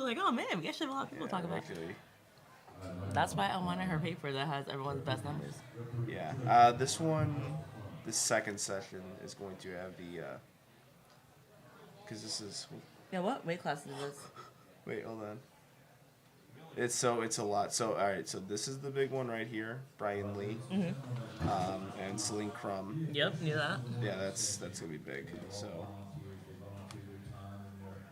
like, oh man, we actually have a lot of people to talk about. Actually, That's why I wanted her paper that has everyone's best numbers. yeah. This second session is going to have the, because this is, Yeah, what weight class is this? wait, hold on. It's a lot. So all right, so this is the big one right here, Brian Lee, and Celine Crum. Yep, knew that. Yeah, that's gonna be big. So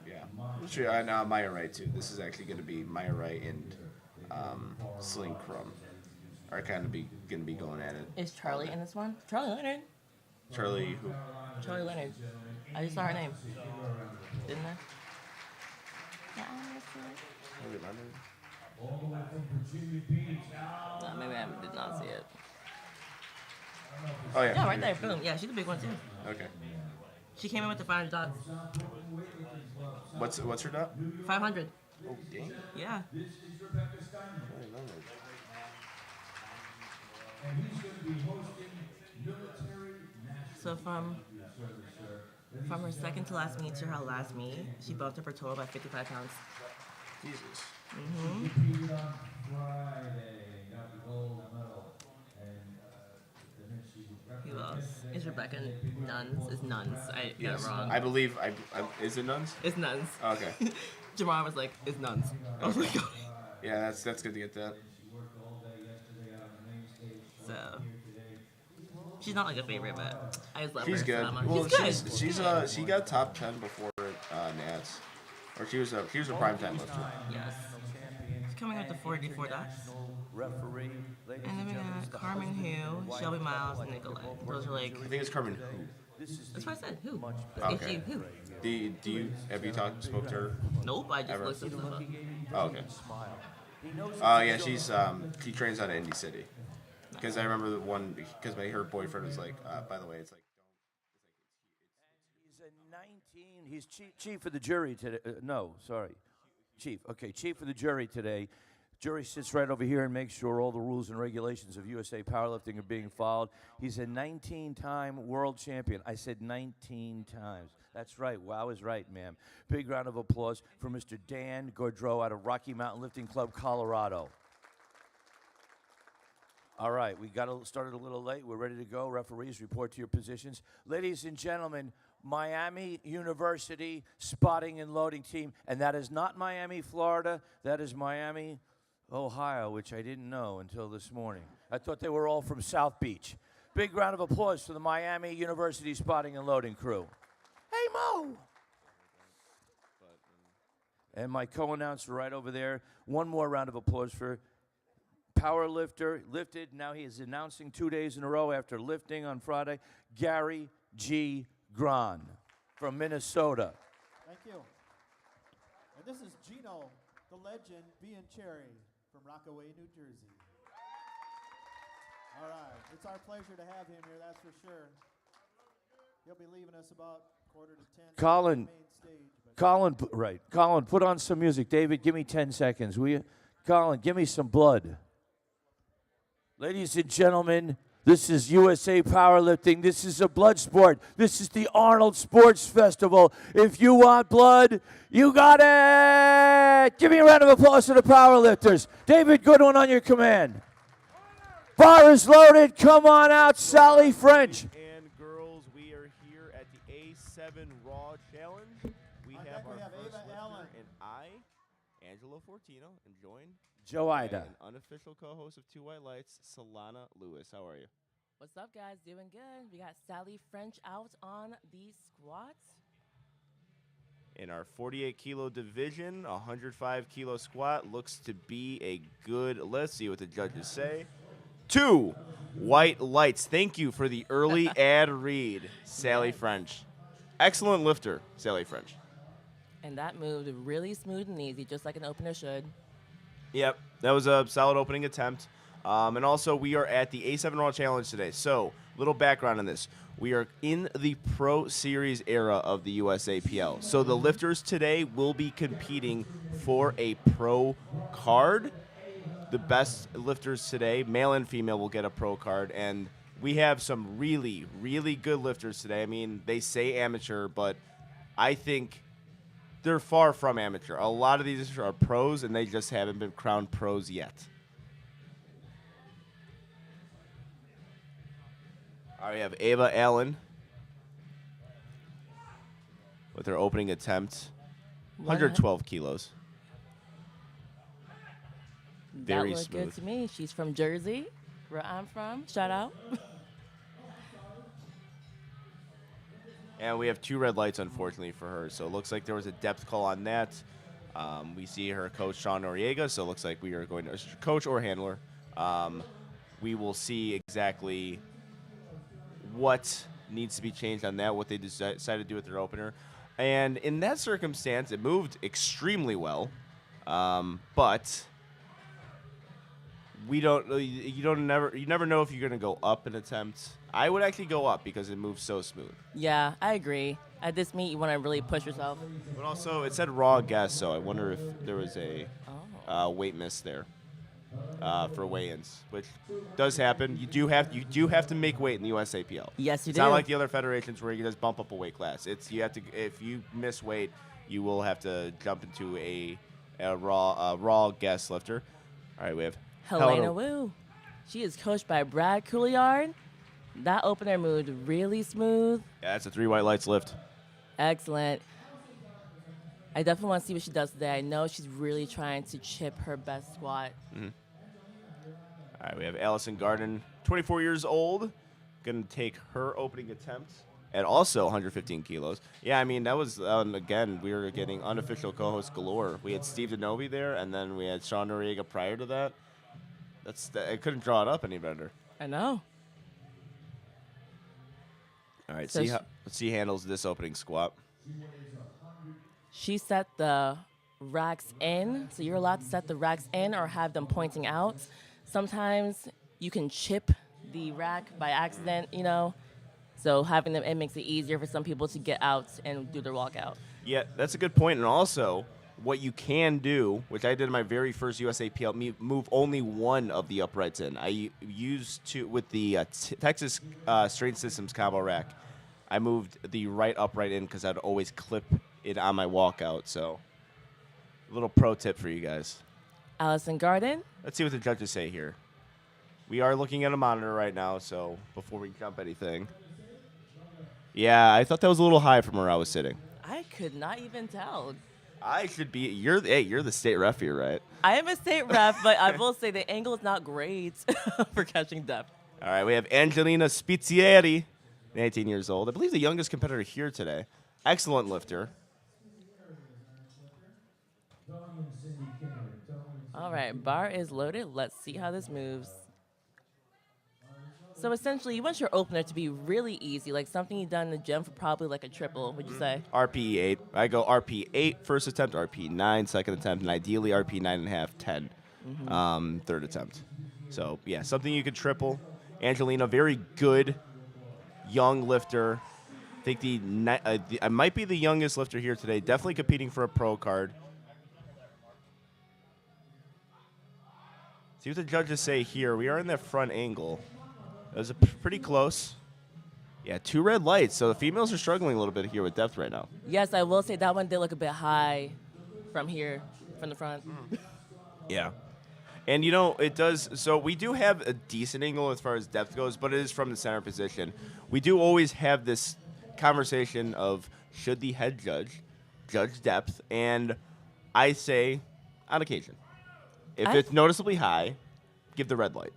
yeah, sure. Now Maya Wright too. This is actually gonna be Maya Wright and Celine Crum are kind of gonna be going at it. Is Charlie in this one? Charlie Leonard. Charlie who? Charlie Leonard. I just saw her name. Didn't I? Yeah, Charlie Leonard. no, maybe I did not see it. Oh yeah. Yeah, right there. Boom. Yeah, she's a big one too. Okay. She came in with the 500 dots. What's her dot? 500. Oh dang. Yeah. Charlie Leonard. So from her second to last meet to her last meet, she bumped up her total by 55 pounds. Jesus. Who else? Is Rebecca Nuns? Is Nuns? I got it wrong. I believe. Is it nuns? It's Nuns. Okay. Jamar was like, it's Nuns. I was like, okay. Yeah, that's good to get that. So she's not like a favorite, but I just love She's her. good. So I'm Well, like, she's she got top 10 before Nats, or she was a prime time lifter. yes. She's coming up to 44 dots. Referee, ladies And then we gentlemen, got Carmen Hu, Shelby Miles, and Nicolette. Those are like, I think it's Carmen who. that's what I said. Who? Okay. Who? Do you have you spoke to her? Nope, I just Ever? looked some stuff up. Oh, okay. Yeah, she trains out of Indy City. Because I remember the one because her boyfriend was like, by the way, it's like He's a 19. He's chief of the jury today. No, sorry, chief. Okay, chief of the jury today. Jury sits right over here and makes sure all the rules and regulations of USA powerlifting are being followed. He's a 19-time world champion. I said 19 times. That's right. Well, I was right, ma'am. Big round of applause for Mr. Dan Gaudreau out of Rocky Mountain Lifting Club, Colorado. All right, we got started a little late. We're ready to go. Referees, report to your positions. Ladies and gentlemen, Miami University spotting and loading team, and that is not Miami, Florida. That is Miami, Ohio, which I didn't know until this morning. I thought they were all from South Beach. Big round of applause for the Miami University spotting and loading crew. Hey, Mo! And my co-announcer right over there. One more round of applause for power lifter, lifted. Now he is announcing 2 days in a row after lifting on Friday, Gary G. Gran from Minnesota. Thank you. And this is Gino, the legend, being Cherry from Rockaway, New Jersey. All right. It's our pleasure to have him here, that's for sure. He'll be leaving us about 9:45. Colin, Main stage, but Colin, put on some music. David, give me 10 seconds, will you? Colin, give me some blood. Ladies and gentlemen, this is USA Powerlifting. This is a blood sport. This is the Arnold Sports Festival. If you want blood, you got it. Give me a round of applause for the powerlifters. David Goodwin on your command. Bar is loaded. Come on out, Sally French. And girls, we are here at the A7 Raw Challenge. We On have deck our we have first Ava lifter Allen. and I, Angelo Fortino, and joined Joe by Ida. an unofficial co-host of Two White Lights, Solana Lewis. How are you? What's up, guys? Doing good. We got Sally French out on the squats. In our 48 kilo division, 105 kilo squat looks to be a good, let's see what the judges say. 2 white lights. Thank you for the early ad read, Sally French. Excellent lifter, Sally French. And that moved really smooth and easy, just like an opener should. Yep, that was a solid opening attempt. And also, we are at the A7 Raw Challenge today. So, little background on this. We are in the Pro Series era of the USAPL. So, the lifters today will be competing for a pro card. The best lifters today, male and female, will get a pro card. And we have some really, really good lifters today. I mean, they say amateur, but I think they're far from amateur. A lot of these are pros, and they just haven't been crowned pros yet. All right, we have Ava Allen with her opening attempt, 112 kilos. Very that looked smooth. good to me. She's from Jersey, where I'm from. Shout out. And we have 2 red lights, unfortunately, for her. So it looks like there was a depth call on that. We see her coach, Sean Noriega. So it looks like we are going to coach or handler. We will see exactly what needs to be changed on that, what they decided to do with their opener. And in that circumstance, it moved extremely well. But you never know if you're going to go up an attempt. I would actually go up because it moves so smooth. Yeah, I agree. At this meet, you want to really push yourself. But also, it said raw guess, so I wonder if there was a weight miss there for weigh-ins, which does happen. You do have to make weight in the USAPL. Yes, you It's do. not like the other federations where you just bump up a weight class. You have to, if you miss weight, you will have to jump into a raw guess lifter. All right, we have Helena Wu. She is coached by Brad Couillard. That opener moved really smooth. Yeah, that's a 3 white lights lift. Excellent. I definitely want to see what she does today. I know she's really trying to chip her best squat. All right, we have Allison Garden, 24 years old, going to take her opening attempt at also 115 kilos. Yeah, I mean, that was, again, we were getting unofficial co-host galore. We had Steve DeNovi there, and then we had Sean Noriega prior to that. I couldn't draw it up any better. I know. All right, So let's see how handles this opening squat. She set the racks in, so you're allowed to set the racks in or have them pointing out. Sometimes you can chip the rack by accident, so having them in makes it easier for some people to get out and do their walkout. Yeah, that's a good point. And also, what you can do, which I did in my very first USAPL, move only one of the uprights in. I used with the Texas Strength Systems combo rack, I moved the right upright in because I'd always clip it on my walkout. So, a little pro tip for you guys. Allison Garden. Let's see what the judges say here. We are looking at a monitor right now, so before we jump anything. Yeah, I thought that was a little high from where I was sitting. I could not even tell. I should be. You're the state ref here, right? I am a state ref, but I will say the angle is not great for catching depth. All right, we have Angelina Spizzieri, 19 years old. I believe the youngest competitor here today. Excellent lifter. All right, bar is loaded. Let's see how this moves. So essentially, you want your opener to be really easy, like something you've done in the gym for probably like a triple, would you say? RPE 8. I go RP 8 first attempt, RP 9 second attempt, and ideally RP 9.5, 10 third attempt. So, yeah, something you could triple. Angelina, very good young lifter. I think I might be the youngest lifter here today. Definitely competing for a pro card. See what the judges say here. We are in that front angle. It was pretty close. Yeah, 2 red lights. So the females are struggling a little bit here with depth right now. Yes, I will say that one did look a bit high from here, from the front. Yeah. And, it does. So we do have a decent angle as far as depth goes, but it is from the center position. We do always have this conversation of should the head judge depth? And I say on occasion. If it's noticeably high, give the red light.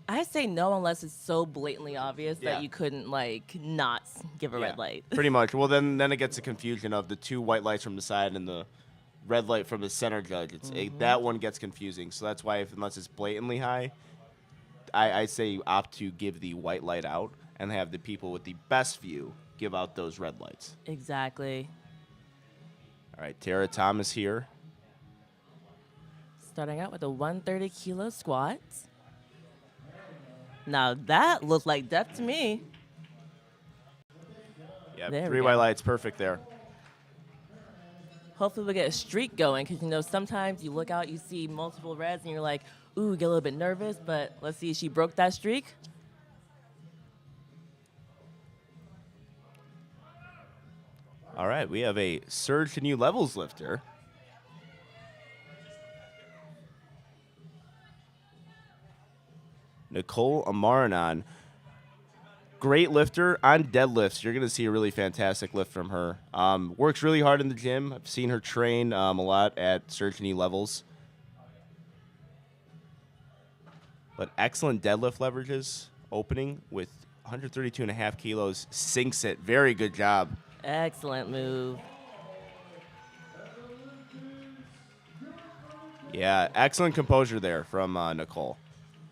I say no unless it's so blatantly obvious Yeah. that you couldn't, not give a red light. Pretty much. Well, then it gets the confusion of the 2 white lights from the side and the red light from the center judge. That one gets confusing. So that's why unless it's blatantly high, I say you opt to give the white light out and have the people with the best view give out those red lights. Exactly. All right, Tara Thomas here. Starting out with a 130 kilo squat. Now that looked like depth to me. Yeah, There we 3 go. white lights, perfect there. Hopefully we'll get a streak going because, sometimes you look out, you see multiple reds, and you're like, ooh, get a little bit nervous, but let's see if she broke that streak. All right, we have a surge to new levels lifter. Nicole Amaranon. Great lifter on deadlifts. You're going to see a really fantastic lift from her. Works really hard in the gym. I've seen her train a lot at surge to new levels. But excellent deadlift leverages. Opening with 132.5 kilos. Sinks it. Very good job. Excellent move. Yeah, excellent composure there from Nicole.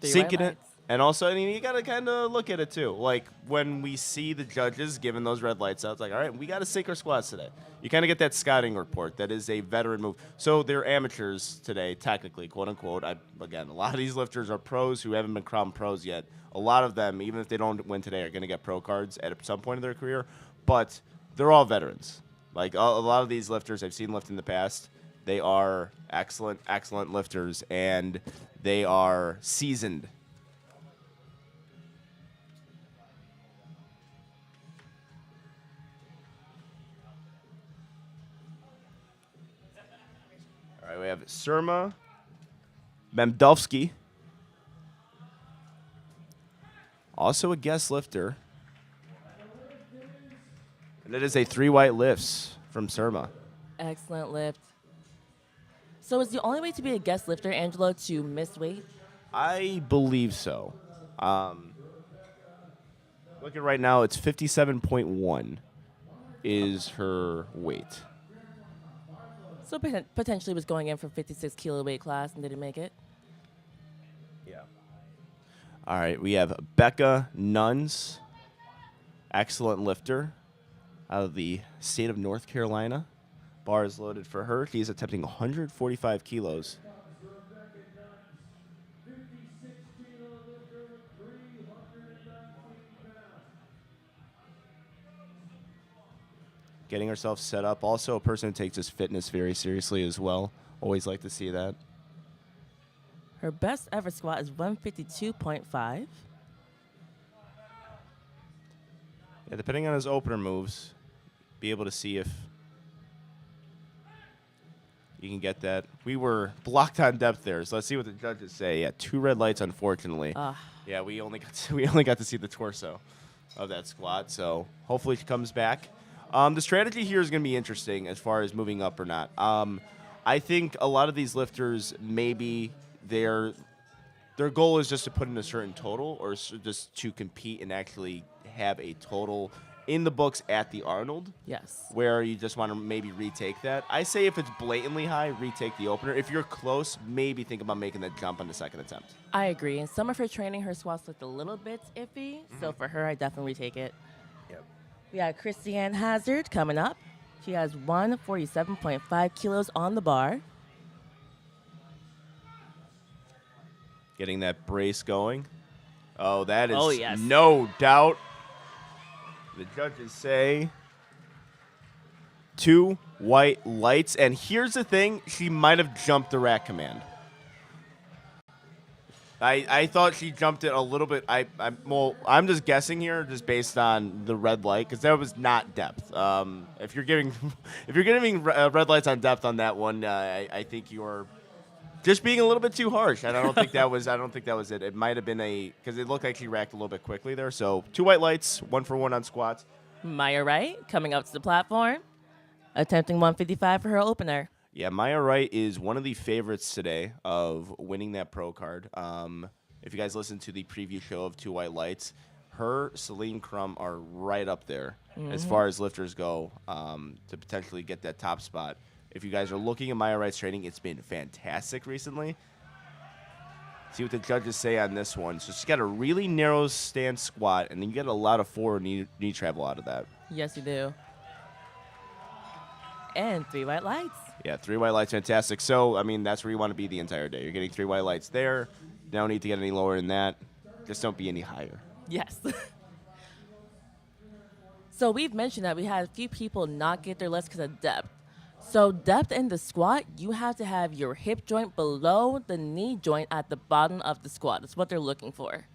Three Sinking white it. lights. And also, I mean, you got to kind of look at it, too. Like, when we see the judges giving those red lights out, it's like, all right, we got to sink our squats today. You kind of get that scouting report. That is a veteran move. So they're amateurs today, technically, quote-unquote. Again, a lot of these lifters are pros who haven't been crowned pros yet. A lot of them, even if they don't win today, are going to get pro cards at some point in their career. But they're all veterans. Like, a lot of these lifters I've seen lift in the past, they are excellent, excellent lifters, and they are seasoned. All right, we have Surma Memdovsky, also a guest lifter. And it is a 3 white lifts from Surma. Excellent lift. So is the only way to be a guest lifter, Angelo, to miss weight? I believe so. Looking right now, it's 57.1 is her weight. So potentially was going in for 56 kilo weight class and didn't make it. Yeah. All right, we have Becca Nuns, excellent lifter out of the state of North Carolina. Bar is loaded for her. She's attempting 145 kilos. Getting herself set up. Also a person who takes his fitness very seriously as well. Always like to see that. Her best ever squat is 152.5. Yeah, depending on his opener moves, be able to see if you can get that. We were blocked on depth there, so let's see what the judges say. Yeah, 2 red lights, unfortunately. Yeah, we only got to see the torso of that squat, so hopefully she comes back. The strategy here is going to be interesting as far as moving up or not. I think a lot of these lifters, maybe their goal is just to put in a certain total or just to compete and actually have a total in the books at the Arnold. Yes. Where you just want to maybe retake that. I say if it's blatantly high, retake the opener. If you're close, maybe think about making that jump on the second attempt. I agree. In some of her training, her squats looked a little bit iffy. So for her, I definitely retake it. Yep. We got Christiane Hazard coming up. She has 147.5 kilos on the bar. Getting that brace going. Oh, that is yes. no doubt. The judges say 2 white lights. And here's the thing. She might have jumped the rack command. I thought she jumped it a little bit. I'm just guessing here, just based on the red light, because that was not depth. If you're giving red lights on depth on that one, I think you're just being a little bit too harsh. And I don't think that was it. It might have been because it looked like she racked a little bit quickly there. So 2 white lights, 1 for 1 on squats. Maya Wright coming up to the platform, attempting 155 for her opener. Yeah, Maya Wright is one of the favorites today of winning that pro card. If you guys listen to the preview show of 2 white lights, her, Celine Crum are right up there as far as lifters go to potentially get that top spot. If you guys are looking at Maya Wright's training, it's been fantastic recently. See what the judges say on this one. So she's got a really narrow stance squat, and then you get a lot of forward knee travel out of that. Yes, you do. And 3 white lights. Yeah, 3 white lights, fantastic. So, I mean, that's where you want to be the entire day. You're getting 3 white lights there. You don't need to get any lower than that. Just don't be any higher. Yes. So we've mentioned that we had a few people not get their lifts because of depth. So depth in the squat, you have to have your hip joint below the knee joint at the bottom of the squat. That's what they're looking for.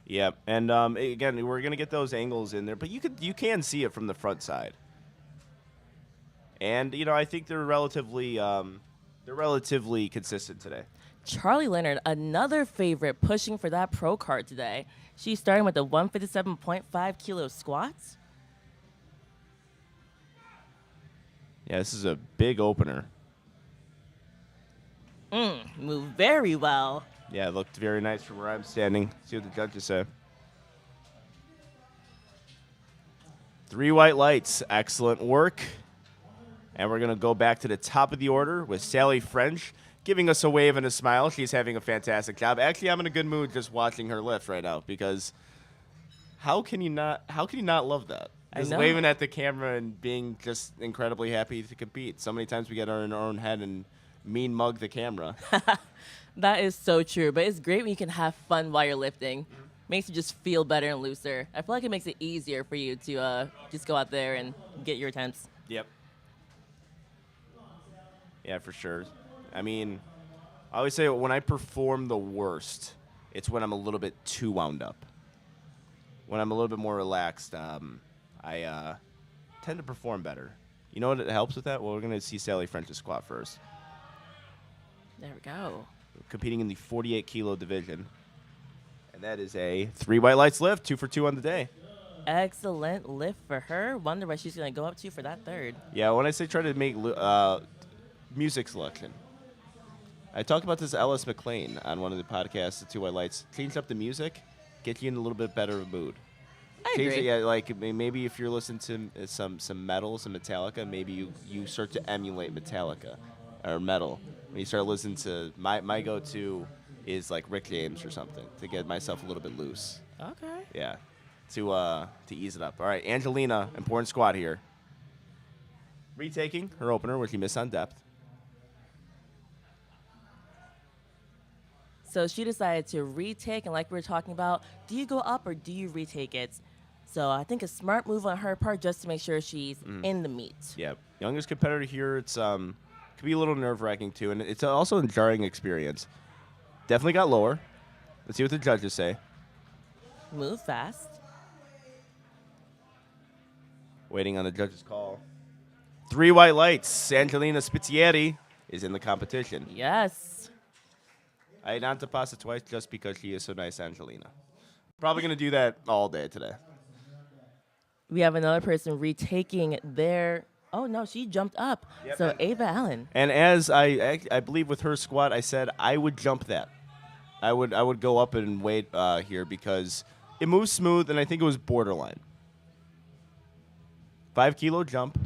Yeah, and again, we're going to get those angles in there, but you can see it from the front side. And I think they're relatively consistent today. Charlie Leonard, another favorite, pushing for that pro card today. She's starting with a 157.5 kilo squats. Yeah, this is a big opener. Moved very well. Yeah, it looked very nice from where I'm standing. See what the judges say. 3 white lights. Excellent work. And we're going to go back to the top of the order with Sally French giving us a wave and a smile. She's having a fantastic job. Actually, I'm in a good mood just watching her lift right now because how can you not love that? Just know. waving at the camera and being just incredibly happy to compete. So many times we get in our own head and mean mug the camera. That is so true, but it's great when you can have fun while you're lifting. Makes you just feel better and looser. I feel like it makes it easier for you to just go out there and get your attempts. Yep. Yeah, for sure. I mean, I always say when I perform the worst, it's when I'm a little bit too wound up. When I'm a little bit more relaxed, I tend to perform better. You know what helps with that? Well, we're going to see Sally French's squat first. There we go. Competing in the 48-kilo division. And that is a 3 white lights lift, 2 for 2 on the day. Excellent lift for her. Wonder what she's going to go up to for that third. Yeah, when I say try to make music selection, I talked about this Ellis McLean on one of the podcasts, the 2 white lights. Change up the music, get you in a little bit better of a mood. I agree. Yeah, like maybe if you're listening to some metal, some Metallica, maybe you start to emulate Metallica or metal. When you start listening to my go-to is like Rick James or something to get myself a little bit loose. Okay. Yeah, to ease it up. All right, Angelina, important squat here. Retaking her opener, which she missed on depth. So she decided to retake, and like we were talking about, do you go up or do you retake it? So I think a smart move on her part just to make sure she's in the meet. Yeah, youngest competitor here. It's could be a little nerve-wracking too, and it's also a jarring experience. Definitely got lower. Let's see what the judges say. Move fast. Waiting on the judges' call. 3 white lights. Angelina Spizzieri is in the competition. Yes. I had to pass it twice just because she is so nice, Angelina. Probably going to do that all day today. We have another person retaking their... Oh, no, she jumped up. Yep. So Ava Allen. And as I believe with her squat, I said I would jump that. I would go up and wait here because it moves smooth, and I think it was borderline. 5-kilo jump.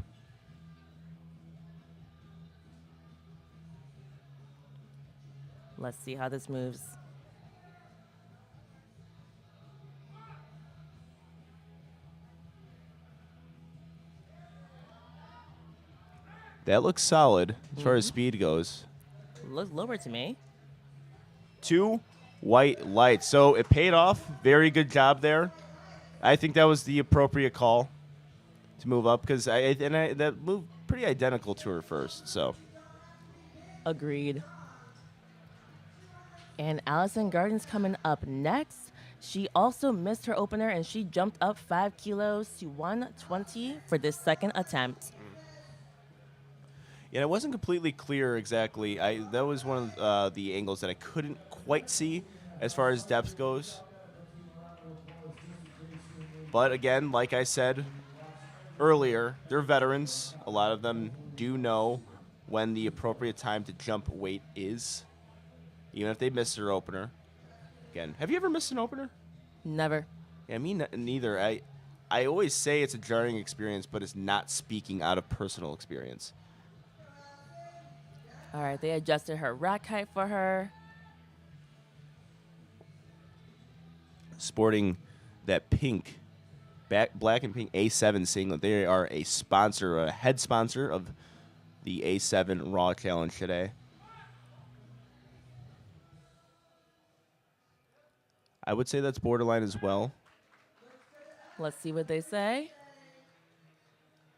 Let's see how this moves. That looks solid as far as speed goes. Looks lower to me. 2 white lights. So it paid off. Very good job there. I think that was the appropriate call to move up because that moved pretty identical to her first. So Agreed. And Allison Garden's coming up next. She also missed her opener, and she jumped up 5 kilos to 120 for this second attempt. yeah, it wasn't completely clear exactly. That was one of the angles that I couldn't quite see as far as depth goes. But again, like I said earlier, they're veterans. A lot of them do know when the appropriate time to jump weight is, even if they miss their opener. Again, have you ever missed an opener? Never. Yeah, me neither. I always say it's a jarring experience, but it's not speaking out of personal experience. All right, they adjusted her rack height for her. Sporting that pink, black and pink A7 singlet. They are a sponsor, a head sponsor of the A7 Raw Challenge today. I would say that's borderline as well. Let's see what they say.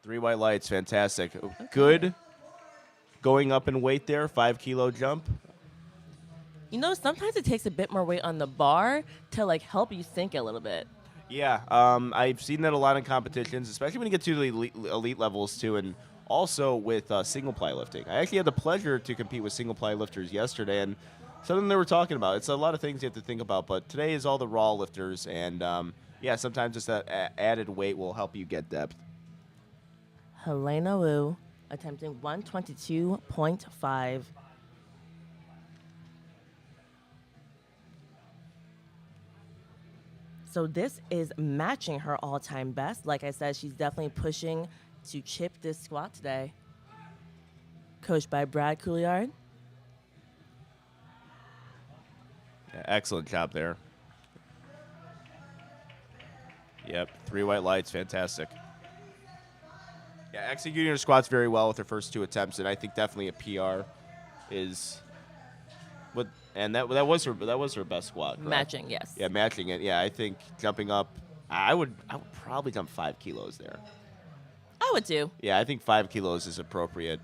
3 white lights, fantastic. Good. Going up in weight there, 5-kilo jump. You know, sometimes it takes a bit more weight on the bar to like help you sink a little bit. Yeah, I've seen that a lot in competitions, especially when you get to the elite levels too, and also with single ply lifting. I actually had the pleasure to compete with single ply lifters yesterday, and something they were talking about. It's a lot of things you have to think about, but today is all the raw lifters, and yeah, sometimes just that added weight will help you get depth. Helena Wu attempting 122.5. So this is matching her all-time best. Like I said, she's definitely pushing to chip this squat today. Coached by Brad Couillard. Yeah, excellent job there. Yep, 3 white lights, fantastic. Yeah, executing her squats very well with her first 2 attempts, and I think definitely a PR is what. And that was her best squat. Correct? Matching, yes. Yeah, matching it. Yeah, I think jumping up, I would probably jump 5 kilos there. I would too. Yeah, I think 5 kilos is appropriate.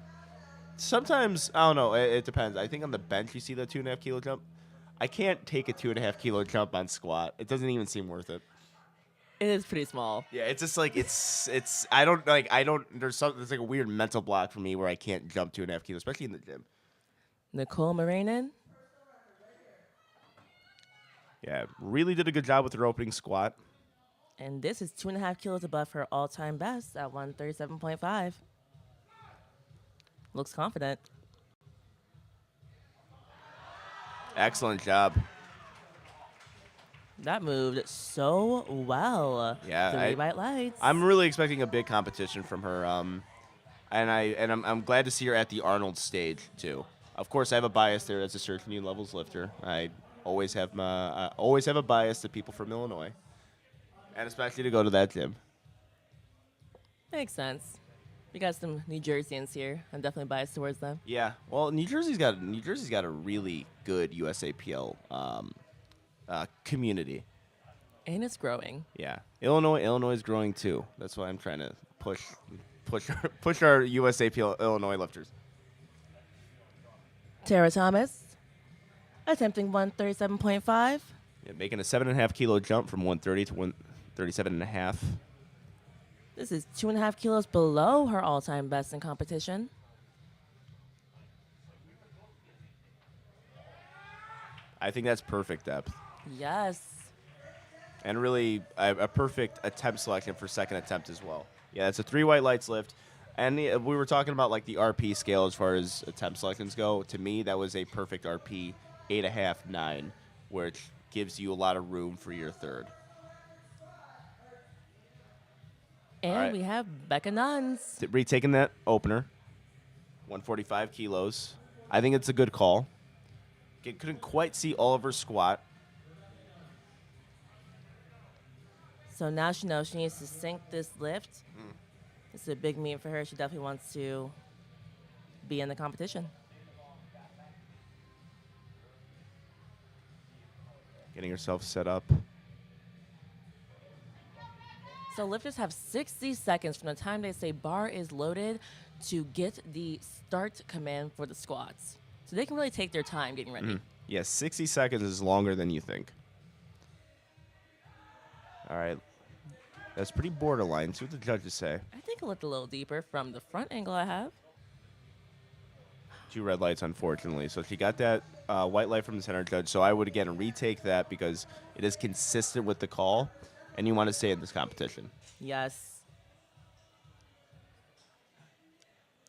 Sometimes I don't know. It depends. I think on the bench you see the 2.5 kilo jump. I can't take a 2.5 kilo jump on squat. It doesn't even seem worth it. It is pretty small. Yeah, it's just like it's. There's like a weird mental block for me where I can't jump 2.5 kilos, especially in the gym. Nicole Moranin. Yeah, really did a good job with her opening squat. And this is 2.5 kilos above her all-time best at 137.5. Looks confident. Excellent job. That moved so well. Yeah, 3 white lights. I'm really expecting a big competition from her. And I'm glad to see her at the Arnold stage too. Of course, I have a bias there as a certain new levels lifter. I always have a bias to people from Illinois, and especially to go to that gym. Makes sense. We got some New Jerseyans here. I'm definitely biased towards them. Yeah, well, New Jersey's got a really good USAPL community. And it's growing. Yeah, Illinois is growing too. That's why I'm trying to push our USAPL Illinois lifters. Tara Thomas attempting 137.5. Yeah, making a 7.5 kilo jump from 130 to 137.5. This is 2.5 kilos below her all-time best in competition. I think that's perfect depth. Yes. And really a perfect attempt selection for second attempt as well. Yeah, it's a 3 white lights lift. And we were talking about like the RP scale as far as attempt selections go. To me, that was a perfect RP, 8.5, 9, which gives you a lot of room for your third. And right. we have Becca Nuns. Retaking that opener, 145 kilos. I think it's a good call. Couldn't quite see all of her squat. So now she knows she needs to sink this lift. This is a big meet for her. She definitely wants to be in the competition. Getting herself set up. So lifters have 60 seconds from the time they say bar is loaded to get the start command for the squats. So they can really take their time getting ready. Yeah, 60 seconds is longer than you think. All right. That's pretty borderline. See what the judges say. I think I looked a little deeper from the front angle I have. 2 red lights, unfortunately. So she got that white light from the center judge. So I would, again, retake that because it is consistent with the call, and you want to stay in this competition. Yes.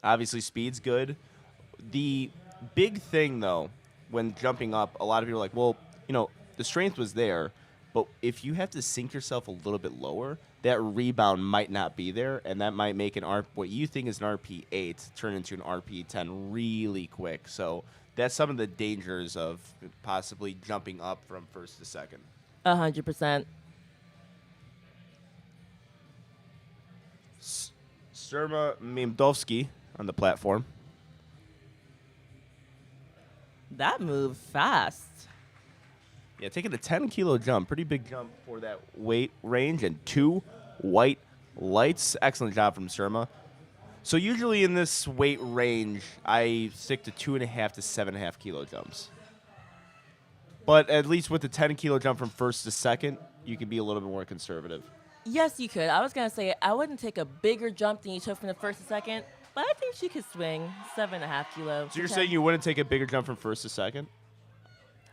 Obviously, speed's good. The big thing, though, when jumping up, a lot of people are like, well, the strength was there, but if you have to sink yourself a little bit lower, that rebound might not be there, and that might make what you think is an RP8 turn into an RP10 really quick. So that's some of the dangers of possibly jumping up from first to second. 100%. Surma Mimdovsky on the platform. That moved fast. Yeah, taking a 10-kilo jump. Pretty big jump for that weight range. And 2 white lights. Excellent job from Surma. So usually in this weight range, I stick to 2.5 to 7.5 kilo jumps. But at least with the 10-kilo jump from first to second, you can be a little bit more conservative. Yes, you could. I was going to say I wouldn't take a bigger jump than you took from the first to second, But I think she could swing 7.5 kilos. So you're saying you wouldn't take a bigger jump from first to second?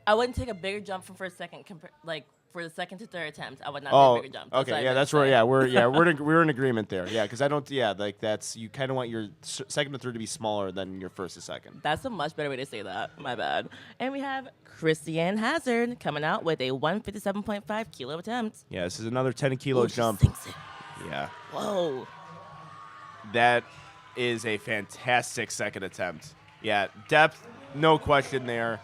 I wouldn't take a bigger jump from first, second, like for the second to third attempt. I would not Oh, take a bigger jump. okay, yeah, that's where, we're in agreement there, yeah, because I don't, yeah, like that's you kind of want your second to third to be smaller than your first to second. That's a much better way to say that. My bad. And we have Christiane Hazard coming out with a 157.5 kilo attempt. Yeah, this is another 10-kilo Ooh, she jump. sinks it. Yeah, Whoa. that is a fantastic second attempt. Yeah, depth, no question there.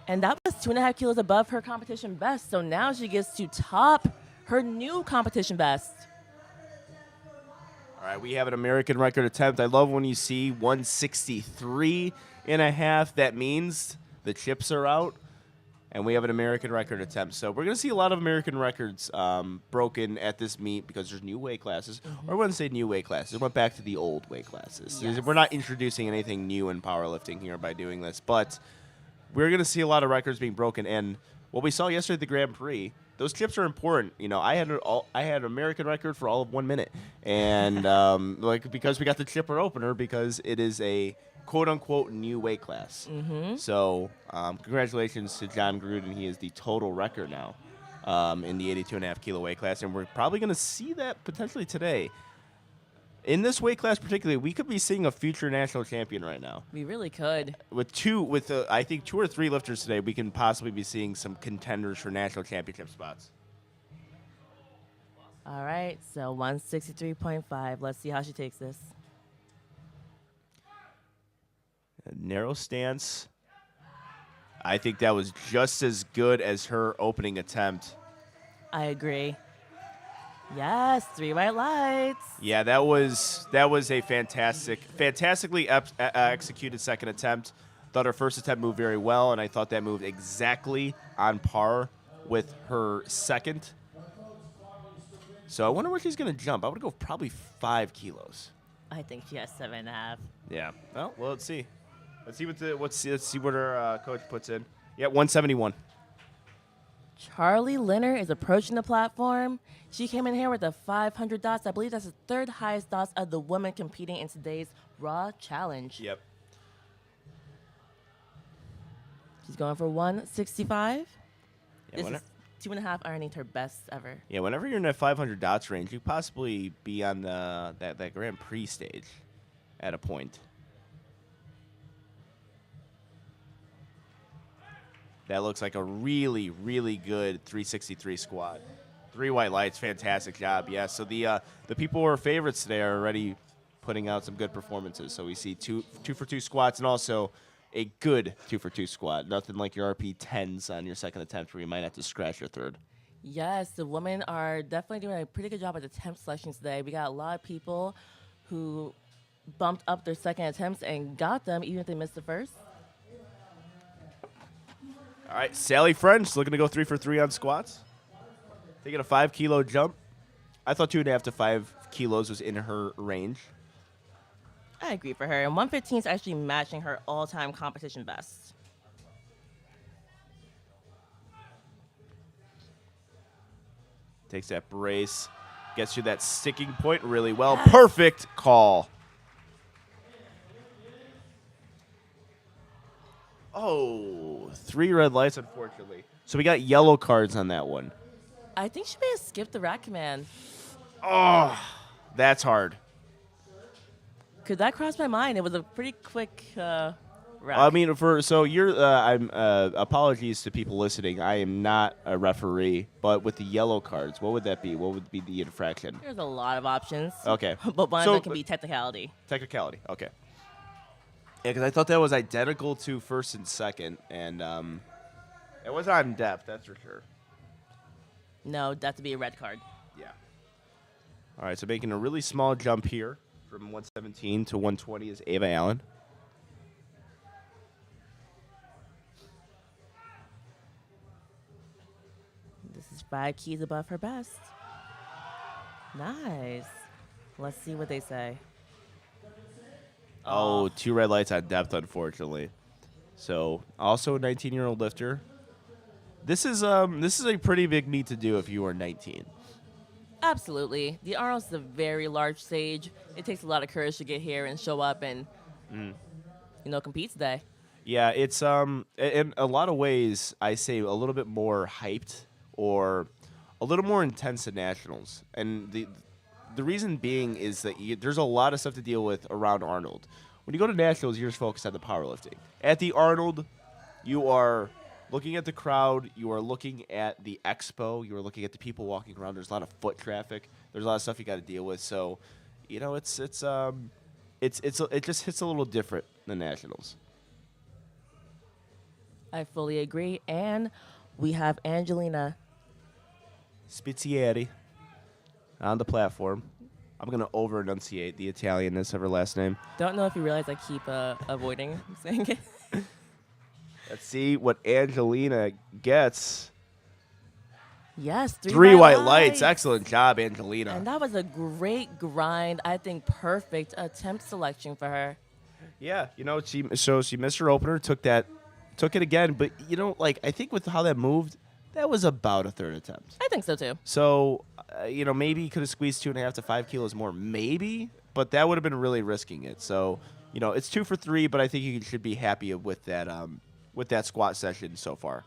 And that was 2.5 kilos above her competition best. So now she gets to top her new competition best. All right, we have an American record attempt. I love when you see 163.5. That means the chips are out, and we have an American record attempt. So we're going to see a lot of American records broken at this meet because there's new weight classes. Or I wouldn't say new weight classes. It went back to the old weight classes. Yes. We're not introducing anything new in powerlifting here by doing this, but we're going to see a lot of records being broken. And what we saw yesterday at the Grand Prix, those chips are important. You know, I had an American record for all of 1 minute, and because we got the chipper opener because it is a quote unquote new weight class. So congratulations to John Gruden. He is the total record now in the 82.5 kilo weight class, and we're probably going to see that potentially today. In this weight class particularly, we could be seeing a future national champion right now. We really could. I think 2 or 3 lifters today, we can possibly be seeing some contenders for national championship spots. All right, so 163.5. Let's see how she takes this. A narrow stance. I think that was just as good as her opening attempt. I agree. Yes, 3 white lights. Yeah, that was a fantastically executed second attempt. Thought her first attempt moved very well, and I thought that moved exactly on par with her second. So I wonder where she's going to jump. I would go probably 5 kilos. I think she has 7.5. Yeah. Well, let's see. Let's see what our coach puts in. Yeah, 171. Charlie Leonard is approaching the platform. She came in here with a 500 dots. I believe that's the third highest dots of the woman competing in today's Raw Challenge. Yep. She's going for 165. Yeah, This is 2.5 ironing her best ever. Yeah, whenever you're in that 500 dots range, you could possibly be on that Grand Prix stage at a point. That looks like a really, really good 363 squat. 3 white lights, fantastic job. Yeah, so the people who are favorites today are already putting out some good performances. So we see two for 2 squats and also a good 2 for 2 squat. Nothing like your RP 10s on your second attempt where you might have to scratch your third. Yes, the women are definitely doing a pretty good job at attempt selection today. We got a lot of people who bumped up their second attempts and got them even if they missed the first. All right, Sally French looking to go 3 for 3 on squats. Taking a 5 kilo jump. I thought 2.5 to 5 kilos was in her range. I agree for her. And 115 is actually matching her all-time competition best. Takes that brace. Gets you that sticking point really well. Perfect call. Oh, 3 red lights, unfortunately. So we got yellow cards on that one. I think she may have skipped the rack command. Oh, that's hard. Because that crossed my mind. It was a pretty quick rack. I mean, I'm apologies to people listening. I am not a referee, but with the yellow cards, what would that be? What would be the infraction? There's a lot of options. Okay. But one So- of them can be technicality. Technicality. Okay. Yeah, because I thought that was identical to first and second, and it was on depth, that's for sure. No, that to be a red card. Yeah. All right, so making a really small jump here from 117 to 120 is Ava Allen. This is 5 keys above her best. Nice. Let's see what they say. Oh, 2 red lights on depth, unfortunately. So, also a 19-year-old lifter. This is a pretty big meet to do if you are 19. Absolutely. The Arnold's is a very large stage. It takes a lot of courage to get here and show up and, compete today. Yeah, it's in a lot of ways I say a little bit more hyped or a little more intense than nationals, and the reason being is that there's a lot of stuff to deal with around Arnold. When you go to nationals, you're just focused on the powerlifting. At the Arnold, you are looking at the crowd, you are looking at the expo, you are looking at the people walking around. There's a lot of foot traffic. There's a lot of stuff you got to deal with. So, it just hits a little different than nationals. I fully agree. And we have Angelina. Spizzieri on the platform. I'm going to over-enunciate the Italianness of her last name. Don't know if you realize I keep avoiding saying it. Let's see what Angelina gets. Yes, Three white lights. Excellent job, Angelina. And that was a great grind. I think perfect attempt selection for her. Yeah, she missed her opener, took it again, but I think with how that moved, that was about a third attempt. I think so too. So, maybe you could have squeezed 2.5 to 5 kilos more, maybe, but that would have been really risking it. So, it's 2 for 3, but I think you should be happy with that squat session so far.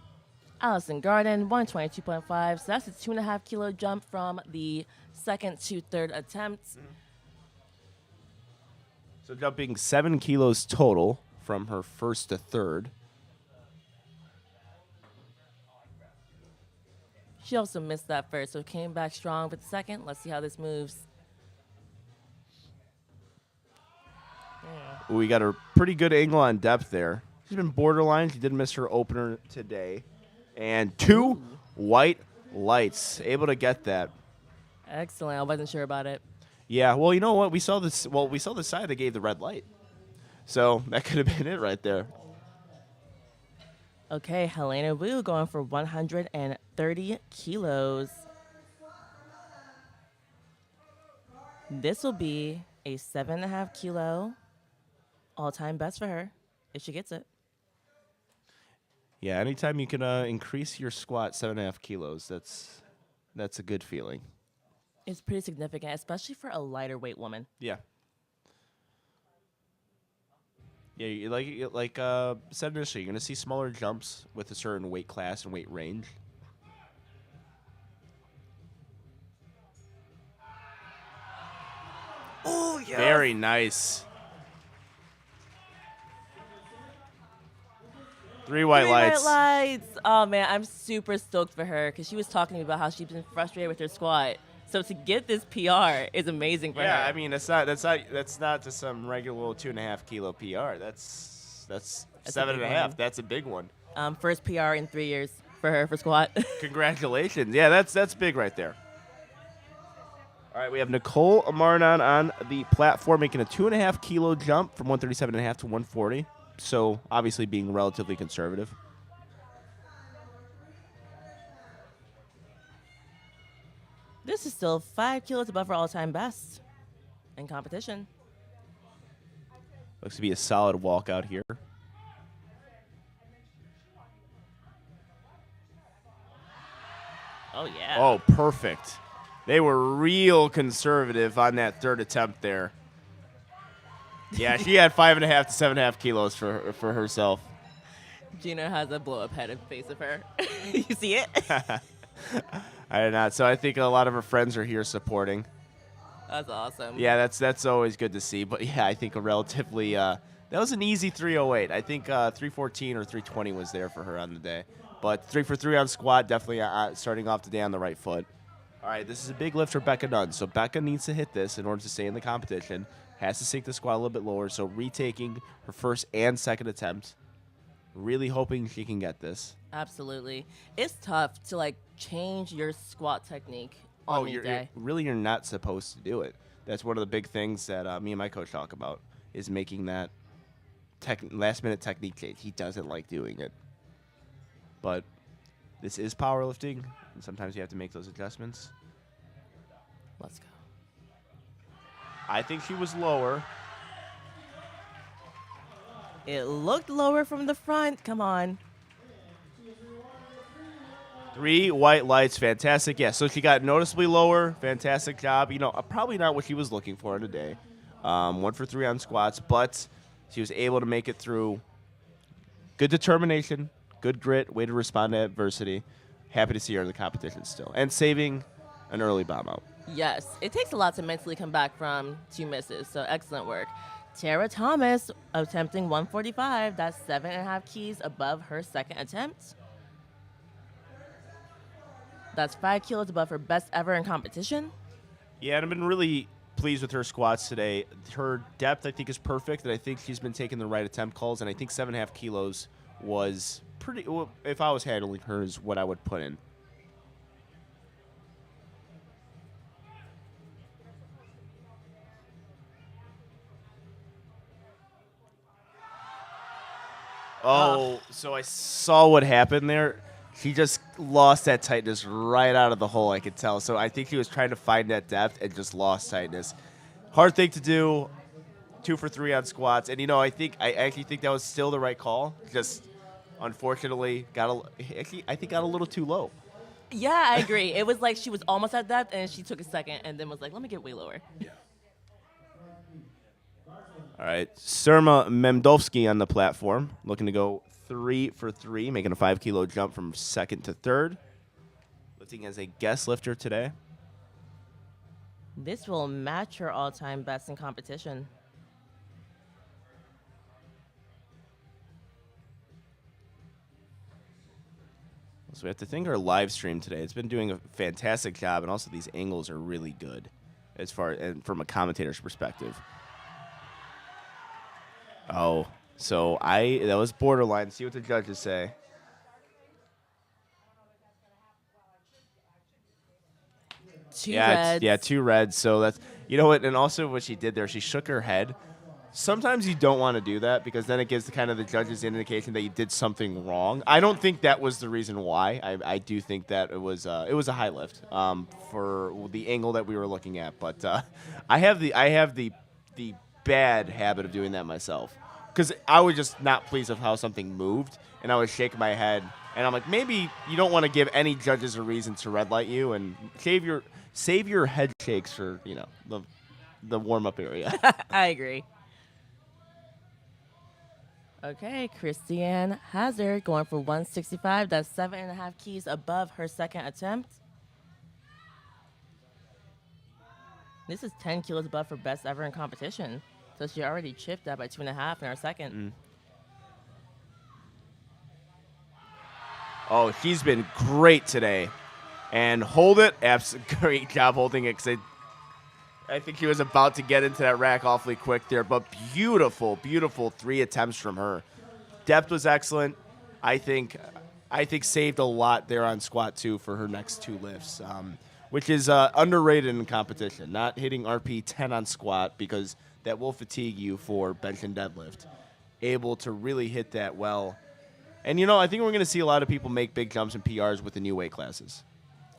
Allison Garden, 122.5. So that's a 2.5 kilo jump from the second to third attempts. So jumping 7 kilos total from her first to third. She also missed that first, so came back strong with the second. Let's see how this moves. We got a pretty good angle on depth there. She's been borderline. She did miss her opener today. And 2 white lights. Able to get that. Excellent. I wasn't sure about it. Yeah, well, you know what? We saw the side that gave the red light. So that could have been it right there. Okay, Helena Wu going for 130 kilos. This will be a 7.5 kilo all-time best for her if she gets it. Yeah, anytime you can increase your squat 7.5 kilos, that's a good feeling. It's pretty significant, especially for a lighter weight woman. Yeah. Yeah, like said initially, you're going to see smaller jumps with a certain weight class and weight range. Oh, yeah. Very nice. 3 white lights. White lights. Oh, man, I'm super stoked for her because she was talking about how she's been frustrated with her squat. So to get this PR is amazing for her. Yeah, I mean that's not just some regular little 2.5 kilo PR. That's 7.5. That's a big one. First PR in 3 years for her for squat. Congratulations. Yeah, that's big right there. All right, we have Nicole Amarnon on the platform making a 2.5 kilo jump from 137.5 to 140. So obviously being relatively conservative. This is still 5 kilos above her all-time best in competition. Looks to be a solid walkout here. Oh, yeah. Oh, perfect. They were real conservative on that third attempt there. Yeah, she had 5.5 to 7.5 kilos for herself. Gina has a blow-up head in face of her. You see it? I did not. So I think a lot of her friends are here supporting. That's awesome. Yeah, that's always good to see. But yeah, I think a relatively that was an easy 308. I think 314 or 320 was there for her on the day. But 3 for 3 on squat, definitely starting off the day on the right foot. All right, this is a big lift for Becca Nunn. So Becca needs to hit this in order to stay in the competition. Has to sink the squat a little bit lower. So retaking her first and second attempt. Really hoping she can get this. Absolutely. It's tough to change your squat technique on the day. You're not supposed to do it. That's one of the big things that me and my coach talk about is making that last-minute technique change. He doesn't like doing it. But this is powerlifting, and sometimes you have to make those adjustments. Let's go. I think she was lower. It looked lower from the front. Come on. 3 white lights, fantastic. Yeah, so she got noticeably lower. Fantastic job. Probably not what she was looking for in a day. 1 for 3 on squats, but she was able to make it through. Good determination, good grit, way to respond to adversity. Happy to see her in the competition still. And saving an early bomb out. Yes, it takes a lot to mentally come back from 2 misses, so excellent work. Tara Thomas attempting 145. That's 7.5 keys above her second attempt. That's 5 kilos above her best ever in competition. Yeah, and I've been really pleased with her squats today. Her depth, I think, is perfect, and I think she's been taking the right attempt calls, and I think 7.5 kilos was pretty, if I was handling her, is what I would put in. Oh, so I saw what happened there. He just lost that tightness right out of the hole, I could tell. So I think he was trying to find that depth and just lost tightness. Hard thing to do. 2 for 3 on squats. And, I actually think that was still the right call. Just, unfortunately, got a little too low. Yeah, I agree. It was like she was almost at depth, and she took a second and then was like, let me get way lower. Yeah. All right, Surma Memdovsky on the platform, looking to go 3 for 3, making a 5-kilo jump from second to third. Lifting as a guest lifter today. This will match her all-time best in competition. So we have to thank our live stream today. It's been doing a fantastic job, and also these angles are really good as far and from a commentator's perspective. Oh, so that was borderline. See what the judges say. Two reds. Yeah, 2 reds. So that's, what, and also what she did there, she shook her head. Sometimes you don't want to do that because then it gives the judges an indication that you did something wrong. I don't think that was the reason why. I do think that it was a high lift for the angle that we were looking at. But I have the bad habit of doing that myself because I was just not pleased with how something moved, and I was shaking my head, and I'm like, maybe you don't want to give any judges a reason to red light you, and save your head shakes for the warm up area. I agree. Okay, Christiane Hazard going for 165. That's 7.5 keys above her second attempt. This is 10 kilos above her best ever in competition. So she already chipped that by 2.5 in her second. Oh, he's been great today. And hold it. Great job holding it because I think he was about to get into that rack awfully quick there, but beautiful, beautiful 3 attempts from her. Depth was excellent. I think saved a lot there on squat 2 for her next 2 lifts, which is underrated in competition. Not hitting RP 10 on squat because that will fatigue you for bench and deadlift. Able to really hit that well. And, I think we're going to see a lot of people make big jumps and PRs with the new weight classes.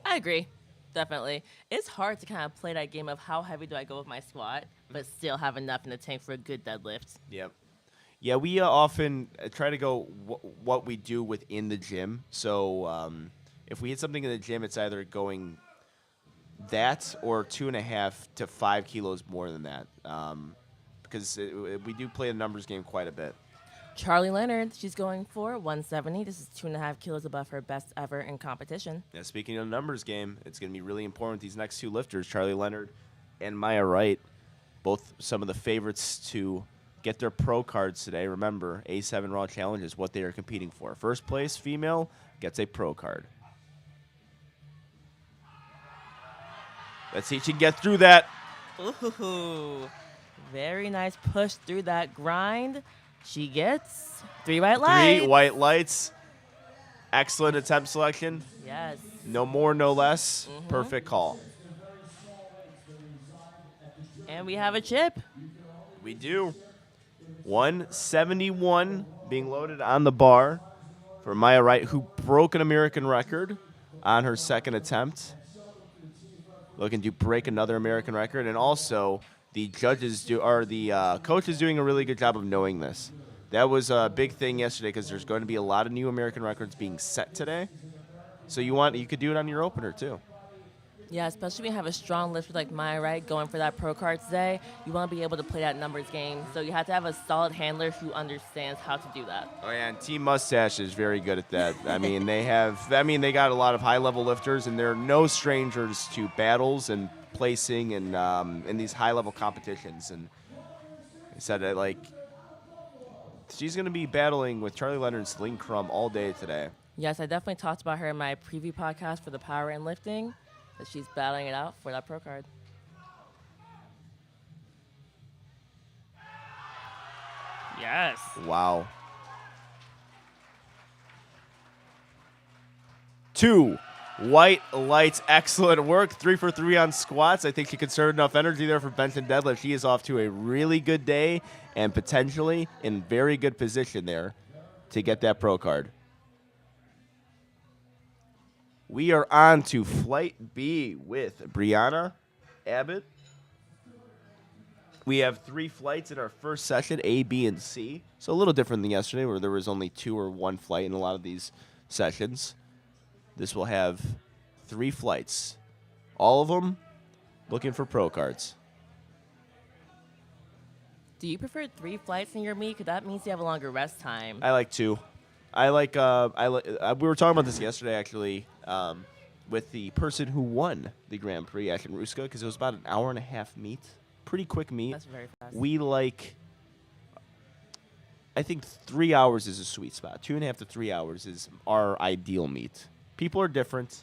I agree. Definitely. It's hard to kind of play that game of how heavy do I go with my squat, but still have enough in the tank for a good deadlift. Yep. Yeah, we often try to go what we do within the gym. So if we hit something in the gym, it's either going that or 2.5 to 5 kilos more than that because we do play the numbers game quite a bit. Charlie Leonard, she's going for 170. This is 2.5 kilos above her best ever in competition. Yeah, speaking of the numbers game, it's going to be really important. These next 2 lifters, Charlie Leonard and Maya Wright, both some of the favorites to get their pro cards today. Remember, A7 Raw Challenge is what they are competing for. First place female gets a pro card. Let's see if she can get through that. Ooh, very nice push through that grind. She gets 3 white lights. 3 white lights. Excellent attempt selection. Yes. No more, no less. Perfect call. And we have a chip. We do. 171 being loaded on the bar for Maya Wright, who broke an American record on her second attempt. Looking to break another American record, and also the coach is doing a really good job of knowing this. That was a big thing yesterday because there's going to be a lot of new American records being set today. So you could do it on your opener too. Yeah, especially when you have a strong lifter like mine, right? Going for that pro card today, you want to be able to play that numbers game. So you have to have a solid handler who understands how to do that. Oh yeah, and Team Mustache is very good at that. They got a lot of high-level lifters, and they're no strangers to battles and placing and in these high-level competitions. And I said that she's going to be battling with Charlie Leonard and Celine Crum all day today. Yes, I definitely talked about her in my preview podcast for the power and lifting, that she's battling it out for that pro card. Yes. Wow. 2 white lights, excellent work. 3 for 3 on squats. I think she conserved enough energy there for bench and deadlift. She is off to a really good day and potentially in very good position there to get that pro card. We are on to Flight B with Brianna Abbott. We have 3 flights in our first session, A, B, and C. So a little different than yesterday where there was only 2 or 1 flight in a lot of these sessions. This will have 3 flights. All of them looking for pro cards. Do you prefer 3 flights in your meet? Because that means you have a longer rest time. I like 2. We were talking about this yesterday, actually, with the person who won the Grand Prix, Ashton Ruska, because it was about an hour and a half meet. Pretty quick meet. That's very fast. I think 3 hours is a sweet spot. 2.5 to 3 hours is our ideal meet. People are different,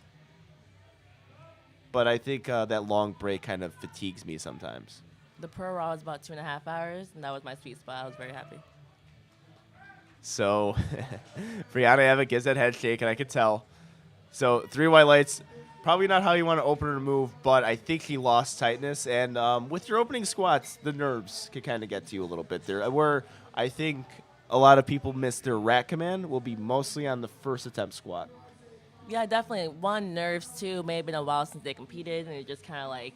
but I think that long break kind of fatigues me sometimes. The pro raw was about 2.5 hours, and that was my sweet spot. I was very happy. So, Brianna Abbott gives that head shake, and I could tell. So, 3 white lights, probably not how you want to open her move, but I think he lost tightness. And with your opening squats, the nerves can kind of get to you a little bit there. Where I think a lot of people miss their rack command will be mostly on the first attempt squat. Yeah, definitely. One, nerves, too. May have been a while since they competed, and they just kind of like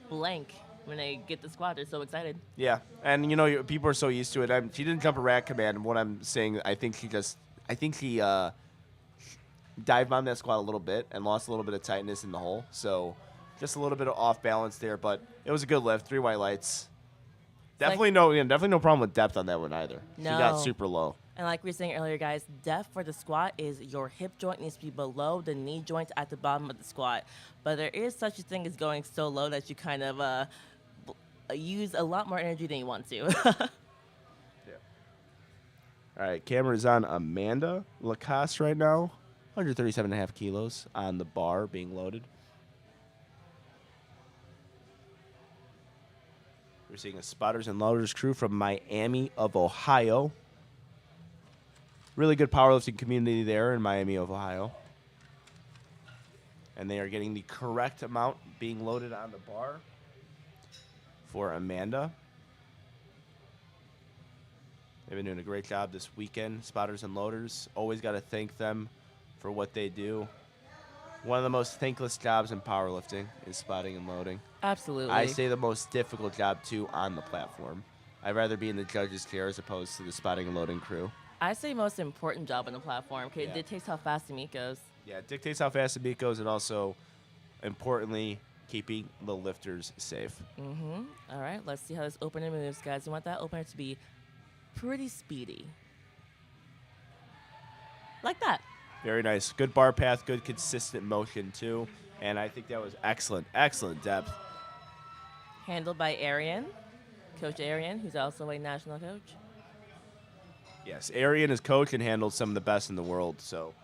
blank when they get the squat. They're so excited. Yeah, and people are so used to it. She didn't jump a rack command. And what I'm saying, I think she dive bombed that squat a little bit and lost a little bit of tightness in the hole. So just a little bit of off balance there, but it was a good lift. 3 white lights. Definitely no problem with depth on that one either. No. She got super low. And like we were saying earlier, guys, depth for the squat is your hip joint needs to be below the knee joint at the bottom of the squat. But there is such a thing as going so low that you kind of use a lot more energy than you want to. Yeah. All right, camera is on Amanda Lacoste right now. 137.5 kilos on the bar being loaded. We're seeing a spotters and loaders crew from Miami of Ohio. Really good powerlifting community there in Miami of Ohio. And they are getting the correct amount being loaded on the bar for Amanda. They've been doing a great job this weekend, spotters and loaders. Always got to thank them for what they do. One of the most thankless jobs in powerlifting is spotting and loading. Absolutely. I say the most difficult job, too, on the platform. I'd rather be in the judge's chair as opposed to the spotting and loading crew. I say most important job on the platform because Yeah. it dictates how fast the meet goes. Yeah, it dictates how fast the meet goes and also, importantly, keeping the lifters safe. Mm-hmm. All right, let's see how this opener moves, guys. You want that opener to be pretty speedy. Like that. Very nice. Good bar path, good consistent motion, too. And I think that was excellent, excellent depth. Handled by Arian, Coach Arian, who's also a national coach. Yes, Arian is coach and handled some of the best in the world, so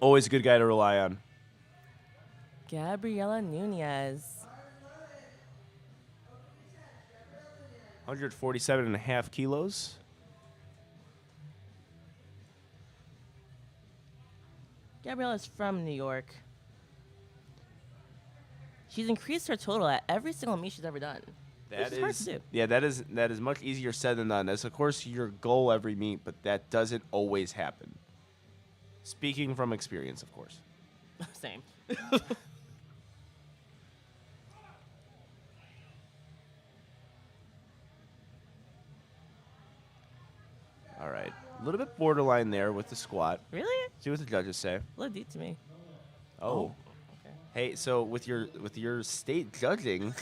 always a good guy to rely on. Gabriela Nunez. 147.5 kilos. Gabriela's from New York. She's increased her total at every single meet she's ever done. That is hard to do. Yeah, that is much easier said than done. That's of course your goal every meet, but that doesn't always happen. Speaking from experience, of course. Same. All right, a little bit borderline there with the squat. Really? See what the judges say. Look deep to me. Oh. Okay. Hey, so with your state judging,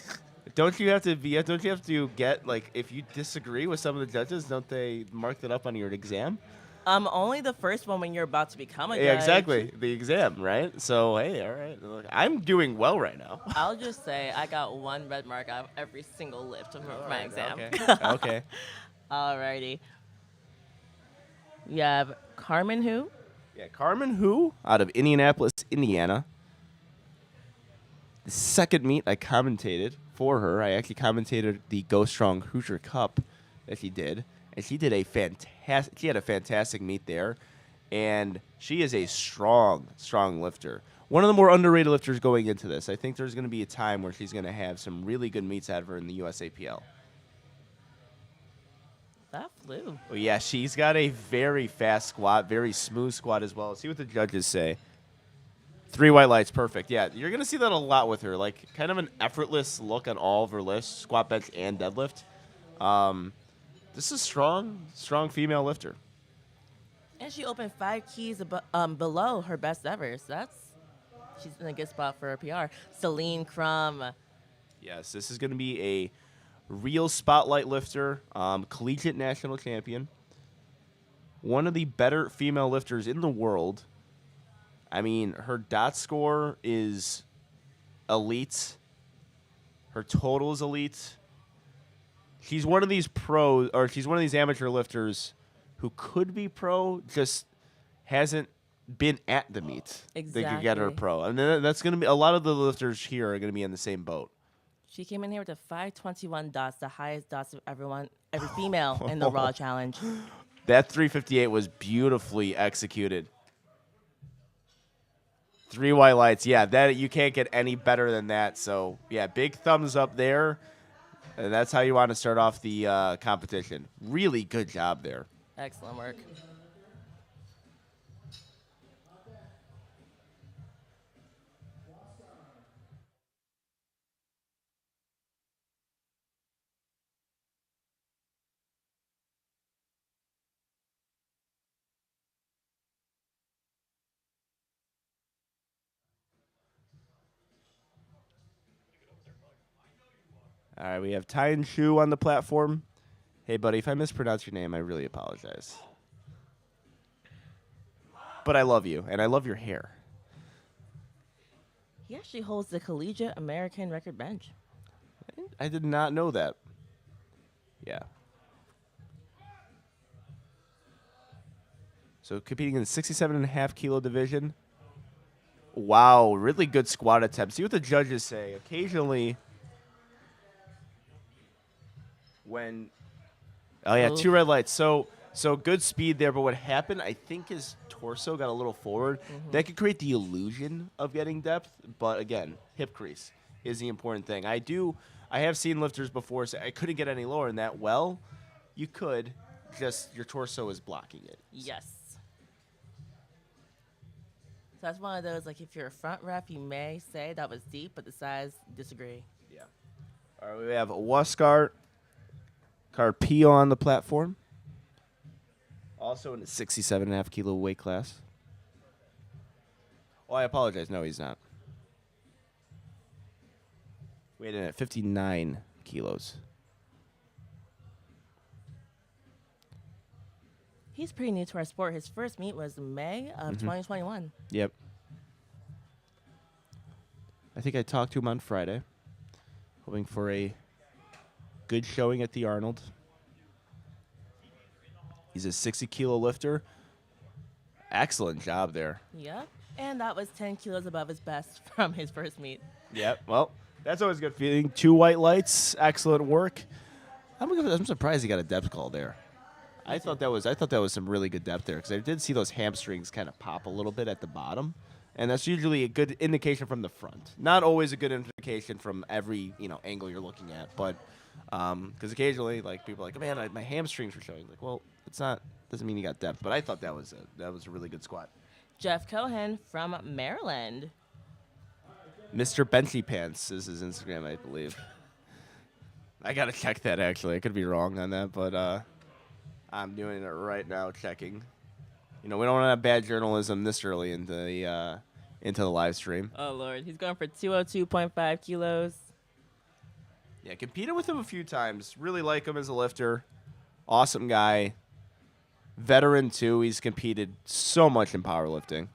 don't you have to get like if you disagree with some of the judges, don't they mark that up on your exam? Only the first one when you're about to become a Yeah, judge. exactly. The exam, right? So hey, all right. Look, I'm doing well right now. I'll just say I got 1 red mark out of every single lift of All my right, exam. Okay. Okay. Alrighty. We have Carmen who? Yeah, Carmen Hu out of Indianapolis, Indiana. The second meet I commentated for her. I actually commentated the Go Strong Hoosier Cup that she did, and she did a fantastic. She had a fantastic meet there, and she is a strong lifter. One of the more underrated lifters going into this. I think there's going to be a time where she's going to have some really good meets out of her in the USAPL. That flew. Oh yeah, she's got a very fast squat, very smooth squat as well. Let's see what the judges say. 3 white lights, perfect. Yeah, you're going to see that a lot with her. Like, kind of an effortless look on all of her lifts, squat, bench, and deadlift. This is strong female lifter. And she opened 5 keys below her best ever. So she's in a good spot for a PR. Celine Crum. Yes, this is going to be a real spotlight lifter, collegiate national champion. One of the better female lifters in the world. I mean, her dot score is elite. Her total is elite. She's one of these she's one of these amateur lifters who could be pro, just hasn't been at the meet. They could get her Exactly. pro. And then that's going to be a lot of the lifters here are going to be in the same boat. She came in here with a 521 dots, the highest dots of every female in the Raw Challenge. That 358 was beautifully executed. 3 white lights. Yeah, that you can't get any better than that. So, yeah, big thumbs up there. And that's how you want to start off the competition. Really good job there. Excellent work. All right, we have Tyan Shu on the platform. Hey, buddy, if I mispronounce your name, I really apologize. But I love you, and I love your hair. He actually holds the collegiate American record bench. I did not know that. Yeah. So competing in the 67.5 kilo division. Wow, really good squat attempt. See what the judges say. Occasionally, oh yeah, 2 red lights. So good speed there, but what happened, I think his torso got a little forward. That could create the illusion of getting depth, but again, hip crease is the important thing. I have seen lifters before say I couldn't get any lower than that. Well, you could, just your torso is blocking it. Yes. So that's one of those, like, if you're a front ref, you may say that was deep, but the sides disagree. Yeah. All right, we have Waskar Carpio on the platform. Also in the 67.5 kilo weight class. Oh, I apologize. No, he's not. Weighed in at 59 kilos. He's pretty new to our sport. His first meet was May of 2021. Yep. I think I talked to him on Friday, hoping for a good showing at the Arnold. He's a 60 kilo lifter. Excellent job there. Yep. And that was 10 kilos above his best from his first meet. Yep. Well, that's always a good feeling. 2 white lights. Excellent work. I'm surprised he got a depth call there. I thought that was some really good depth there because I did see those hamstrings kind of pop a little bit at the bottom, and that's usually a good indication from the front. Not always a good indication from every angle you're looking at, but because occasionally like people are like, oh, man, my hamstrings were showing. Like, well, it's not doesn't mean you got depth, but I thought that was a really good squat. Jeff Cohen from Maryland. Mr. Benchy Pants is his Instagram, I believe. I gotta check that actually. I could be wrong on that, but I'm doing it right now, checking. We don't want to have bad journalism this early into the live stream. Oh, Lord. He's going for 202.5 kilos. Yeah, competed with him a few times. Really like him as a lifter. Awesome guy. Veteran, too. He's competed so much in powerlifting.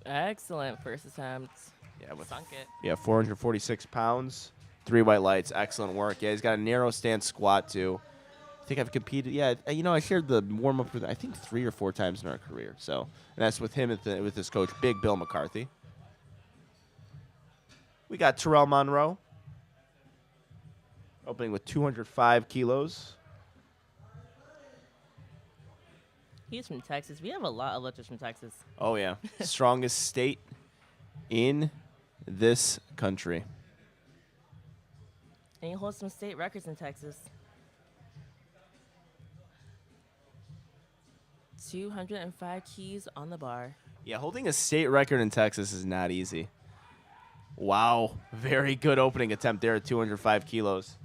Excellent first attempt. Yeah, Sunk it. Yeah, 446 pounds. 3 white lights. Excellent work. Yeah, he's got a narrow stance squat, too. I think I've competed. Yeah, I shared the warm-up with, I think, 3 or 4 times in our career. So, and that's with him with his coach, Big Bill McCarthy. We got Terrell Monroe. Opening with 205 kilos. He's from Texas. We have a lot of lifters from Texas. Oh, yeah. Strongest state in this country. And he holds some state records in Texas. 205 keys on the bar. Yeah, holding a state record in Texas is not easy. Wow. Very good opening attempt there at 205 kilos.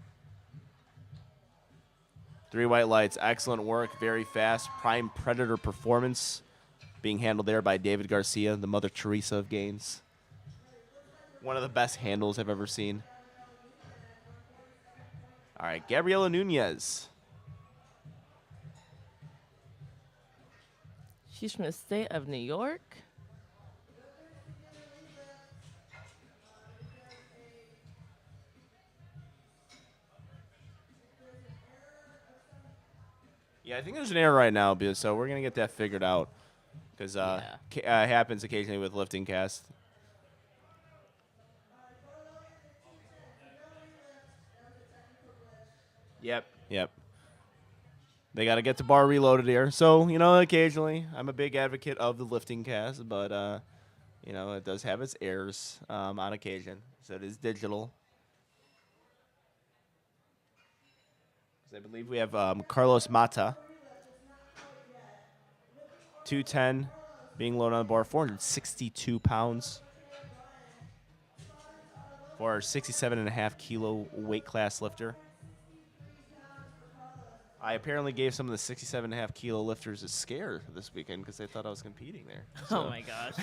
3 white lights. Excellent work. Very fast. Prime Predator performance being handled there by David Garcia, the Mother Teresa of gains. One of the best handles I've ever seen. All right, Gabriela Nunez. She's from the state of New York. Yeah, I think there's an error right now, so we're going to get that figured out. Because happens occasionally with lifting cast. Yep. They got to get the bar reloaded here. So, occasionally, I'm a big advocate of the lifting cast, but, it does have its errors on occasion. So it is digital. I believe we have Carlos Mata. 210 being loaded on the bar, 462 pounds. For our 67.5 kilo weight class lifter. I apparently gave some of the 67.5 kilo lifters a scare this weekend because they thought I was competing there. So. Oh my gosh.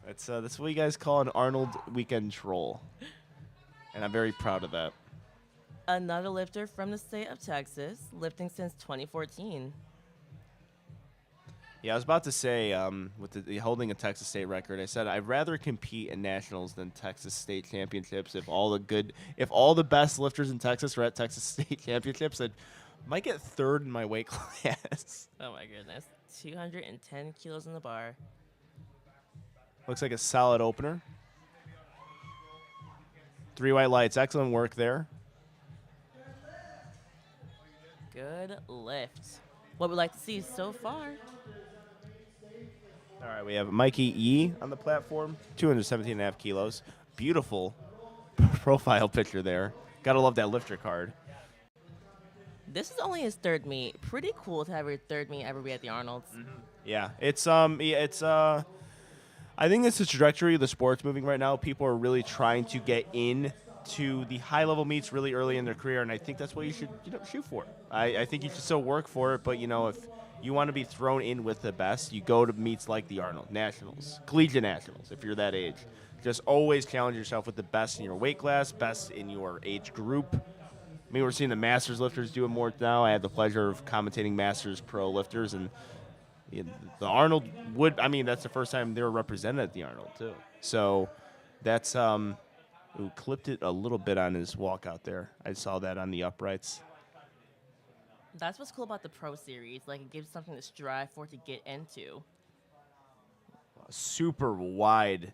That's what you guys call an Arnold weekend troll. And I'm very proud of that. Another lifter from the state of Texas, lifting since 2014. Yeah, I was about to say, with the holding a Texas state record, I said I'd rather compete in nationals than Texas state championships. If all the best lifters in Texas are at Texas state championships, I might get third in my weight class. Oh my goodness, 210 kilos in the bar. Looks like a solid opener. 3 white lights, excellent work there. Good lift. What we'd like to see so far. All right, we have Mikey Yee on the platform, 217.5 kilos. Beautiful profile picture there. Gotta love that lifter card. This is only his third meet. Pretty cool to have your third meet ever be at the Arnold's. Mm-hmm. Yeah, I think it's the trajectory of the sport's moving right now. People are really trying to get in to the high-level meets really early in their career, and I think that's what you should shoot for. I think you should still work for it, but if you want to be thrown in with the best, you go to meets like the Arnold, nationals, collegiate nationals, if you're that age. Just always challenge yourself with the best in your weight class, best in your age group. I mean, we're seeing the Masters lifters do it more now. I had the pleasure of commentating Masters pro lifters, and the Arnold that's the first time they were represented at the Arnold, too. So that's, clipped it a little bit on his walkout there. I saw that on the uprights. That's what's cool about the Pro Series. Like, it gives something to strive for to get into. Super wide.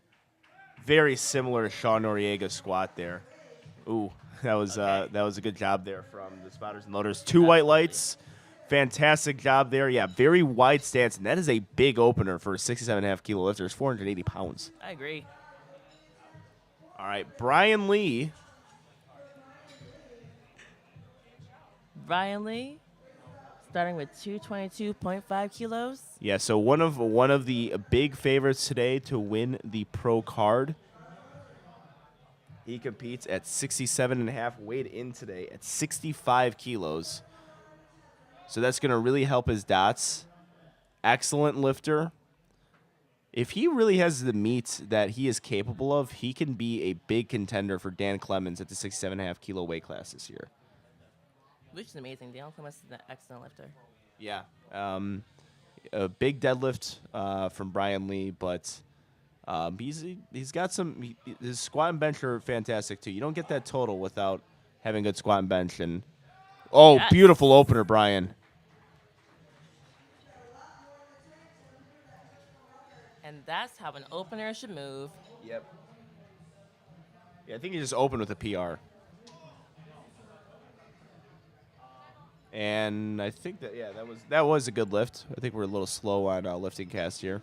Very similar to Sean Noriega's squat there. Ooh, that was a good job there from the spotters and loaders. 2 white lights. Fantastic job there. Yeah, very wide stance, and that is a big opener for a 67.5 kilo lifter. It's 480 pounds. I agree. All right, Brian Lee. Starting with 222.5 kilos. Yeah, so one of the big favorites today to win the pro card. He competes at 67.5, weighed in today at 65 kilos. So that's going to really help his dots. Excellent lifter. If he really has the meat that he is capable of, he can be a big contender for Dan Clemens at the 67.5 kilo weight class this year. Which is amazing. Daniel Clemens is an excellent lifter. Yeah. A big deadlift from Brian Lee, but he's got some. His squat and bench are fantastic too. You don't get that total without having good squat and bench. And Yes. beautiful opener, Brian. And that's how an opener should move. Yep. Yeah, I think he just opened with a PR. And I think that was a good lift. I think we're a little slow on lifting cast here.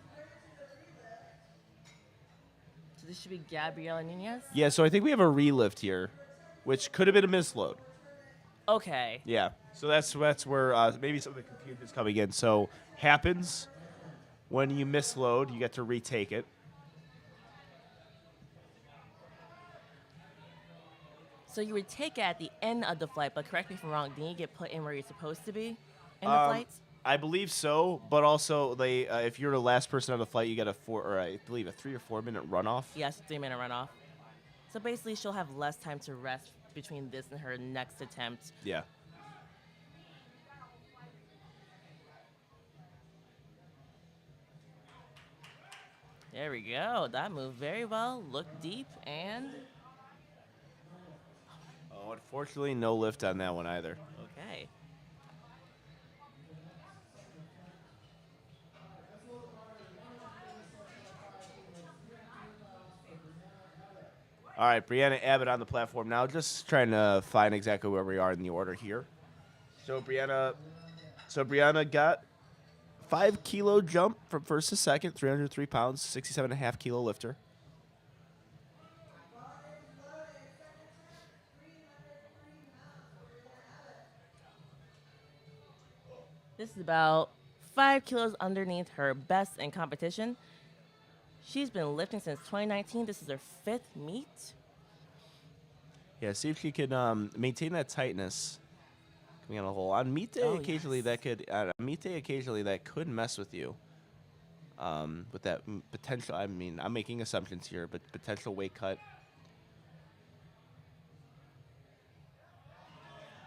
So this should be Gabriela Nunez? Yeah, so I think we have a relift here, which could have been a misload. Okay. Yeah, so that's where maybe some of the confusion is coming in. So happens when you misload, you get to retake it. So you would take it at the end of the flight, but correct me if I'm wrong, didn't you get put in where you're supposed to be in the flights? I believe so, but also they if you're the last person on the flight, you get a 3 or 4 minute runoff. Yes, 3-minute runoff. So basically, she'll have less time to rest between this and her next attempt. Yeah. There we go. That moved very well. Looked deep and Oh, unfortunately, no lift on that one either. okay. All right, Brianna Abbott on the platform now. Just trying to find exactly where we are in the order here. So Brianna got 5 kilo jump from first to second, 303 pounds, 67.5 kilo lifter. This is about 5 kilos underneath her best in competition. She's been lifting since 2019. This is her 5th meet. Yeah, see if she can maintain that tightness coming on a hole. On meet day, occasionally that could mess with you. With that potential, I mean, I'm making assumptions here, but potential weight cut.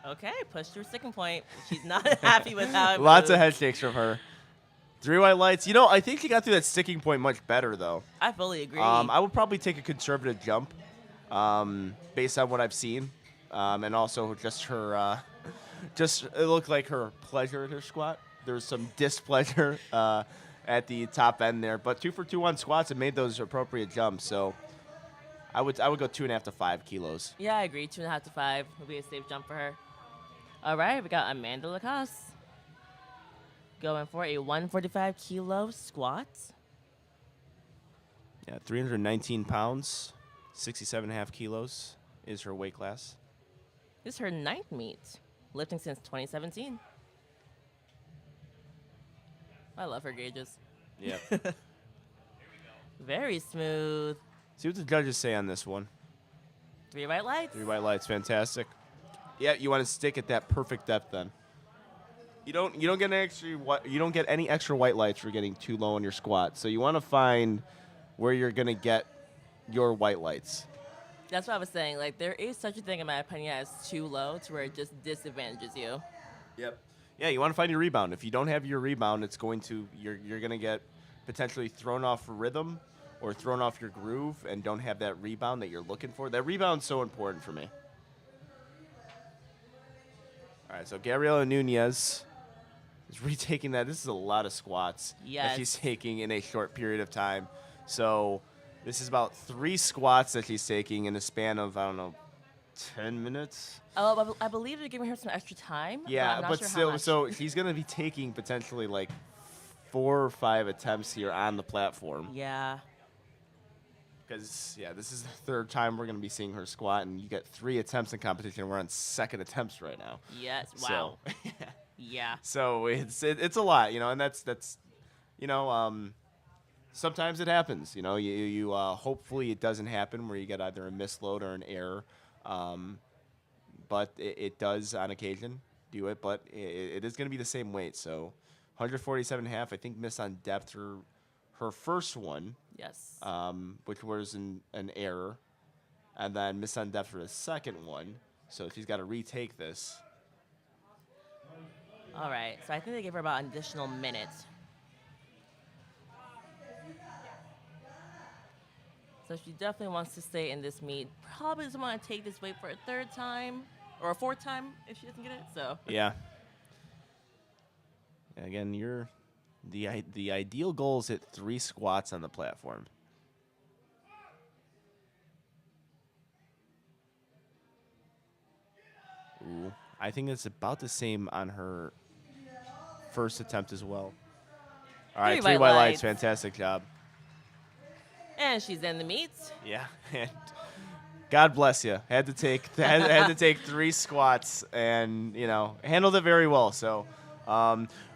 Okay, pushed through sticking point. She's not happy with how it Lots of moved. head shakes from her. 3 white lights. You know, I think she got through that sticking point much better, though. I fully agree. I would probably take a conservative jump based on what I've seen. And also just her, it looked like her pleasure in her squat. There was some displeasure at the top end there. But 2 for 2 on squats and made those appropriate jumps. So I would go 2.5 to 5 kilos. Yeah, I agree. 2.5 to 5 would be a safe jump for her. All right, we got Amanda Lacoste going for a 145 kilo squat. Yeah, 319 pounds, 67.5 kilos is her weight class. This is her 9th meet, lifting since 2017. I love her gauges. Yeah. Very smooth. See what the judges say on this one. 3 white lights. 3 white lights, fantastic. Yeah, you want to stick at that perfect depth then. You don't get any extra white lights for getting too low on your squat. So you want to find where you're gonna get your white lights. That's what I was saying. Like, there is such a thing, in my opinion, as too low to where it just disadvantages you. Yep. Yeah, you want to find your rebound. If you don't have your rebound, you're gonna get potentially thrown off rhythm or thrown off your groove and don't have that rebound that you're looking for. That rebound's so important for me. All right, so Gabriela Nunez is retaking that. This is a lot of squats that she's taking in a short period of time. So this is about 3 squats that she's taking in a span of, 10 minutes. Oh, I believe they're giving her some extra time. Yeah, I'm not but sure how still, much. so she's going to be taking potentially like 4 or 5 attempts here on the platform. Yeah. Because, this is the 3rd time we're going to be seeing her squat, and you get 3 attempts in competition. We're on 2nd attempts right now. Yes. Wow. So, yeah. so it's a lot, and that's sometimes it happens. You hopefully it doesn't happen where you get either a misload or an error. But it does on occasion do it. But it is going to be the same weight. So 147.5, I think, missed on depth her first one. Yes. Which was an error. And then missed on depth for the second one. So she's got to retake this. All right. So I think they gave her about an additional minute. So she definitely wants to stay in this meet. Probably doesn't want to take this weight for a third time or a fourth time if she doesn't get it. So Yeah. Again, the ideal goal is hit 3 squats on the platform. Ooh, I think it's about the same on her first attempt as well. All right, 3 white lights. Fantastic job. And she's in the meet. Yeah, and God bless you. Had to take 3 squats and handled it very well. So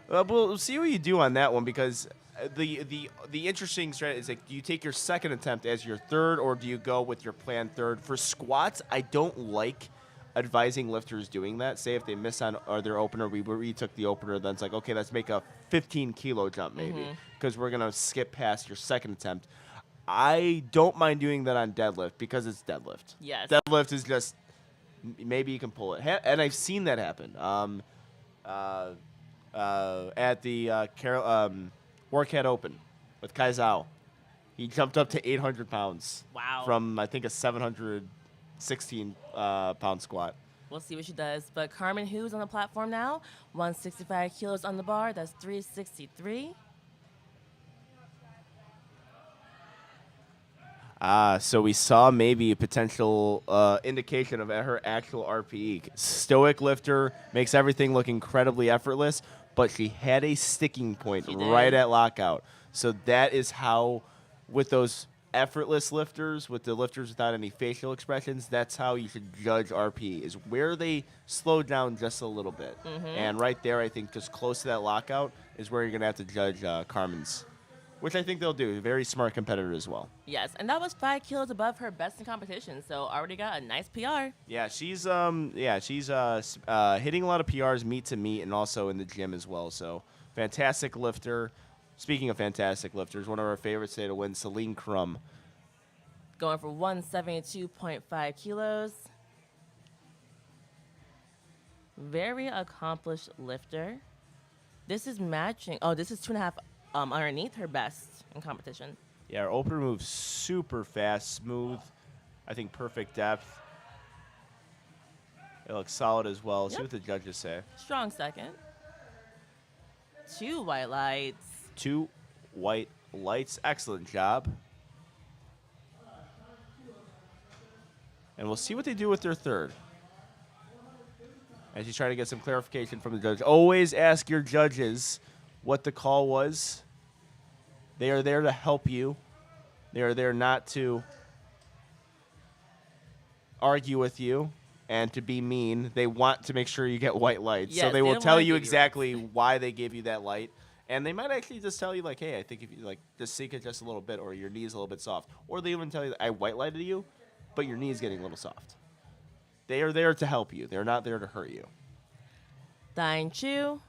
we'll see what you do on that one, because the interesting strategy is, like, do you take your second attempt as your third, or do you go with your planned third? For squats, I don't like advising lifters doing that. Say if they miss on their opener, we retook the opener, then it's like, okay, let's make a 15-kilo jump maybe, because we're going to skip past your second attempt. I don't mind doing that on deadlift because it's deadlift. Yes. Deadlift is just, maybe you can pull it. And I've seen that happen. At the Warcat Open with Kai Zhao. He jumped up to 800 pounds. Wow. From, I think, a 716 pound squat. We'll see what she does. But Carmen Hu's on the platform now. 165 kilos on the bar. That's 363. So we saw maybe a potential indication of her actual RPE. Stoic lifter, makes everything look incredibly effortless, but she had a sticking point right at lockout. So that is how, with those effortless lifters, with the lifters without any facial expressions, that's how you should judge RPE, is where they slow down just a little bit. And right there, I think just close to that lockout is where you're going to have to judge Carmen's, which I think they'll do. Very smart competitor as well. Yes, and that was 5 kilos above her best in competition, so already got a nice PR. Yeah, she's hitting a lot of PRs meet to meet and also in the gym as well. So fantastic lifter. Speaking of fantastic lifters, one of our favorites today to win, Celine Crum. Going for 172.5 kilos. Very accomplished lifter. This is matching. Oh, this is 2.5 underneath her best in competition. Yeah, her opener moves super fast, smooth. I think perfect depth. It looks solid as well. See what the judges say. Strong second. 2 white lights. 2 white lights. Excellent job. And we'll see what they do with their third. As you try to get some clarification from the judge. Always ask your judges what the call was. They are there to help you. They are there not to argue with you and to be mean. They want to make sure you get white lights. Yes, so they will don't tell wanna you give you exactly why they gave you that light. And they might actually just tell you, like, hey, I think if you just sink it just a little bit, or your knee's a little bit soft. Or they even tell you, I white lighted you, but your knee's getting a little soft. They are there to help you. They're not there to hurt you. Dine Chu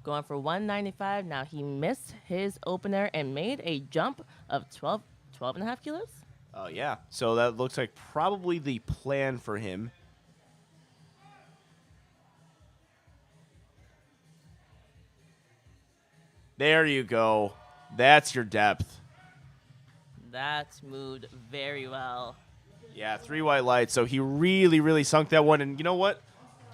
going for 195. Now he missed his opener and made a jump of 12.5 kilos. Oh, yeah. So that looks like probably the plan for him. There you go. That's your depth. That moved very well. Yeah, 3 white lights. So he really, really sunk that one. And you know what?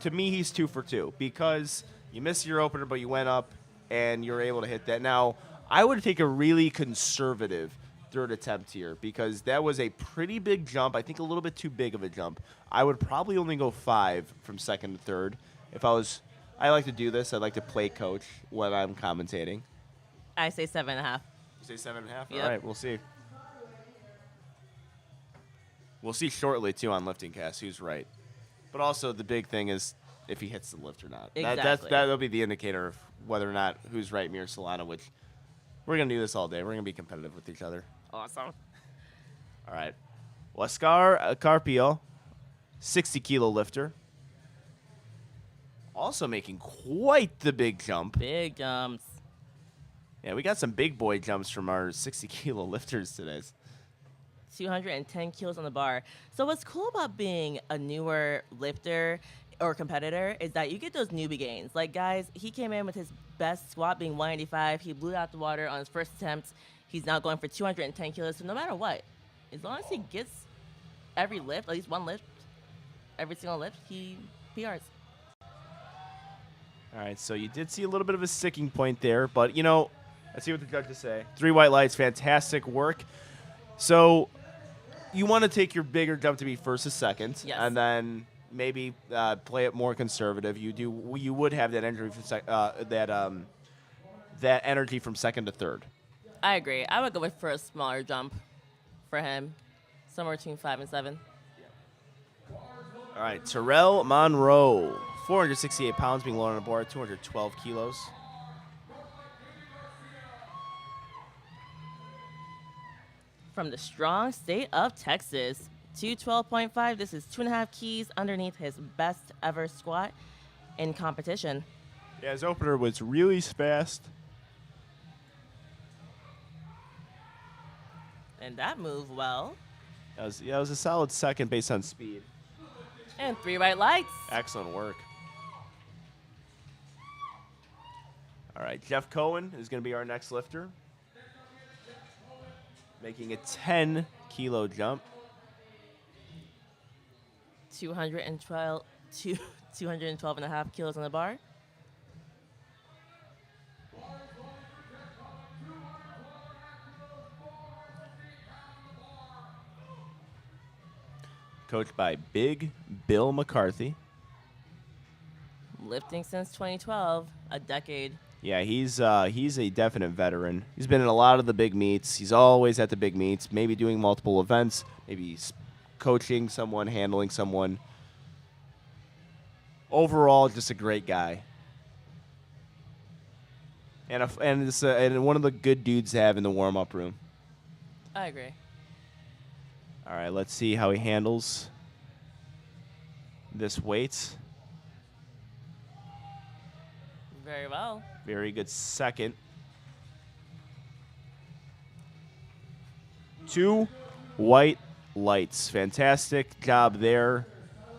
To me, he's 2 for 2 because you missed your opener, but you went up and you're able to hit that. Now, I would take a really conservative third attempt here because that was a pretty big jump. I think a little bit too big of a jump. I would probably only go 5 from second to third. I like to do this. I like to play coach when I'm commentating. I say 7.5. You say 7.5? Yep. All right, we'll see. We'll see shortly, too, on Lifting Cast who's right. But also, the big thing is if he hits the lift or not. Exactly. That'll be the indicator of whether or not who's right, me or Solana, which We're going to do this all day. We're going to be competitive with each other. Awesome. All right. Oscar Carpio, 60-kilo lifter. Also making quite the big jump. Big jumps. Yeah, we got some big boy jumps from our 60-kilo lifters today. 210 kilos on the bar. So what's cool about being a newer lifter or competitor is that you get those newbie gains. Like, guys, he came in with his best squat being 185. He blew out the water on his first attempt. He's now going for 210 kilos. So no matter what, as long as he gets every lift, at least one lift, every single lift, he PRs. All right, so you did see a little bit of a sticking point there, but, you know, let's see what the judges say. 3 white lights, fantastic work. So you want to take your bigger jump to be first or second, Yes. and then maybe play it more conservative. You would have that energy from that energy from second to third. I agree. I would go with for a smaller jump for him, somewhere between 5 and 7. All right, Terrell Monroe, 468 pounds, being loaded on the board, 212 kilos. From the strong state of Texas, 212.5. This is 2.5 keys underneath his best ever squat in competition. Yeah, his opener was really fast. And that moved well. It was a solid second based on speed. And 3 white lights. Excellent work. All right, Jeff Cohen is going to be our next lifter, making a 10-kilo jump. 212 and a half kilos on the bar. Coached by Big Bill McCarthy. Lifting since 2012, a decade. Yeah, he's a definite veteran. He's been in a lot of the big meets. He's always at the big meets, maybe doing multiple events, maybe coaching someone, handling someone. Overall, just a great guy. And one of the good dudes to have in the warm-up room. I agree. All right, let's see how he handles this weight. Very well. Very good second. 2 white lights. Fantastic job there.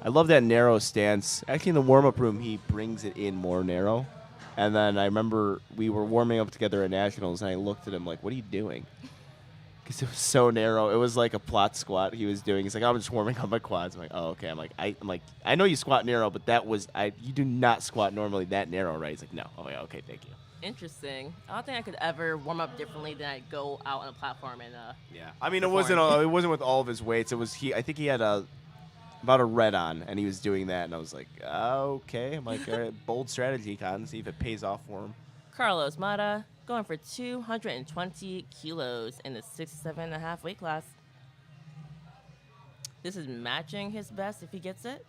I love that narrow stance. Actually, in the warm-up room, he brings it in more narrow. And then I remember we were warming up together at Nationals, and I looked at him like, what are you doing? Because it was so narrow. It was like a plot squat he was doing. He's like, I'm just warming up my quads. I'm like, oh, okay. I'm like, I know you squat narrow, but you do not squat normally that narrow, right? He's like, no. Oh, yeah, okay, thank you. Interesting. I don't think I could ever warm up differently than I go out on a platform and Yeah, I mean, perform. it wasn't with all of his weights. It was I think he had about a red on, and he was doing that, and I was like, okay. I'm like, all right, bold strategy, Con. See if it pays off for him. Carlos Mata going for 220 kilos in the 67.5 weight class. This is matching his best if he gets it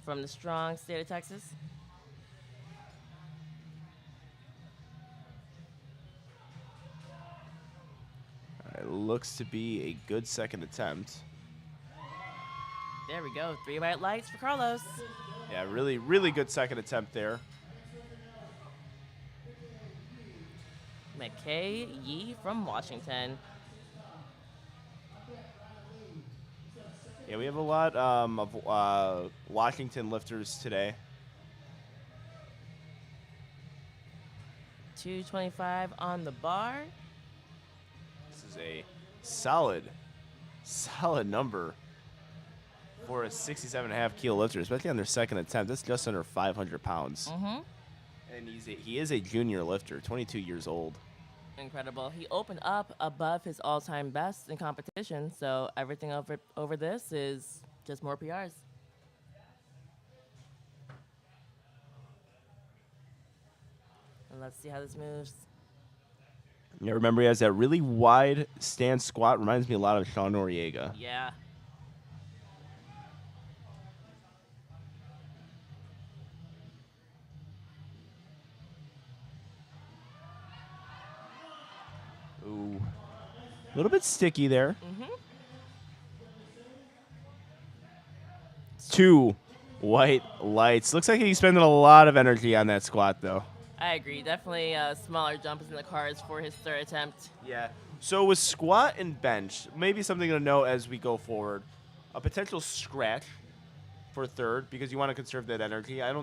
from the strong state of Texas. All right, looks to be a good second attempt. There we go. 3 white lights for Carlos. Yeah, really, really good second attempt there. McKay Yee from Washington. Yeah, we have a lot of Washington lifters today. 225 on the bar. This is a solid number for a 67.5-kilo lifter, especially on their second attempt. That's just under 500 pounds. Mm-hmm. And he is a junior lifter, 22 years old. Incredible. He opened up above his all-time best in competition, so everything over this is just more PRs. And let's see how this moves. Yeah, remember he has that really wide stance squat. Reminds me a lot of Sean Noriega. Yeah. A little bit sticky there. Mm-hmm. 2 white lights. Looks like he's spending a lot of energy on that squat, though. I agree. Definitely smaller jumps in the cards for his third attempt. Yeah. So with squat and bench, maybe something to know as we go forward. A potential scratch for third because you want to conserve that energy. I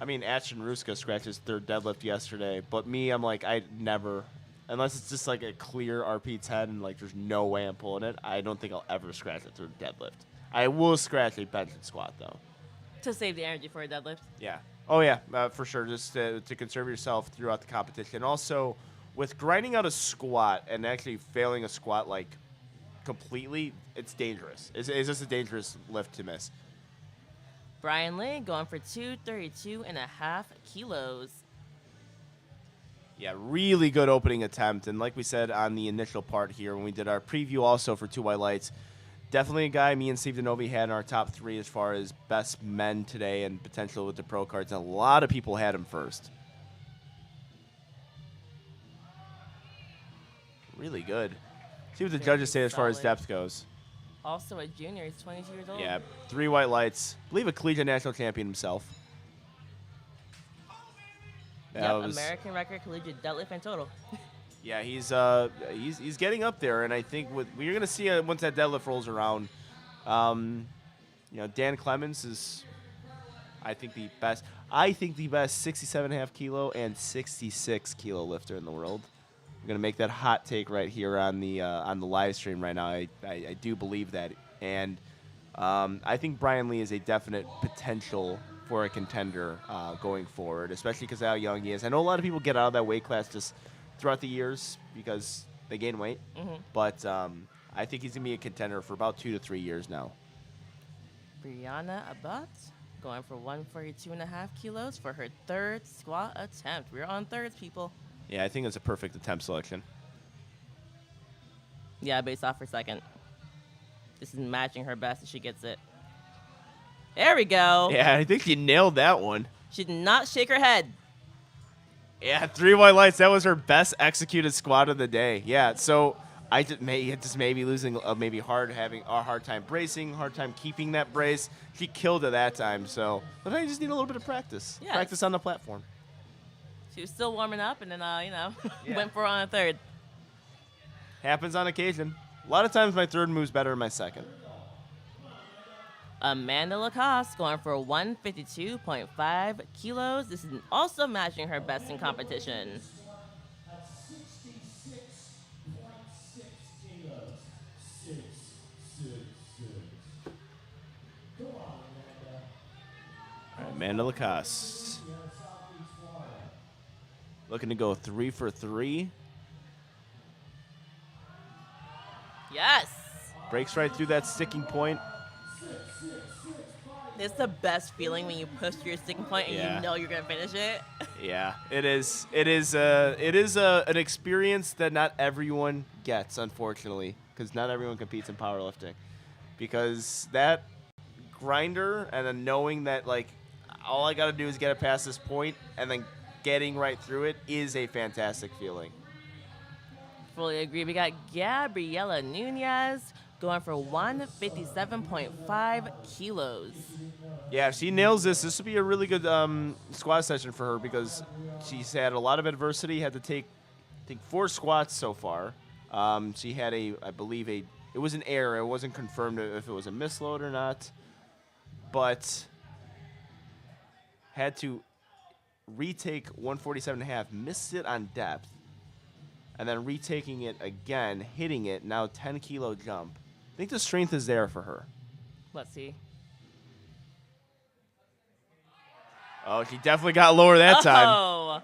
mean, Ashton Ruska scratched his third deadlift yesterday, but me, I'm like, I never, unless it's just like a clear RP10 and like there's no way I'm pulling it, I don't think I'll ever scratch a third deadlift. I will scratch a bench and squat though. To save the energy for a deadlift. Yeah. Oh yeah, for sure. Just to conserve yourself throughout the competition. Also, with grinding out a squat and actually failing a squat like completely, it's dangerous. It's just a dangerous lift to miss. Brian Lee going for 232.5 kilos. Yeah, really good opening attempt. And like we said on the initial part here when we did our preview also for 2 white lights, definitely a guy me and Steve Denovi had in our top 3 as far as best men today and potential with the pro cards. And a lot of people had him first. Really good. See what the judges say as far as depth goes. Also a junior. He's 22 years old. Yeah, 3 white lights. I believe a collegiate national champion himself. Yep, American record collegiate deadlift and total. Yeah, he's getting up there, and I think we're gonna see once that deadlift rolls around. Dan Clemens is, I think the best 67.5 kilo and 66 kilo lifter in the world. I'm gonna make that hot take right here on the live stream right now. I do believe that, and I think Brian Lee is a definite potential for a contender going forward, especially because of how young he is. I know a lot of people get out of that weight class just throughout the years because they gain weight, but I think he's gonna be a contender for about 2 to 3 years now. Brianna Abbott going for 142.5 kilos for her third squat attempt. We're on thirds, people. Yeah, I think it's a perfect attempt selection. Yeah, based off her second. This is matching her best if she gets it. There we go. Yeah, I think you nailed that one. She did not shake her head. Yeah, 3 white lights. That was her best executed squat of the day. Yeah, so I just maybe losing, having a hard time bracing, hard time keeping that brace. She killed it that time. So I just need a little bit of practice. Yes. Practice on the platform. She was still warming up, and then went for it on a third. Happens on occasion. A lot of times my third move's better than my second. Amanda Lacoste going for 152.5 kilos. This is also matching her best in competition. All right, Amanda Lacoste. Looking to go 3 for 3. Yes. Breaks right through that sticking point. It's the best feeling when you push your sticking point and you know you're gonna finish it. Yeah, it is. It is an experience that not everyone gets, unfortunately, because not everyone competes in powerlifting. Because that grinder and then knowing that like all I gotta do is get it past this point and then getting right through it is a fantastic feeling. Fully agree. We got Gabriela Nunez going for 157.5 kilos. Yeah, if she nails this will be a really good squat session for her because she's had a lot of adversity. Had to take, I think, 4 squats so far. She had it was an error. It wasn't confirmed if it was a misload or not, but had to retake 147.5, missed it on depth, and then retaking it again, hitting it, now 10 kilo jump. I think the strength is there for her. Let's see. Oh, she definitely got lower that time. Oh.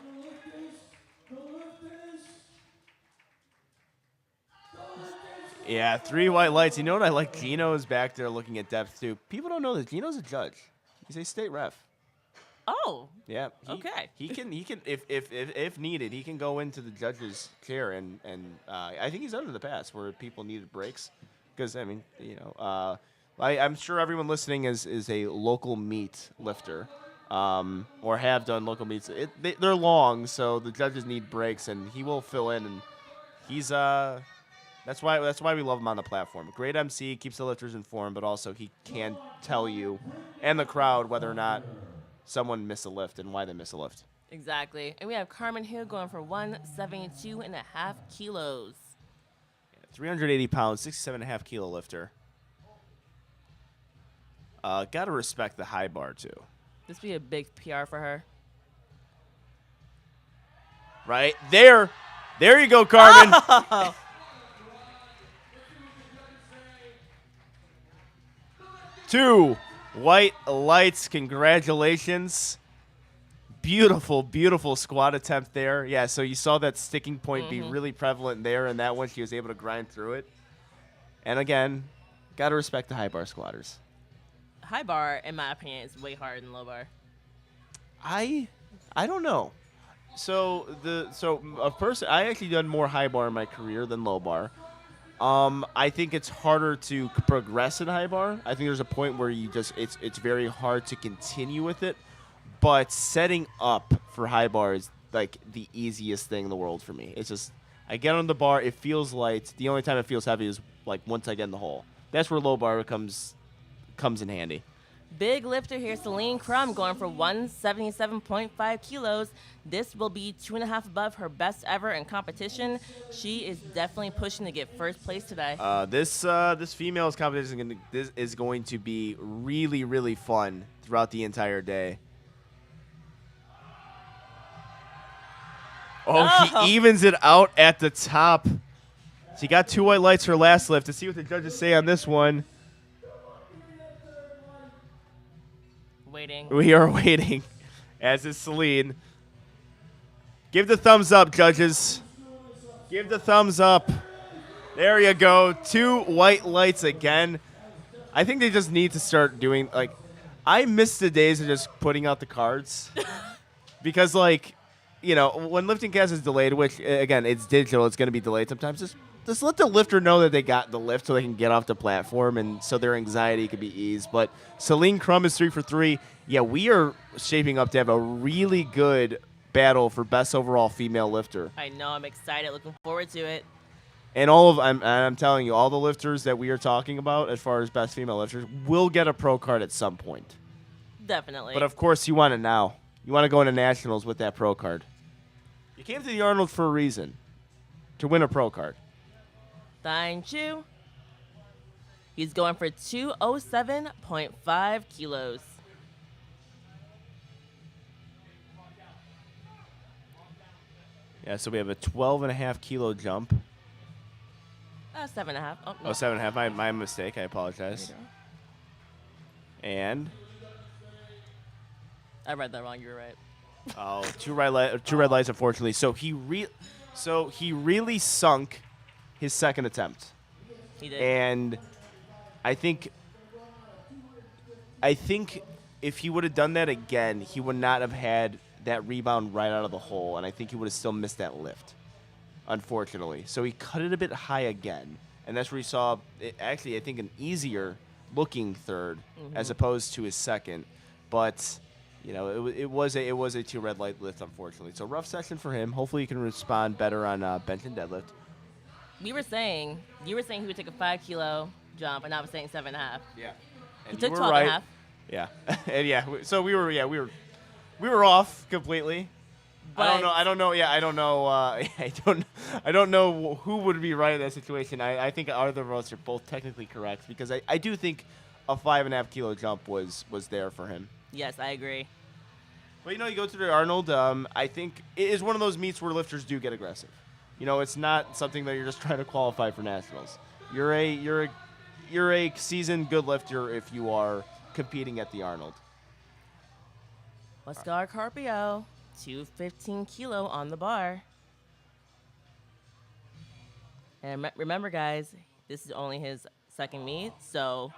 Yeah, 3 white lights. You know what I like? Gino is back there looking at depth too. People don't know that Gino's a judge. He's a state ref. Oh. Yeah. Okay. He can if needed, he can go into the judge's chair and I think he's done it in the past where people needed breaks. Because I mean, I'm sure everyone listening is a local meet lifter, or have done local meets. They're long, so the judges need breaks, and he will fill in. And he's That's why we love him on the platform. Great MC, keeps the lifters informed, but also he can tell you and the crowd whether or not someone missed a lift and why they missed a lift. Exactly. And we have Carmen Hill going for 172.5 kilos. 380 pounds, 67.5 kilo lifter. Gotta respect the high bar too. This would be a big PR for her. Right there you go, Carmen. Oh. Two white lights. Congratulations. Beautiful, beautiful squat attempt there. Yeah, so you saw that sticking point be really prevalent there, and that one she was able to grind through it. And again, got to respect the high bar squatters. High bar, in my opinion, is way harder than low bar. I don't know. So a person, I actually done more high bar in my career than low bar. I think it's harder to progress in high bar. I think there's a point where it's very hard to continue with it. But setting up for high bar is like the easiest thing in the world for me. It's just I get on the bar, it feels light. The only time it feels heavy is like once I get in the hole. That's where low bar comes in handy. Big lifter here, Celine Crum, going for 177.5 kilos. This will be 2.5 above her best ever in competition. She is definitely pushing to get first place today. This females competition is going to be really, really fun throughout the entire day. Oh, he evens it out at the top. She got 2 white lights her last lift. To see what the judges say on this one. Waiting. We are waiting, as is Celine. Give the thumbs up, judges. Give the thumbs up. There you go. 2 white lights again. I think they just need to start doing, like, I miss the days of just putting out the cards. Because, like, you know, when lifting cast is delayed, which, again, it's digital, it's going to be delayed sometimes, just let the lifter know that they got the lift so they can get off the platform and so their anxiety could be eased. But Celine Crum is 3 for 3. Yeah, we are shaping up to have a really good battle for best overall female lifter. I know, I'm excited, looking forward to it. And I'm telling you, all the lifters that we are talking about as far as best female lifters will get a pro card at some point. Definitely. But of course, you want it now. You want to go into nationals with that pro card. You came to the Arnold for a reason, to win a pro card. Thine Chu. He's going for 207.5 kilos. Yeah, so we have a 12.5 kilo jump. 7.5. Oh, no. Oh, 7.5. My mistake. I apologize. And I read that wrong. You were right. oh, two red lights, unfortunately. So he really sunk his second attempt. He did. And I think if he would have done that again, he would not have had that rebound right out of the hole, and I think he would have still missed that lift, unfortunately. So he cut it a bit high again, and that's where he saw, actually, I think, an easier looking third as opposed to his second. But, you know, it was a 2 red light lift, unfortunately. So rough session for him. Hopefully he can respond better on bench and deadlift. You were saying he would take a 5 kilo jump, and I was saying 7.5. Yeah. He took 12.5. Yeah. And yeah, so we were off completely. I don't know. Yeah, I don't know. I don't know who would be right in that situation. I think either of us are both technically correct because I do think a 5.5 kilo jump was there for him. Yes, I agree. But you go to the Arnold. I think it is one of those meets where lifters do get aggressive. You know, it's not something that you're just trying to qualify for nationals. You're a seasoned good lifter if you are competing at the Arnold. Oscar Carpio, 215 kilo on the bar. And remember, guys, this is only his second meet, so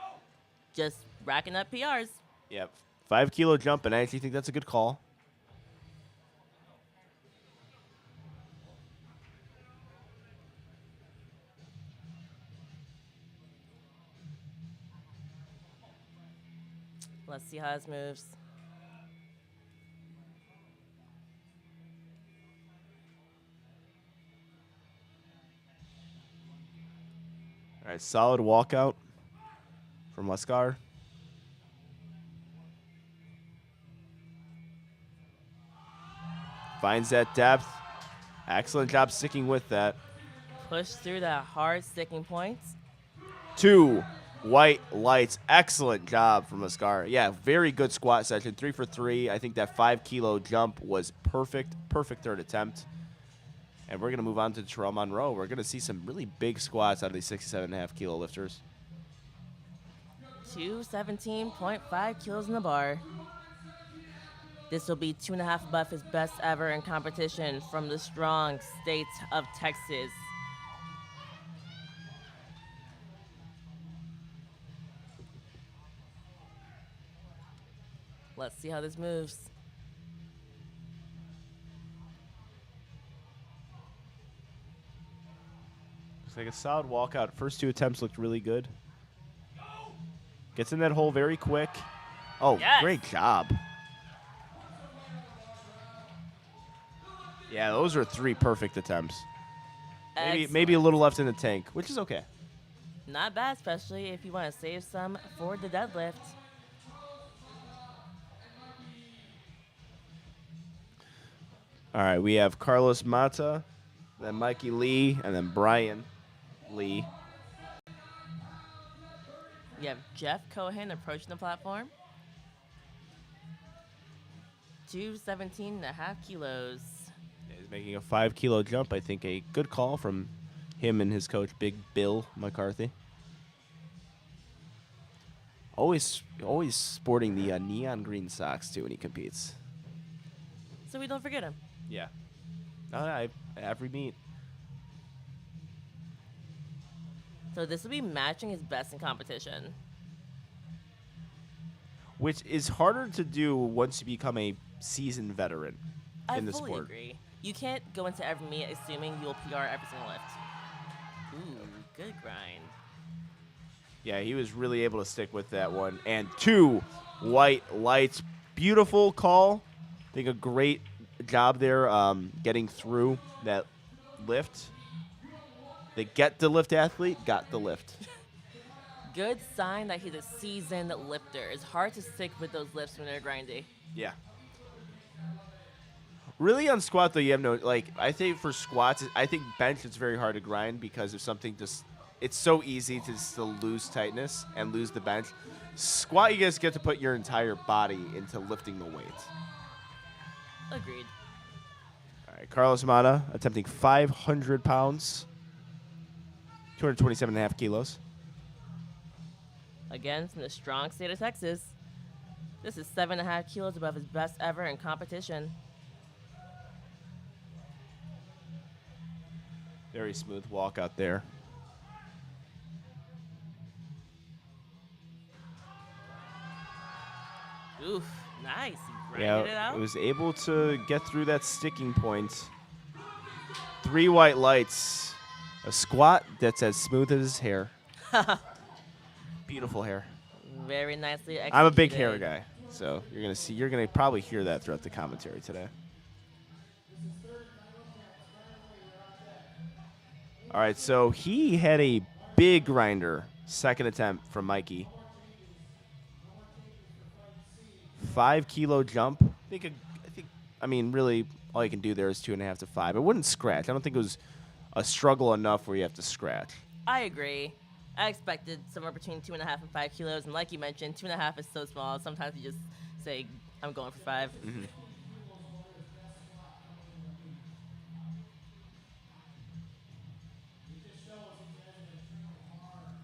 just racking up PRs. Yep. 5 kilo jump, and I actually think that's a good call. Let's see how this moves. All right, solid walkout from Lascar. Finds that depth. Excellent job sticking with that. Push through that hard sticking points. 2 white lights. Excellent job from Lascar. Yeah, very good squat session. 3 for 3. I think that 5 kilo jump was perfect. Perfect third attempt. And we're going to move on to Terrell Monroe. We're going to see some really big squats out of these 67.5 kilo lifters. 217.5 kilos in the bar. This will be 2.5 above his best ever in competition from the strong state of Texas. Let's see how this moves. Looks like a solid walkout. First 2 attempts looked really good. Gets in that hole very quick. Oh, Yes. Great job. Yeah, those are 3 perfect attempts. Maybe a little left in the tank, which is okay. Not bad, especially if you want to save some for the deadlift. All right, we have Carlos Mata, then Mikey Lee, and then Brian Lee. You have Jeff Cohen approaching the platform. 217.5 kilos. He's making a 5 kilo jump. I think a good call from him and his coach, Big Bill McCarthy. Always sporting the neon green socks too when he competes. So we don't forget him. Yeah. Every meet. So this will be matching his best in competition. Which is harder to do once you become a seasoned veteran in the I fully sport. agree. You can't go into every meet assuming you'll PR every single lift. Ooh, good grind. Yeah, he was really able to stick with that one. And 2 white lights. Beautiful call. I think a great job there getting through that lift. The get the lift athlete got the lift. Good sign that he's a seasoned lifter. It's hard to stick with those lifts when they're grindy. Yeah. Really on squat though, you have no I think for squats, I think bench it's very hard to grind because if something it's so easy to still lose tightness and lose the bench. Squat, you guys get to put your entire body into lifting the weight. Agreed. All right, Carlos Mata attempting 500 pounds, 227.5 kilos. Again, from the strong state of Texas. This is 7.5 kilos above his best ever in competition. Very smooth walk out there. Oof, nice. He grinded it out. It was able to get through that sticking point. 3 white lights. A squat that's as smooth as his hair. Beautiful hair. Very nicely executed. I'm a big hair guy, so you're gonna probably hear that throughout the commentary today. All right, so he had a big grinder, second attempt from Mikey. 5 kilo jump. I mean, really, all you can do there is 2.5 to 5. It wouldn't scratch. I don't think it was a struggle enough where you have to scratch. I agree. I expected somewhere between 2.5 and 5 kilos, and like you mentioned, 2.5 is so small. Sometimes you just say, "I'm going for 5." Mm-hmm.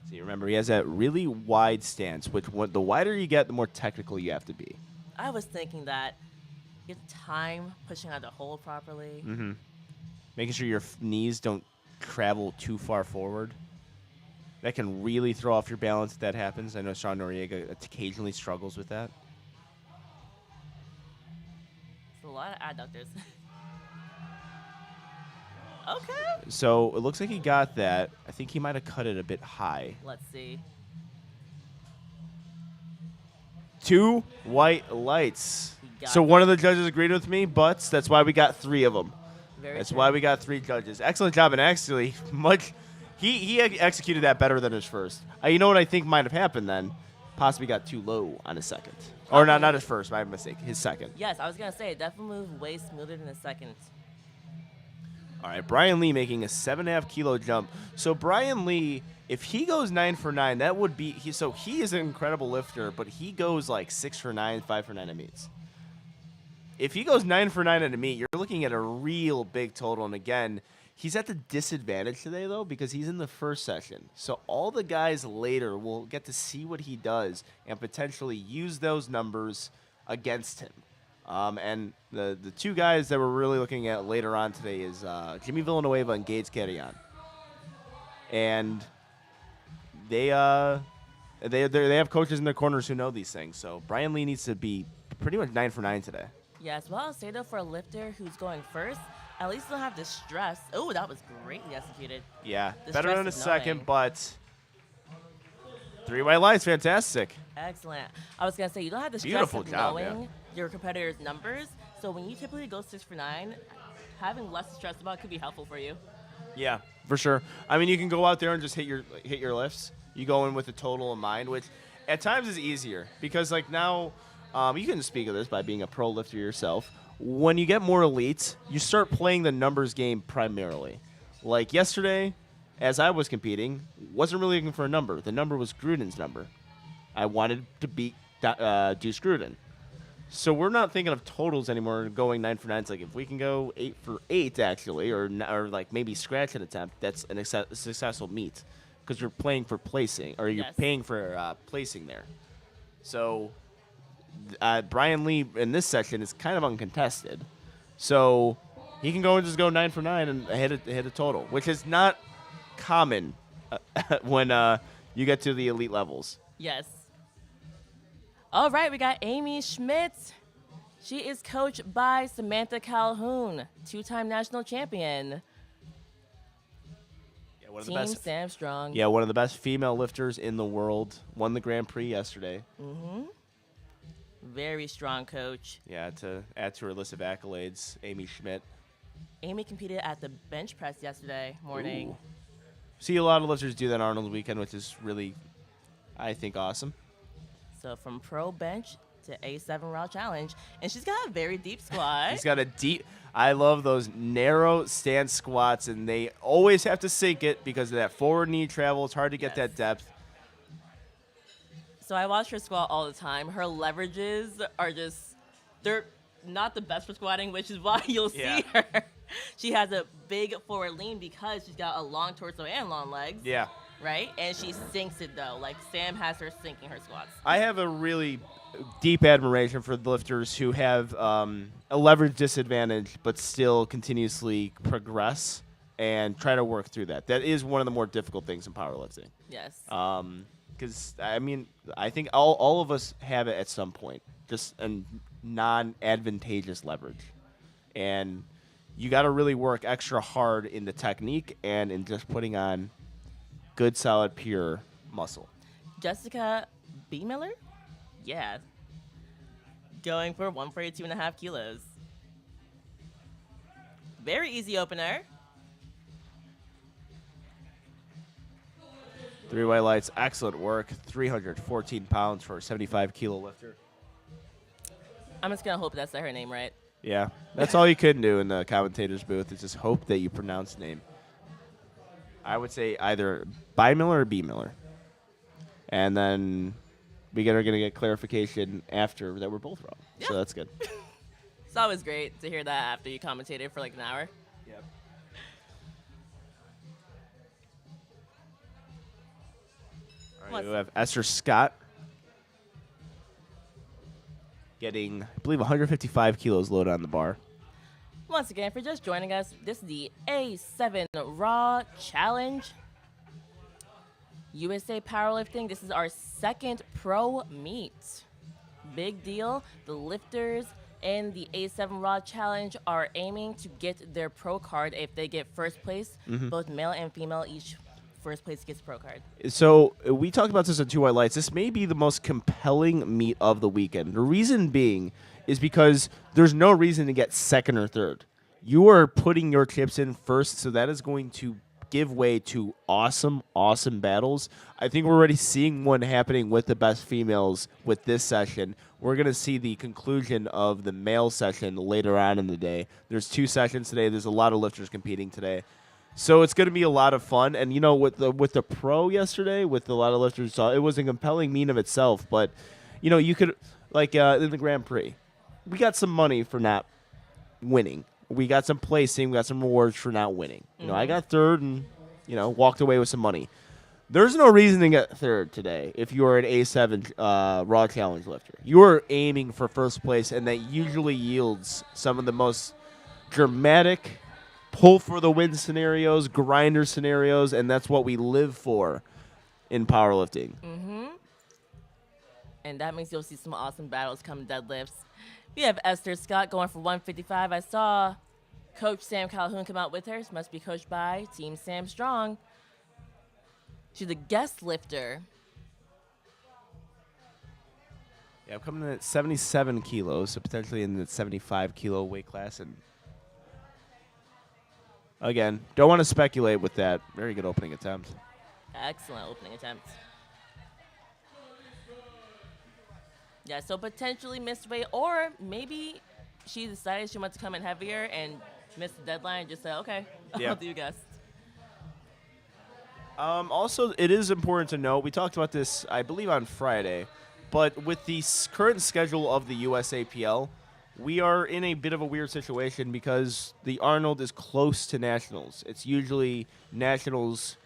See, remember, he has that really wide stance, which the wider you get, the more technical you have to be. I was thinking that you have time pushing out the hole properly. Mm-hmm. Making sure your knees don't travel too far forward. That can really throw off your balance if that happens. I know Sean Noriega occasionally struggles with that. It's a lot of adductors. Okay. So it looks like he got that. I think he might have cut it a bit high. Let's see. 2 white lights. He got So one of the judges agreed with me, but that's why we got 3 of them. Very That's true. why we got 3 judges. Excellent job, and actually, He executed that better than his first. You know what I think might have happened then? Possibly got too low on his second. Or not his first, my mistake. His second. Yes, I was going to say, it definitely moved way smoother than the second. All right, Brian Lee making a 7.5 kilo jump. So Brian Lee, if he goes 9 for 9, that would be he is an incredible lifter, but he goes like 6 for 9, 5 for 9 at meets. If he goes 9 for 9 at a meet, you're looking at a real big total. And again, he's at the disadvantage today though because he's in the first session. So all the guys later will get to see what he does and potentially use those numbers against him. And the two guys that we're really looking at later on today is Jimmy Villanueva and Gades Carrion. And they have coaches in their corners who know these things. So Brian Lee needs to be pretty much 9 for 9 today. Yes, well, I'll say though, for a lifter who's going first, at least they'll have the stress. Oh, that was greatly executed. Yeah, The better stress than a of second, knowing. but 3 white lights, fantastic. Excellent. I was going to say, you don't have the stress Beautiful of job, yeah. knowing your competitor's numbers. So when you typically go 6 for 9, having less to stress about could be helpful for you. Yeah, for sure. I mean, you can go out there and just hit your lifts. You go in with a total in mind, which at times is easier because like now, you can speak of this by being a pro lifter yourself. When you get more elites, you start playing the numbers game primarily. Like yesterday, as I was competing, wasn't really looking for a number. The number was Gruden's number. I wanted to beat Deuce Gruden. So we're not thinking of totals anymore. Going 9 for 9. It's like if we can go 8 for 8 actually, or like maybe scratch an attempt, that's a successful meet because you're playing for placing, or you're Yes. paying for placing there. So Brian Lee in this section is kind of uncontested, so he can go and just go 9 for 9 and hit a total, which is not common when you get to the elite levels. Yes. All right, we got Amy Schmidt. She is coached by Samantha Calhoun, 2-time national champion. Yeah, one of Team the best. Sam Strong. Yeah, one of the best female lifters in the world. Won the Grand Prix yesterday. Very strong coach. Yeah, to add to her list of accolades, Amy Schmidt. Amy competed at the bench press yesterday morning. Ooh. See a lot of lifters do that on Arnold weekend, which is really, I think, awesome. So from pro bench to A7 raw challenge. And she's got a very deep squat. He's got a deep. I love those narrow stance squats, and they always have to sink it because of that forward knee travel. It's hard to get Yes. that depth. So I watch her squat all the time. Her leverages are just, they're not the best for squatting, which is why you'll see her. She has a big forward lean because she's got a long torso and long legs. Yeah. Right? And she sinks it though. Like Sam has her sinking her squats. I have a really deep admiration for the lifters who have a leverage disadvantage but still continuously progress and try to work through that. That is one of the more difficult things in powerlifting. Yes. Because, I mean, I think all of us have it at some point, just a non-advantageous leverage. And you got to really work extra hard in the technique and in just putting on good, solid, pure muscle. Jessica B. Miller? Yeah. Going for 142.5 kilos. Very easy opener. 3 white lights, excellent work. 314 pounds for a 75-kilo lifter. I'm just going to hope that's her name right. Yeah, that's all you can do in the commentator's booth is just hope that you pronounce the name. I would say either by Miller or B. Miller. And then we are going to get clarification after that we're both wrong. Yeah. So that's good. It's always great to hear that after you commentated for like an hour. Yep. All right, we have Esther Scott getting, I believe, 155 kilos loaded on the bar. Once again, for just joining us, this is the A7 Raw Challenge. USA Powerlifting, this is our second pro meet. Big deal. The lifters in the A7 Raw Challenge are aiming to get their pro card if they get first place. Both male and female, each first place gets a pro card. So we talked about this on 2 White Lights. This may be the most compelling meet of the weekend. The reason being is because there's no reason to get second or third. You are putting your chips in first, so that is going to give way to awesome, awesome battles. I think we're already seeing one happening with the best females with this session. We're going to see the conclusion of the male session later on in the day. There's 2 sessions today. There's a lot of lifters competing today. So it's going to be a lot of fun. And, with the pro yesterday, with a lot of lifters, it was a compelling mean of itself. But, you could, in the Grand Prix, we got some money for not winning. We got some placing. We got some rewards for not winning. I got third and, walked away with some money. There's no reason to get third today if you are an A7 Raw Challenge lifter. You are aiming for first place, and that usually yields some of the most dramatic pull for the win scenarios, grinder scenarios, and that's what we live for in powerlifting. And that means you'll see some awesome battles come deadlifts. We have Esther Scott going for 155. I saw Coach Sam Calhoun come out with her. She must be coached by Team Sam Strong. She's a guest lifter. Yeah, I'm coming in at 77 kilos, so potentially in the 75 kilo weight class. And again, don't want to speculate with that. Very good opening attempt. Excellent opening attempt. Yeah, so potentially missed weight, or maybe she decided she wants to come in heavier and missed the deadline and just said, okay, Yeah. I'll do guest. Also, it is important to note, we talked about this, I believe, on Friday, but with the current schedule of the USAPL, we are in a bit of a weird situation because the Arnold is close to Nationals. It's usually Nationals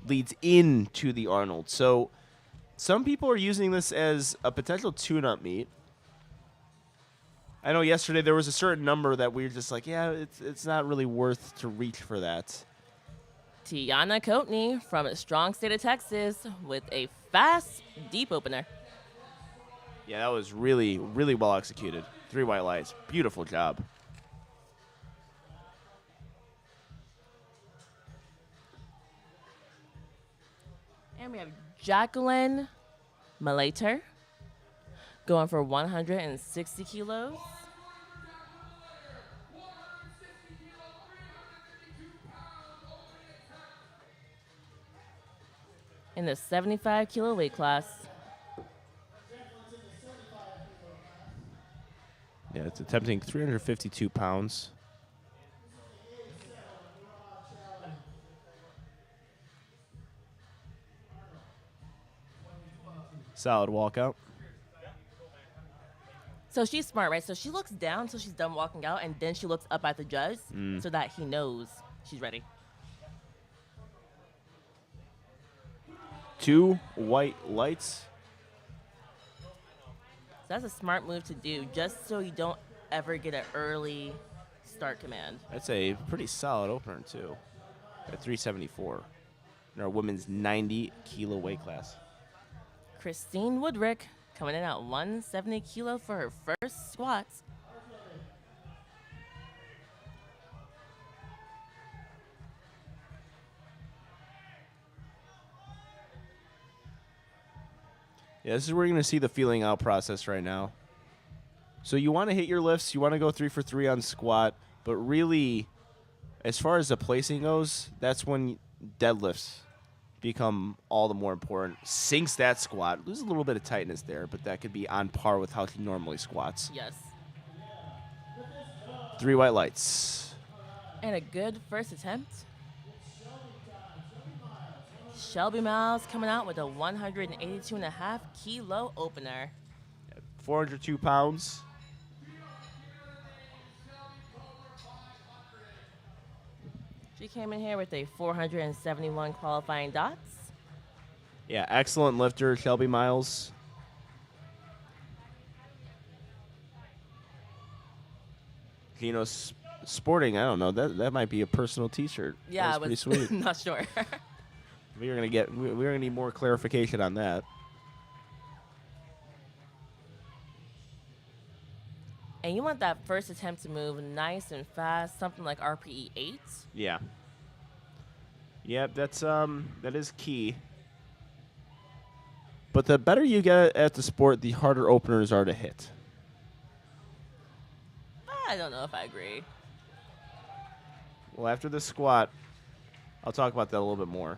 leads into the Arnold. So some people are using this as a potential tune-up meet. I know yesterday there was a certain number that we were just like, yeah, it's not really worth to reach for that. Tiana Coatney from Strong State of Texas with a fast, deep opener. Yeah, that was really, really well executed. 3 white lights. Beautiful job. And we have Jacqueline Malater going for 160 kilos. In the 75 kilo weight class. Yeah, it's attempting 352 pounds. Solid walkout. So she's smart, right? So she looks down until she's done walking out, and then she looks up at the judge so that he knows she's ready. 2 white lights. So that's a smart move to do, just so you don't ever get an early start command. That's a pretty solid opener, too. At 374. In our women's 90 kilo weight class. Christine Woodrick coming in at 170 kilo for her first squats. Yeah, this is where you're going to see the feeling out process right now. So you want to hit your lifts. You want to go 3 for 3 on squat. But really, as far as the placing goes, that's when deadlifts become all the more important. Sinks that squat. Loses a little bit of tightness there, but that could be on par with how she normally squats. Yes. 3 white lights. And a good first attempt. Shelby Miles coming out with a 182.5 kilo opener. 402 pounds. She came in here with a 471 qualifying dots. Yeah, excellent lifter, Shelby Miles. Sporting, I don't know, that might be a personal T-shirt. Yeah, That's pretty sweet. Not sure. We're gonna need more clarification on that. And you want that first attempt to move nice and fast, something like RPE 8. Yeah. Yep, that is key. But the better you get at the sport, the harder openers are to hit. I don't know if I agree. Well, after the squat, I'll talk about that a little bit more.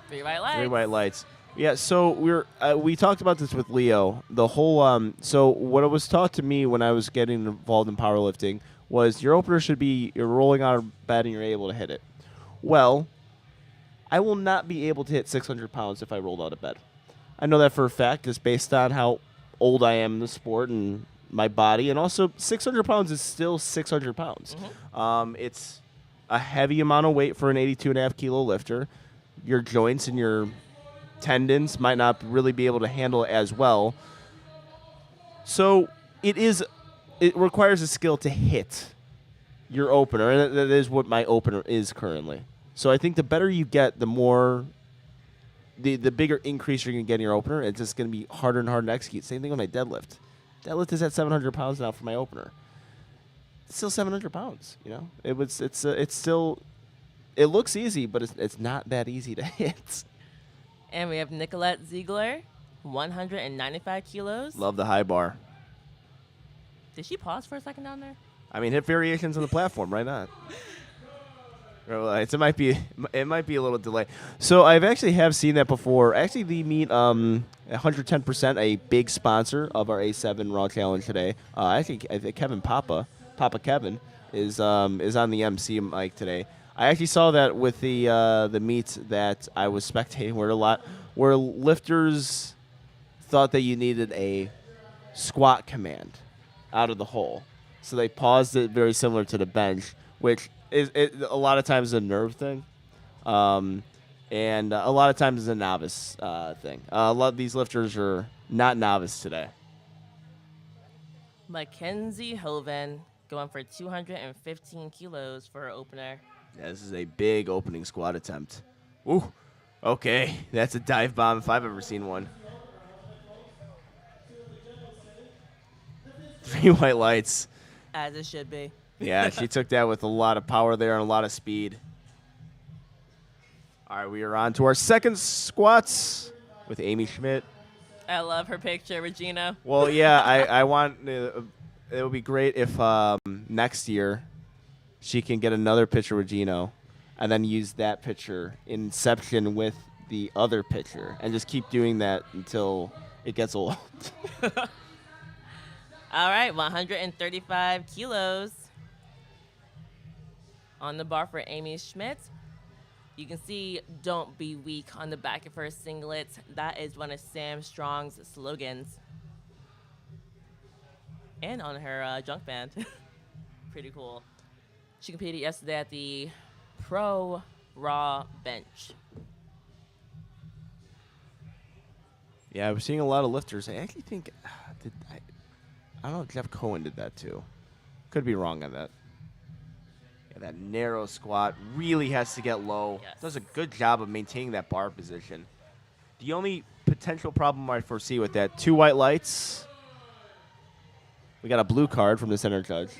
3 white lights. 3 white lights. Yeah, so we talked about this with Leo. The whole so what was taught to me when I was getting involved in powerlifting was your opener should be you're rolling out of bed and you're able to hit it. Well, I will not be able to hit 600 pounds if I rolled out of bed. I know that for a fact, just based on how old I am in the sport and my body, and also 600 pounds is still 600 pounds. It's a heavy amount of weight for an 82.5 kilo lifter. Your joints and your tendons might not really be able to handle it as well. So it requires a skill to hit your opener, and that is what my opener is currently. So I think the better you get, the more the bigger increase you're going to get in your opener. It's just going to be harder and harder to execute. Same thing with my deadlift. Deadlift is at 700 pounds now for my opener. It's still 700 pounds. You know, it's still. It looks easy, but it's not that easy to hit. And we have Nicolette Ziegler, 195 kilos. Love the high bar. Did she pause for a second down there? I mean, hit variations on the platform. Right not? It might be a little delay. So I've actually have seen that before. Actually, the meet 110%, a big sponsor of our A7 Raw Challenge today. I think Kevin Papa Kevin is on the MC mic today. I actually saw that with the meet that I was spectating, where lifters thought that you needed a squat command out of the hole, so they paused it, very similar to the bench, which is a lot of times a nerve thing, and a lot of times is a novice thing. A lot of these lifters are not novice today. Mackenzie Hoven going for 215 kilos for her opener. Yeah, this is a big opening squat attempt. Ooh, okay. That's a dive bomb if I've ever seen one. 3 white lights. As it should be. Yeah, she took that with a lot of power there and a lot of speed. All right, we are on to our second squats with Amy Schmidt. I love her picture, Regina. Well, yeah, I want it would be great if next year she can get another picture with Gino and then use that picture in Inception with the other picture and just keep doing that until it gets old. All right, 135 kilos on the bar for Amy Schmidt. You can see "Don't be weak" on the back of her singlet. That is one of Sam Strong's slogans. And on her junk band. Pretty cool. She competed yesterday at the Pro Raw Bench. Yeah, I was seeing a lot of lifters. I actually think, I don't know, Jeff Cohen did that too. Could be wrong on that. Yeah, that narrow squat really has to get low. Yes. Does a good job of maintaining that bar position. The only potential problem I foresee with that, 2 white lights. We got a blue card from the center judge.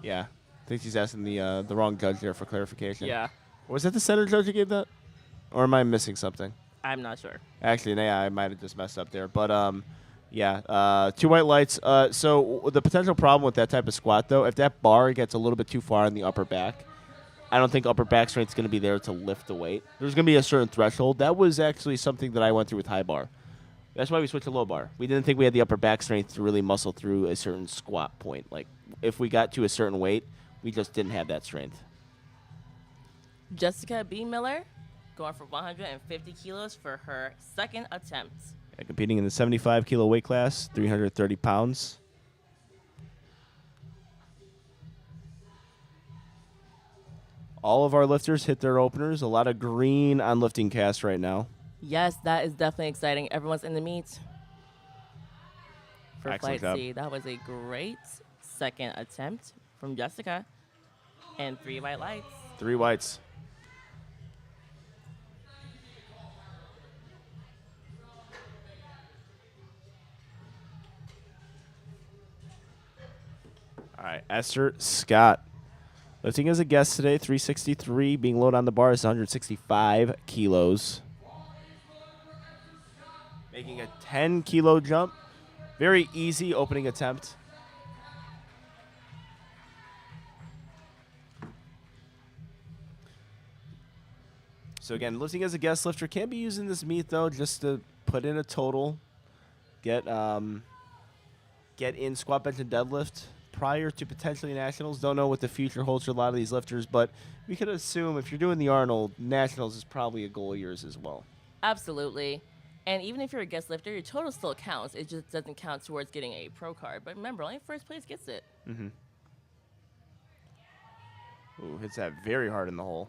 Yeah, I think she's asking the wrong judge there for clarification. Yeah, Was that the center judge who gave that? Or am I missing something? I'm not sure. Actually, yeah, I might have just messed up there. But, yeah, 2 white lights. So the potential problem with that type of squat, though, if that bar gets a little bit too far in the upper back, I don't think upper back strength is going to be there to lift the weight. There's going to be a certain threshold. That was actually something that I went through with high bar. That's why we switched to low bar. We didn't think we had the upper back strength to really muscle through a certain squat point. Like, if we got to a certain weight, we just didn't have that strength. Jessica B. Miller going for 150 kilos for her second attempt. Yeah, competing in the 75 kilo weight class, 330 pounds. All of our lifters hit their openers. A lot of green on lifting cast right now. Yes, that is definitely exciting. Everyone's in the meet for Excellent Flight job. C. That was a great second attempt from Jessica. And 3 white lights. 3 whites. All right, Esther Scott. Lifting as a guest today, 363. Being loaded on the bar is 165 kilos. Making a 10-kilo jump. Very easy opening attempt. So again, lifting as a guest lifter can be using this meet though, just to put in a total, get in squat, bench, and deadlift prior to potentially nationals. Don't know what the future holds for a lot of these lifters, but we could assume if you're doing the Arnold, nationals is probably a goal of yours as well. Absolutely. And even if you're a guest lifter, your total still counts. It just doesn't count towards getting a pro card. But remember, only first place gets it. Mm-hmm. Ooh, hits that very hard in the hole.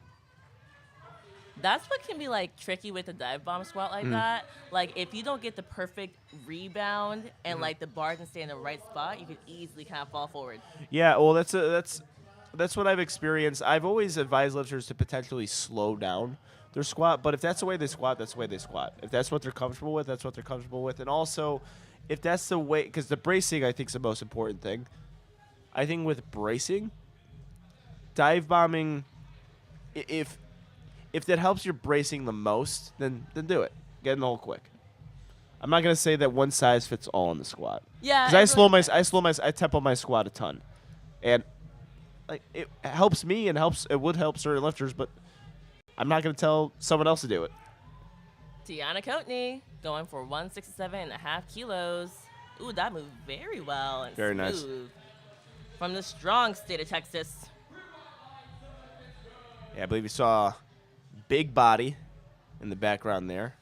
That's what can be like tricky with a dive bomb squat like that. Like if you don't get the perfect rebound and like the bar can stay in the right spot, you could easily kind of fall forward. Yeah, well, that's what I've experienced. I've always advised lifters to potentially slow down their squat, but if that's the way they squat, that's the way they squat. If that's what they're comfortable with, that's what they're comfortable with. And also, if that's the way, because the bracing, I think, is the most important thing. I think with bracing, dive bombing, if that helps your bracing the most, then do it. Get in the hole quick. I'm not gonna say that one size fits all in the squat. Yeah. Because I tempo my squat a ton, and like it helps me and it would help certain lifters, but I'm not gonna tell someone else to do it. Tiana Coatney going for 167.5 kilos. Ooh, that moved very well and Very smooth. nice. From the strong state of Texas. Yeah, I believe you saw big body in the background there.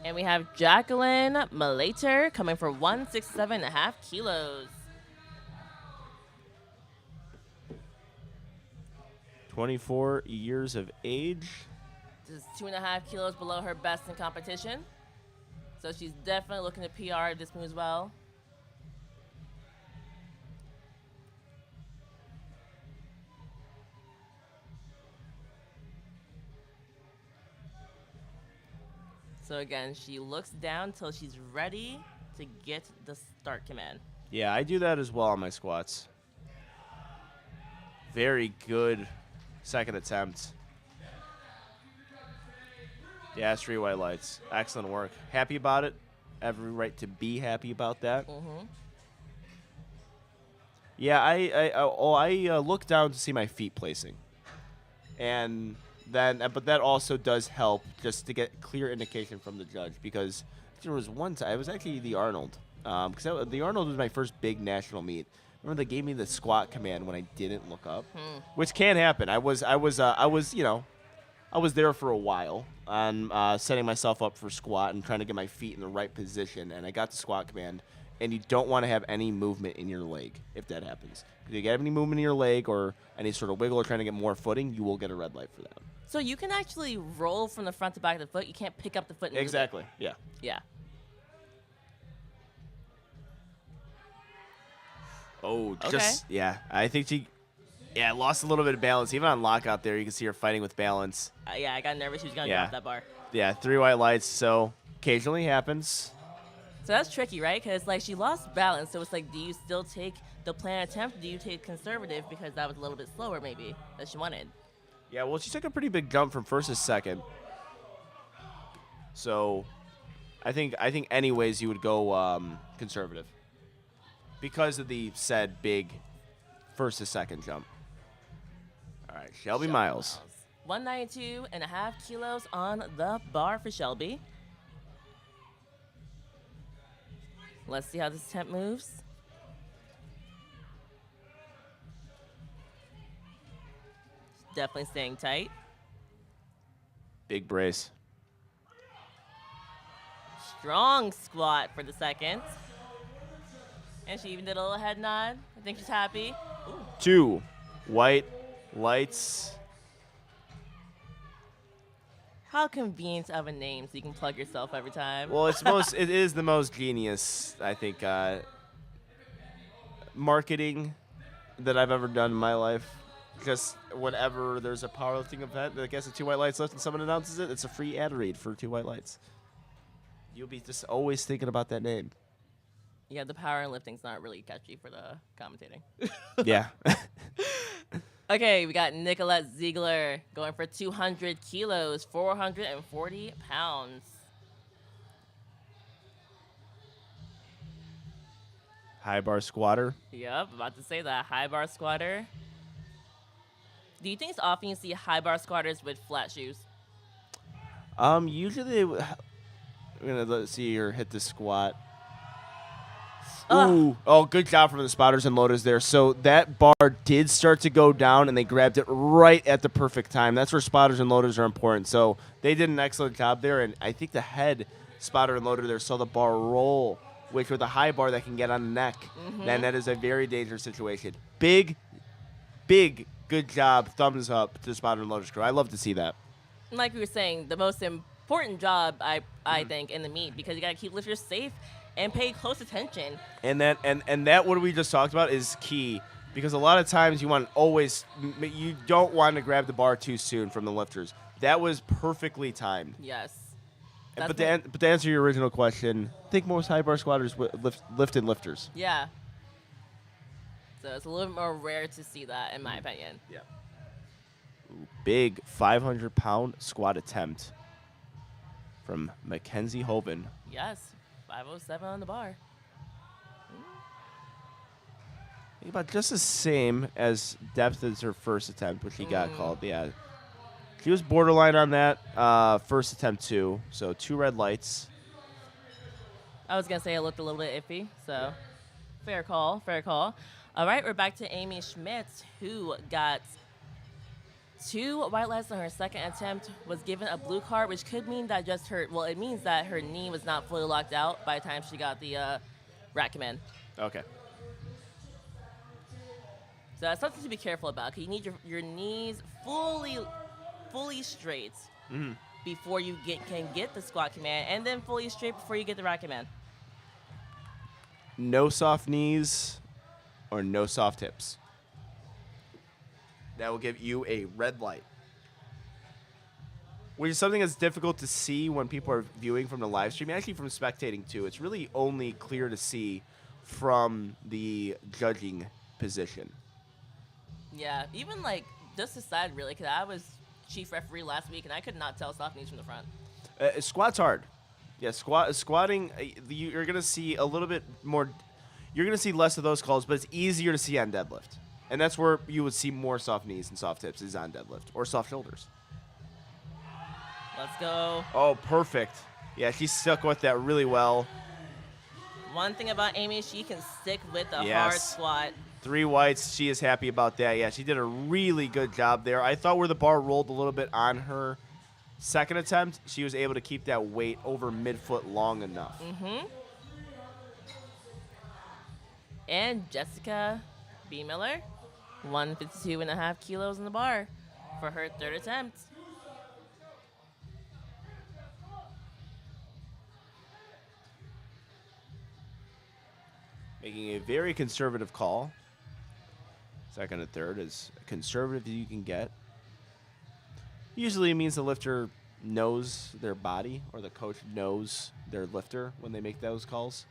And we have Jacqueline Malater coming for 167.5 kilos. 24 years of age. Just 2.5 kilos below her best in competition. So she's definitely looking to PR this move as well. So again, she looks down till she's ready to get the start command. Yeah, I do that as well on my squats. Very good second attempt. Yeah, it's 3 white lights. Excellent work. Happy about it. Every right to be happy about that. Mm-hmm. Yeah, I look down to see my feet placing, and then but that also does help just to get clear indication from the judge, because there was one time it was actually the Arnold, because the Arnold was my first big national meet. Remember they gave me the squat command when I didn't look up, which can happen. I was there for a while on setting myself up for squat and trying to get my feet in the right position, and I got the squat command. And you don't want to have any movement in your leg if that happens. If you get any movement in your leg or any sort of wiggle or trying to get more footing, you will get a red light for that. So you can actually roll from the front to back of the foot. You can't pick up the foot and move it. Exactly. Yeah. Yeah. Oh, Okay. yeah. I think she lost a little bit of balance. Even on lockout there, you can see her fighting with balance. Yeah, I got nervous. She was going to Yeah. drop that bar. Yeah, 3 white lights, so occasionally happens. So that's tricky, right? Because like she lost balance. So it's like, do you still take the planned attempt? Or do you take conservative because that was a little bit slower maybe that she wanted? Yeah, well, she took a pretty big jump from first to second. So I think anyways you would go conservative because of the said big first to second jump. All right, Shelby Miles. 192.5 kilos on the bar for Shelby. Let's see how this attempt moves. Definitely staying tight. Big brace. Strong squat for the second. And she even did a little head nod. I think she's happy. 2 white lights. How convenient of a name so you can plug yourself every time. Well, it is the most genius, I think, marketing that I've ever done in my life. Just whenever there's a powerlifting event, I guess the 2 white lights left and someone announces it, it's a free ad read for 2 white lights. You'll be just always thinking about that name. Yeah, the powerlifting's not really catchy for the commentating. Yeah. Okay, we got Nicolette Ziegler going for 200 kilos, 440 pounds. High bar squatter. Yep, about to say that. High bar squatter. Do you think it's often you see high bar squatters with flat shoes? Usually we're gonna see her hit the squat. Ugh. Ooh. Oh, good job from the spotters and loaders there. So that bar did start to go down, and they grabbed it right at the perfect time. That's where spotters and loaders are important. So they did an excellent job there, and I think the head spotter and loader there saw the bar roll, which with a high bar that can get on the neck, then that is a very dangerous situation. Big, good job. Thumbs up to the spotter and loaders crew. I love to see that. Like we were saying, the most important job, I think, in the meet, because you got to keep lifters safe and pay close attention. And that what we just talked about is key, because a lot of times you don't want to grab the bar too soon from the lifters. That was perfectly timed. Yes. But to answer your original question, I think most high bar squatters lift in lifters. Yeah. So it's a little bit more rare to see that, in my opinion. Yeah. Big 500-pound squat attempt from Mackenzie Hoven. Yes. 507 on the bar. About just the same as depth as her first attempt, which she got called. Yeah. She was borderline on that first attempt, too. So 2 red lights. I was going to say it looked a little bit iffy, so fair call, fair call. All right, we're back to Amy Schmitz, who got 2 white lights on her second attempt, was given a blue card, which could mean that it means that her knee was not fully locked out by the time she got the rack command. Okay. So that's something to be careful about, because you need your knees fully straight before you can get the squat command, and then fully straight before you get the rack command. No soft knees or no soft hips. That will give you a red light, which is something that's difficult to see when people are viewing from the live stream, actually from spectating too. It's really only clear to see from the judging position. Yeah, even like just aside really, because I was chief referee last week and I could not tell soft knees from the front. Squat's hard. Yeah, squatting, you're going to see a little bit more, you're going to see less of those calls, but it's easier to see on deadlift. And that's where you would see more soft knees and soft hips is on deadlift or soft shoulders. Let's go. Oh, perfect. Yeah, she stuck with that really well. One thing about Amy, she can stick with the hard Yes. squat. 3 whites. She is happy about that. Yeah, she did a really good job there. I thought where the bar rolled a little bit on her second attempt, she was able to keep that weight over midfoot long enough. And Jessica B. Miller, 152.5 kilos in the bar for her third attempt. Making a very conservative call. Second and third, as conservative as you can get. Usually it means the lifter knows their body or the coach knows their lifter when they make those calls.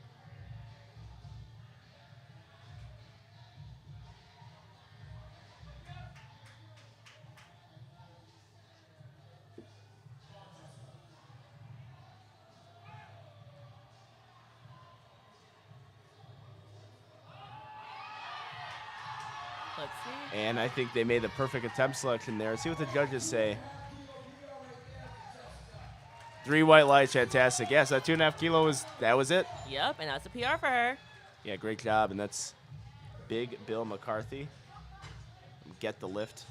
Let's see. And I think they made the perfect attempt selection there. See what the judges say. 3 white lights, fantastic. Yes, that 2.5 kilo that was it. Yep, and that's a PR for her. Yeah, great job. And that's Big Bill McCarthy. Get the lift.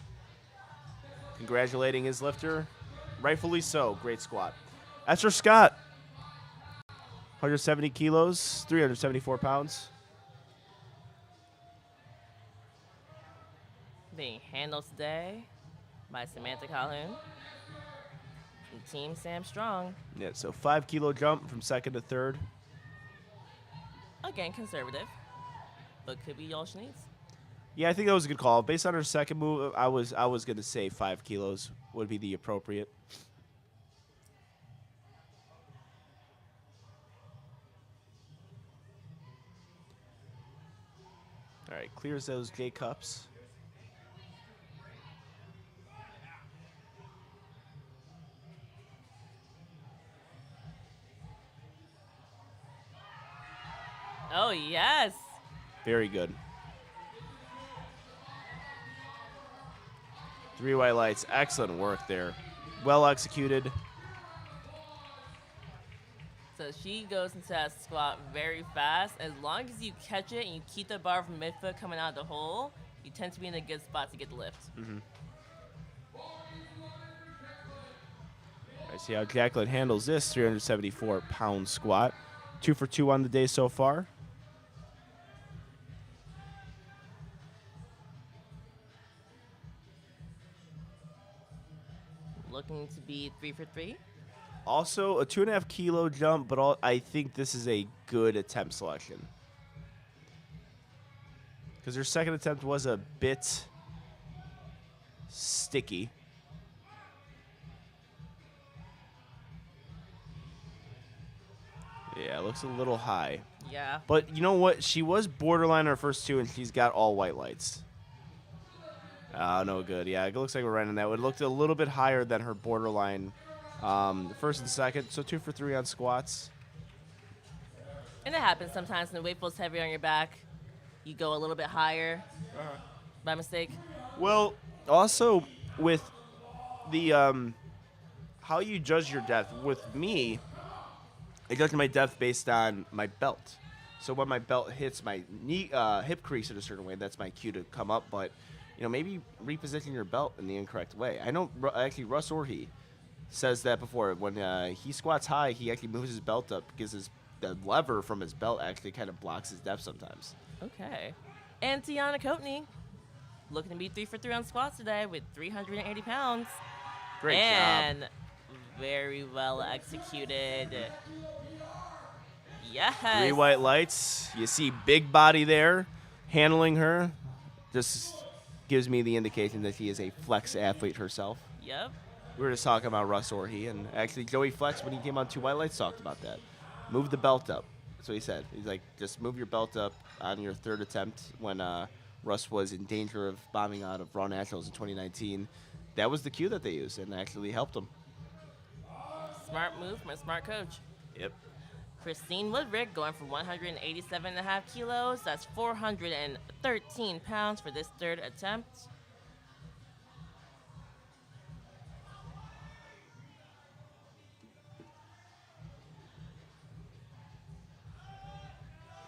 Congratulating his lifter. Rightfully so. Great squat. Esther Scott. 170 kilos, 374 pounds. Being handled today by Samantha Calhoun from Team Sam Strong. Yeah, so 5 kilo jump from second to third. Again, conservative, but could be all she needs. Yeah, I think that was a good call. Based on her second move, I was going to say 5 kilos would be the appropriate. All right, clears those J cups. Oh, yes. Very good. 3 white lights. Excellent work there. Well executed. So she goes into that squat very fast. As long as you catch it and you keep the bar from midfoot coming out of the hole, you tend to be in a good spot to get the lift. I see how Jacqueline handles this 374-pound squat. 2 for 2 on the day so far. Looking to be 3 for 3. Also, a 2.5 kilo jump, but I think this is a good attempt selection. Because her second attempt was a bit sticky. Yeah, it looks a little high. Yeah. But you know what? She was borderline on her first 2, and she's got all white lights. Oh, no good. Yeah, it looks like we're right on that. It looked a little bit higher than her borderline first and second. So 2 for 3 on squats. And it happens sometimes when the weight feels heavier on your back. You go a little bit higher by mistake. Well, also with the how you judge your depth. With me, I judge my depth based on my belt. So when my belt hits my knee, hip crease in a certain way, that's my cue to come up. But maybe reposition your belt in the incorrect way. I know actually Russ Orhe says that before. When he squats high, he actually moves his belt up because the lever from his belt actually kind of blocks his depth sometimes. Okay. And Tiana Coatney, looking to be 3 for 3 on squats today with 380 pounds. Great and job. Very well executed. Yes. 3 white lights. You see big body there handling her. Just gives me the indication that she is a flex athlete herself. Yep. We were just talking about Russ Orhe, and actually Joey Flex, when he came on 2 white lights, talked about that. Move the belt up. That's what he said. He's like, just move your belt up on your third attempt when Russ was in danger of bombing out of Raw Nationals in 2019. That was the cue that they used, and actually helped him. Smart move from a smart coach. Yep. Christine Woodrick going for 187.5 kilos. That's 413 pounds for this third attempt.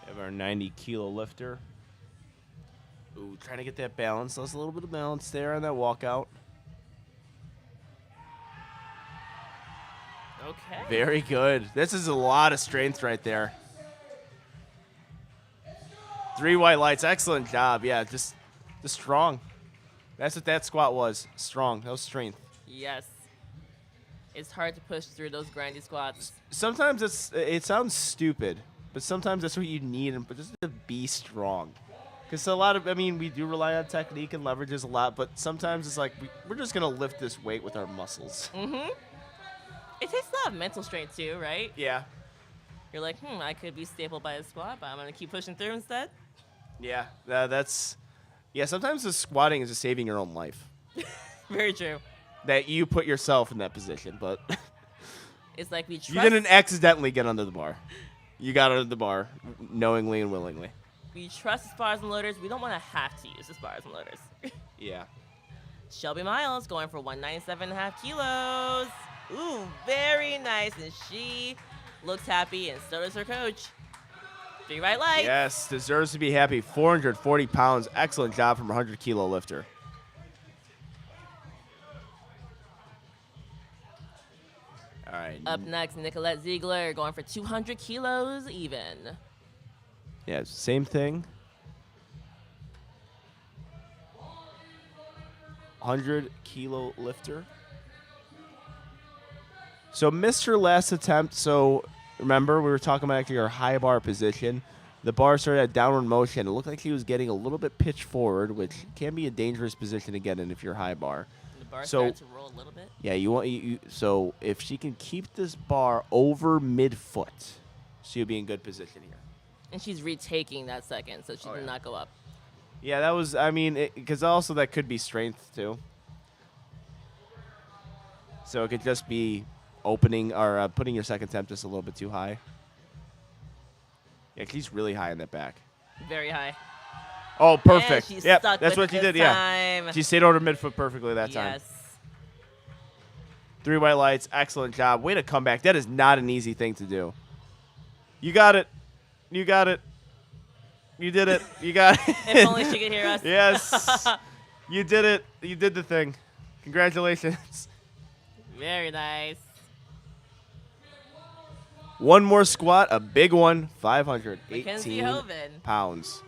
We have our 90-kilo lifter. Ooh, trying to get that balance. Lost a little bit of balance there on that walkout. Okay. Very good. This is a lot of strength right there. 3 white lights. Excellent job. Yeah, just strong. That's what that squat was. Strong. That was strength. Yes. It's hard to push through those grindy squats. Sometimes it sounds stupid, but sometimes that's what you need, but just to be strong. Because we do rely on technique and leverages a lot, but sometimes it's like we're just going to lift this weight with our muscles. Mm-hmm. It takes a lot of mental strength too, right? Yeah. You're like, I could be stapled by a squat, but I'm going to keep pushing through instead. Yeah, sometimes the squatting is just saving your own life. Very true. That you put yourself in that position, but It's like we trust. you didn't accidentally get under the bar. You got under the bar knowingly and willingly. We trust the spars and loaders. We don't want to have to use the spars and loaders. Yeah. Shelby Miles going for 197.5 kilos. Ooh, very nice. And she looks happy, and so does her coach. 3 right lights. Yes, deserves to be happy. 440 pounds. Excellent job from a 100-kilo lifter. All right. Up next, Nicolette Ziegler going for 200 kilos even. Yeah, same thing. 100-kilo lifter. So missed her last attempt. So remember, we were talking about actually her high bar position. The bar started at downward motion. It looked like she was getting a little bit pitched forward, which can be a dangerous position to get in if you're high bar. The bar So- started to roll a little bit. Yeah, so if she can keep this bar over midfoot, she'll be in good position here. And she's retaking that second, so she did not go up. Yeah, that was, because also that could be strength too. So it could just be opening or putting your second attempt just a little bit too high. Yeah, she's really high in that back. Very high. Oh, perfect. And she Yep, stuck that's with what she it this did. Yeah, time. she stayed over midfoot perfectly that time. Yes. 3 white lights. Excellent job. Way to come back. That is not an easy thing to do. You got it. You got it. You did it. You got it. If only she could hear us. Yes. You did it. You did the thing. Congratulations. Very nice. One more squat, a big one, Mackenzie 518 Hoven. pounds.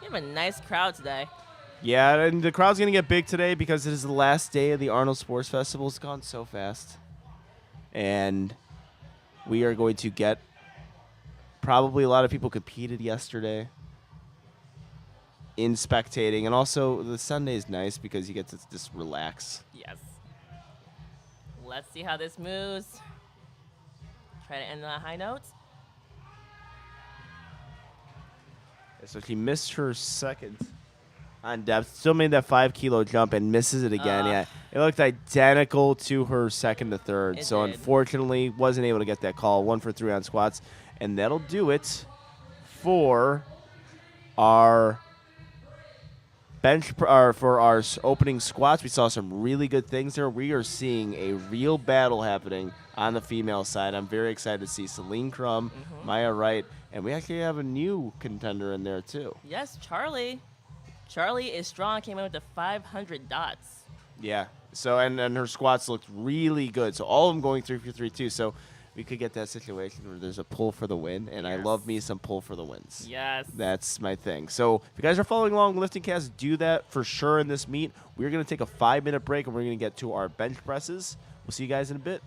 You have a nice crowd today. Yeah, and the crowd's going to get big today because it is the last day of the Arnold Sports Festival. It's gone so fast. And we are going to get probably a lot of people competed yesterday in spectating. And also, the Sunday is nice because you get to just relax. Yes. Let's see how this moves. Try to end on a high note. So she missed her second on depth. Still made that 5 kilo jump and misses it again. Yeah, it looked identical to her second to third. It So did. unfortunately, wasn't able to get that call. 1 for 3 on squats, and that'll do it for our for our opening squats. We saw some really good things there. We are seeing a real battle happening on the female side. I'm very excited to see Celine Crum, Maya Wright, and we actually have a new contender in there too. Yes, Charlie. Charlie is strong. Came in with the 500 dots. Yeah. So and her squats looked really good. So all of them going 3 for 3 too. So we could get that situation where there's a pull for the win, and I love me some pull for the wins. Yes. That's my thing. So if you guys are following along Lifting Cast, do that for sure in this meet. We're going to take a 5-minute break, and we're going to get to our bench presses. We'll see you guys in a bit.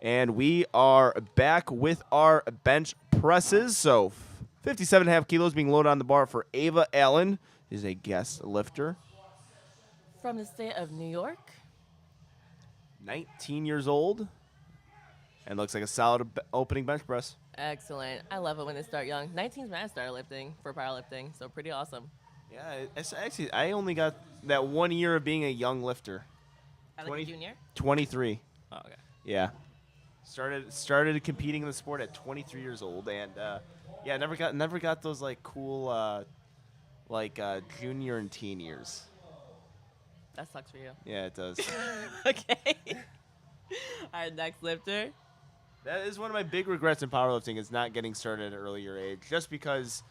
And we are back with our bench presses. So 57.5 kilos being loaded on the bar for Ava Allen. Is a guest lifter. From the state of New York. 19 years old. And looks like a solid opening bench press. Excellent. I love it when they start young. 19 is when I started lifting for powerlifting, so pretty awesome. Yeah, actually, I only got that 1 year of being a young lifter. I like a junior? 23. Oh, okay. Yeah. Started competing in the sport at 23 years old, and yeah, never got those like cool junior and teen years. That sucks for you. Yeah, it does. Okay. All right, next lifter. That is one of my big regrets in powerlifting is not getting started at an earlier age, just because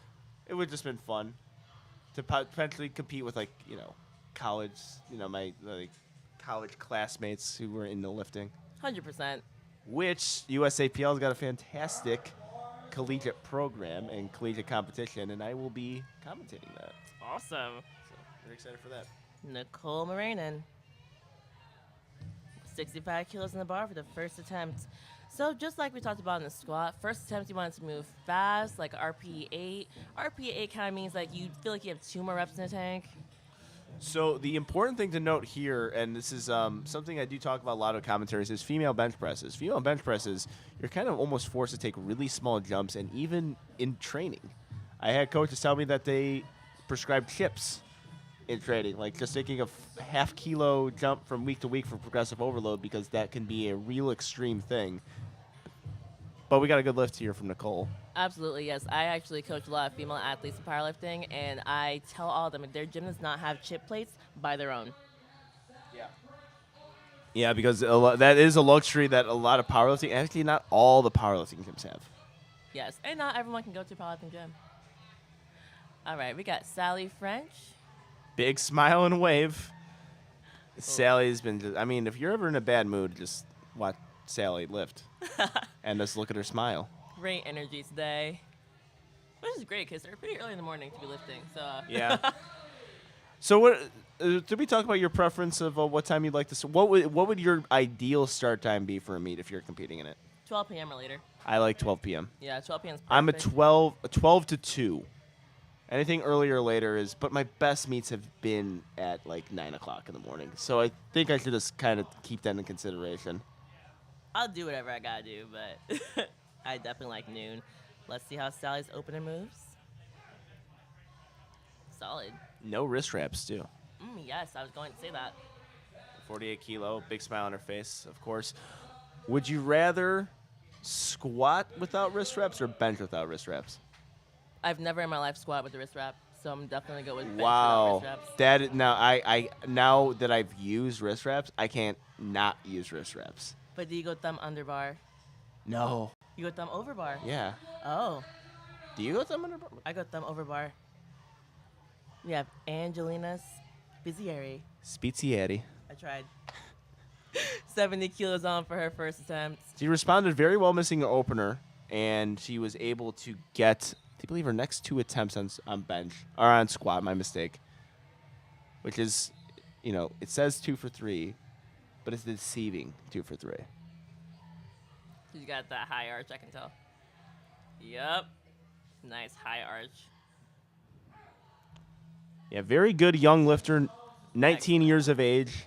it would just been fun to potentially compete with college, my college classmates who were into lifting. 100%. Which USAPL's got a fantastic collegiate program and collegiate competition, and I will be commentating that. Awesome. So very excited for that. Nicole Moranen. 65 kilos in the bar for the first attempt. So just like we talked about in the squat, first attempt you want to move fast, like RPE 8. RPE 8 kind of means like you feel like you have 2 more reps in the tank. So the important thing to note here, and this is something I do talk about a lot of commentaries, is female bench presses. Female bench presses, you're kind of almost forced to take really small jumps, and even in training. I had coaches tell me that they prescribe chips in training, like just taking a half kilo jump from week to week for progressive overload, because that can be a real extreme thing. But we got a good lift here from Nicole. Absolutely, yes. I actually coach a lot of female athletes in powerlifting, and I tell all of them if their gym does not have chip plates, buy their own. Yeah, because that is a luxury that a lot of powerlifting, actually not all the powerlifting gyms have. Yes, and not everyone can go to a powerlifting gym. All right, we got Sally French. Big smile and wave. Sally's been just, if you're ever in a bad mood, just watch Sally lift and just look at her smile. Great energy today. Which is great because they're pretty early in the morning to be lifting. So Yeah. So what did we talk about your preference of what time you'd like to what would your ideal start time be for a meet if you're competing in it? 12 p.m. or later. I like 12 p.m. Yeah, 12 p.m. is perfect. I'm a 12 to 2. Anything earlier or later is, but my best meets have been at like 9 o'clock in the morning. So I think I should just kind of keep that in consideration. I'll do whatever I gotta do, but I definitely like noon. Let's see how Sally's opener moves. Solid. No wrist wraps, too. Yes, I was going to say that. 48 kilo, big smile on her face, of course. Would you rather squat without wrist wraps or bench without wrist wraps? I've never in my life squat with the wrist wrap, so I'm definitely going to go with bench Wow. without wrist wraps. That now that I've used wrist wraps, I can't not use wrist wraps. But do you go thumb under bar? No. You go thumb over bar? Yeah. Oh, Do you go thumb under bar? I go thumb over bar. We have Angelina Spizzieri. Spizzieri. I tried. 70 kilos on for her first attempt. She responded very well missing the opener, and she was able to get, I believe, her next 2 attempts on bench, or on squat, my mistake, which is, it says 2 for 3, but it's deceiving 2 for 3. She's got that high arch, I can tell. Yep. Nice high arch. Yeah, very good young lifter, 19 years of age.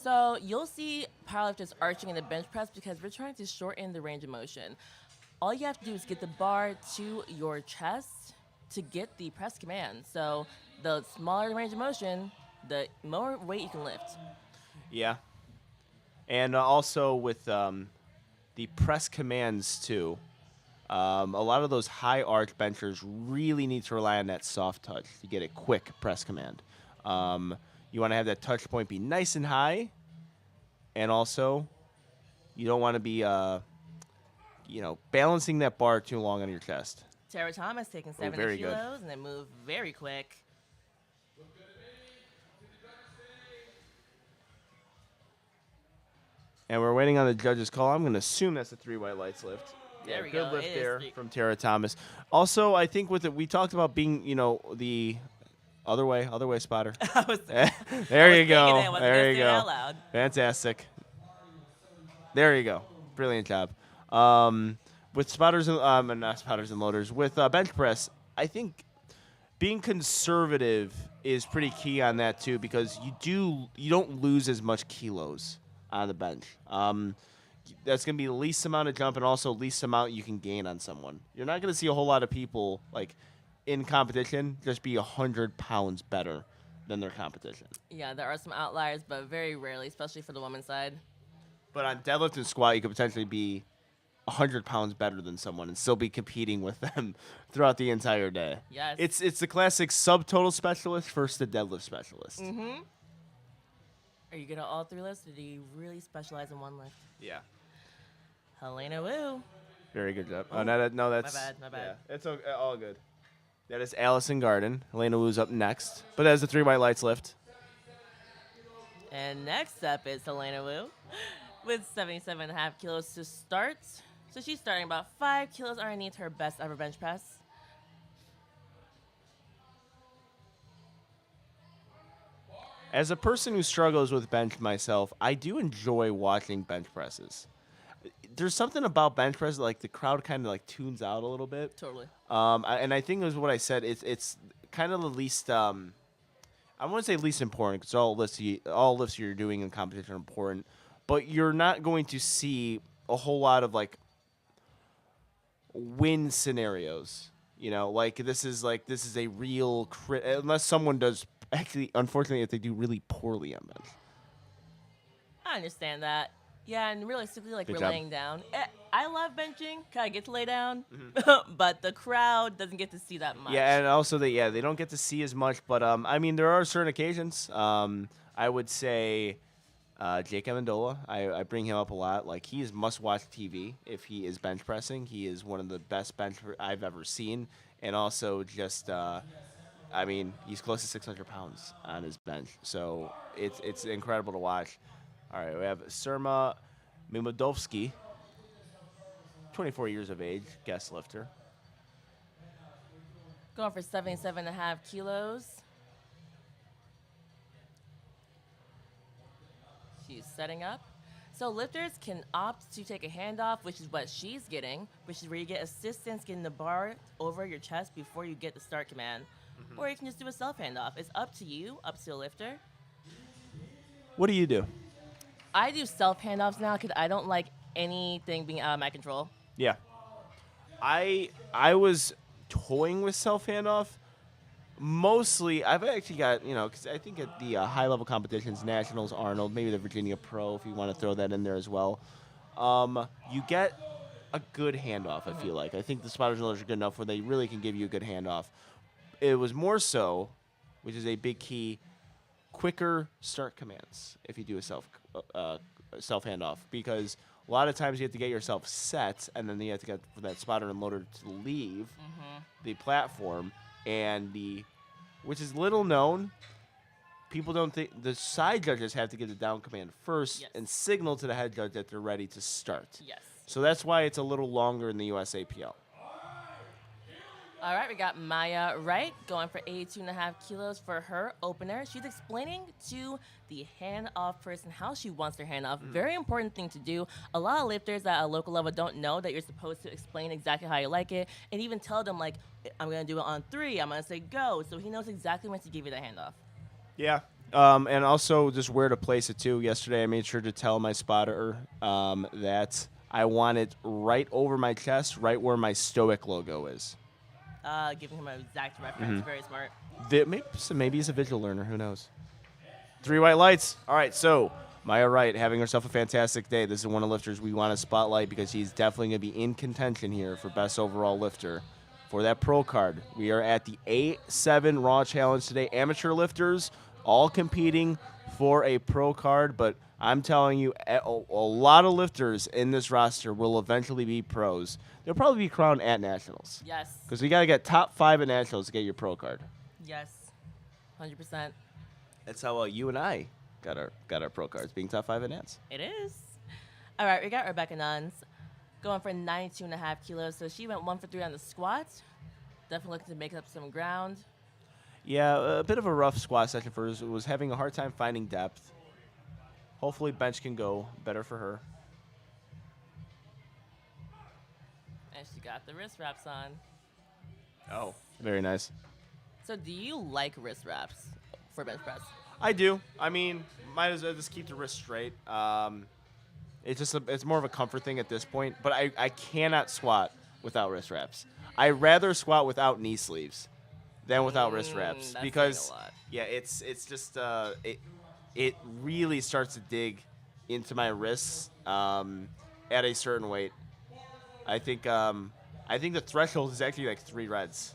So you'll see powerlifters arching in the bench press because we're trying to shorten the range of motion. All you have to do is get the bar to your chest to get the press command. So the smaller the range of motion, the more weight you can lift. Yeah. And also with the press commands, too. A lot of those high arch benchers really need to rely on that soft touch to get a quick press command. You want to have that touch point be nice and high, and also you don't want to be, balancing that bar too long on your chest. Tara Thomas taking 70 very good. kilos and then move very quick. And we're waiting on the judge's call. I'm going to assume that's a 3 white lights lift. There we good go. lift It is there 3. from Tara Thomas. Also, I think with it, we talked about being, the other way spotter. There you go. There you go. Fantastic. There you go. Brilliant job. With spotters and not spotters and loaders, with bench press, I think being conservative is pretty key on that too, because you don't lose as much kilos on the bench. That's going to be the least amount of jump and also least amount you can gain on someone. You're not going to see a whole lot of people like in competition just be 100 pounds better than their competition. Yeah, there are some outliers, but very rarely, especially for the women's side. But on deadlift and squat, you could potentially be 100 pounds better than someone and still be competing with them throughout the entire day. Yes. It's the classic subtotal specialist versus the deadlift specialist. Mm-hmm. Are you good at all 3 lifts, or do you really specialize in one lift? Yeah. Helena Wu. Very good job. Oh, No, that's my bad. Yeah, it's okay, all good. That is Allison Garden. Helena Wu's up next, but that is the 3 white lights lift. And next up is Helena Wu with 77.5 kilos to start. So she's starting about 5 kilos underneath her best ever bench press. As a person who struggles with bench myself, I do enjoy watching bench presses. There's something about bench press, like the crowd kind of like tunes out a little bit. Totally. And I think it was what I said. It's kind of the least. I wouldn't say least important, because all lifts you're doing in competition are important, but you're not going to see a whole lot of like win scenarios. You know, like this is a real unless someone does actually. Unfortunately, if they do really poorly on bench. I understand that. Yeah, and realistically, like, Good we're job. laying down. I love benching, 'cause I get to lay down, but the crowd doesn't get to see that much. Yeah, and also they don't get to see as much, but I mean there are certain occasions. I would say Jake Amendola. I bring him up a lot. Like, he is must-watch TV if he is bench pressing. He is one of the best I've ever seen, and also just I mean, he's close to 600 pounds on his bench, so it's incredible to watch. All right, we have Surma Mimodovsky, 24 years of age, guest lifter. Going for 77.5 kilos. She's setting up. So lifters can opt to take a handoff, which is what she's getting, which is where you get assistance getting the bar over your chest before you get the start command. Or you can just do a self handoff. It's up to you, up to the lifter. What do you do? I do self handoffs now because I don't like anything being out of my control. Yeah. I was toying with self handoff. Mostly, I've actually got, because I think at the high-level competitions, Nationals, Arnold, maybe the Virginia Pro, if you want to throw that in there as well, you get a good handoff, I feel like. I think the spotters and loaders are good enough where they really can give you a good handoff. It was more so, which is a big key, quicker start commands if you do a self handoff, because a lot of times you have to get yourself set, and then you have to get for that spotter and loader to leave the platform, and which is little known. People don't think the side judges have to get the down command first and signal to the head judge that they're ready to start. Yes. So that's why it's a little longer in the USAPL. All right, we got Maya Wright going for 82.5 kilos for her opener. She's explaining to the hand-off person how she wants their hand-off. Very important thing to do. A lot of lifters at a local level don't know that you're supposed to explain exactly how you like it, and even tell them, like, I'm going to do it on 3. I'm going to say go. So he knows exactly when to give you the handoff. Yeah. And also just where to place it, too. Yesterday I made sure to tell my spotter that I want it right over my chest, right where my Stoic logo is. Giving him an exact reference. Very smart. Maybe he's a visual learner. Who knows? 3 white lights. All right, so Maya Wright having herself a fantastic day. This is one of the lifters we want to spotlight because he's definitely going to be in contention here for best overall lifter for that pro card. We are at the A7 Raw Challenge today. Amateur lifters all competing for a pro card, but I'm telling you, a lot of lifters in this roster will eventually be pros. They'll probably be crowned at Nationals. Yes. Because we got to get top 5 at Nationals to get your pro card. Yes. 100%. That's how you and I got our pro cards, being top 5 at Nats. It is. All right, we got Rebecca Nuns going for 92.5 kilos. So she went 1 for 3 on the squat. Definitely looking to make up some ground. Yeah, a bit of a rough squat session for her. Was having a hard time finding depth. Hopefully bench can go better for her. And she got the wrist wraps on. Oh, very nice. So do you like wrist wraps for bench press? I do. I mean, might as well just keep the wrist straight. It's more of a comfort thing at this point. But I cannot squat without wrist wraps. I rather squat without knee sleeves than without wrist wraps that's because saying a lot. yeah, it's just it really starts to dig into my wrists at a certain weight. I think the threshold is actually like 3 reds.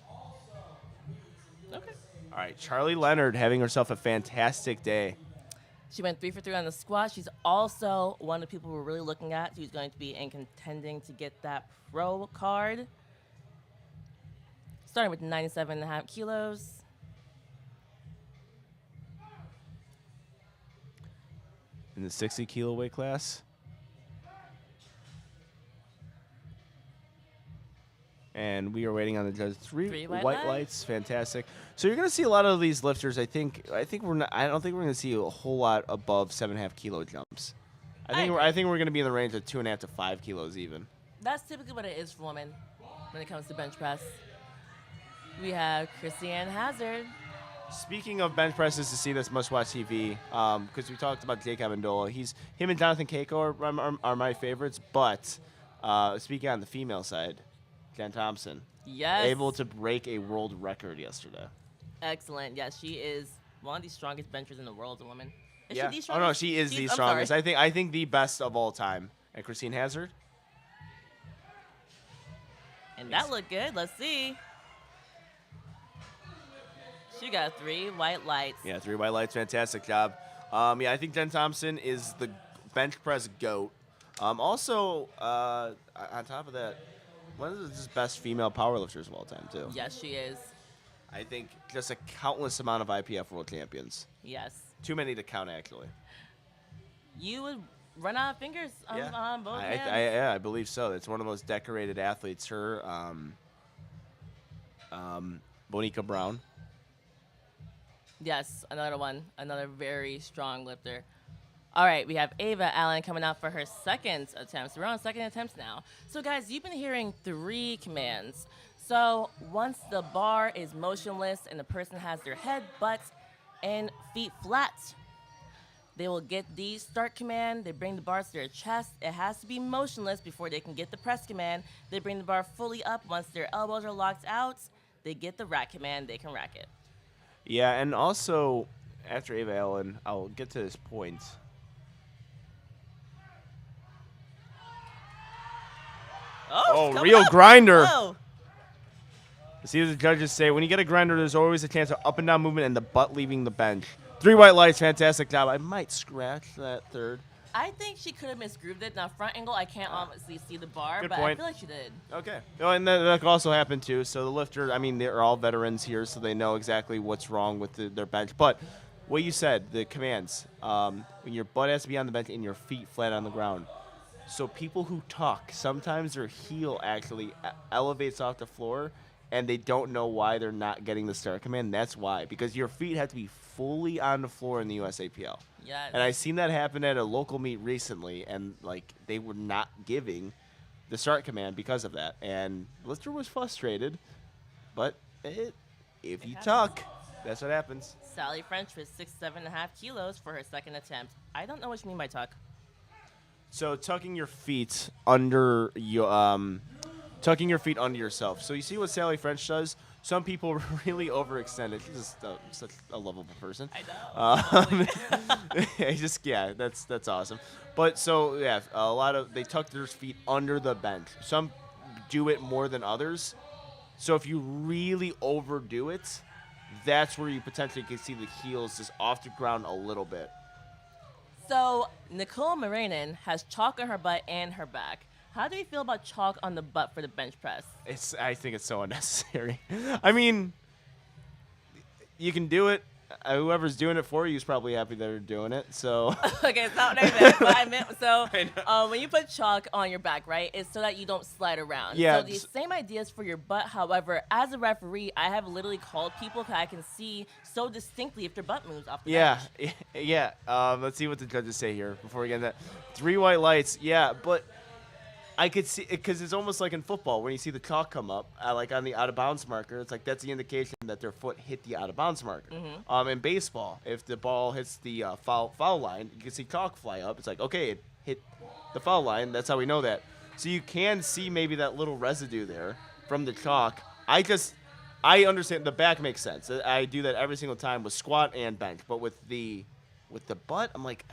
Okay. All right, Charlie Leonard having herself a fantastic day. She went 3 for 3 on the squat. She's also one of the people we're really looking at who's going to be in contending to get that pro card. Starting with 97.5 kilos. In the 60 kilo weight class. And we are waiting on the judge. Three white white lights, fantastic. So you're going to see a lot of these lifters. I don't think we're going to see a whole lot above 7.5 kilo jumps. I think we're going to be in the range of 2.5 to 5 kilos even. That's typically what it is for women when it comes to bench press. We have Christiane Hazard. Speaking of bench presses to see this must-watch TV, because we talked about Jake Amendola. Him and Jonathan Keiko are my favorites. But speaking on the female side, Jen Thompson, Yes. able to break a world record yesterday. Excellent. Yes, she is one of the strongest benchers in the world, a woman. Is Yeah. she the Oh strongest? no, she is the I'm strongest. sorry. I think the best of all time. And Christine Hazard. And that looked good. Let's see. She got 3 white lights. Yeah, 3 white lights, fantastic job. I think Jen Thompson is the bench press goat. Also, on top of that, one of the just best female powerlifters of all time too. Yes, she is. I think just a countless amount of IPF world champions. Yes. Too many to count, actually. You would run out of fingers on both hands. I believe so. It's one of the most decorated athletes. Her, Bonica Brown. Yes, another one. Another very strong lifter. All right, we have Ava Allen coming out for her second attempt. So we're on second attempts now. So, guys, you've been hearing 3 commands. So once the bar is motionless and the person has their head, butt, and feet flat, they will get the start command. They bring the bar to their chest. It has to be motionless before they can get the press command. They bring the bar fully up. Once their elbows are locked out, they get the rack command. They can rack it. Yeah, and also, after Ava Allen, I'll get to this point. Oh, coming real up. grinder. Whoa. See what the judges say. When you get a grinder, there's always a chance of up and down movement and the butt leaving the bench. 3 white lights, fantastic job. I might scratch that third. I think she could have misgrooved it. Now, front angle, I can't obviously see the bar, Good but point. I feel like she did. Okay. Oh, and that could also happen, too. So the lifter, I mean, they're all veterans here, so they know exactly what's wrong with their bench. But what you said, the commands, when your butt has to be on the bench and your feet flat on the ground. So people who tuck, sometimes their heel actually elevates off the floor, and they don't know why they're not getting the start command. That's why, because your feet have to be fully on the floor in the USAPL. Yes. And I've seen that happen at a local meet recently, and like they were not giving the start command because of that. And Lister was frustrated, but if you tuck, that's what happens. Sally French with 7.5 kilos for her second attempt. I don't know what you mean by tuck. So tucking your feet under yourself. So you see what Sally French does? Some people really overextend it. She's just such a lovable person. I know. That's awesome. But so yeah, they tuck their feet under the bench. Some do it more than others. So if you really overdo it, that's where you potentially can see the heels just off the ground a little bit. So Nicole Moranin has chalk on her butt and her back. How do you feel about chalk on the butt for the bench press? I think it's so unnecessary. I mean, you can do it. Whoever's doing it for you is probably happy that they're doing it. So Okay, it's not what I meant. What I meant, so when you put chalk on your back, right, it's so that you don't slide around. Yeah, So the same ideas for your butt. However, as a referee, I have literally called people because I can see so distinctly if their butt moves off the bench. Yeah. Let's see what the judges say here before we get into that. 3 white lights. Yeah, but I could see because it's almost like in football when you see the chalk come up, like on the out of bounds marker. It's like that's the indication that their foot hit the out of bounds marker. In baseball, if the ball hits the foul line, you can see chalk fly up. It's like okay, it hit the foul line. That's how we know that. So you can see maybe that little residue there from the chalk. I understand the back makes sense. I do that every single time with squat and bench, but with the butt, I'm like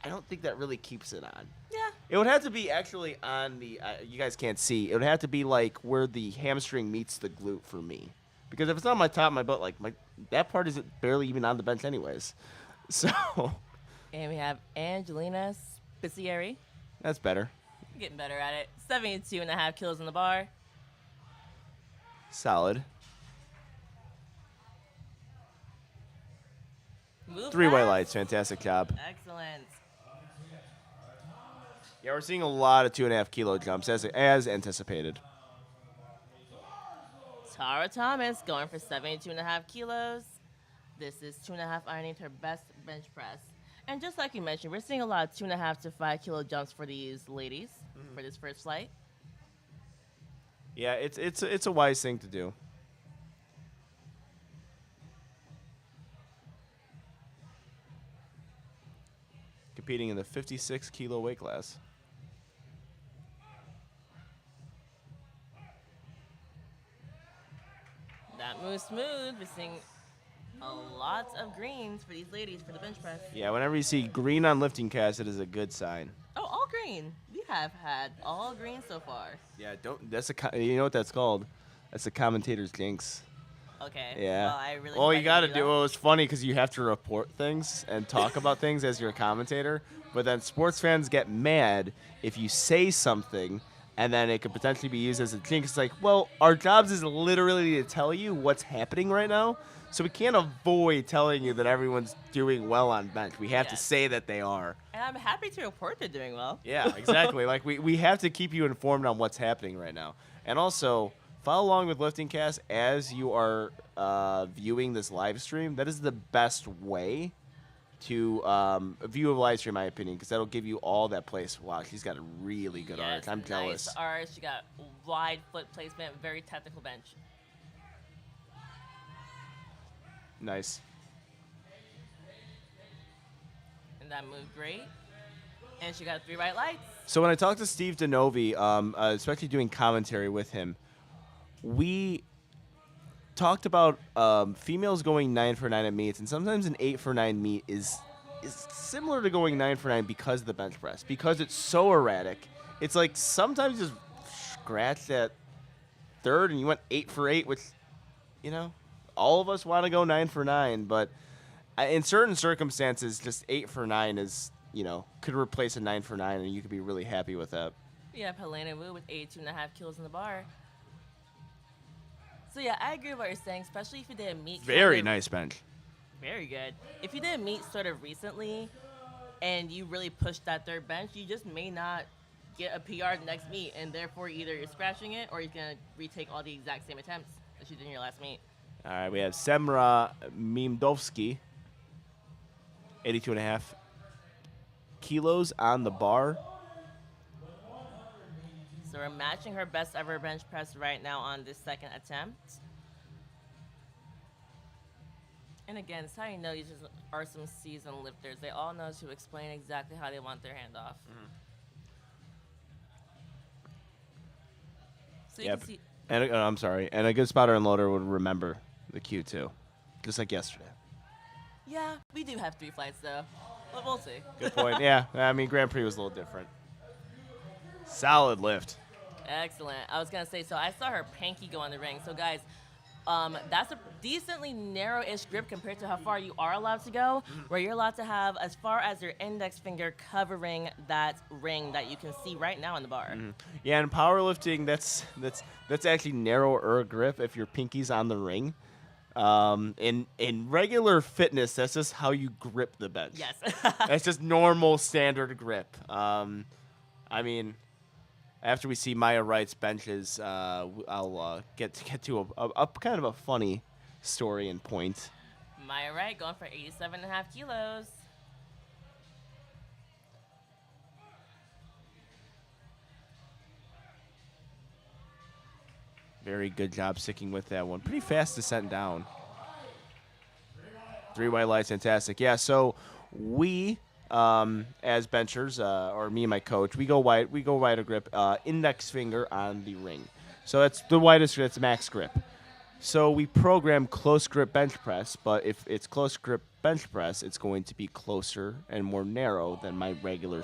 I don't think that really keeps it on. Yeah. It would have to be actually on the. You guys can't see. It would have to be like where the hamstring meets the glute for me, because if it's on my top of my butt, like that part is barely even on the bench anyways. So. And we have Angelina Spicieri. That's better. Getting better at it. 72.5 kilos on the bar. Solid. Move 3 white fast. lights. Fantastic job. Excellent. Yeah, we're seeing a lot of 2.5 kilo jumps as anticipated. Tara Thomas going for 72.5 kilos. This is 2.5 ironing her best bench press. And just like you mentioned, we're seeing a lot of 2.5 to 5 kilo jumps for these ladies for this first flight. Yeah, it's a wise thing to do. Competing in the 56 kilo weight class. That moves smooth. We're seeing a lot of greens for these ladies for the bench press. Yeah, whenever you see green on lifting cast, it is a good sign. Oh, all green. We have had all green so far. Yeah, you know what that's called? That's the commentator's jinx. Okay. Yeah. Well, I really. Well, hope I you can got to that. do. Well, it's funny because you have to report things and talk about things as you're a commentator. But then sports fans get mad if you say something, and then it could potentially be used as a jinx. It's like, well, our jobs is literally to tell you what's happening right now, so we can't avoid telling you that everyone's doing well on bench. We have to Yes. say that they are. And I'm happy to report they're doing well. Yeah, exactly. Like we have to keep you informed on what's happening right now, and also follow along with Lifting Cast as you are viewing this live stream. That is the best way to view a live stream, in my opinion, because that'll give you all that place. Wow, she's got a really good arch. I'm jealous. Nice arch. She got wide foot placement, very technical bench. Nice. And that moved great. And she got 3 right lights. So when I talked to Steve DeNovi, especially doing commentary with him, we talked about females going 9 for 9 at meets, and sometimes an 8 for 9 meet is similar to going 9 for 9 because of the bench press, because it's so erratic. It's like sometimes you just scratch that third and you went 8 for 8, which, you know, all of us want to go 9 for 9, but in certain circumstances, just 8 for 9 is, you know, could replace a 9 for 9, and you could be really happy with that. We have Helena Wu with 82.5 kilos in the bar. So yeah, I agree with what you're saying, especially if you did a meet. Very nice bench. Very good. If you did a meet sort of recently, and you really pushed that third bench, you just may not get a PR the next meet, and therefore either you're scratching it or you're gonna retake all the exact same attempts that you did in your last meet. All right, we have Semra Mimdovsky, 82.5 kilos on the bar. So we're matching her best ever bench press right now on this second attempt. And again, it's how you know these are some seasoned lifters. They all know to explain exactly how they want their hand off. So you Yep. can see. And I'm sorry. And a good spotter and loader would remember the cue too, just like yesterday. Yeah, we do have 3 flights though. But we'll see. Good point. Yeah, I mean Grand Prix was a little different. Solid lift. Excellent. I was gonna say, so I saw her panky go on the ring. So guys, that's a decently narrow-ish grip compared to how far you are allowed to go, where you're allowed to have as far as your index finger covering that ring that you can see right now on the bar. Yeah, in powerlifting, that's actually narrower grip if your pinky's on the ring. In regular fitness, that's just how you grip the bench. Yes. That's just normal standard grip. I mean, after we see Maya Wright's benches, I'll get to a kind of a funny story and point. Maya Wright going for 87.5 kilos. Very good job sticking with that one. Pretty fast descent down. 3 white lights, fantastic. Yeah, so we, as benchers, or me and my coach, we go wider grip, index finger on the ring. So that's the widest, that's max grip. So we program close grip bench press, but if it's close grip bench press, it's going to be closer and more narrow than my regular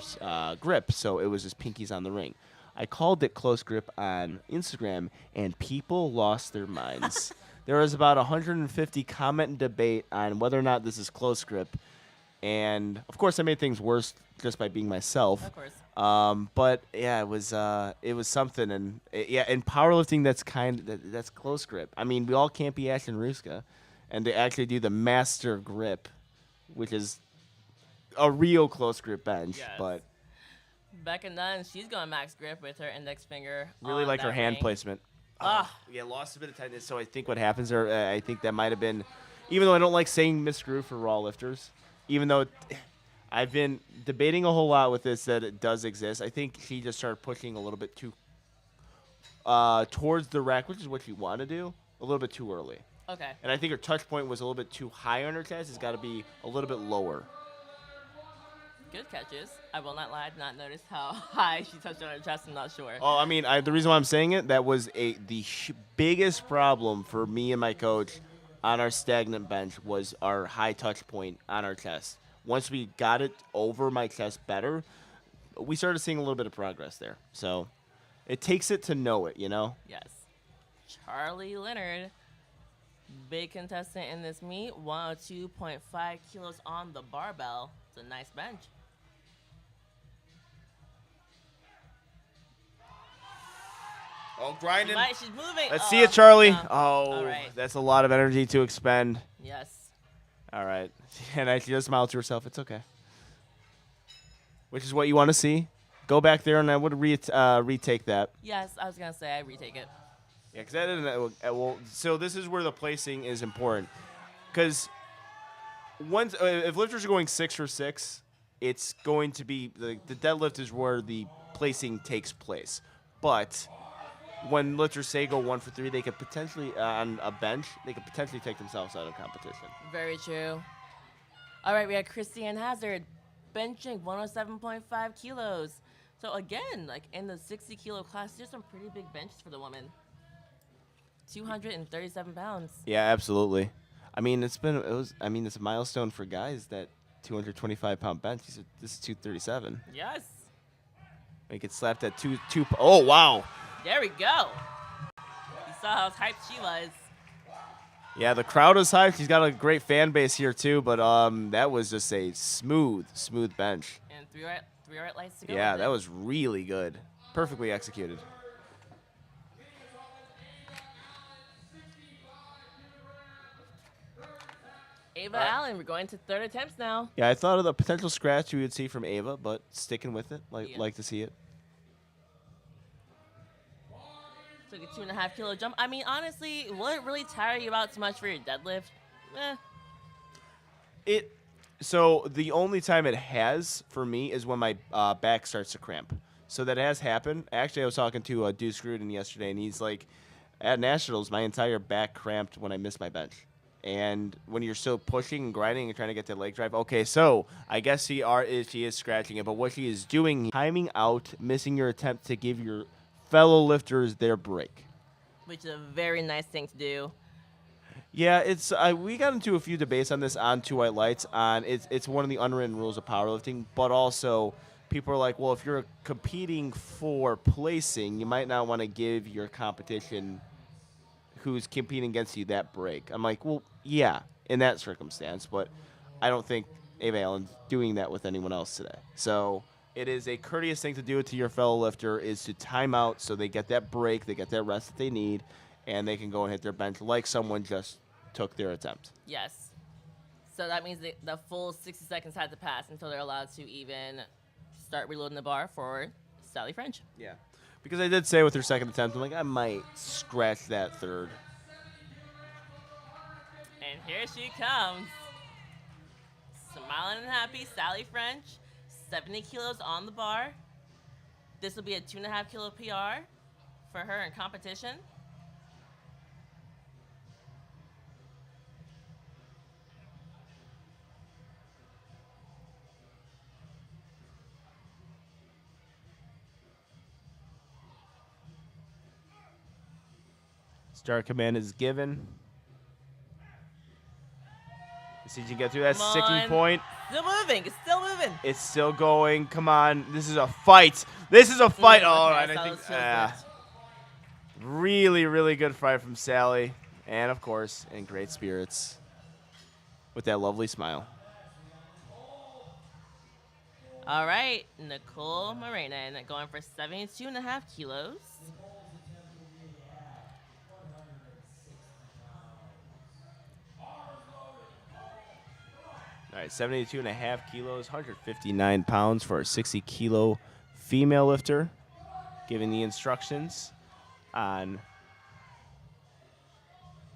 grip. So it was just pinkies on the ring. I called it close grip on Instagram, and people lost their minds. There was about 150 comment and debate on whether or not this is close grip. And, of course, I made things worse just by being myself. Of course. But yeah, it was something, and in powerlifting, that's close grip. I mean, we all can't be Ashton Ruska, and to actually do the master grip, which is a real close grip bench. Yes. But Becca Nunn, she's going max grip with her index finger. really on like her that hand ring. placement. Ah, Yeah, lost a bit of tightness. So I think what happens there, I think that might have been, even though I don't like saying misgrew for raw lifters, even though I've been debating a whole lot with this that it does exist. I think she just started pushing a little bit too towards the rack, which is what you want to do, a little bit too early. okay. And I think her touch point was a little bit too high on her chest. It's got to be a little bit lower. Good catches. I will not lie. I did not notice how high she touched on her chest. I'm not sure. Oh, I mean, the reason why I'm saying it, that was the biggest problem for me and my coach on our stagnant bench was our high touch point on our chest. Once we got it over my chest better, we started seeing a little bit of progress there. So it takes it to know it, you know? Yes. Charlie Leonard, big contestant in this meet, 102.5 kilos on the barbell. It's a nice bench. Oh, grinding. She's moving. Let's see it, Charlie. No. Oh, All right. that's a lot of energy to expend. Yes. All right. And she just smiled to herself. It's okay. Which is what you want to see. Go back there, and I would retake that. Yes, I was going to say I retake it. Yeah, because that didn't. Well, so this is where the placing is important. Because once if lifters are going 6 for 6, it's going to be the deadlift is where the placing takes place. But when lifters say go 1 for 3, they could potentially on a bench they could potentially take themselves out of competition. Very true. All right, we have Christiane Hazard benching 107.5 kilos. So again, like in the 60 kilo class, there's some pretty big benches for the woman. 237 pounds. Yeah, absolutely. I mean, it's a milestone for guys that 225-pound bench. This is 237. Yes. They get slapped at two. Oh wow. There we go. You saw how hyped she was. Yeah, the crowd is hyped. She's got a great fan base here too, but that was just a smooth bench. And three right lights to go. Yeah, with that it. was really good. Perfectly executed. Ava Allen, we're going to third attempts now. Yeah, I thought of the potential scratch we would see from Ava, but sticking with it, Yeah. like to see it. Took a 2.5 kilo jump. I mean, honestly, will it really tire you out too much for your deadlift? So the only time it has for me is when my back starts to cramp. So that has happened. Actually, I was talking to Deuce Gruden yesterday, and he's like, at Nationals, my entire back cramped when I missed my bench. And when you're still pushing and grinding and trying to get that leg drive, okay, so I guess she is scratching it, but what she is doing, timing out, missing your attempt to give your fellow lifters their break. Which is a very nice thing to do. Yeah, it's we got into a few debates on this on Two White Lights. It's one of the unwritten rules of powerlifting, but also people are like, well, if you're competing for placing, you might not want to give your competition who's competing against you that break. I'm like, well, yeah, in that circumstance, but I don't think Ava Allen's doing that with anyone else today. So it is a courteous thing to do to your fellow lifter is to time out so they get that break, they get that rest that they need, and they can go and hit their bench like someone just took their attempt. Yes. So that means the full 60 seconds had to pass until they're allowed to even start reloading the bar for Sally French. Yeah. Because I did say with her second attempt, I'm like, I might scratch that third. And here she comes. Smiling and happy, Sally French, 70 kilos on the bar. This will be a 2.5 kilo PR for her in competition. Start command is given. See if you can get through that Come sticking on. point. Still moving. It's still moving. It's still going. Come on. This is a fight. This is a fight. Oh, okay, and I so think it's just really, really good fight from Sally. And, of course, in great spirits with that lovely smile. All right, Nicole Moranen going for 72.5 kilos. All right, 72.5 kilos, 159 pounds for a 60-kilo female lifter. Giving the instructions on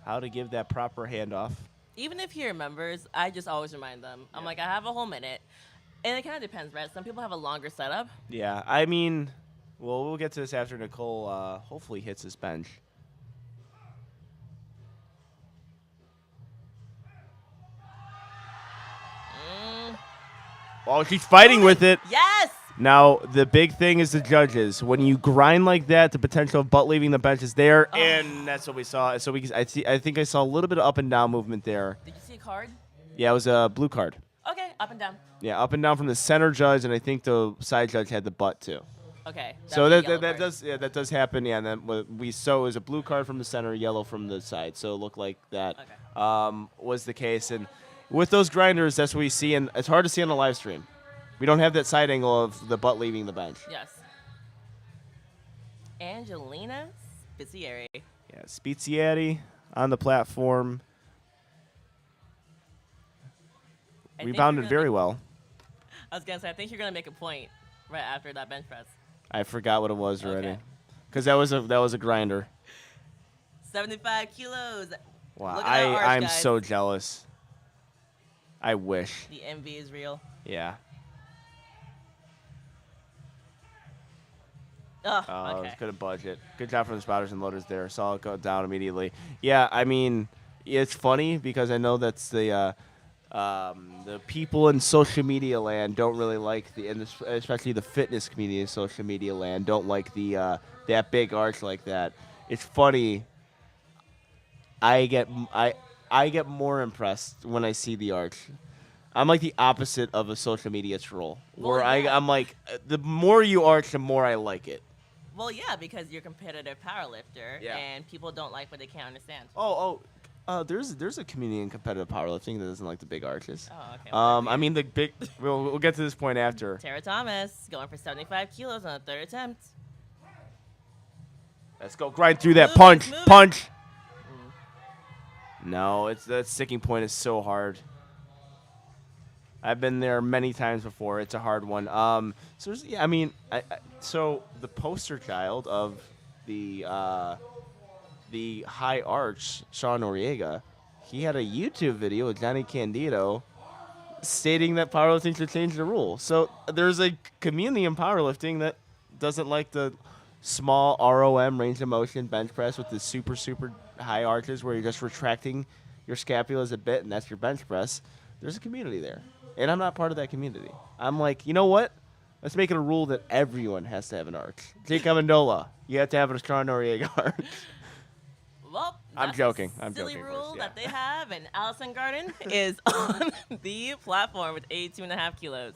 how to give that proper handoff. Even if he remembers, I just always remind them. I'm like, I have a whole minute. And it kind of depends, right? Some people have a longer setup. Yeah, I mean, well, we'll get to this after Nicole hopefully hits his bench. Oh, she's fighting with it. Yes! Now, the big thing is the judges. When you grind like that, the potential of butt leaving the bench is there, and that's what we saw. So I think I saw a little bit of up and down movement there. Did you see a card? Yeah, it was a blue card. Okay, up and down. Yeah, up and down from the center judge, and I think the side judge had the butt too. Okay. So was a that yellow card. does happen. Yeah, and then we saw it was a blue card from the center, yellow from the side. So it looked like that was the case. And with those grinders, that's what we see, and it's hard to see on the live stream. We don't have that side angle of the butt leaving the bench. Yes. Angelina Spicieri. Yeah, Spizietti on the platform. I think Rebounded you're very gonna well. I was going to say, I think you're going to make a point right after that bench press. I forgot what it was already. Okay. Because that was a grinder. 75 kilos. Wow, Look at that arch, I'm guys. so jealous. I wish. The envy is real. Yeah. Oh, okay. Couldn't budge it. Good job from the spotters and loaders there. Saw it go down immediately. Yeah, I mean, it's funny because I know that's the people in social media land don't really like especially the fitness community in social media land don't like the that big arch like that. It's funny. I get more impressed when I see the arch. I'm like the opposite of a social media troll, where Well, yeah. I'm like, the more you arch, the more I like it. Well, yeah, because you're a competitive powerlifter, Yeah. and people don't like what they can't understand. There's a community in competitive powerlifting that doesn't like the big arches. Oh, okay. Well, I mean the big. We'll get to this point after. Tara Thomas going for 75 kilos on the third attempt. Let's go grind through that Moving, punch, moving. punch. No, that sticking point is so hard. I've been there many times before. It's a hard one. So the poster child of the high arch, Sean Noriega, he had a YouTube video with Johnny Candido stating that powerlifting should change the rule. So there's a community in powerlifting that doesn't like the small ROM range of motion bench press with the super, super high arches where you're just retracting your scapulas a bit, and that's your bench press. There's a community there. And I'm not part of that community. I'm like, you know what? Let's make it a rule that everyone has to have an arch. Jake Amendola, you have to have a strong Noriega arch. Well, I'm that's joking. a I'm silly joking, of rule course, yeah. that they have, and Allison Garden is on the platform with 82.5 kilos.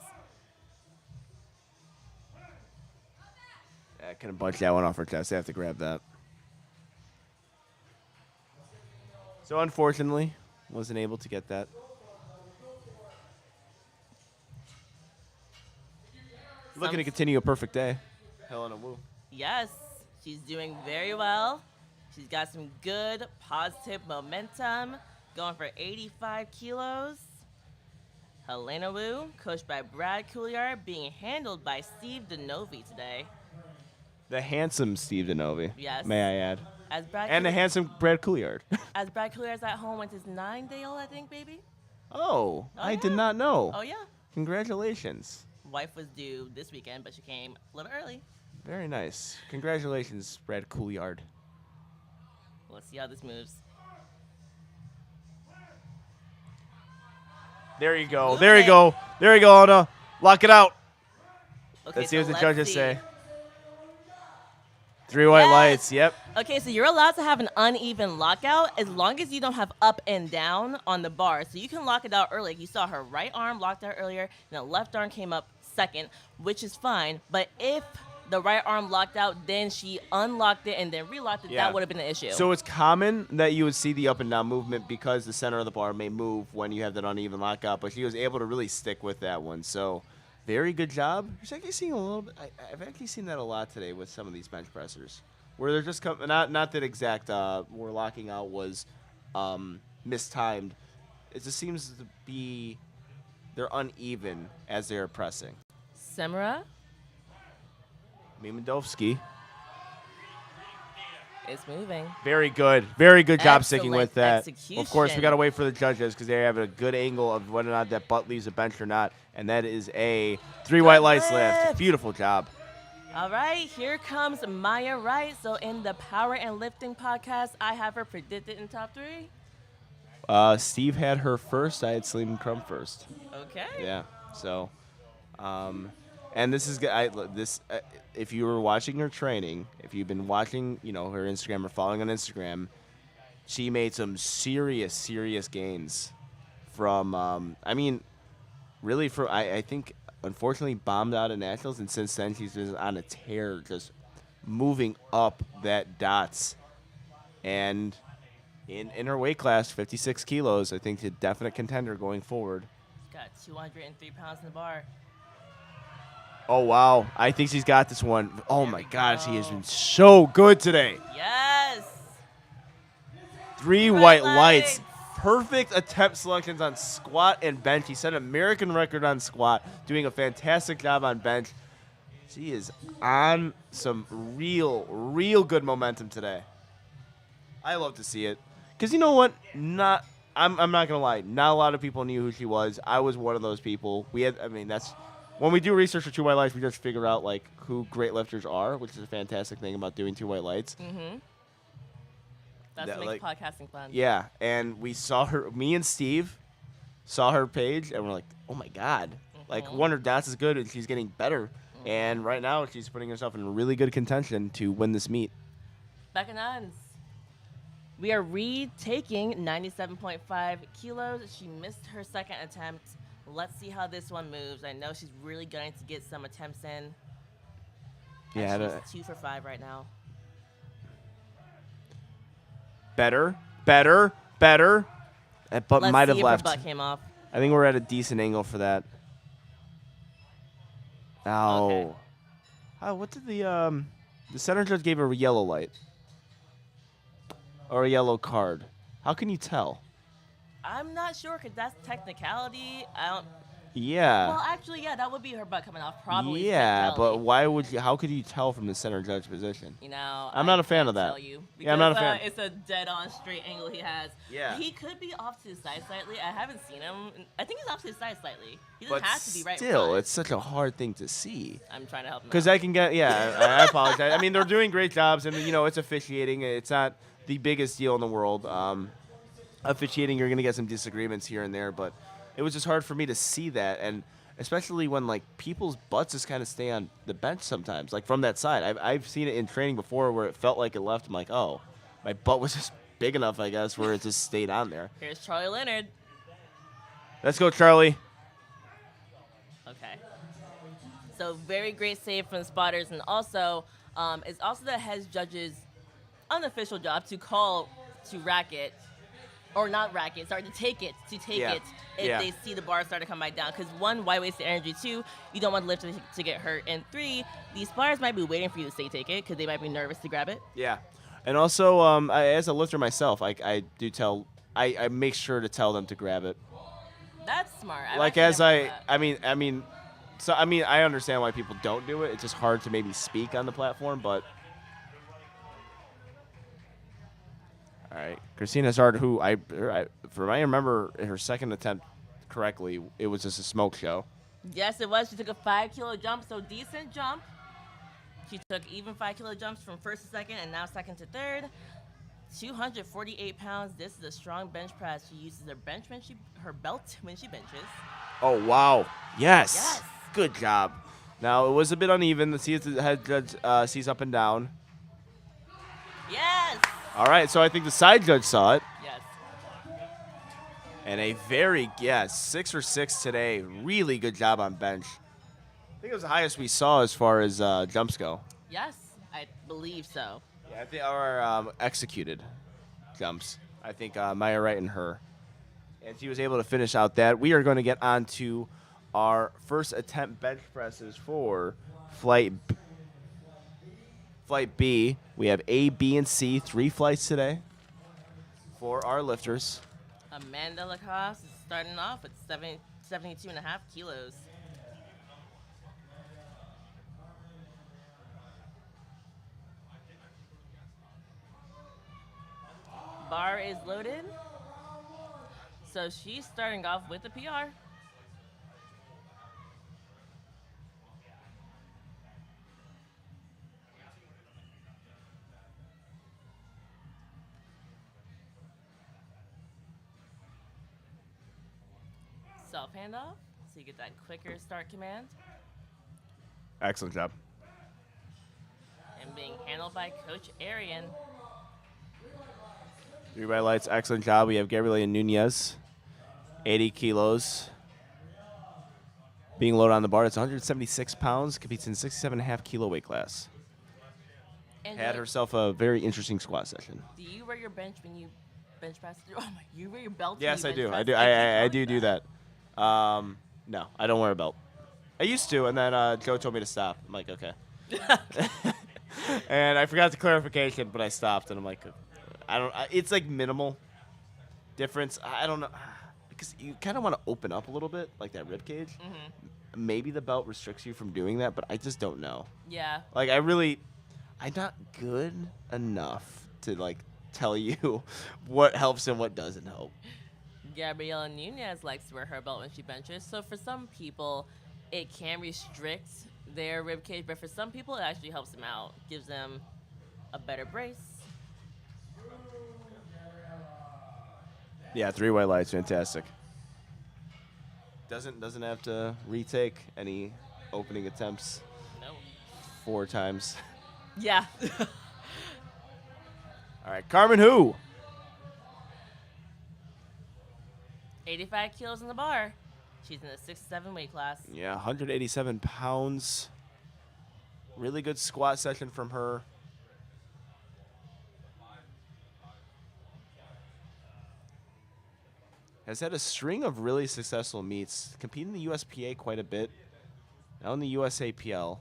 I couldn't bunch that one off her chest. I have to grab that. So unfortunately, wasn't able to get that. Looking to continue a perfect day. Helena Wu. Yes, she's doing very well. She's got some good positive momentum, going for 85 kilos. Helena Wu, coached by Brad Couillard, being handled by Steve Denovi today. The handsome Steve Denovi. Yes. May I add. As Brad And the handsome Brad Couillard. As Brad Couillard's at home with his 9-day-old, I think, baby. Oh, I did yeah. not know. Oh, yeah. Congratulations. Wife was due this weekend, but she came a little early. Very nice. Congratulations, Brad Couillard. Let's see how this moves. There you go. Moving There you it. go. There you go, Anna. Lock it out. Okay, Let's see what the judges say. 3 white Yes. lights. Yep. Okay, so you're allowed to have an uneven lockout as long as you don't have up and down on the bar. So you can lock it out early. You saw her right arm locked out earlier, and the left arm came up second, which is fine. But if the right arm locked out, then she unlocked it and then relocked it, Yeah. that would have been an issue. So it's common that you would see the up and down movement because the center of the bar may move when you have that uneven lockout, but she was able to really stick with that one. So very good job. You're actually seeing a little bit. I've actually seen that a lot today with some of these bench pressers, where they're just not that exact where locking out was mistimed. It just seems to be they're uneven as they're pressing. Semra Mimandovsky. is moving. Very good. Very good job sticking Excellent with that. execution. Of course, we got to wait for the judges because they have a good angle of whether or not that butt leaves the bench or not. And that is a 3 white lights lift. lift. Beautiful job. All right, here comes Maya Wright. So in the Power and Lifting podcast, I have her predicted in top 3. Steve had her first. I had Celine Crumb first. Okay. Yeah. So, and this is if you were watching her training, if you've been watching, her Instagram or following on Instagram, she made some serious gains from. Really I think unfortunately bombed out of nationals, and since then she's been on a tear, just moving up that dots, and in her weight class, 56 kilos, I think she's a definite contender going forward. She's got 203 pounds in the bar. Oh, wow. I think she's got this one. Oh, There my we God. go. She has been so good today. Yes. 3 white lights. Perfect attempt selections on squat and bench. He set an American record on squat, doing a fantastic job on bench. She is on some real good momentum today. I love to see it. Because you know what? I'm not going to lie. Not a lot of people knew who she was. I was one of those people. That's when we do research for 2 white lights, we just figure out who great lifters are, which is a fantastic thing about doing 2 white lights. Mm-hmm. That's what makes podcasting fun. Yeah, and we saw her. Me and Steve saw her page, and we're like, "Oh my God!" Wonder Dots is good, and she's getting better. And right now, she's putting herself in really good contention to win this meet. Becca Nuns. We are retaking 97.5 kilos. She missed her second attempt. Let's see how this one moves. I know she's really going to get some attempts in. Yeah, And she's 2 for 5 right now. better. That butt Let's might have see if left. her butt came off. I think we're at a decent angle for that. Ow. Okay. What did the center judge gave her a yellow light or a yellow card? How can you tell? I'm not sure because that's technicality. I don't. Yeah. Well, actually, yeah, that would be her butt coming off. Probably. Yeah, but technicality. why would you? How could you tell from the center judge position? I'm not a fan of that. Tell you Yeah, I'm not a fan. It's a dead-on straight angle he has. Yeah. He could be off to the side slightly. I haven't seen him. I think he's off to the side slightly. He doesn't But have to be right. still, front. it's such a hard thing to see. I'm trying to help him. Because out. I can get, I apologize. I mean, they're doing great jobs, and it's officiating. It's not the biggest deal in the world. Officiating, you're gonna get some disagreements here and there, but it was just hard for me to see that, and especially when people's butts just kind of stay on the bench sometimes, from that side. I've seen it in training before where it felt like it left. I'm like, oh, my butt was just big enough, I guess, where it just stayed on there. Here's Charlie Leonard. Let's go, Charlie. Okay. So very great save from the spotters, and also it's also the head judge's unofficial job to call to rack it, or not rack it, sorry, to take it Yeah. it if Yeah. they see the bar start to come back down. Because 1, why waste the energy? 2, you don't want the lifter to get hurt. And 3, these spotters might be waiting for you to say take it because they might be nervous to grab it. Yeah. And also, as a lifter myself, I do tell, I make sure to tell them to grab it. That's smart. I've Like actually as never done that. I understand why people don't do it. It's just hard to maybe speak on the platform, but. All right, Christina Hazard, who from I remember her second attempt correctly, it was just a smoke show. Yes, it was. She took a 5-kilo jump, so decent jump. She took even 5-kilo jumps from first to second, and now second to third. 248 pounds. This is a strong bench press. She uses her belt when she benches. Oh wow! Yes. Yes. Good job. Now it was a bit uneven. The head judge sees up and down. All right, so I think the side judge saw it. Yes. And a very, 6 for 6 today. Really good job on bench. I think it was the highest we saw as far as jumps go. Yes, I believe so. Yeah, I think our executed jumps. I think Maya Wright and her. And she was able to finish out that. We are going to get on to our first attempt bench presses for Flight B. We have A, B, and C, 3 flights today for our lifters. Amanda Lacoste is starting off with 72.5 kilos. Bar is loaded. So she's starting off with a PR. Self handoff, so you get that quicker start command. Excellent job. And being handled by Coach Arian. 3 by lights, excellent job. We have Gabriela Nunez, 80 kilos. Being loaded on the bar, it's 176 pounds, competes in 67.5 kilo weight class. And Had herself a very interesting squat session. do you wear your bench when you bench press? Oh my, you wear your belt? Yes, I when you do. bench I press? do. I do that. No, I don't wear a belt. I used to, and then Joe told me to stop. I'm like, okay. And I forgot the clarification, but I stopped, and I'm like, it's like minimal difference. I don't know, because you kind of want to open up a little bit, like that rib cage. Mm-hmm. Maybe the belt restricts you from doing that, but I just don't know. Yeah. Like, I'm not good enough to like tell you what helps and what doesn't help. Gabriela Nunez likes to wear her belt when she benches. So for some people, it can restrict their rib cage, but for some people, it actually helps them out, gives them a better brace. Yeah, 3 white lights, fantastic. Doesn't have to retake any opening attempts No. 4 times. Yeah. All right, Carmen who? 85 kilos in the bar. She's in the 6'7" weight class. Yeah, 187 pounds. Really good squat session from her. Has had a string of really successful meets. Competed in the USPA quite a bit. Now in the USAPL.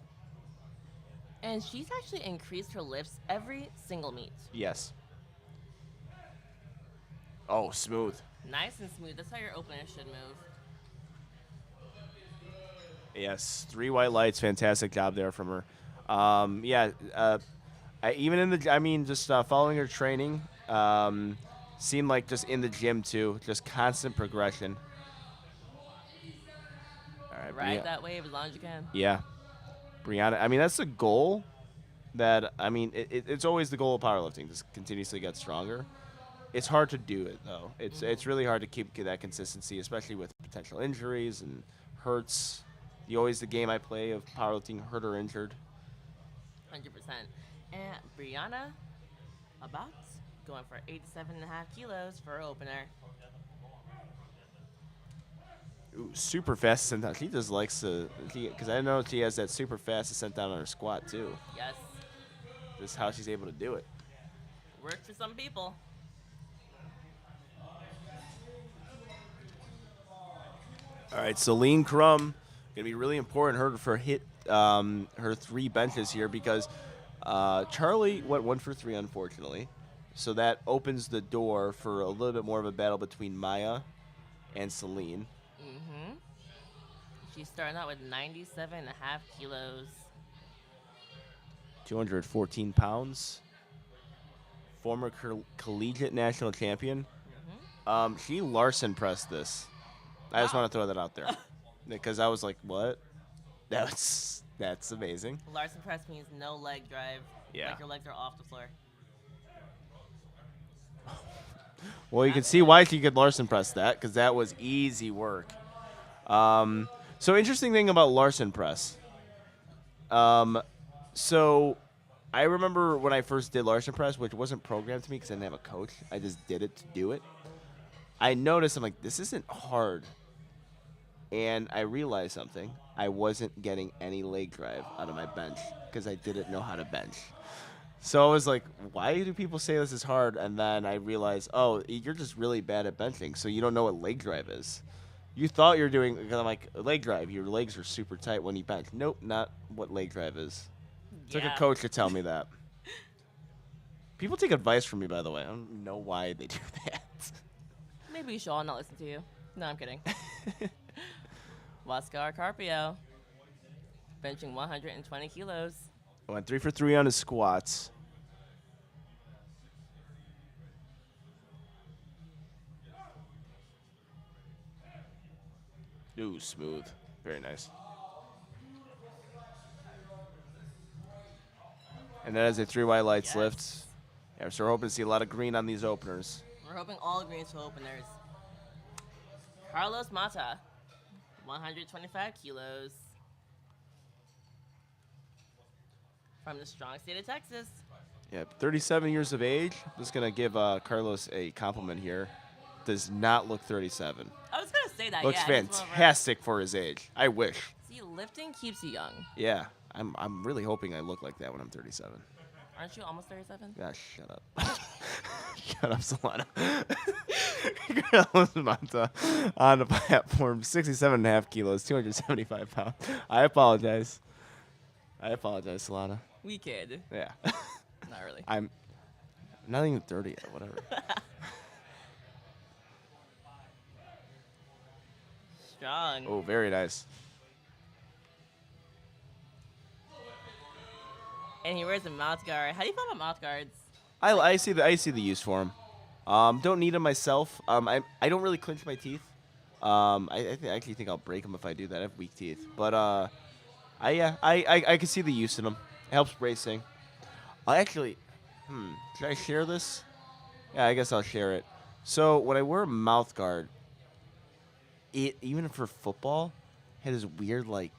And she's actually increased her lifts every single meet. Yes. Oh, smooth. Nice and smooth. That's how your opener should move. Yes, 3 white lights. Fantastic job there from her. Even in the, just following her training, seemed like just in the gym too, just constant progression. All right, Ride that wave as long as you can. Yeah, Brianna. That's the goal. It's always the goal of powerlifting, just continuously get stronger. It's hard to do it though. It's really hard to keep that consistency, especially with potential injuries and hurts. The game I play of powerlifting, hurt or injured. 100%. And Brianna, about going for 87.5 kilos for her opener. Ooh, super fast ascent down. She just likes to, because I know she has that super fast ascent down on her squat too. Yes. This is how she's able to do it. Works for some people. All right, Celine Crum, gonna be really important for hit her 3 benches here because Charlie went 1 for 3 unfortunately, so that opens the door for a little bit more of a battle between Maya and Celine. Mm-hmm. She's starting out with 97.5 kilos. 214 pounds. Former collegiate national champion. Mm-hmm. She Larson pressed this. I just Wow. want to throw that out there because I was like, "What? That's amazing." Larson press means no leg drive. Yeah. Like your legs are off the floor. Well, you can see why she could Larson press that because that was easy work. So interesting thing about Larson press. So I remember when I first did Larson press, which wasn't programmed to me because I didn't have a coach. I just did it to do it. I noticed, I'm like, this isn't hard. And I realized something. I wasn't getting any leg drive out of my bench because I didn't know how to bench. So I was like, why do people say this is hard? And then I realized, oh, you're just really bad at benching, so you don't know what leg drive is. You thought you're doing, because I'm like, leg drive, your legs are super tight when you bench. Nope, not what leg drive is. Took a coach to tell me that. People take advice from me, by the way. I don't know why they do that. Maybe we should all not listen to you. No, I'm kidding. Oscar Carpio, benching 120 kilos. Went 3 for 3 on his squats. Ooh, smooth. Very nice. And that is a 3Y lights Yes. lift. Yeah, so we're hoping to see a lot of green on these openers. We're hoping all greens to openers. Carlos Mata, 125 kilos. From the strong state of Texas. Yeah, 37 years of age. Just going to give Carlos a compliment here. Does not look 37. I was going to say that, Looks yeah. he's one of our- fantastic for his age. I wish. See, lifting keeps you young. Yeah, I'm really hoping I look like that when I'm 37. Aren't you almost 37? Yeah, shut up. Shut up, Solana. Carlos Mata on the platform, 67.5 kilos, 275 pounds. I apologize. Solana. We kid. Yeah. Not really. I'm not even 30 yet, whatever. Strong. Oh, very nice. And he wears a mouth guard. How do you feel about mouth guards? I see the use for them. Don't need them myself. I don't really clench my teeth. I actually think I'll break them if I do that. I have weak teeth, but I can see the use in them. It helps bracing. Actually, should I share this? Yeah, I guess I'll share it. So when I wear a mouth guard, it even for football, had this weird like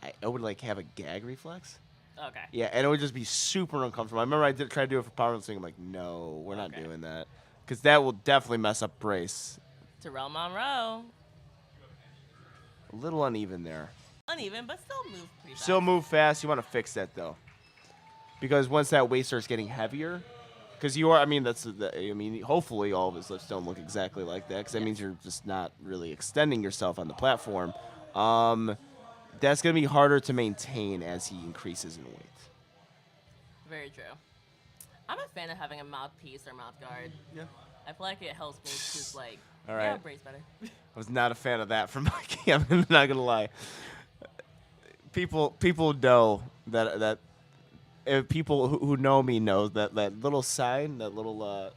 I would like have a gag reflex. Okay. Yeah, and it would just be super uncomfortable. I remember I did try to do it for powerlifting. I'm like, no, we're not Okay. doing that, because that will definitely mess up brace. Terrell Monroe. A little uneven there. Uneven, but still move pretty fast. Still move fast. You want to fix that though, because once that weight starts getting heavier, because you are. I mean, hopefully all of his lifts don't look exactly like that, because that means you're just not really extending yourself on the platform. That's going to be harder to maintain as he increases in weight. Very true. I'm a fan of having a mouthpiece or mouth guard. Yeah. I feel like it helps me just like All yeah, right. brace better. I was not a fan of that from Mikey. I'm not going to lie. People know that if people who know me know that little sign, that little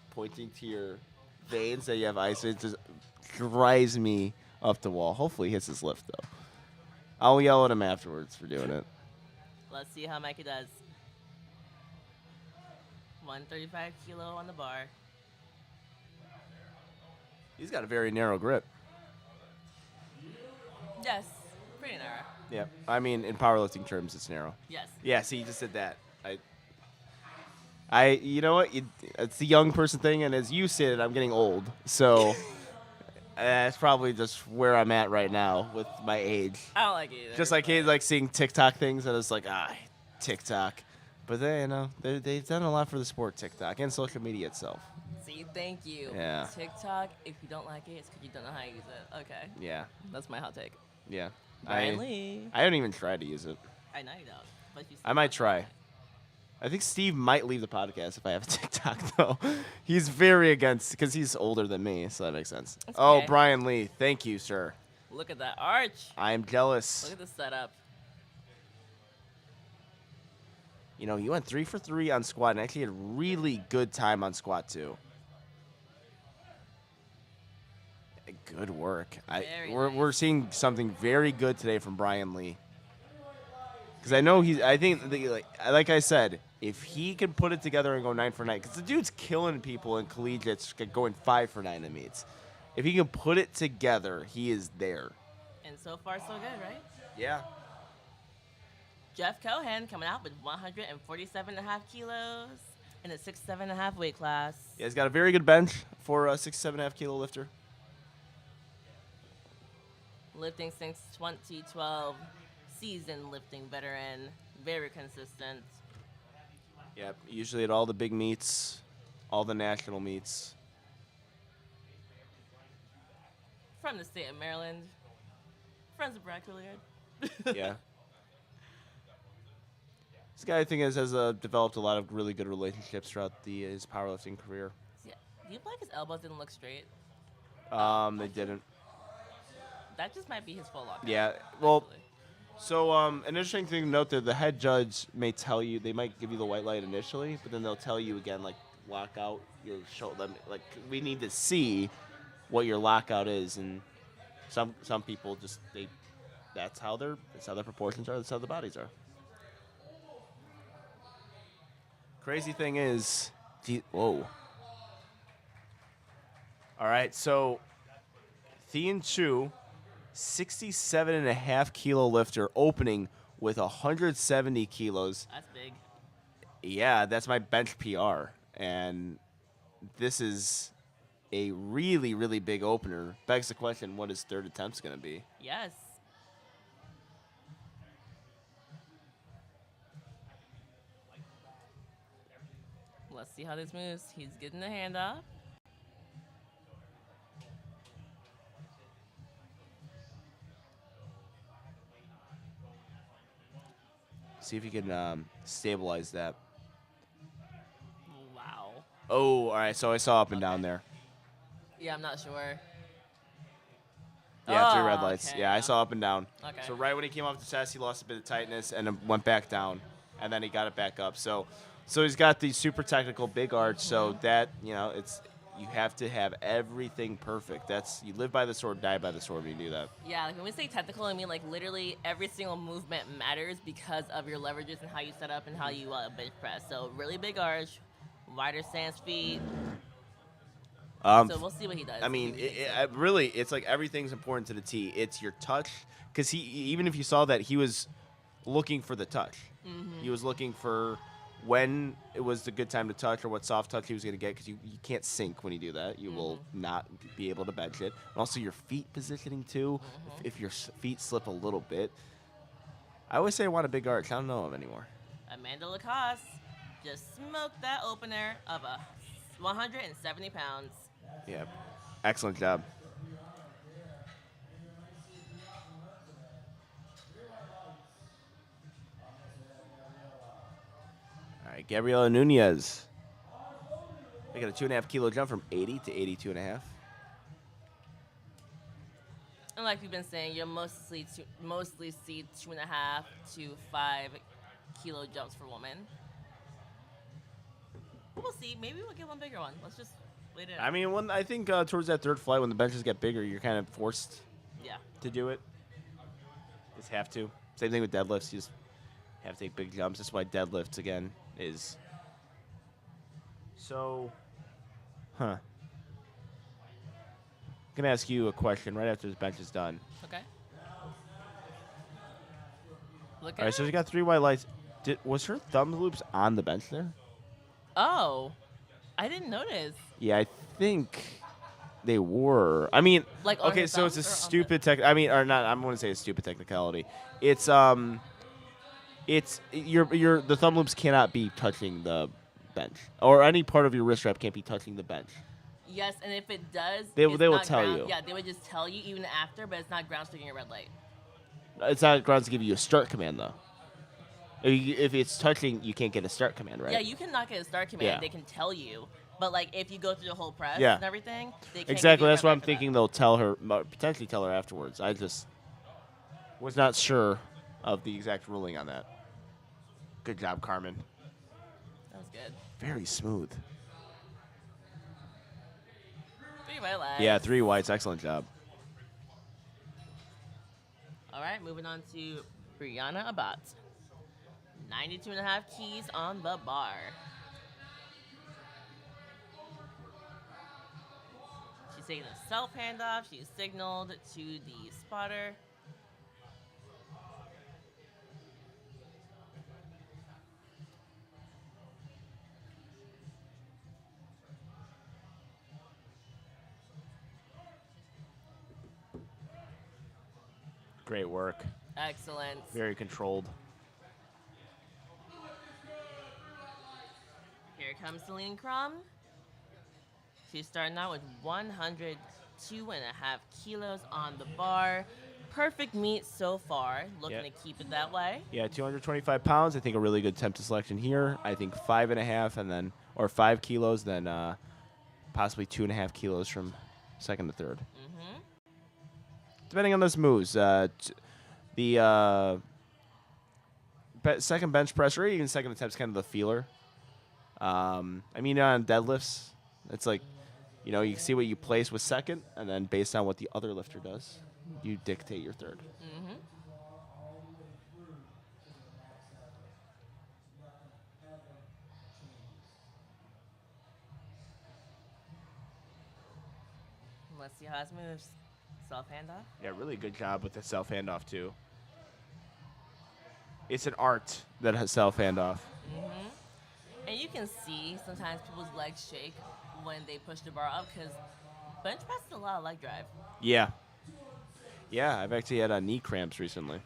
pointing to your veins that you have ice, it just drives me up the wall. Hopefully he hits his lift, though. I'll yell at him afterwards for doing it. Let's see how Mikey does. 135 kilo on the bar. He's got a very narrow grip. Yes, pretty narrow. Yeah, I mean, in powerlifting terms, it's narrow. Yes. Yeah, see, you just did that. You know what? It's the young person thing, and as you said, I'm getting old. So that's probably just where I'm at right now with my age. I don't like it either. Just like kids like seeing TikTok things, and it's like, TikTok. But they've done a lot for the sport, TikTok, and social media itself. See, thank you. Yeah. TikTok, if you don't like it, it's because you don't know how to use it. Okay. Yeah, That's my hot take. yeah. Brian Lee. I haven't even tried to use it. I know you don't. But you I might try. I think Steve might leave the podcast if I have a TikTok, though. He's very against, because he's older than me, so that makes sense. That's Oh, okay. Brian Lee. Thank you, sir. Look at that arch. I am jealous. Look at the setup. You know, you went 3 for 3 on squat and actually had a really good time on squat, too. Good work. Very We're nice. seeing something very good today from Brian Lee. Because I know I think, like I said, if he can put it together and go 9 for 9, because the dude's killing people in collegiates going 5 for 9 in meets. If he can put it together, he is there. And so far, so good, right? Yeah. Jeff Cohen coming out with 147.5 kilos in a 6'7.5" weight class. Yeah, he's got a very good bench for a 6'7.5" kilo lifter. Lifting since 2012, seasoned lifting veteran, very consistent. Yep, usually at all the big meets, all the national meets. From the state of Maryland. Friends of Brad Couliard. Yeah. This guy, I think, has developed a lot of really good relationships throughout his powerlifting career. Yeah. Do you feel like his elbows didn't look straight? They didn't. That just might be his full lock. Yeah, well, actually. so an interesting thing to note there, the head judge may tell you, they might give you the white light initially, but then they'll tell you again, like, lock out your shoulder. Like, we need to see what your lockout is, and some people just, that's how their proportions are, that's how the bodies are. Crazy thing is, whoa. All right, so Thien Chu, 67.5 kilo lifter, opening with 170 kilos. That's big. Yeah, that's my bench PR, and this is a really, really big opener. Begs the question, what his third attempt's going to be? Yes. Let's see how this moves. He's getting the handoff. See if you can stabilize that. Wow. Oh, all right, so I saw up and down there. Yeah, I'm not sure. Yeah, 3 red Oh, lights. okay, Yeah, I yeah. saw up and down. Okay. So right when he came off the chest, he lost a bit of tightness and then went back down, and then he got it back up. So he's got the super technical big arch. So that you have to have everything perfect. You live by the sword, die by the sword when you do that. Yeah, like when we say technical, I mean like literally every single movement matters because of your leverages and how you set up and how you bench press. So really big arch, wider stance feet. So we'll see what he does. I mean, See what he makes it really, it's like everything's important to the T. It's your touch, because even if you saw that, he was looking for the touch. He was looking for when it was the good time to touch or what soft touch he was going to get, because you can't sink when you do that. You will not be able to bench it. And also your feet positioning too. If your feet slip a little bit. I always say I want a big arch. I don't know him anymore. Amanda Lacoste just smoked that opener of 170 pounds. Yeah, excellent job. All right, Gabriela Nunez. They got a 2.5 kilo jump from 80 to 82.5. And like we've been saying, you'll mostly see 2.5 to 5 kilo jumps for women. We'll see. Maybe we'll get one bigger one. Let's just wait it out. I mean, I think towards that third flight, when the benches get bigger, you're kind of forced Yeah. to do it. Just have to. Same thing with deadlifts. You just have to take big jumps. That's why deadlifts, again, is. So, I'm going to ask you a question right after this bench is done. Okay. Look All at right, so her. she got 3 white lights. Was her thumb loops on the bench there? Oh, I didn't notice. Yeah, I think they were. I mean, Like on okay, her so it's a thumbs or on stupid I mean, or not. I'm going to say a stupid technicality. It's the thumb loops cannot be touching the bench, or any part of your wrist strap can't be touching the bench. Yes, and if it does, They it's will not tell ground- you. Yeah, they would just tell you even after, but it's not ground sticking a red light. It's not grounds to give you a start command though. If it's touching, you can't get a start command, right? Yeah, you can not get a start command. Yeah. They can tell you, but like if you go through the whole press Yeah. and everything, they can't Exactly. give you a That's red what light I'm for thinking. that. They'll tell her, potentially tell her afterwards. I just was not sure of the exact ruling on that. Good job, Carmen. That was good. Very smooth. 3 white lights. Yeah, 3 whites. Excellent job. All right, moving on to Brianna Abbott. 92.5 keys on the bar. She's taking a self handoff. She's signaled to the spotter. Great work. Excellent. Very controlled. Here comes Celine Crum. She's starting out with 102.5 kilos on the bar. Perfect meet so far. Looking Yeah. to keep it that way. Yeah, 225 pounds. I think a really good temp to selection here. I think 5.5 and then, or 5 kilos, then possibly 2.5 kilos from second to third. Depending on those moves. The second bench press or even second attempt is kind of the feeler. I mean, on deadlifts, it's like, you see what you place with second, and then based on what the other lifter does, you dictate your third. Let's see how this moves. Self handoff. Yeah, really good job with the self handoff too. It's an art that has self handoff. And you can see sometimes people's legs shake when they push the bar up because bench press is a lot of leg drive. Yeah. Yeah, I've actually had knee cramps recently.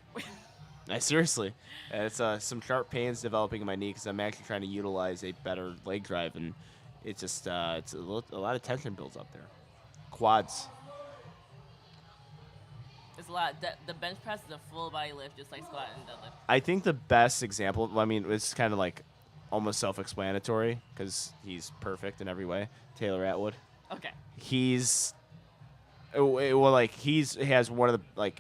Seriously. It's some sharp pains developing in my knee because I'm actually trying to utilize a better leg drive, and it's just a lot of tension builds up there. Quads. It's a lot. The bench press is a full body lift, just like squat and deadlift. I think the best example, I mean, it's kind of like almost self-explanatory because he's perfect in every way. Taylor Atwood. Okay. He has one of the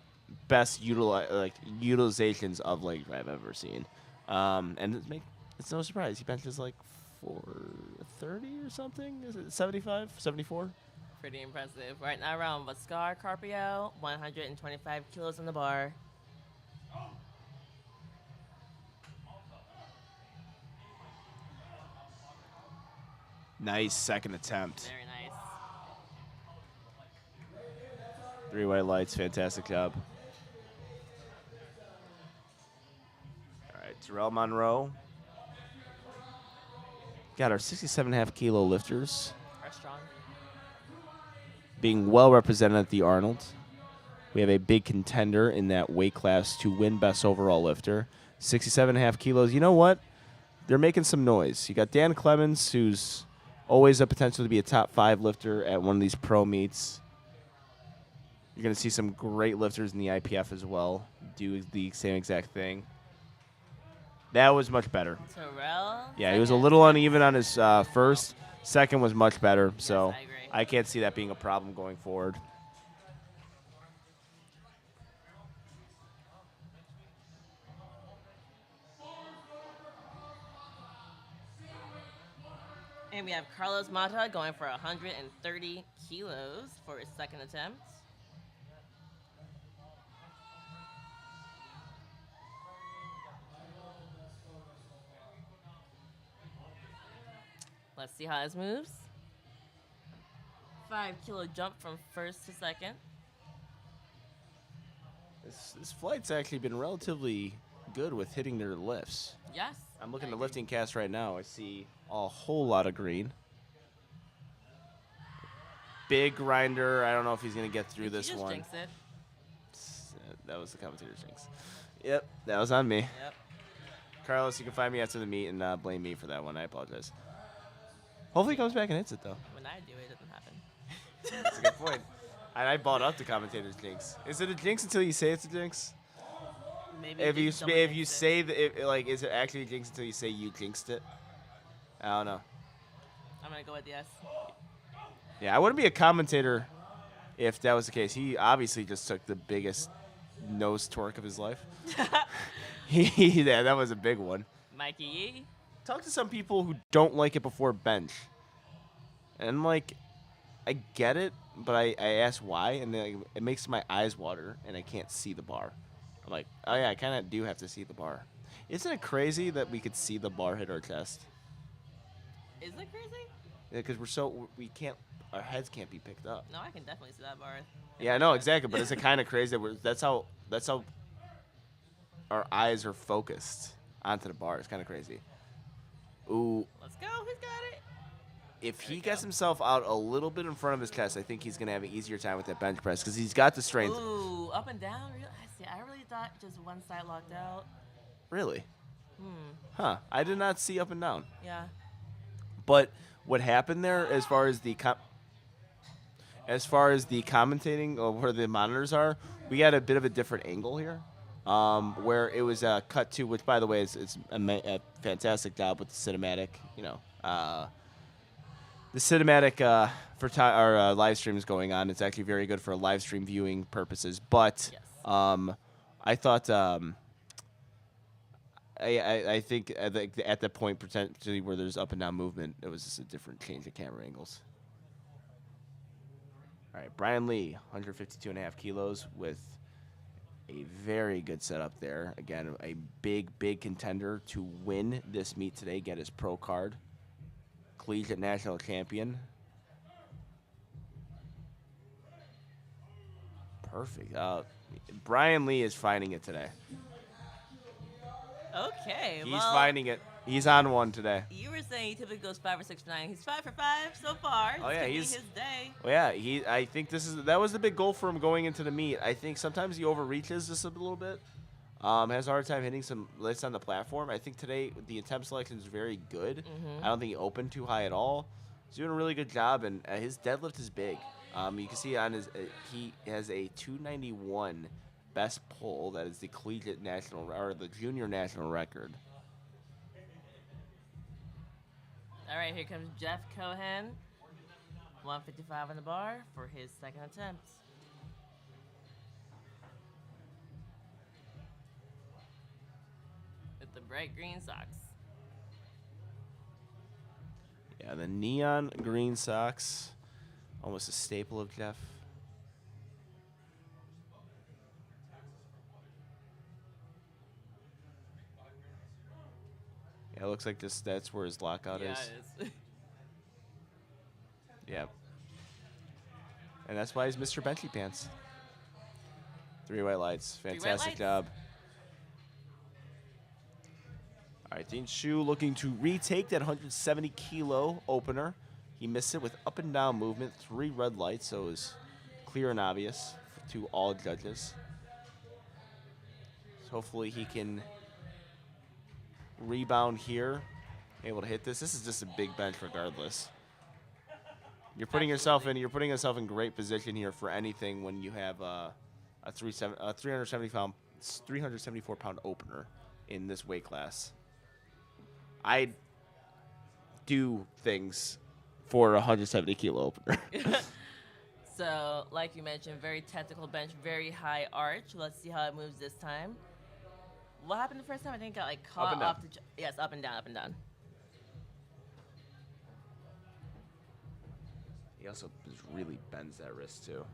best utilizations of leg drive I've ever seen, and it's no surprise he benches like 430 or something. Is it 75, 74? Pretty impressive. Right now, around Vascar Carpio, 125 kilos on the bar. Nice second attempt. Very nice. 3 white lights, fantastic job. All right, Terrell Monroe. Got our 67.5 kilo lifters Are strong. being well represented at the Arnold. We have a big contender in that weight class to win best overall lifter. 67.5 kilos. You know what? They're making some noise. You got Dan Clemens, who's always a potential to be a top 5 lifter at one of these pro meets. You're going to see some great lifters in the IPF as well do the same exact thing. That was much better. Terrell. Yeah, he was a little uneven on his first. Second was much better, so I agree. I can't see that being a problem going forward. And we have Carlos Mata going for 130 kilos for his second attempt. Let's see how this moves. 5 kilo jump from first to second. This flight's actually been relatively good with hitting their lifts. Yes. I'm looking I at the agree. lifting cast right now. I see a whole lot of green. Big grinder. I don't know if he's going to get through this You just one. jinxed it. That was the commentator's jinx. Yep, that was on me. Yep. Carlos, you can find me after the meet and blame me for that one. I apologize. Hopefully he comes back and hits it, though. When I do it, it doesn't happen. That's a good point. And I bought up the commentator's jinx. Is it a jinx until you say it's a jinx? Maybe If you say that, is it actually a jinx until you say you jinxed it? I don't know. I'm gonna go with yes. Yeah, I wouldn't be a commentator if that was the case. He obviously just took the biggest nose torque of his life. Yeah, that was a big one. Mikey Yee. Talk to some people who don't like it before bench. And I get it, but I ask why, and then it makes my eyes water, and I can't see the bar. I'm like, oh yeah, I kind of do have to see the bar. Isn't it crazy that we could see the bar hit our chest? Is it crazy? Yeah, because we can't, our heads can't be picked up. No, I can definitely see that bar. Yeah, I know exactly, but is it kind of crazy that that's how our eyes are focused onto the bar? It's kind of crazy. Ooh, Let's go. Who's got it? if he gets himself out a little bit in front of his chest, I think he's going to have an easier time with that bench press because he's got the strength. Ooh, up and down. I see. I really thought just one side locked out. Really? Huh. I did not see up and down. Yeah. But what happened there as far as the commentating or where the monitors are, we had a bit of a different angle here. Where it was cut to, which by the way it's a fantastic job with the cinematic, the cinematic our live stream is going on. It's actually very good for live stream viewing purposes. But Yes. I thought I think at the point potentially where there's up and down movement, it was just a different change of camera angles. All right, Brian Lee, 152.5 kilos with a very good setup there. Again, a big contender to win this meet today, get his pro card. Collegiate national champion. Perfect. Brian Lee is finding it today. Okay. He's well, finding it. He's on one today. You were saying he typically goes 5 or 6 for 9. He's 5 for 5 so far. Oh, yeah, This could be he's- his day. Well, yeah, I think that was the big goal for him going into the meet. I think sometimes he overreaches just a little bit. Has a hard time hitting some lifts on the platform. I think today the attempt selection is very good. I don't think he opened too high at all. He's doing a really good job, and his deadlift is big. You can see on his he has a 291 best pull. That is the collegiate national or the junior national record. All right, here comes Jeff Cohen. 155 on the bar for his second attempt. With the bright green socks. Yeah, the neon green socks, almost a staple of Jeff. Yeah, it looks like that's where his lockout Yeah, is. it is. Yeah. And that's why he's Mr. Benchy Pants. 3 white lights. white Fantastic lights. job. All right, Dean Shu looking to retake that 170 kilo opener. He missed it with up and down movement, 3 red lights, so it was clear and obvious to all judges. So hopefully he can rebound here, able to hit this. This is just a big bench regardless. You're putting yourself in great position here for anything when you have a 374 pound opener in this weight class. I do things for a 170 kilo opener. So, like you mentioned, very technical bench, very high arch. Let's see how it moves this time. What happened the first time? I think it got caught and down. off the. Yes, up and down, up and down. He also just really bends that wrist too.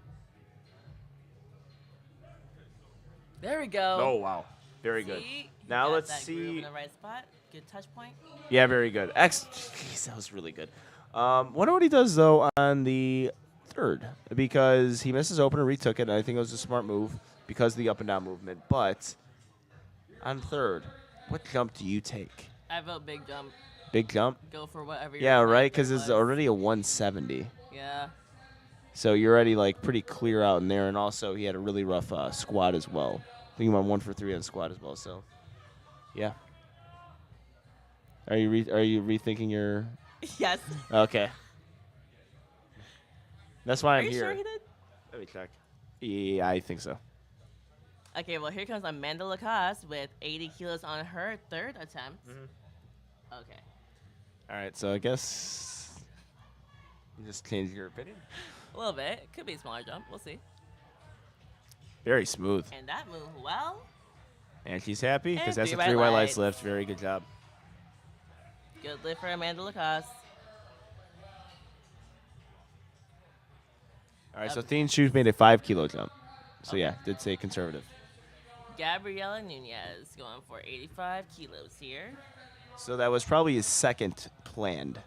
There we go. Oh wow, very good. See? You Now got let's that groove see. in the right spot. Good touch point. Yeah, very good. Jeez, that was really good. Wonder what he does though on the third, because he missed his opener, retook it, and I think it was a smart move because of the up and down movement. But on third, what jump do you take? I vote big jump. Big jump? Go for whatever. your Yeah, plan right. there Because it's was. already a 170, Yeah. so you're already like pretty clear out in there. And also, he had a really rough squat as well. I think he went 1 for 3 on squat as well. So, yeah. Are you rethinking your? Yes. Okay. That's why Are I'm you here. sure he did? Let me check. Yeah, I think so. Okay, well, here comes Amanda Lacoste with 80 kilos on her third attempt. Okay. All right, so I guess you just changed your opinion. A little bit. It could be a smaller jump. We'll see. Very smooth. And that moved well. And she's happy because And that's a 3 3 white white lights lights. lift. Very good job. Good lift for Amanda Lacoste. All right, so Thien Shoes made a 5 kilo jump. So yeah, did say conservative. Gabriela Nunez going for 85 kilos here. So that was probably his second planned.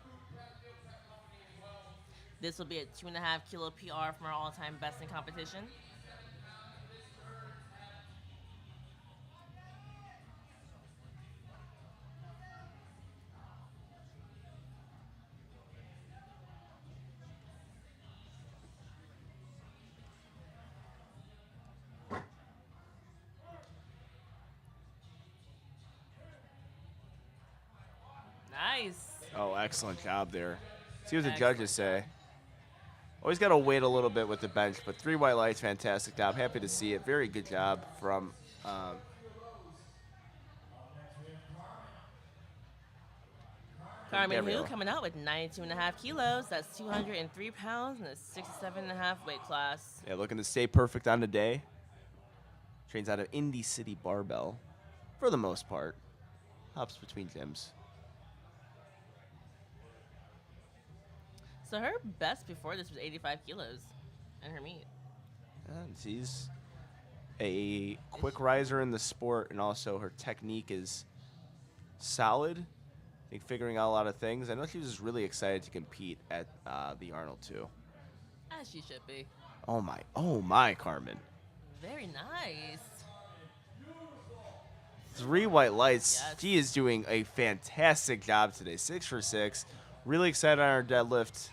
This will be a 2.5 kilo PR from our all-time best in competition. Nice. Oh, excellent job there. See what the Excellent judges job. say. Always got to wait a little bit with the bench, but 3 white lights, fantastic job. Happy to see it. Very good job from Carmen there we Hu go. coming out with 92.5 kilos. That's 203 pounds in the 67.5 weight class. Yeah, looking to stay perfect on the day. Trains out of Indy City Barbell for the most part. Hops between gyms. So her best before this was 85 kilos in her meet. And she's a quick riser in the sport, and also her technique is solid. I think figuring out a lot of things. I know she was just really excited to compete at the Arnold too. As she should be. Oh my, Carmen. Very nice. 3 white lights. Yes. She is doing a fantastic job today. 6 for 6. Really excited on her deadlift.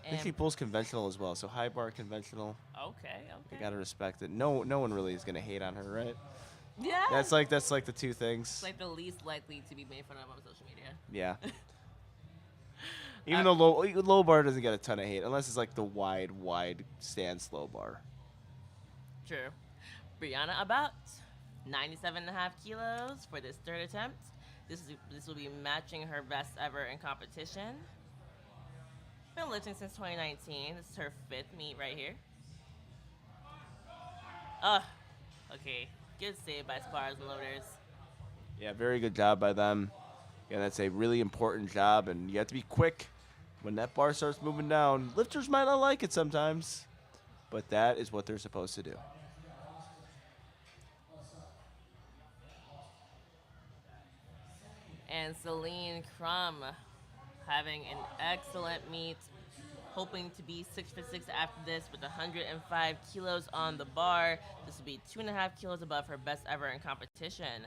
I think she And pulls conventional as well, so high bar conventional. okay. You gotta respect it. No one really is gonna hate on her, right? Yeah. That's like the two things. It's like the least likely to be made fun of on social media. Yeah. Even though low bar doesn't get a ton of hate, unless it's like the wide stance low bar. True. Brianna about 97.5 kilos for this third attempt. This will be matching her best ever in competition. Been lifting since 2019. This is her 5th meet right here. Okay. Good save by Spars and Loaders. Yeah, very good job by them. Yeah, that's a really important job, and you have to be quick when that bar starts moving down. Lifters might not like it sometimes, but that is what they're supposed to do. And Celine Crum having an excellent meet, hoping to be 6 for 6 after this with 105 kilos on the bar. This will be 2.5 kilos above her best ever in competition.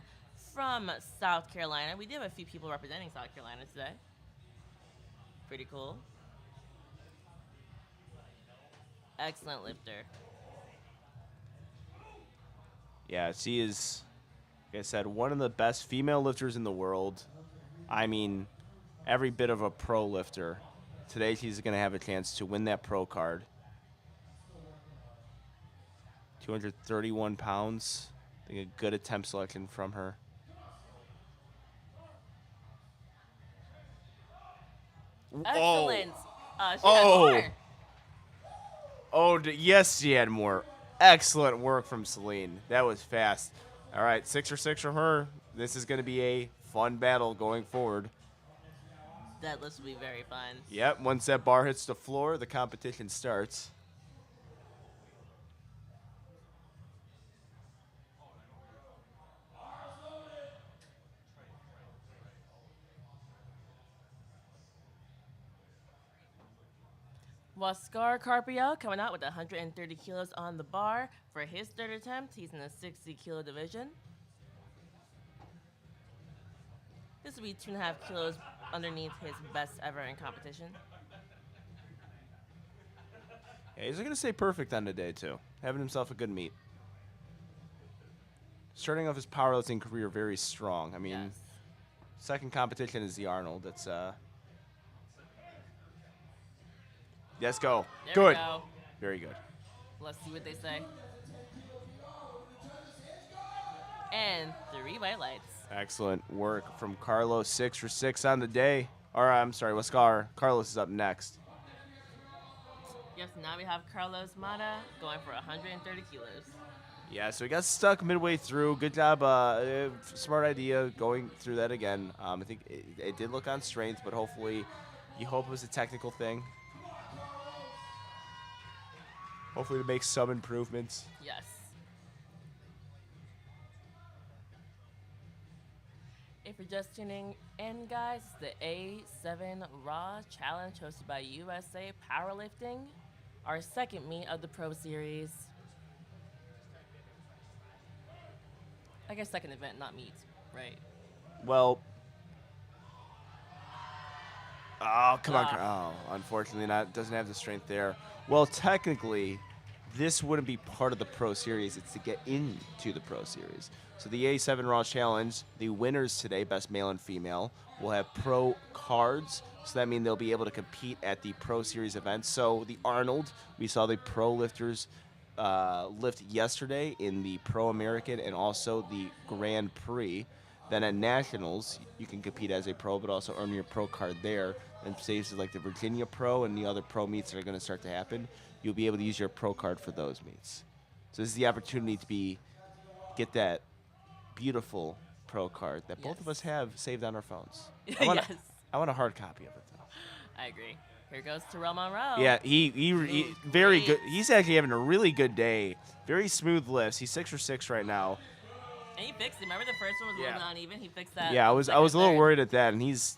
From South Carolina, we do have a few people representing South Carolina today. Pretty cool. Excellent lifter. Yeah, she is, like I said, one of the best female lifters in the world. I mean, every bit of a pro lifter. Today she's going to have a chance to win that pro card. 231 pounds. I think a good attempt selection from her. Excellent. She Oh. had more. Oh, yes, she had more. Excellent work from Celine. That was fast. All right, 6 for 6 from her. This is going to be a fun battle going forward. Deadlifts will be very fun. Yep, once that bar hits the floor, the competition starts. Wascar Carpio coming out with 130 kilos on the bar. For his third attempt, he's in the 60 kilo division. This will be 2.5 kilos underneath his best ever in competition. Yeah, he's going to stay perfect on the day, too. Having himself a good meet. Starting off his powerlifting career very strong. I mean, Yes. second competition is the Arnold. That's Let's go. There Good. we go. Very good. Let's see what they say. And 3 white lights. Excellent work from Carlos. 6 for 6 on the day. Or, I'm sorry, Wascar. Carlos is up next. Yes, now we have Carlos Mata going for 130 kilos. Yeah, so he got stuck midway through. Good job. Smart idea going through that again. I think it did look on strength, but hopefully you hope it was a technical thing. Hopefully to make some improvements. Yes. If you're just tuning in, guys, it's the A7 Raw Challenge hosted by USA Powerlifting, our second meet of the Pro Series. I guess second event, not meet, right? Well, oh, come on. Oh, unfortunately not. Doesn't have the strength there. Well, technically, this wouldn't be part of the Pro Series. It's to get into the Pro Series. So the A7 Raw Challenge, the winners today, best male and female, will have pro cards. So that means they'll be able to compete at the Pro Series events. So the Arnold, we saw the pro lifters lift yesterday in the Pro American and also the Grand Prix. Then at Nationals, you can compete as a pro, but also earn your pro card there. And stages like the Virginia Pro and the other pro meets that are going to start to happen, you'll be able to use your pro card for those meets. So this is the opportunity to get that beautiful pro card that both of us have saved on our phones. Yes. I want a hard copy of it, though. I agree. Here goes Terrell Monroe. Yeah, he very good. He's actually having a really good day. Very smooth lifts. He's 6 for 6 right now. And he fixed it. Remember the first one was a little bit uneven? He fixed that. Yeah, I was a little third. worried at that, and he's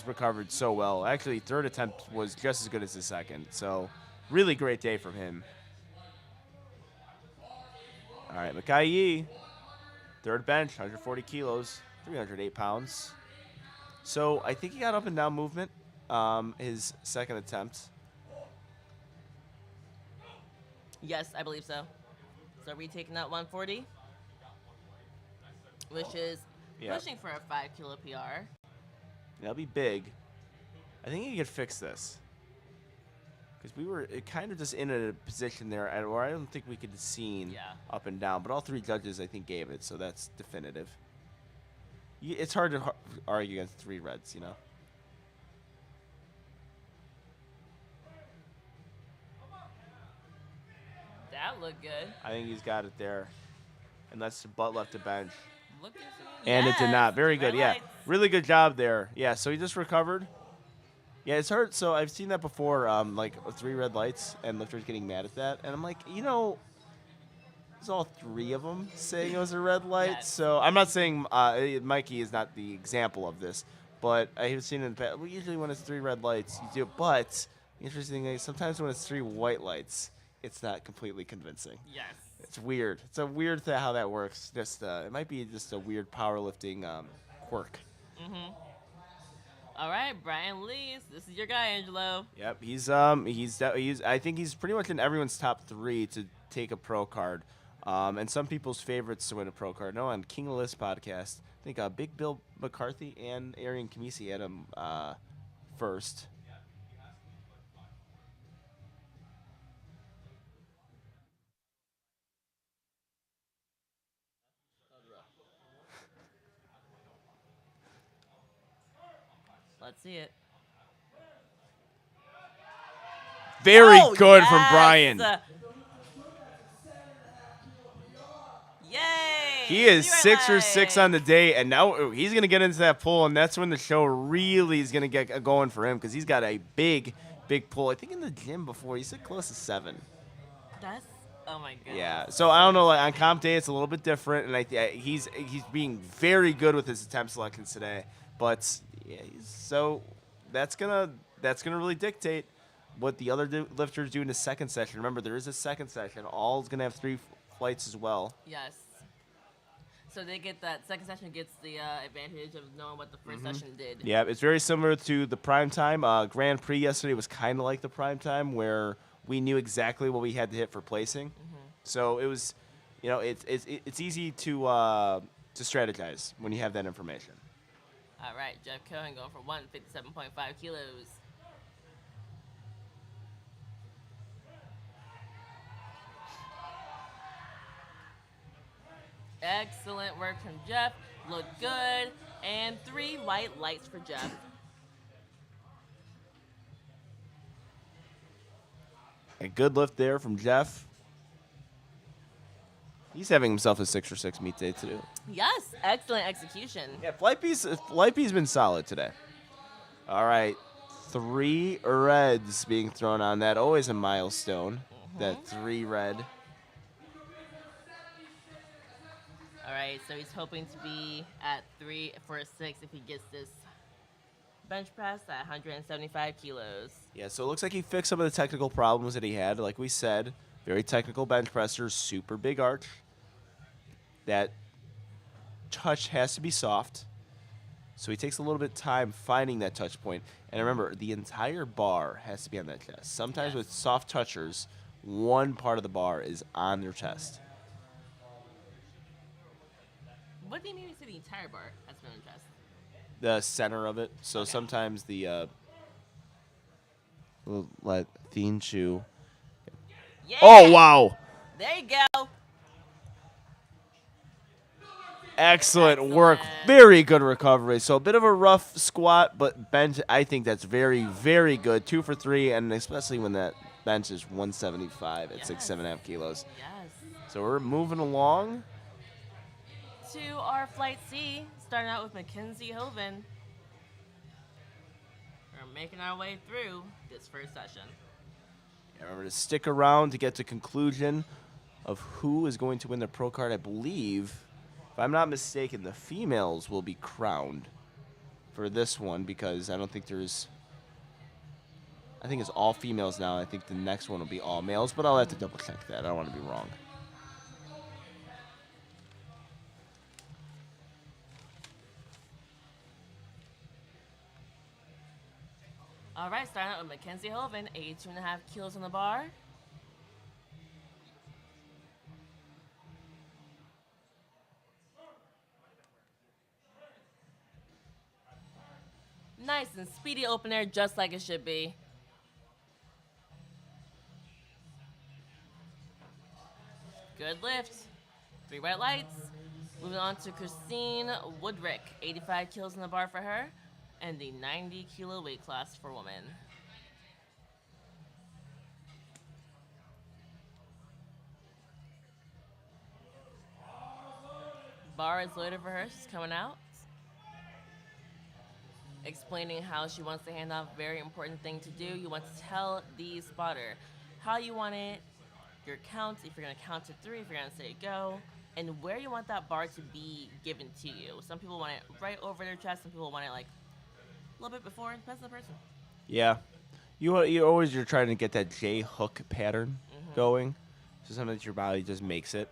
recovered so well. Actually, third attempt was just as good as the second. So, really great day from him. All right, Makai, third bench, 140 kilos, 308 pounds. So I think he got up and down movement his second attempt. Yes, I believe so. So are we taking that 140? Which is pushing for a 5 kilo PR. That'll be big. I think he could fix this. Because we were kind of just in a position there where I don't think we could have seen up and down. But all three judges, I think, gave it, so that's definitive. It's hard to argue against three reds, you know? That looked good. I think he's got it there. And that's the butt left to bench. Look at And it did not. Very good, yeah. Lights. Really good job there. Yeah, so he just recovered. Yeah, it's hard. So I've seen that before, like 3 red lights and lifters getting mad at that. And I'm like, it's all 3 of them saying it was a red light. Yes. So I'm not saying Mikey is not the example of this, but I have seen it in the past. Well, usually when it's 3 red lights, you do. But interesting thing, sometimes when it's 3 white lights, it's not completely convincing. Yes. It's weird. It's a weird thing how that works. Just it might be just a weird powerlifting quirk. Mm-hmm. All right, Brian Lees. This is your guy, Angelo. Yep, he's I think he's pretty much in everyone's top 3 to take a pro card, and some people's favorites to win a pro card. No, on King of the List podcast, I think Big Bill McCarthy and Arian Kamisi had him first. Let's see it. Very Oh, good yes! from Brian. Yay! He is 6 or Zero 6 on the day, and now he's going to get into that pull, and that's when the show really is going to get going for him because he's got a big pull. I think in the gym before, he said close to 7. That's, oh my goodness. Yeah, so I don't know. Like on comp day, it's a little bit different, and he's being very good with his attempt selections today. But yeah, so that's gonna really dictate what the other lifters do in the second session. Remember, there is a second session. All's gonna have 3 flights as well. Yes. So they get that second session gets the advantage of knowing what the first session did. Yeah, it's very similar to the prime time. Grand Prix yesterday was kind of like the prime time where we knew exactly what we had to hit for placing. So it was, it's easy to strategize when you have that information. All right, Jeff Cohen going for 157.5 kilos. Excellent work from Jeff. Look good. And 3 white lights for Jeff. A good lift there from Jeff. He's having himself a 6 for 6 meet day too. Yes, excellent execution. Yeah, Flight B's been solid today. All right, 3 reds being thrown on that. Always a milestone. That 3 red. All right, so he's hoping to be at 3 for a 6 if he gets this bench press at 175 kilos. Yeah, so it looks like he fixed some of the technical problems that he had. Like we said, very technical bench presser, super big arch. That touch has to be soft. So he takes a little bit of time finding that touch point. And remember, the entire bar has to be on that chest. Sometimes with soft touchers, one part of the bar is on their chest. What do you mean when you say the entire bar has been addressed? The center of it. So Okay. sometimes the let Thin Chu. Yeah. Oh wow! There you go. Excellent work. Very good recovery. So a bit of a rough squat, but bench, I think that's very, very good. 2 for 3, and especially when that bench is 175 at Yes. 7.5 kilos. Yes. So we're moving along. To our flight C, starting out with Mackenzie Hoven. We're making our way through this first session. Yeah, remember to stick around to get to conclusion of who is going to win the pro card. I believe, if I'm not mistaken, the females will be crowned for this one because I don't think there's. I think it's all females now. I think the next one will be all males, but I'll have to double check that. I don't want to be wrong. All right, starting out with Mackenzie Hoven, 82.5 kilos on the bar. Nice and speedy opener, just like it should be. Good lift. 3 white lights. Moving on to Christine Woodrick, 85 kilos in the bar for her, and the 90 kilo weight class for women. Bar is loaded for her. She's coming out. Explaining how she wants to hand off. Very important thing to do. You want to tell the spotter how you want it, your count, if you're going to count to 3, if you're going to say go, and where you want that bar to be given to you. Some people want it right over their chest. Some people want it like a little bit before. It depends on the person. Yeah, you're trying to get that J hook pattern going, so sometimes your body just makes it.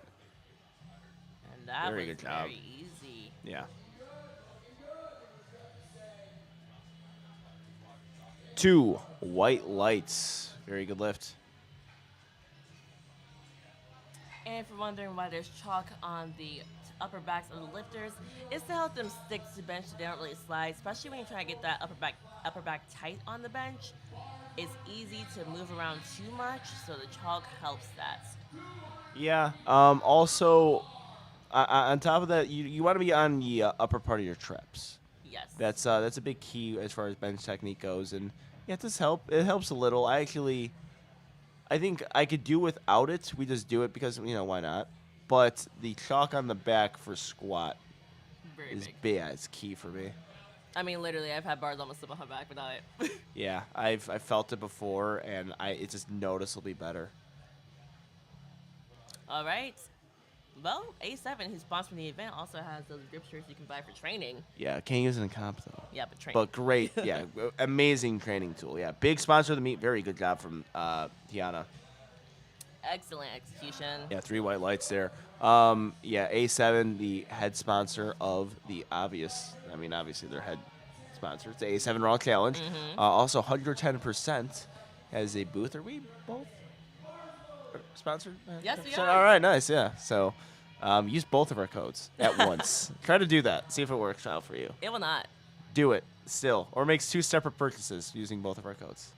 And that Very was good job. very easy. Yeah. 2 white lights. Very good lift. And if you're wondering why there's chalk on the upper backs of the lifters, it's to help them stick to the bench so they don't really slide, especially when you're trying to get that upper back tight on the bench. It's easy to move around too much, so the chalk helps that. Yeah. Also, on top of that, you want to be on the upper part of your traps. Yes. That's a big key as far as bench technique goes, and yeah, it does help. It helps a little. I think I could do without it. We just do it because why not? But the chalk on the back for squat very is big. big. Yeah, it's key for me. I mean, literally, I've had bars almost slip on my back without it. Yeah, I've felt it before, and it's just noticeably better. All right. Well, A7, who's sponsoring the event, also has those grip shirts you can buy for training. Yeah, can't use it in comp though. Yeah, but training. But great, yeah, amazing training tool. Yeah, big sponsor of the meet. Very good job from Tiana. Excellent execution. Yeah, 3 white lights there. Yeah, A7, the head sponsor of the obviously their head sponsor. It's the A7 Raw Challenge. Also, 110% has a booth. Are we both sponsored? Yes, we 100%? are. All right, nice, yeah. So use both of our codes at once. Try to do that. See if it works out for you. It will not. Do it still. Or makes 2 separate purchases using both of our codes.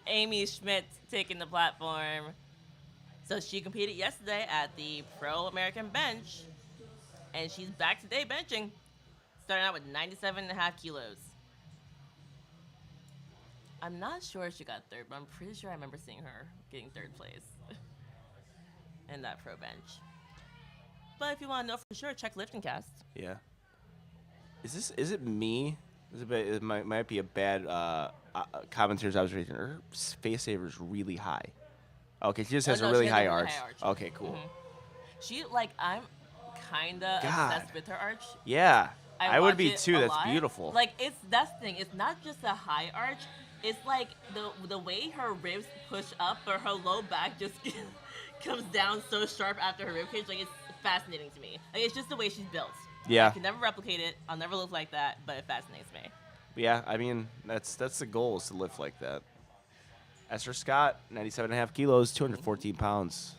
Amy Schmidt taking the platform. So she competed yesterday at the Pro American Bench, and she's back today benching, starting out with 97.5 kilos. I'm not sure if she got 3rd, but I'm pretty sure I remember seeing her getting 3rd place in that pro bench. But if you want to know for sure, check Lifting Cast. Yeah. Is it me? It might be a bad commentator's observation. Her face saver is really high. Okay, she just has no, a really she has high a really arch. high arch. Okay, cool. She, I'm kind of God. obsessed with her arch. Yeah, I would watch be it too. a That's lot. beautiful. That's the thing. It's not just a high arch. It's like the way her ribs push up, or her low back just comes down so sharp after her rib cage. Like, it's fascinating to me. Like, it's just the way she's built. Yeah. I can never replicate it. I'll never look like that, but it fascinates me. Yeah, I mean that's the goal, is to lift like that. Esther Scott, 97.5 kilos, 214 pounds.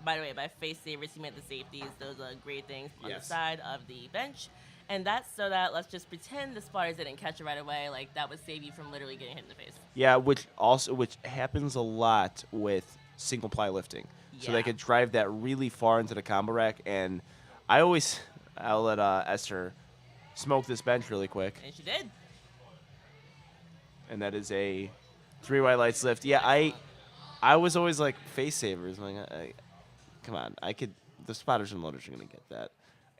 By the way, by face savers, he meant the safeties. Those are great things on the Yes. side of the bench. And that's so that, let's just pretend the spotters didn't catch it right away. Like, that would save you from literally getting hit in the face. Yeah, which happens a lot with single ply lifting. So they Yeah. could drive that really far into the combo rack, and I'll let Esther smoke this bench really quick, And she did. and that is a 3 white lights lift. Yeah, I was always like face savers. I'm like, come on, the spotters and loaders are gonna get that.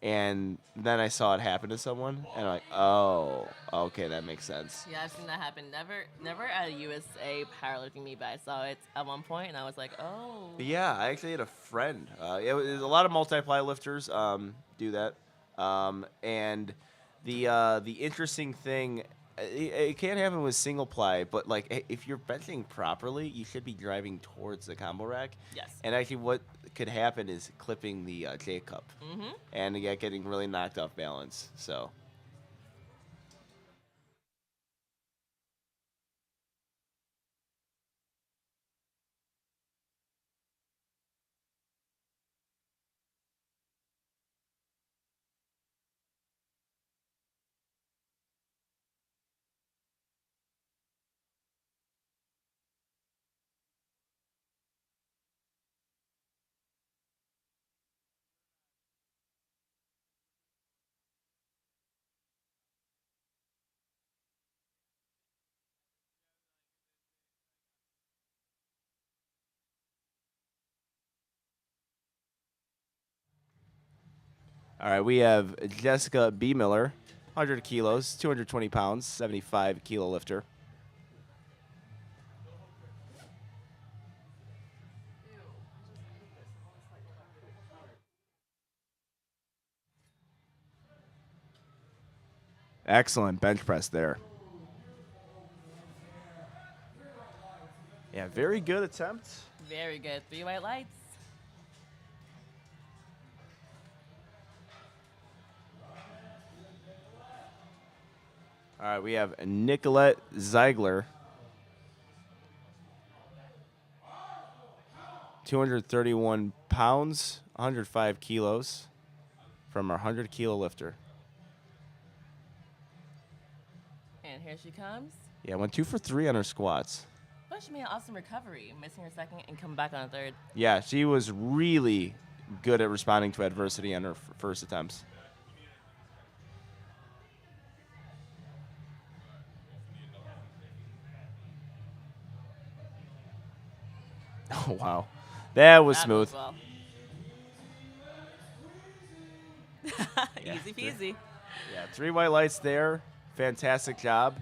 And then I saw it happen to someone, and I'm like, oh, okay, that makes sense. Yeah, I've seen that happen. Never at a USA powerlifting meet, but I saw it at one point, and I was like, oh. Yeah, I actually had a friend. There's a lot of multiply lifters do that, and the interesting thing, it can happen with single ply, but like if you're benching properly, you should be driving towards the combo rack. Yes. And actually, what could happen is clipping the J cup, and getting really knocked off balance. So. All right, we have Jessica B. Miller, 100 kilos, 220 pounds, 75 kilo lifter. Excellent bench press there. Yeah, very good attempt. Very good. 3 white lights. All right, we have Nicolette Ziegler, 231 pounds, 105 kilos, from our 100 kilo lifter. And here she comes. Yeah, went 2 for 3 on her squats. But she made an awesome recovery, missing her second and coming back on a third. Yeah, she was really good at responding to adversity on her first attempts. Oh, wow. That was That smooth. goes well. Yeah. Easy peasy. Yeah, 3 white lights there. Fantastic job.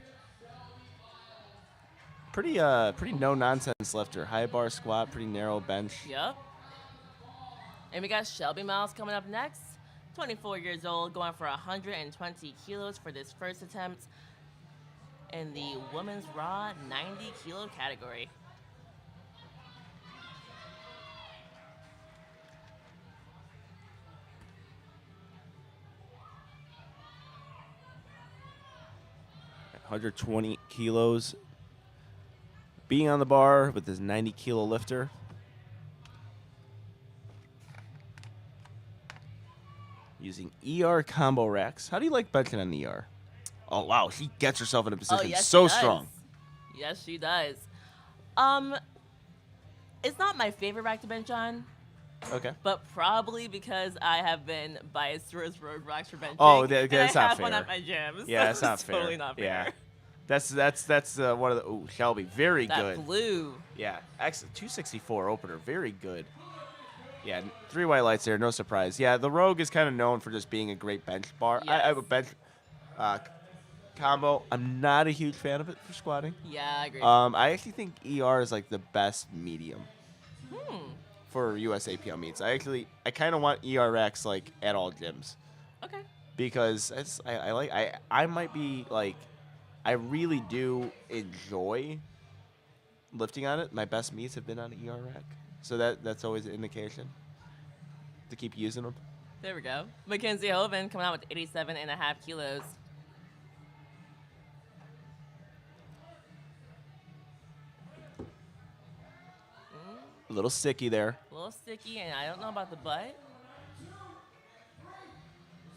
Pretty no nonsense lifter. High bar squat, pretty narrow bench. Yep. And we got Shelby Miles coming up next. 24 years old, going for 120 kilos for this first attempt in the women's raw 90 kilo category. At 120 kilos. Being on the bar with this 90 kilo lifter. Using ER combo racks. How do you like benching on ER? Oh, wow. She gets herself in a position yes, so she does. strong. Yes, she does. It's not my favorite rack to bench on, Okay. but probably because I have been biased towards road racks for benching. Oh, and that's I not have one fair. at my gym. Yeah, so that's not it's fair. Totally not fair. Yeah. That's one of the. Ooh, Shelby. Very That good. blue. Yeah. Excellent. 264 opener. Very good. Yeah. 3 white lights there. No surprise. Yeah. The Rogue is kind of known for just being a great bench bar. I have a Yes. bench combo. I'm not a huge fan of it for squatting. Yeah, I agree. I actually think ER is like the best medium Hmm. for USAPL meets. I kind of want ER racks like at all gyms Okay. because I might be like, I really do enjoy lifting on it. My best meets have been on an ER rack, so that's always an indication to keep using them. There we go. Mackenzie Hoven coming out with 87.5 kilos. A little sticky there. A little sticky, and I don't know about the butt.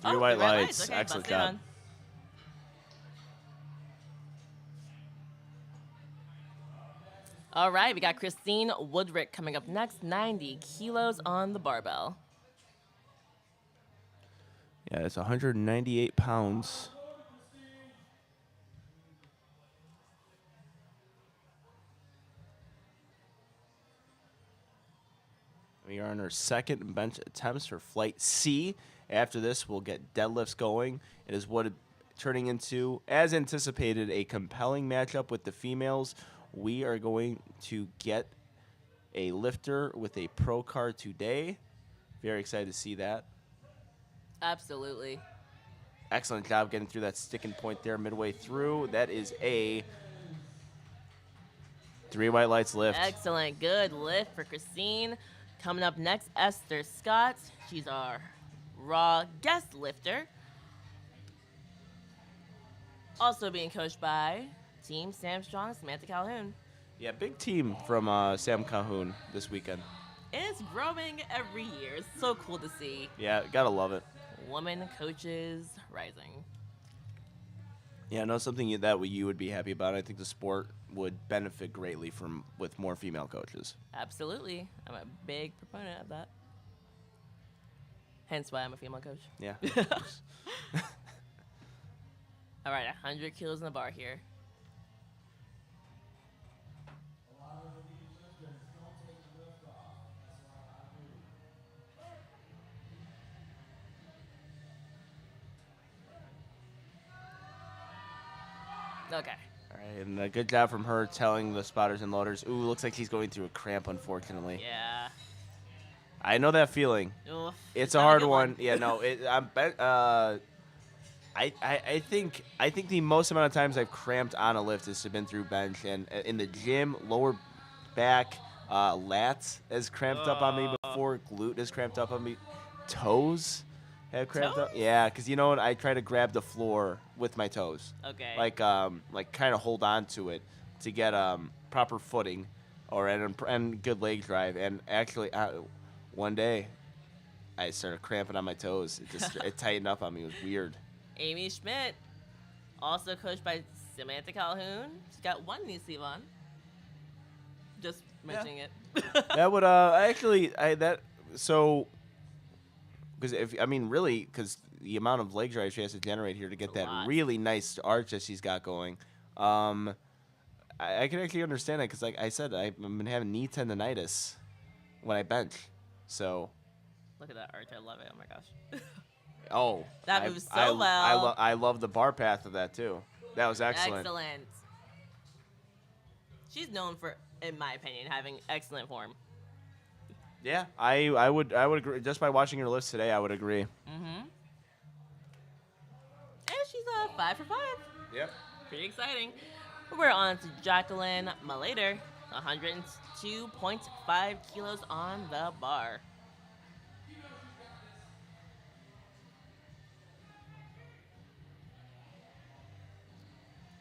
Three white the red lights. Okay, Excellent busted job. on. All right, we got Christine Woodrick coming up next. 90 kilos on the barbell. Yeah, it's 198 pounds. We are on our second bench attempts for Flight C. After this, we'll get deadlifts going. It is what turning into, as anticipated, a compelling matchup with the females. We are going to get a lifter with a pro card today. Very excited to see that. Absolutely. Excellent job getting through that sticking point there midway through. That is a 3 white lights lift. Excellent. Good lift for Christine. Coming up next, Esther Scott. She's our raw guest lifter. Also being coached by Team Sam Strong and Samantha Calhoun. Yeah, big team from Sam Calhoun this weekend. It's growing every year. It's so cool to see. Yeah, gotta love it. Women coaches rising. Yeah, I know something that you would be happy about. I think the sport would benefit greatly with more female coaches. Absolutely. I'm a big proponent of that. Hence why I'm a female coach. Yeah. All right, 100 kilos in the bar here. Okay. All right, and a good job from her telling the spotters and loaders. Ooh, looks like she's going through a cramp, unfortunately. Yeah. I know that feeling. Oof. It's a not hard good one. Yeah, no. I think the most amount of times I've cramped on a lift has been through bench, and in the gym, lower back, lats has cramped up on me before. Glute has cramped up on me. Toes have cramped up. Yeah, because you know what? I try to grab the floor with my toes. Okay. Like kind of hold on to it to get proper footing, and good leg drive. And actually, one day, I started cramping on my toes. It tightened up on me. It was weird. Amy Schmidt, also coached by Samantha Calhoun. She's got one knee sleeve on. Just mentioning it. That would because the amount of leg drive she has to generate here to get that lot. really nice arch that she's got going. I can actually understand it because, like I said, I've been having knee tendonitis when I bench. So. Look at that arch. I love it. Oh my gosh. Oh. That moves so well. I love the bar path of that too. That was excellent. Excellent. She's known for, in my opinion, having excellent form. Yeah, I would agree. Just by watching her lifts today, I would agree. Mm-hmm. And she's 5 for 5. Yep. Pretty exciting. We're on to Jacqueline Malater, 102.5 kilos on the bar.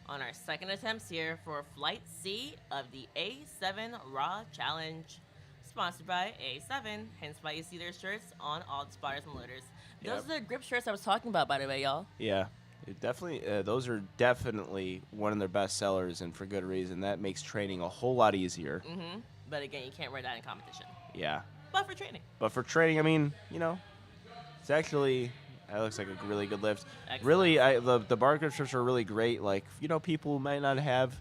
On our second attempts here for Flight C of the A7 Raw Challenge. Sponsored by A7, hence why you see their shirts on all the spotters and loaders. Those Yep. are the grip shirts I was talking about, by the way, y'all. Yeah, it definitely. Those are definitely one of their best sellers, and for good reason. That makes training a whole lot easier. Mm-hmm. But again, you can't wear that in competition. Yeah, But for training. but for training, I mean, it's actually that looks like a really good lift. Excellent. Really, the bar grip strips are really great. Like people might not have,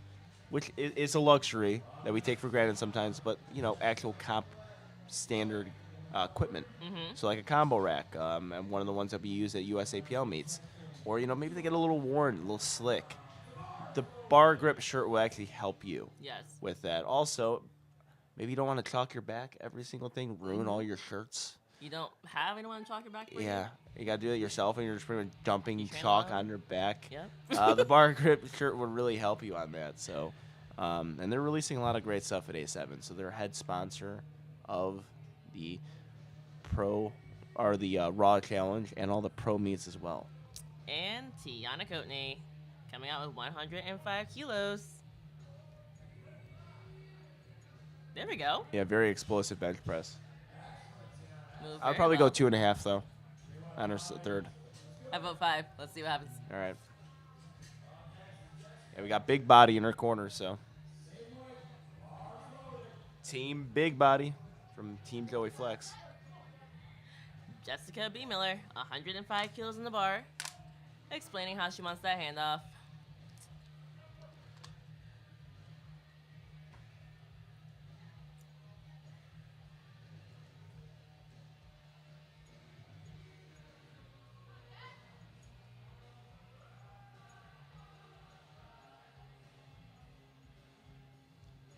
which is a luxury that we take for granted sometimes. But actual comp standard equipment. Mm-hmm. So like a combo rack, and one of the ones that we use at USAPL meets, or maybe they get a little worn, a little slick. The bar grip shirt will actually help you Yes. with that. Also, maybe you don't want to chalk your back every single thing, ruin all your shirts. You don't have anyone to chalk your back for you? Yeah, you gotta do it yourself, and you're just pretty much dumping train chalk alone. on your back. Yep. The bar grip shirt would really help you on that. So, and they're releasing a lot of great stuff at A7. So they're head sponsor of the Raw Challenge and all the pro meets as well. And Tiana Coatney coming out with 105 kilos. There we go. Yeah, very explosive bench press. Move I'll very probably well. go 2.5 though. On her third. I vote 5. Let's see what happens. All right. Yeah, we got big body in her corner, so. Team Big Body from Team Joey Flex. Jessica B. Miller, 105 kilos in the bar, explaining how she wants that handoff.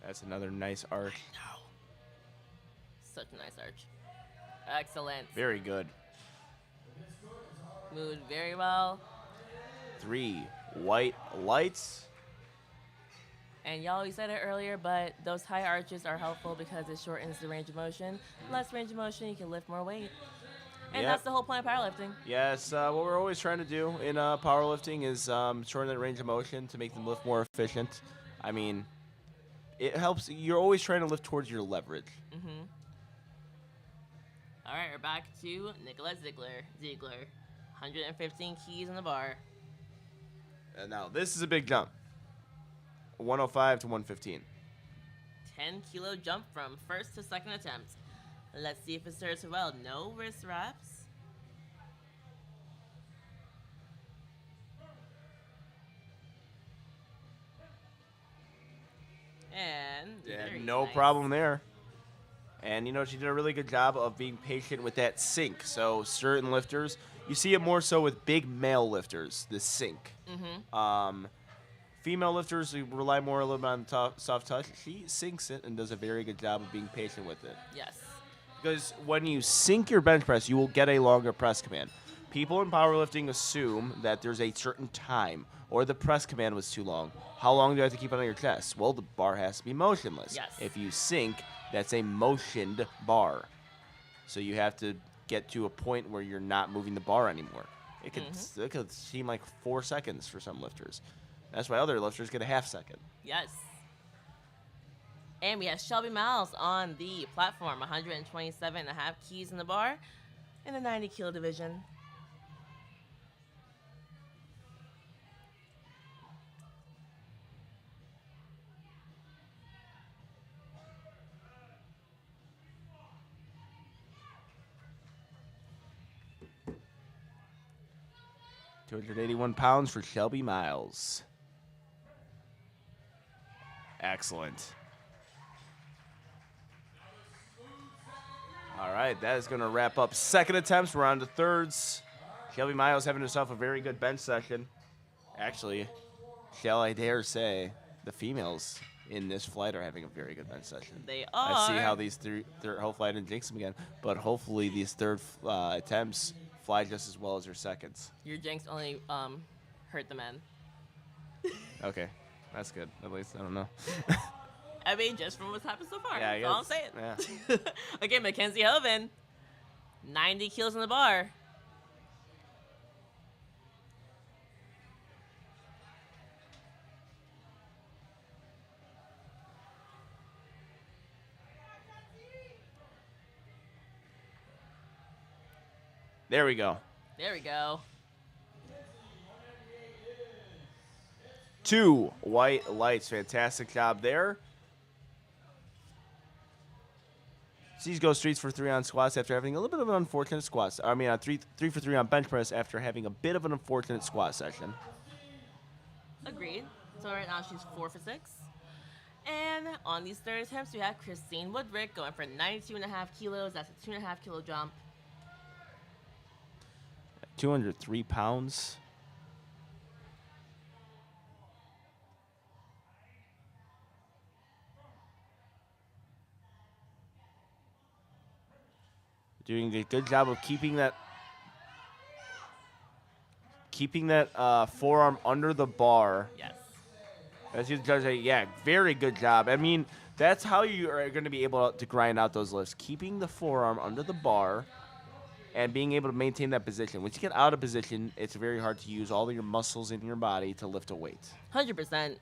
That's another nice arc. Such a nice arch. Excellent. Very good. Moved very well. 3 white lights. And y'all, you said it earlier, but those high arches are helpful because it shortens the range of motion. Less range of motion, you can lift more weight. And Yep. that's the whole point of powerlifting. Yes, what we're always trying to do in powerlifting is shorten the range of motion to make them lift more efficient. I mean, it helps. You're always trying to lift towards your leverage. All right, we're back to Nicolette Ziegler. 115 keys in the bar. And now this is a big jump. 105 to 115. 10-kilo jump from first to second attempt. Let's see if it serves her well. No wrist wraps. And Yeah, very no nice. problem there. And, you know, she did a really good job of being patient with that sink. So certain lifters, you see it more so with big male lifters, the sink. Female lifters who rely more a little bit on soft touch. She sinks it and does a very good job of being patient with it. Yes. Because when you sink your bench press, you will get a longer press command. People in powerlifting assume that there's a certain time or the press command was too long. How long do you have to keep it on your chest? Well, the bar has to be motionless. Yes. If you sink, that's a motioned bar. So you have to get to a point where you're not moving the bar anymore. It could seem like 4 seconds for some lifters. That's why other lifters get a half second. Yes. And we have Shelby Miles on the platform, 127.5 keys in the bar in the 90-kilo division. £281 for Shelby Miles. Excellent. All right, that is going to wrap up second attempts. We're on to thirds. Shelby Miles having herself a very good bench session. Actually, shall I dare say, the females in this flight are having a very good bench session. They I are. see how these hopefully I didn't jinx them again, but hopefully these third attempts fly just as well as their seconds. Your jinx only hurt the men. Okay, that's good. At least I don't know. I mean, just from what's happened so far. Yeah, I That's all I'm guess. saying. Yeah. Okay, Mackenzie Hovind, 90 kilos in the bar. There we go. There we go. 2 white lights. Fantastic job there. Sees go streets for 3 on squats after having a little bit of an unfortunate squat. I mean, 3 for 3 on bench press after having a bit of an unfortunate squat session. Agreed. So right now she's 4 for 6. And on these third attempts, we have Christine Woodrick going for 92.5 kilos. That's a 2.5 kilo jump. 203 pounds. Doing a good job of keeping that forearm under the bar. Yes. As you judge, yeah, very good job. I mean, that's how you are going to be able to grind out those lifts. Keeping the forearm under the bar and being able to maintain that position. Once you get out of position, it's very hard to use all of your muscles in your body to lift a weight. 100%.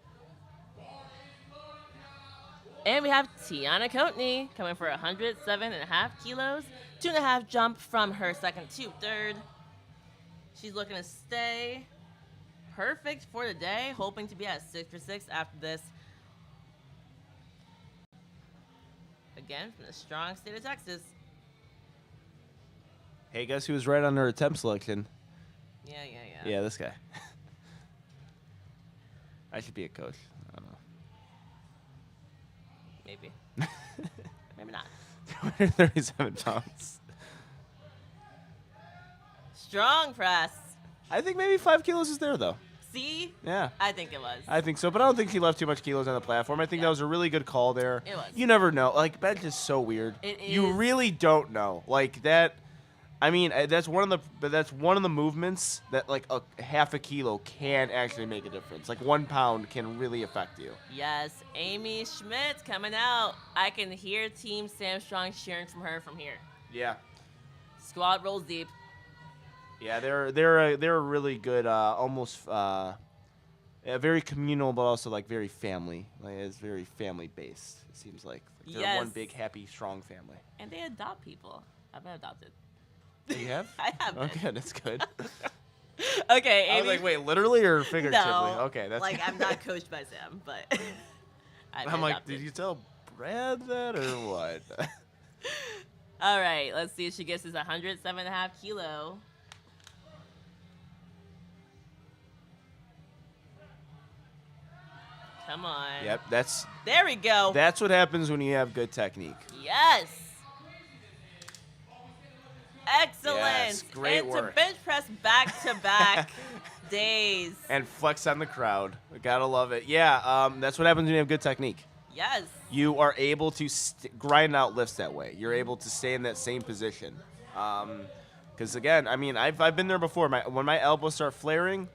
And we have Tiana Coatney coming for 107.5 kilos. 2.5 jump from her second to third. She's looking to stay perfect for the day, hoping to be at 6 for 6 after this. Again, from the strong state of Texas. Hey, guess who was right on her attempt selection? Yeah. Yeah, this guy. I should be a coach. I don't know. Maybe. Maybe not. 237 pounds. Strong press. I think maybe 5 kilos is there, though. See? Yeah. I think it was. I think so, but I don't think she left too much kilos on the platform. I think that was a really good call there. It was. You never know. Like, bench is so weird. It You is. really don't know. Like that. I mean, that's one of the movements that like a half a kilo can actually make a difference. Like 1 pound can really affect you. Yes, Amy Schmidt coming out. I can hear Team Sam Strong cheering from her from here. Yeah. Squad rolls deep. Yeah, they're a really good, almost very communal, but also like very family. Like it's very family based. It seems like they're one Yes. big happy strong family. And they adopt people. I've been adopted. You have? I have been. Okay, that's good. Okay, I Amy. was like, wait, literally or figuratively? No. Okay, that's like I'm not coached by Sam, but I've been I'm like, adopted. did you tell Brad that or what? All right, let's see if she gets this 107.5 kilo. Come on. Yep, There we go. that's what happens when you have good technique. Yes. Excellent. Yes, great and work. to bench press back to back days. And flex on the crowd. Gotta love it. Yeah, that's what happens when you have good technique. Yes. You are able to grind out lifts that way. You're able to stay in that same position. Because again, I mean, I've been there before. When my elbows start flaring,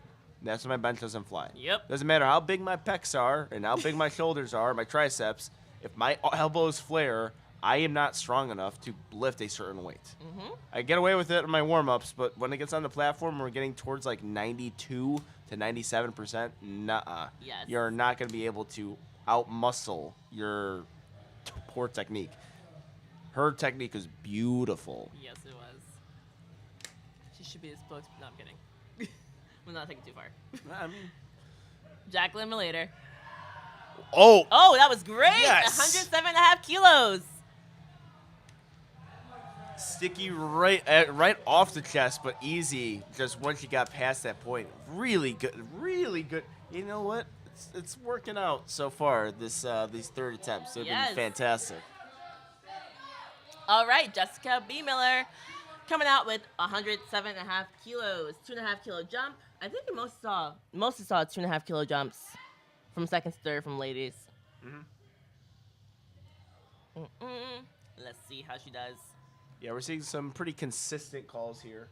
that's when my bench doesn't fly. Yep. Doesn't matter how big my pecs are and how big my shoulders are, my triceps. If my elbows flare, I am not strong enough to lift a certain weight. Mm-hmm. I get away with it in my warm-ups, but when it gets on the platform, we're getting towards like 92 to 97%. Nuh-uh. Yes. You're not going to be able to out-muscle your poor technique. Her technique is beautiful. Yes, it was. She should be a spokesperson. No, I'm kidding. I'm not taking it too far. I mean, Jacqueline Malater. oh, Oh, that was great. Yes. 107.5 kilos. sticky right off the chest, but easy just once you got past that point. Really good, really good. You know what? It's working out so far. These third attempts, they've Yes. been fantastic. All right, Jessica B. Miller coming out with 107.5 kilos, 2.5 kilo jump. I think we mostly saw 2.5 kilo jumps from second to third from ladies. Let's see how she does. Yeah, we're seeing some pretty consistent calls here.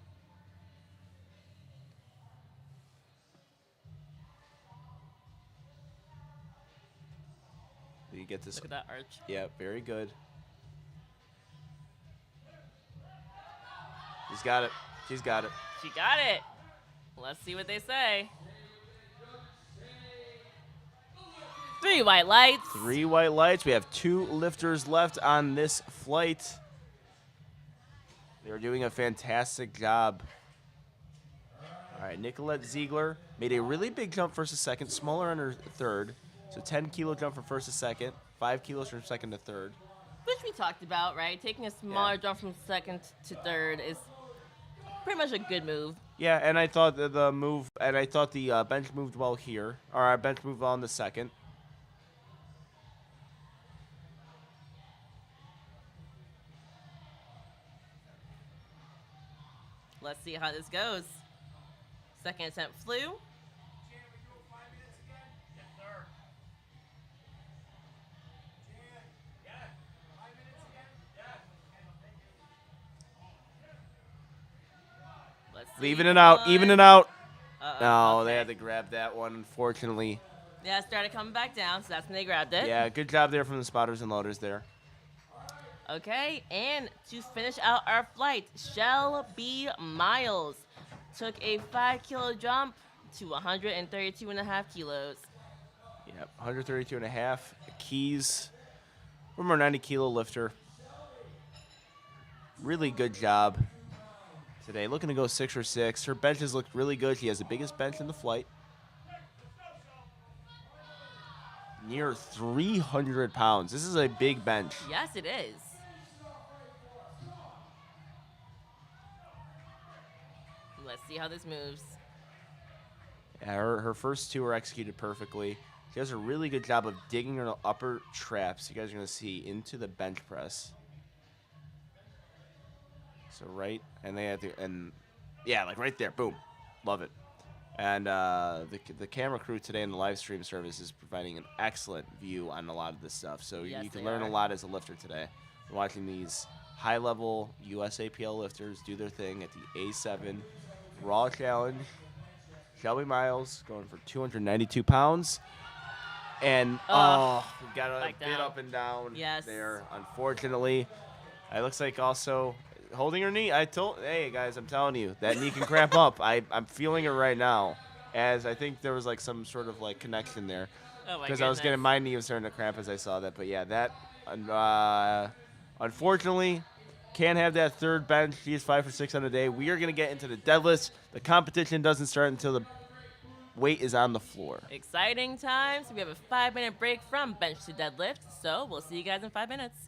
Do you get this? Look at that arch. Yeah, very good. She's got it. She's got it. She got it. Let's see what they say. 3 white lights. 3 white lights. We have 2 lifters left on this flight. They're doing a fantastic job. All right, Nicolette Ziegler made a really big jump first to second, smaller on her third. So 10 kilo jump from first to second, 5 kilos from second to third. Which we talked about, right? Taking a smaller Yeah. jump from second to third is pretty much a good move. Yeah, and I thought the bench moved well here. Or our bench moved well in the second. Let's see how this goes. Second attempt flew. Let's see. Even it out, even it out. Uh-oh, No, okay. they had to grab that one, unfortunately. Yeah, it started coming back down, so that's when they grabbed it. Yeah, good job there from the spotters and loaders there. Okay, and to finish out our flight, Shell B. Miles took a 5 kilo jump to 132.5 kilos. Yep, 132 and a half. Keys from our 90-kilo lifter. Really good job today. Looking to go 6 for 6. Her benches looked really good. She has the biggest bench in the flight. Near 300 pounds. This is a big bench. Yes, it is. Let's see how this moves. Yeah, her first two were executed perfectly. She does a really good job of digging her upper traps. You guys are going to see into the bench press. So right, and they had to, and yeah, like right there, boom, love it. And the camera crew today in the live stream service is providing an excellent view on a lot of this stuff. So Yes, you can they learn are. a lot as a lifter today. We're watching these high-level USAPL lifters do their thing at the A7 Raw Challenge. Shelby Miles going for 292 pounds. And we got a back bit down. up and down Yes. there, unfortunately. It looks like also holding her knee. Hey guys, I'm telling you, that knee can cramp up. I'm feeling it right now, as I think there was like some sort of like connection there. Oh my Because I was getting goodness. my knee was starting to cramp as I saw that. But yeah, that unfortunately can't have that third bench. She is 5 for 6 on the day. We are gonna get into the deadlifts. The competition doesn't start until the weight is on the floor. Exciting times. We have a 5-minute break from bench to deadlift. So we'll see you guys in 5 minutes.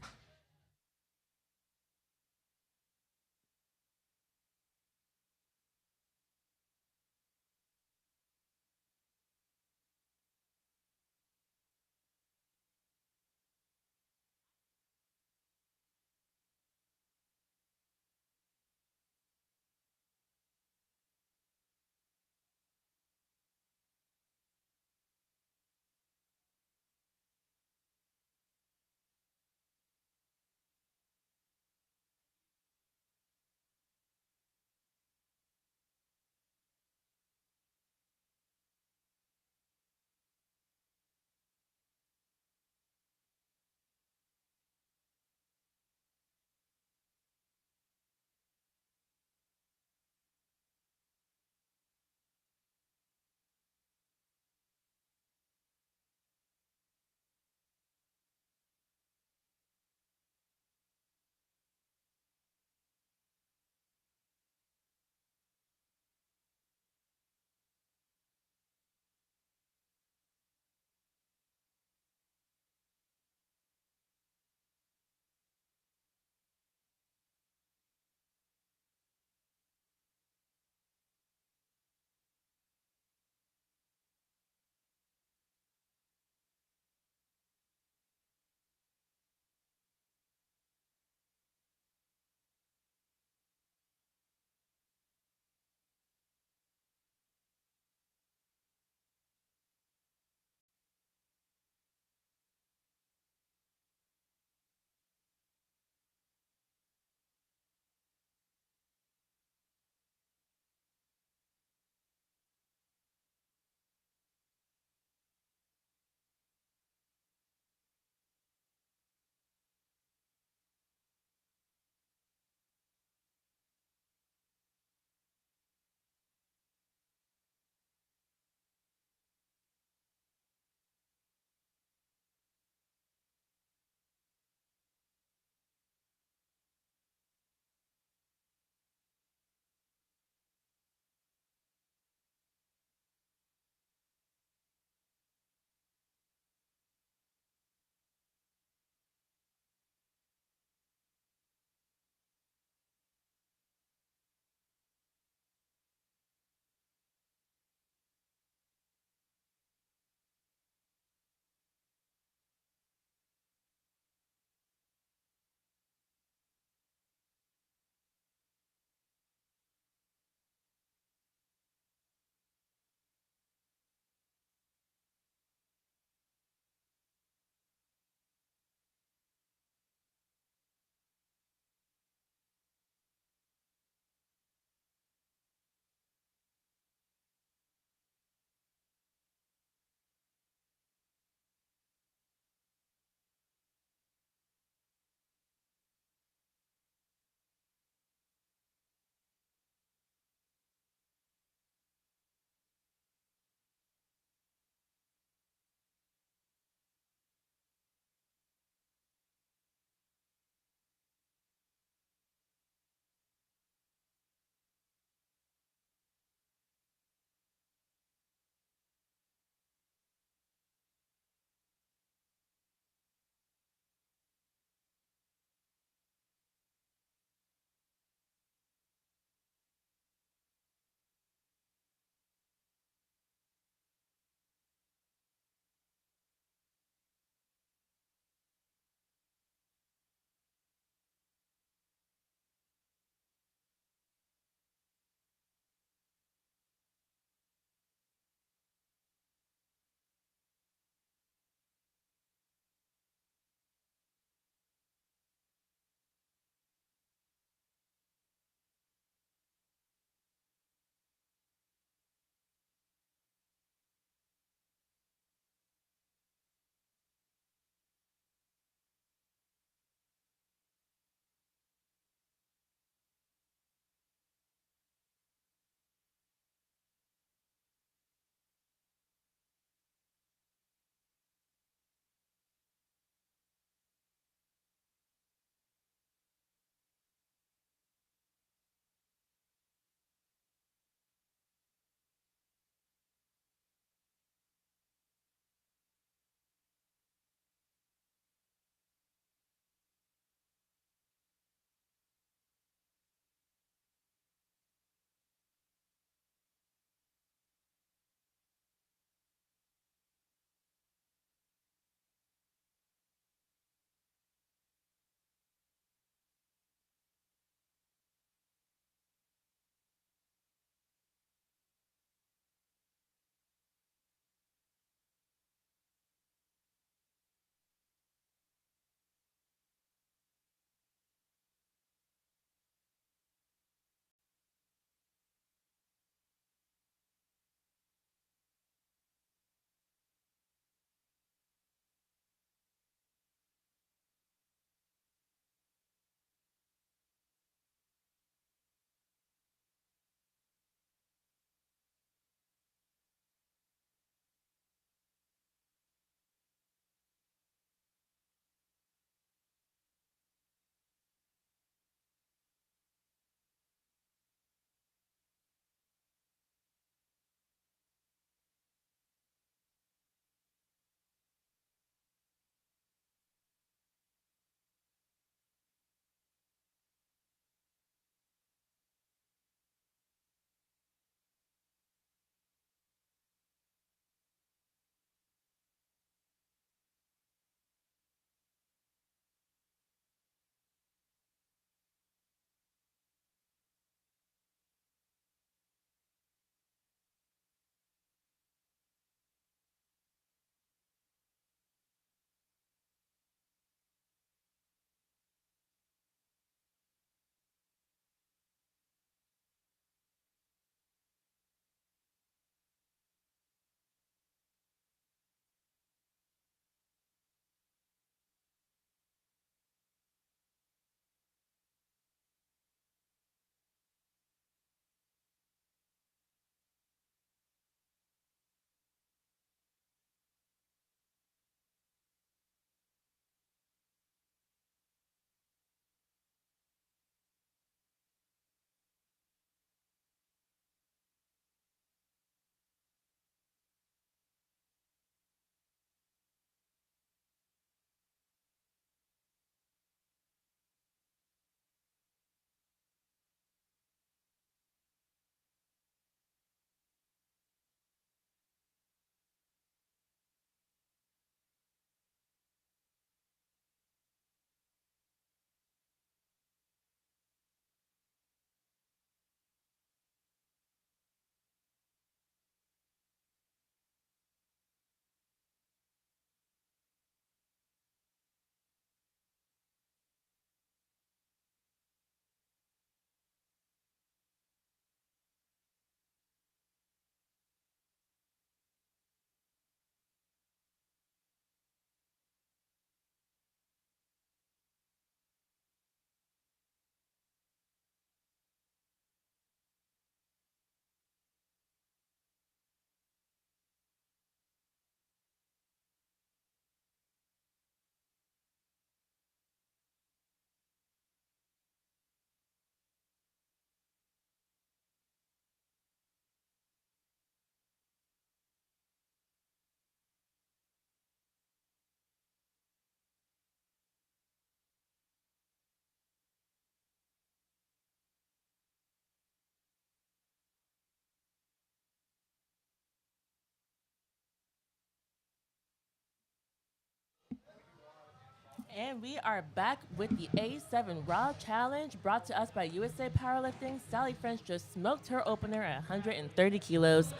And we are back with the A7 Raw Challenge brought to us by USA Powerlifting. Sally French just smoked her opener at 130 kilos.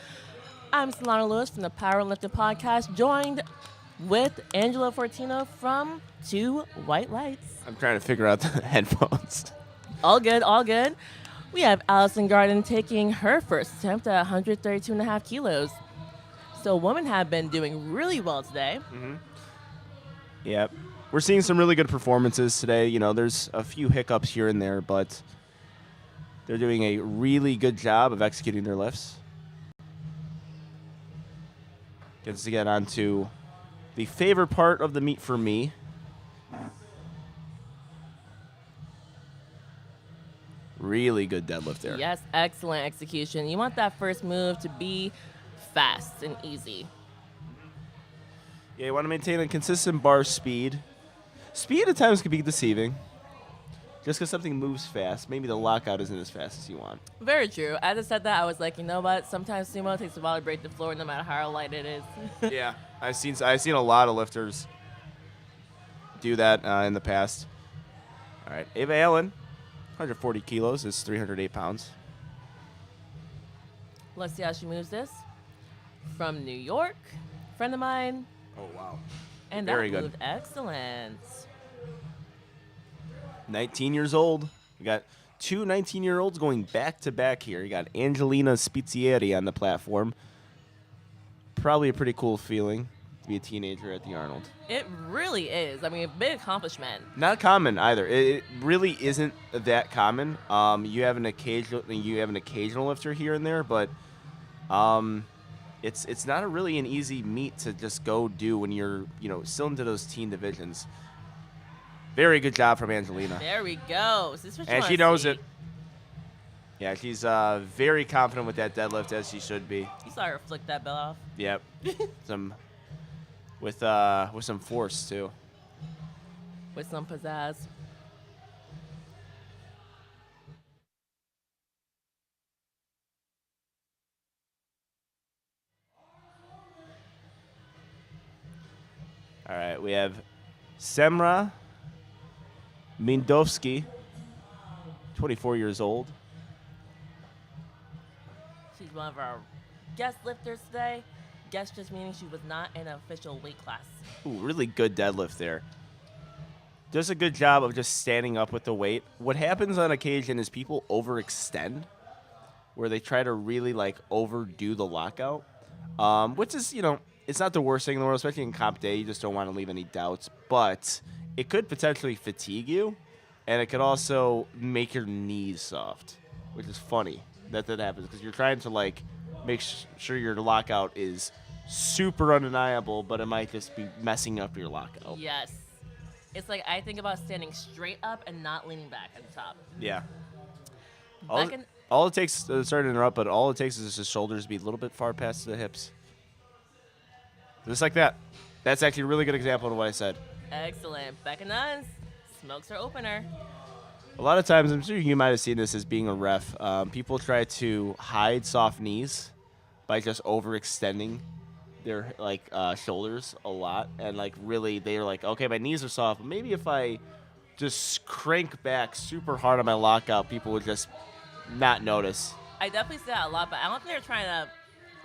I'm Solana Lewis from the Powerlifting Podcast, joined with Angelo Fortino from Two White Lights. I'm trying to figure out the headphones. All good, all good. We have Allison Garden taking her first attempt at 132.5 kilos. So women have been doing really well today. Yep. We're seeing some really good performances today. You know, there's a few hiccups here and there, but they're doing a really good job of executing their lifts. Gets to get on to the favorite part of the meet for me. Really good deadlift there. Yes, excellent execution. You want that first move to be fast and easy. Yeah, you want to maintain a consistent bar speed. Speed at times can be deceiving. Just because something moves fast, maybe the lockout isn't as fast as you want. Very true. As I said that, I was like, you know what? Sometimes sumo takes a while to break the floor, no matter how light it is. Yeah, I've seen a lot of lifters do that in the past. All right, Ava Allen, 140 kilos is 308 pounds. Let's see how she moves this. From New York, friend of mine. Oh wow, And very that good. moved excellent. 19 years old. We got two 19-year-olds going back to back here. You got Angelina Spizzieri on the platform. Probably a pretty cool feeling to be a teenager at the Arnold. It really is. I mean, a big accomplishment. Not common either. It really isn't that common. You have an occasional lifter here and there, but it's not really an easy meet to just go do when you're still into those teen divisions. Very good job from Angelina, There we go. This is what you and wanna she knows see. it. Yeah, she's very confident with that deadlift, as she should be. You saw her flick that bell off. Yep, with some force too. With some pizzazz. All right, we have Semra Mindovsky, 24 years old. She's one of our guest lifters today. Guest just meaning she was not in an official weight class. Ooh, really good deadlift there. Does a good job of just standing up with the weight. What happens on occasion is people overextend, where they try to really overdo the lockout, which is, it's not the worst thing in the world, especially in comp day. You just don't want to leave any doubts, but it could potentially fatigue you, and it could also make your knees soft, which is funny that happens because you're trying to make sure your lockout is super undeniable, but it might just be messing up your lockout. Yes. It's like I think about standing straight up and not leaning back at the top. Yeah. Back All it takes, sorry to interrupt, but all it takes is just the shoulders to be a little bit far past the hips. Just like that. That's actually a really good example of what I said. Excellent. Becca Nuns smokes her opener. A lot of times, I'm sure you might have seen this as being a ref. People try to hide soft knees by just overextending their shoulders a lot, and really they're like, okay, my knees are soft, but maybe if I just crank back super hard on my lockout, people would just not notice. I definitely see that a lot, but I don't think they're trying to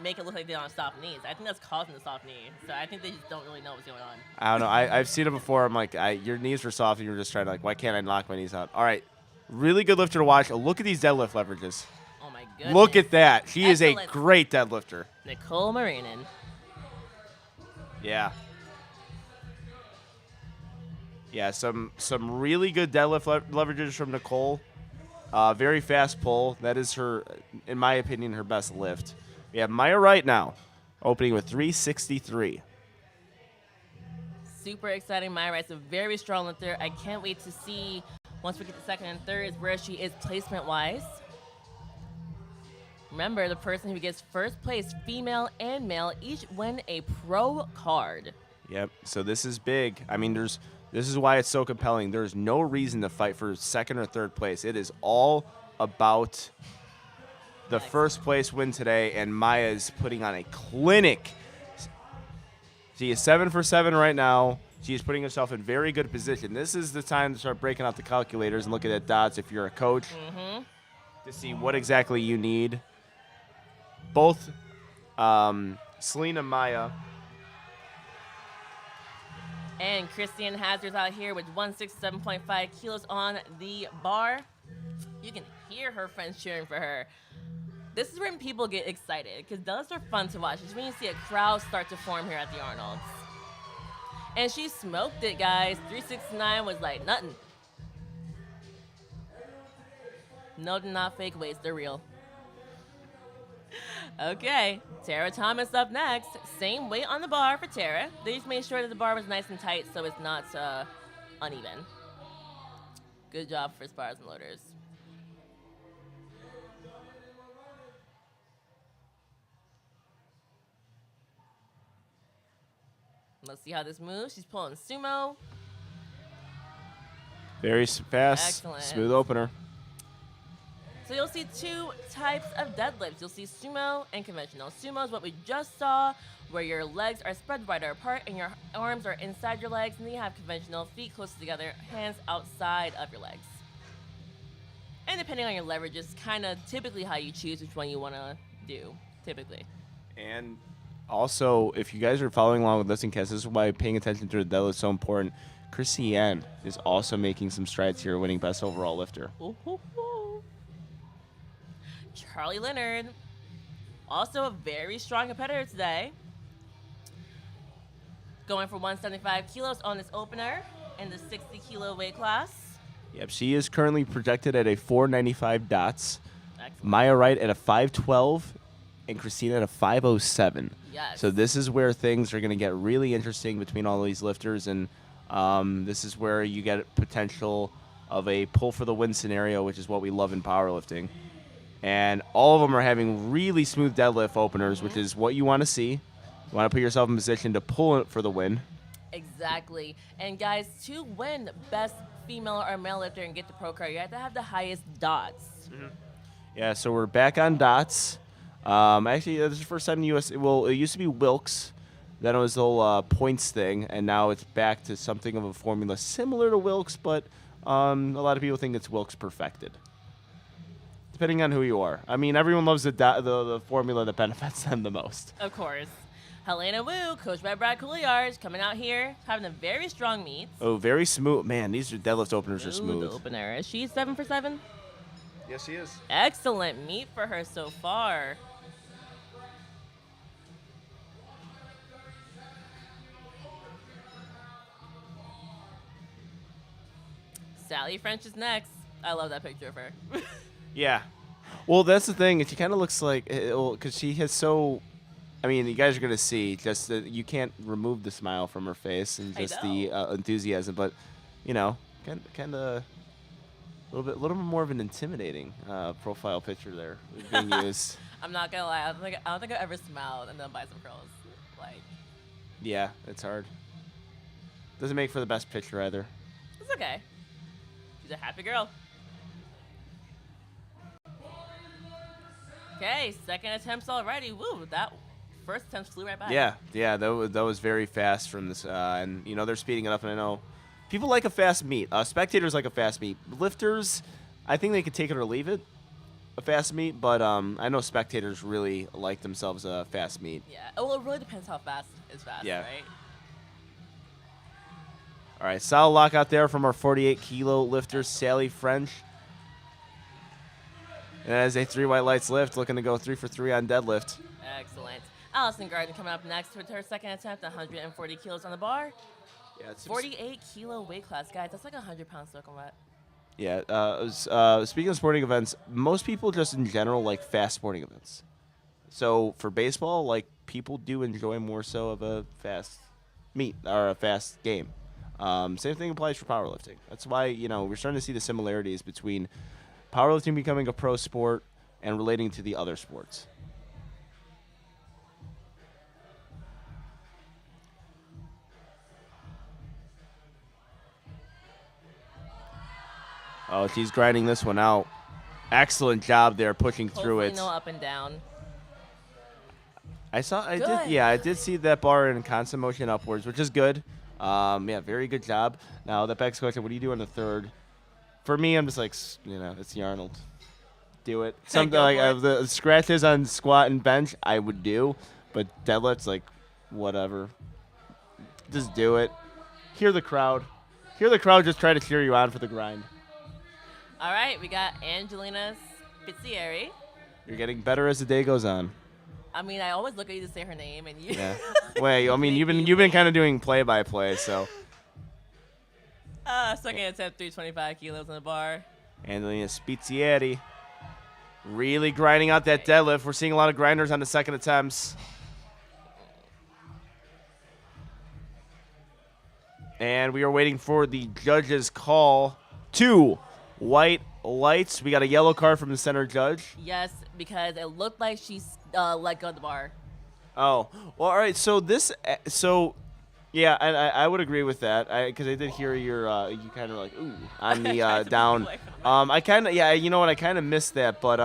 make it look like they don't have soft knees. I think that's causing the soft knee. So I think they just don't really know what's going on. I don't know. I've seen it before. I'm like, your knees were soft, and you're just trying to why can't I knock my knees out? All right, really good lifter to watch. Look at these deadlift leverages. Oh my goodness. Look at that. She is a Excellent. great deadlifter. Nicole Marinin. Yeah. Yeah, some really good deadlift leverages from Nicole. Very fast pull. That is her, in my opinion, her best lift. We have Maya Wright now, opening with 363. Super exciting. Maya Wright's a very strong lifter. I can't wait to see, once we get to second and third, where she is placement-wise. Remember, the person who gets first place, female and male, each win a pro card. Yep. So this is big. I mean, this is why it's so compelling. There's no reason to fight for second or third place. It is all about the first place win today, and Maya is putting on a clinic. She is 7 for 7 right now. She is putting herself in very good position. This is the time to start breaking out the calculators and looking at dots if you're a coach to see what exactly you need. Both Selena and Maya. And Christian Hazard's out here with 167.5 kilos on the bar. You can hear her friends cheering for her. This is when people get excited because deadlifts are fun to watch. It's when you see a crowd start to form here at the Arnold's. And she smoked it, guys. 369 was like nothing. No, they're not fake weights. They're real. Okay, Tara Thomas up next. Same weight on the bar for Tara. They just made sure that the bar was nice and tight so it's not uneven. Good job for spars and loaders. Let's see how this moves. She's pulling sumo. Very fast, Excellent. smooth opener. So you'll see two types of deadlifts. You'll see sumo and conventional. Sumo is what we just saw, where your legs are spread wider apart and your arms are inside your legs. And then you have conventional, feet close together, hands outside of your legs. And depending on your leverage, it's kind of typically how you choose which one you want to do, typically. And also, if you guys are following along with Lifting Cast, this is why paying attention to the deadlift is so important. Christiane is also making some strides here, winning best overall lifter. Ooh, ooh, ooh. Charlie Leonard, also a very strong competitor today. Going for 175 kilos on this opener in the 60 kilo weight class. Yep, she is currently projected at a 495 dots. Excellent. Maya Wright at a 512, and Christina at a 507. Yes. So this is where things are going to get really interesting between all these lifters, and this is where you get potential of a pull for the win scenario, which is what we love in powerlifting. And all of them are having really smooth deadlift openers, which is what you want to see. You want to put yourself in position to pull it for the win. Exactly. And guys, to win best female or male lifter and get the pro card, you have to have the highest dots. Yeah, so we're back on dots. Actually, this is the first time in the U.S. Well, it used to be Wilks. Then it was the whole points thing, and now it's back to something of a formula similar to Wilks, but a lot of people think it's Wilks perfected. Depending on who you are. I mean, everyone loves the formula that benefits them the most. Of course. Helena Wu, coached by Brad Couliard, coming out here, having a very strong meet. Oh, very smooth. Man, these deadlift openers are smooth. Opener. Is she 7 for 7? Yes, she is. Excellent meet for her so far. Sally French is next. I love that picture of her. Yeah. Well, that's the thing. She kind of looks like, because she has so, I mean, you guys are going to see just that you can't remove the smile from her face and just the enthusiasm, but, you know, kind of a little bit more of an intimidating profile picture there being used. I'm not going to lie. I don't think I've ever smiled and then bicep curls. Like, Yeah, it's hard. Doesn't make for the best picture either. it's okay. She's a happy girl. Okay, second attempts already. Woo, that first attempt flew right by. Yeah, that was very fast from this, and you know they're speeding it up. And I know people like a fast meet. Spectators like a fast meet. Lifters, I think they could take it or leave it, a fast meet. But I know spectators really like themselves a fast meet. Yeah. Oh, well, it really depends how fast is fast, Yeah. right? All right, solid lockout there from our 48 kilo lifter Sally French. And as a 3 white lights lift, looking to go 3 for 3 on deadlift. Excellent. Allison Garden coming up next with her second attempt, 140 kilos on the bar. Yeah, it's 48 kilo weight class, guys. That's like a 100-pound soaking wet. Yeah. Speaking of sporting events, most people just in general like fast sporting events. So for baseball, like people do enjoy more so of a fast meet or a fast game. Same thing applies for powerlifting. That's why we're starting to see the similarities between powerlifting becoming a pro sport and relating to the other sports. Oh, she's grinding this one out. Excellent job there, pushing through Hopefully it. no up and down. I Good. did see that bar in constant motion upwards, which is good. Yeah, very good job. Now, that begs the question, what do you do on the third? For me, I'm just like, it's the Arnold. Do it. Something Go like for it. the scratches on squat and bench, I would do. But deadlift's like, whatever. Just do it. Hear the crowd. Hear the crowd just try to cheer you on for the grind. All right, we got Angelina Spitzieri. You're getting better as the day goes on. I mean, I always look at you to say her name, and you. Yeah. Wait, I mean, you've been kind of doing play-by-play, so. Second attempt, 325 kilos on the bar. Angelina Spitzieri really grinding out that deadlift. We're seeing a lot of grinders on the second attempts. And we are waiting for the judge's call. 2 white lights. We got a yellow card from the center judge. Yes, because it looked like she's let go of the bar. Oh, well, all right. So, yeah, I would agree with that. Because I did hear you kind of like, ooh, on the down. I kind of, yeah, you know what? I kind of missed that. But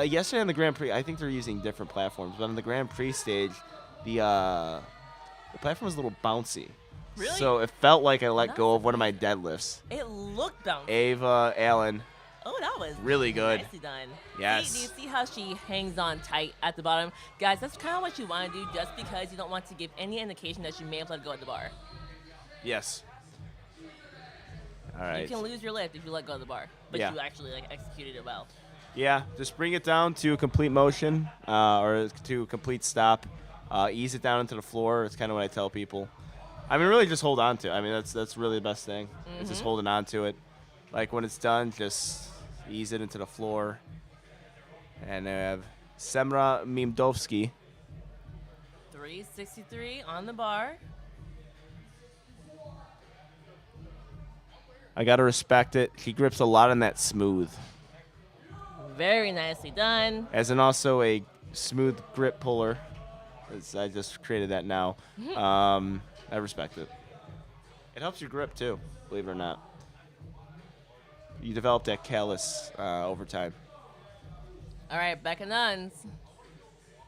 yesterday on the Grand Prix, I think they're using different platforms. But on the Grand Prix stage, the platform was a little bouncy. Really? So it felt like I let go of one of my deadlifts. It looked bouncy. Ava Allen. Oh, that was Really good. nicely done. Yes. See, do you see how she hangs on tight at the bottom? Guys, that's kind of what you want to do just because you don't want to give any indication that you may have let go of the bar. Yes. All right. You can lose your lift if you let go of the bar, but Yeah. you actually executed it well. Yeah, just bring it down to complete motion or to complete stop. Ease it down into the floor. It's kind of what I tell people. I mean, really just hold on to it. I mean, that's really the best thing. It's just holding on to it. Like when it's done, just ease it into the floor. And I have Semra Mimdovsky. 363 on the bar. I got to respect it. She grips a lot on that smooth. Very nicely done. As in also a smooth grip puller. I just created that now. I respect it. It helps your grip too, believe it or not. You develop that callus over time. All right, Becca Nuns.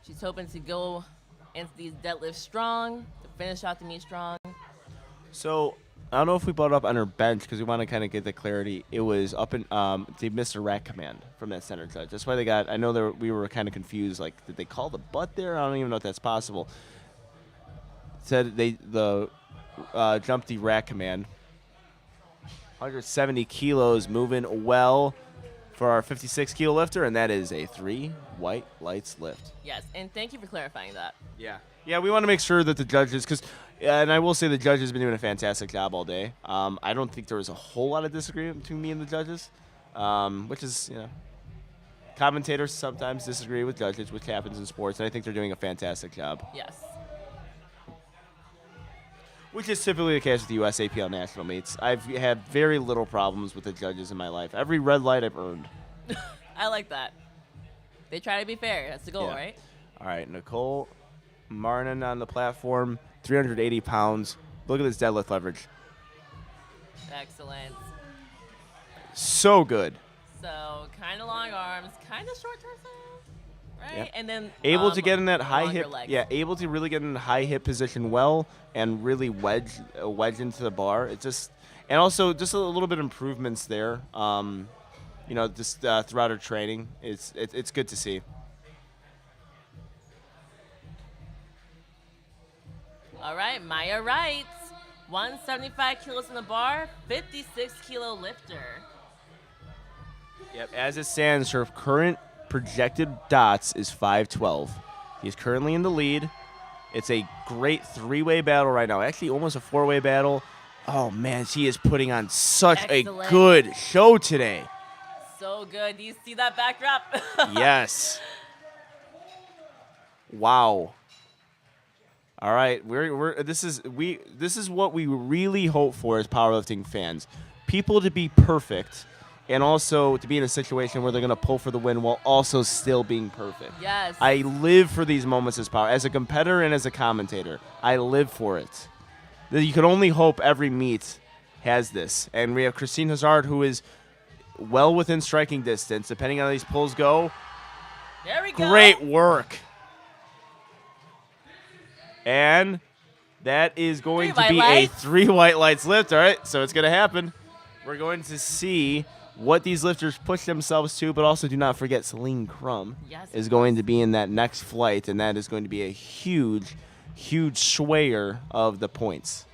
She's hoping to go into these deadlifts strong, to finish out the meet strong. So I don't know if we brought it up on her bench because we want to kind of get the clarity. It was up in they missed a rack command from that center judge. That's why they got. I know we were kind of confused. Like, did they call the butt there? I don't even know if that's possible. Said they jumped the rack command. 170 kilos, moving well for our 56 kilo lifter, and that is a 3 white lights lift. Yes, and thank you for clarifying that. Yeah, we want to make sure that the judges, and I will say the judges have been doing a fantastic job all day. I don't think there was a whole lot of disagreement between me and the judges, which is, commentators sometimes disagree with judges, which happens in sports, and I think they're doing a fantastic job. Yes. Which is typically the case with the USAPL national meets. I've had very little problems with the judges in my life. Every red light I've earned. I like that. They try to be fair. That's the goal, Yeah. right? All right, Nicole Marnin on the platform, 380 pounds. Look at this deadlift leverage. Excellent. So good. So, kind of long arms, kind of short torso, right? Yep. And then Able to get in that high longer hip, legs. yeah. Able to really get in the high hip position well, and really wedge into the bar. It just, and also just a little bit of improvements there. Just throughout her training, it's good to see. All right, Maya Wright, 175 kilos in the bar, 56 kilo lifter. Yep. As it stands, her current projected dots is 512. He's currently in the lead. It's a great 3-way battle right now. Actually, almost a 4-way battle. Oh, man, she is putting on such Excellent. a good show today. So good. Do you see that backdrop? Yes. Wow. All right, this is what we really hope for as powerlifting fans. People to be perfect, and also to be in a situation where they're going to pull for the win while also still being perfect. Yes. I live for these moments as a competitor and as a commentator. I live for it. You can only hope every meet has this. And we have Christine Hazard, who is well within striking distance, depending on how these pulls go. There we go. Great work. And That is going Three to be white a lights. 3 white lights lift. All right, so it's going to happen. We're going to see what these lifters push themselves to, but also do not forget Celine Crum Yes, is of going course. to be in that next flight, and that is going to be a huge, huge swayer of the points.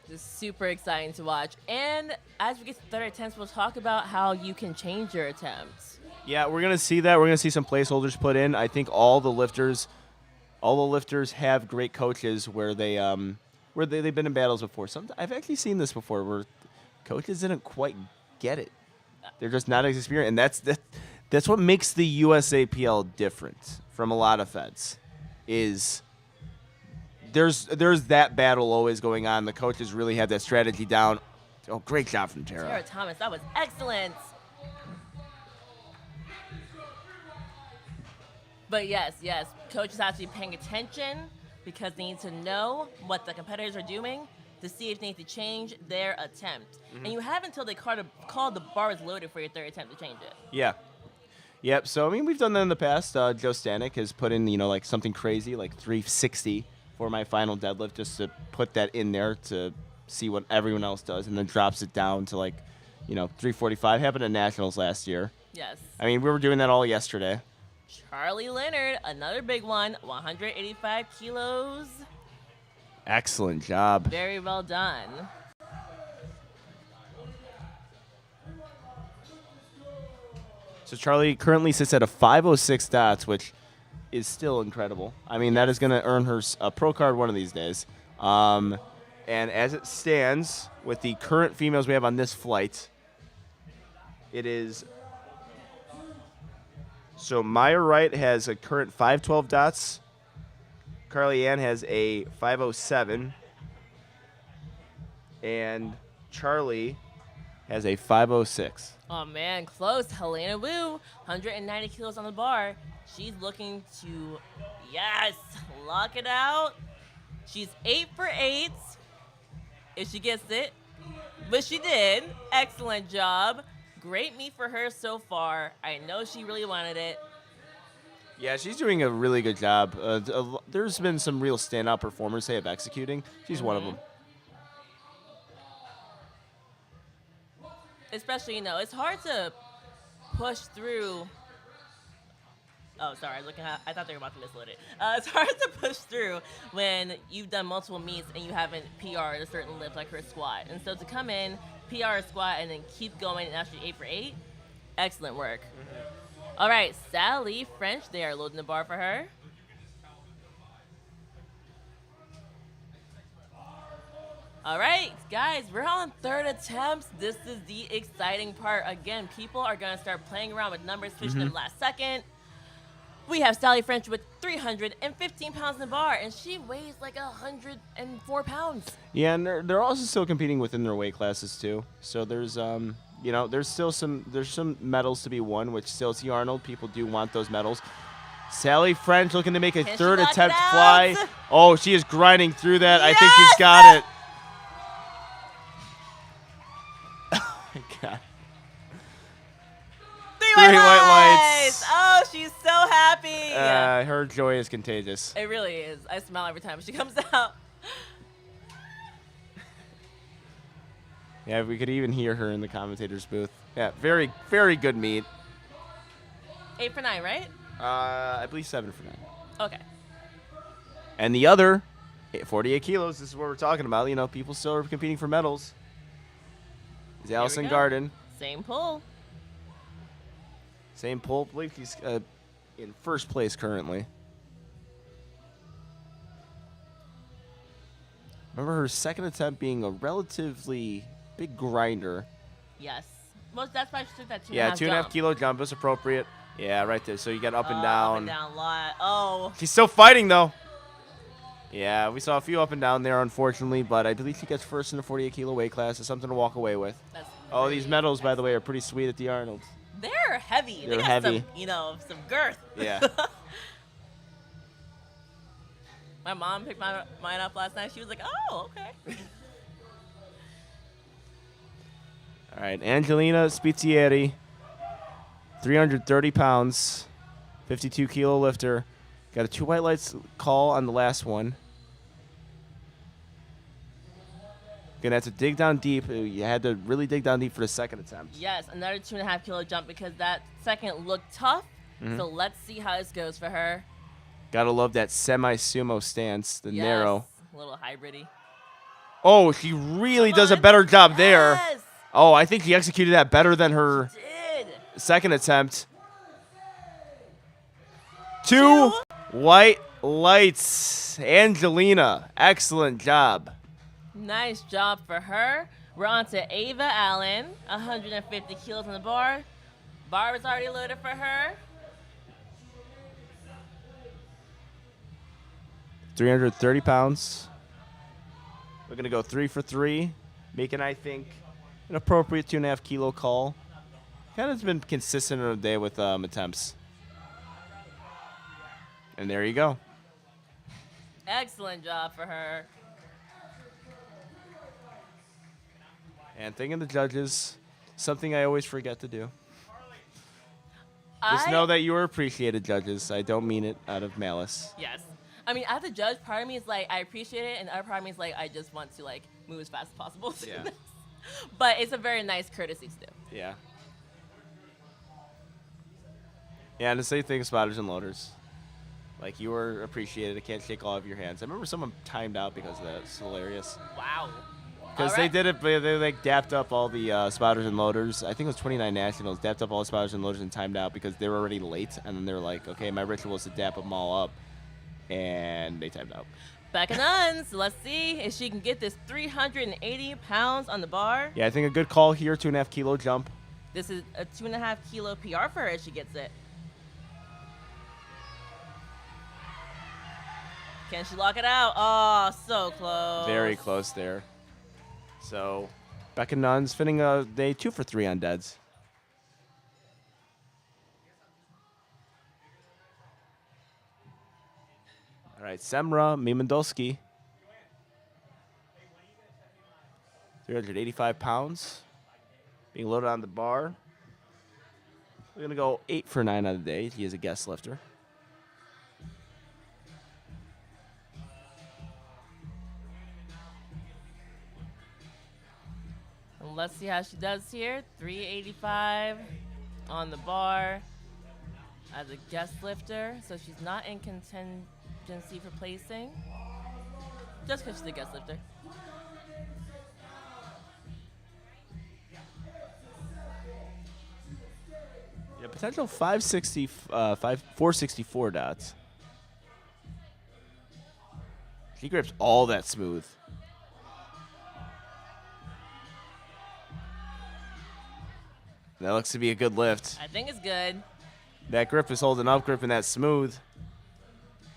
Just super exciting to watch. And as we get to third attempts, we'll talk about how you can change your attempts. Yeah, we're going to see that. We're going to see some placeholders put in. I think all the lifters have great coaches where they've been in battles before. I've actually seen this before where coaches didn't quite get it. They're just not as experienced, and that's what makes the USAPL different from a lot of feds. Is there's that battle always going on. The coaches really have that strategy down. Oh, great job from Tara. Tara Thomas, that was excellent. But yes, coaches have to be paying attention because they need to know what the competitors are doing to see if they need to change their attempt. And you have until they call the bar is loaded for your third attempt to change it. Yeah. Yep. So I mean, we've done that in the past. Joe Stanek has put in, like something crazy, like 360 for my final deadlift, just to put that in there to see what everyone else does, and then drops it down to 345. Happened at Nationals last year. Yes. I mean, we were doing that all yesterday. Charlie Leonard, another big one, 185 kilos. Excellent job. Very well done. So Charlie currently sits at a 506 dots, which is still incredible. I mean, that is going to earn her a pro card one of these days. And as it stands, with the current females we have on this flight, it is... So Maya Wright has a current 512 dots. Carly Ann has a 507. And Charlie has a 506. Oh man, close. Helena Wu, 190 kilos on the bar. She's looking to, yes, lock it out. She's 8 for 8. If she gets it, but she did. Excellent job. Great meet for her so far. I know she really wanted it. Yeah, she's doing a really good job. There's been some real standout performers they have executing. She's one of them. Especially, it's hard to push through. Oh, sorry, I thought they were about to misload it. It's hard to push through when you've done multiple meets and you haven't PR'd a certain lift like her squat. And so to come in, PR a squat, and then keep going and actually 8 for 8, excellent work. All right, Sally French, they are loading the bar for her. All right, guys, we're on third attempts. This is the exciting part. Again, people are going to start playing around with numbers, switching them last second. We have Sally French with 315 pounds in the bar, and she weighs like 104 pounds. Yeah, and they're also still competing within their weight classes too. So there's there's still some medals to be won, which still see Arnold. People do want those medals. Sally French looking to make a Can third she knock attempt it out? fly. Oh, she is grinding through that. I think Yes! she's got it. Oh my God. Three white lights. Oh, she's so happy. Her joy is contagious. It really is. I smile every time she comes out. Yeah, we could even hear her in the commentator's booth. Yeah, very, very good meet. 8 for 9, right? I believe 7 for 9. Okay. And the other, 48 kilos, this is what we're talking about. People still are competing for medals. Is Allison go. Garden. Same pull. Same pull. I believe he's in first place currently. Remember her second attempt being a relatively big grinder. Yes. Well, that's why she took that 2.5 Yeah, 2.5 jump. kilo jump is appropriate. Yeah, right there. So you got up and Up down. and down a lot. Oh. She's still fighting though. Yeah, we saw a few up and down there, unfortunately, but I believe she gets first in the 48 kilo weight class. It's something to walk away with. That's Oh, these pretty medals, by the way, are pretty sweet at the Arnold. They're heavy. They're they got heavy. some girth. Yeah. My mom picked mine up last night. She was like, oh, okay. All right, Angelina Spizzieri, 330 pounds, 52 kilo lifter. Got a 2 white lights call on the last one. Gonna have to dig down deep. You had to really dig down deep for the second attempt. Yes, another 2.5 kilo jump because that second looked tough. Mm-hmm. So let's see how this goes for her. Gotta love that semi-sumo stance, the Yes, narrow. a little hybridy. Oh, she really Come does a on. better job there. Yes, Oh, I think he executed that better than her did. second attempt. Two white lights. Angelina, excellent job. Nice job for her. We're on to Ava Allen, 150 kilos on the bar. Bar was already loaded for her. 330 pounds. We're going to go 3 for 3, making, I think, an appropriate 2.5 kilo call. Kind of been consistent in the day with attempts. And there you go. Excellent job for her. And thanking the judges, something I always forget to do. Just know that you are appreciated, judges. I don't mean it out of malice. Yes. I mean, as a judge, part of me is like, I appreciate it, and the other part of me is like, I just want to like move as fast as possible. To Yeah. this. But it's a very nice courtesy to do. Yeah. Yeah, and to say things, spotters and loaders. Like, you were appreciated. I can't shake all of your hands. I remember someone timed out because of that. It's hilarious. Wow. Because they did it, they like dapped up all the spotters and loaders. I think it was 29 Nationals, dapped up all the spotters and loaders and timed out because they were already late. And then they were like, okay, my ritual is to dap them all up. And they timed out. Becca Nuns, let's see if she can get this 380 pounds on the bar. Yeah, I think a good call here, 2.5 kilo jump. This is a 2.5 kilo PR for her if she gets it. Can she lock it out? Oh, so close. Very close there. So, Becca Nuns finishing a day 2 for 3 on deads. All right, Semra Mimandolski. 385 pounds. Being loaded on the bar. We're going to go 8 for 9 on the day. He is a guest lifter. And let's see how she does here. 385 on the bar as a guest lifter. So she's not in contingency for placing. Just because she's a guest lifter. Yeah, potential 464 dots. She grips all that smooth. That looks to be a good lift. I think it's good. That grip is holding up, gripping that smooth.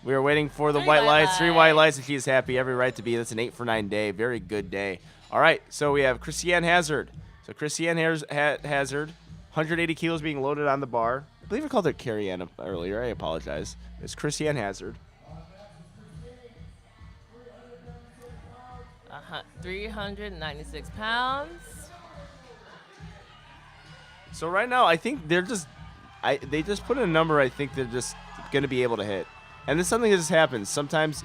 We are waiting for the Three white white lights, 3 white lights. lights, and she is happy. Every right to be. That's an 8 for 9 day. Very good day. All right, so we have Christiane Hazard. So Christiane Hazard, 180 kilos being loaded on the bar. I believe I called her Carrie Ann earlier. I apologize. It's Christiane Hazard. 396 pounds. So right now, I think they're just, they just put in a number I think they're just going to be able to hit. And it's something that just happens. Sometimes,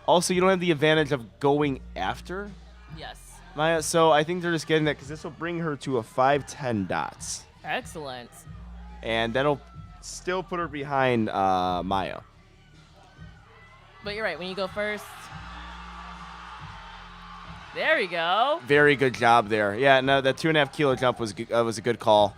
also, you don't have the advantage of going after Yes. Maya. So I think they're just getting that because this will bring her to a 510 dots. Excellent. And that'll still put her behind Maya. But you're right. When you go first. There we go. Very good job there. Yeah, no, that 2.5 kilo jump was a good call.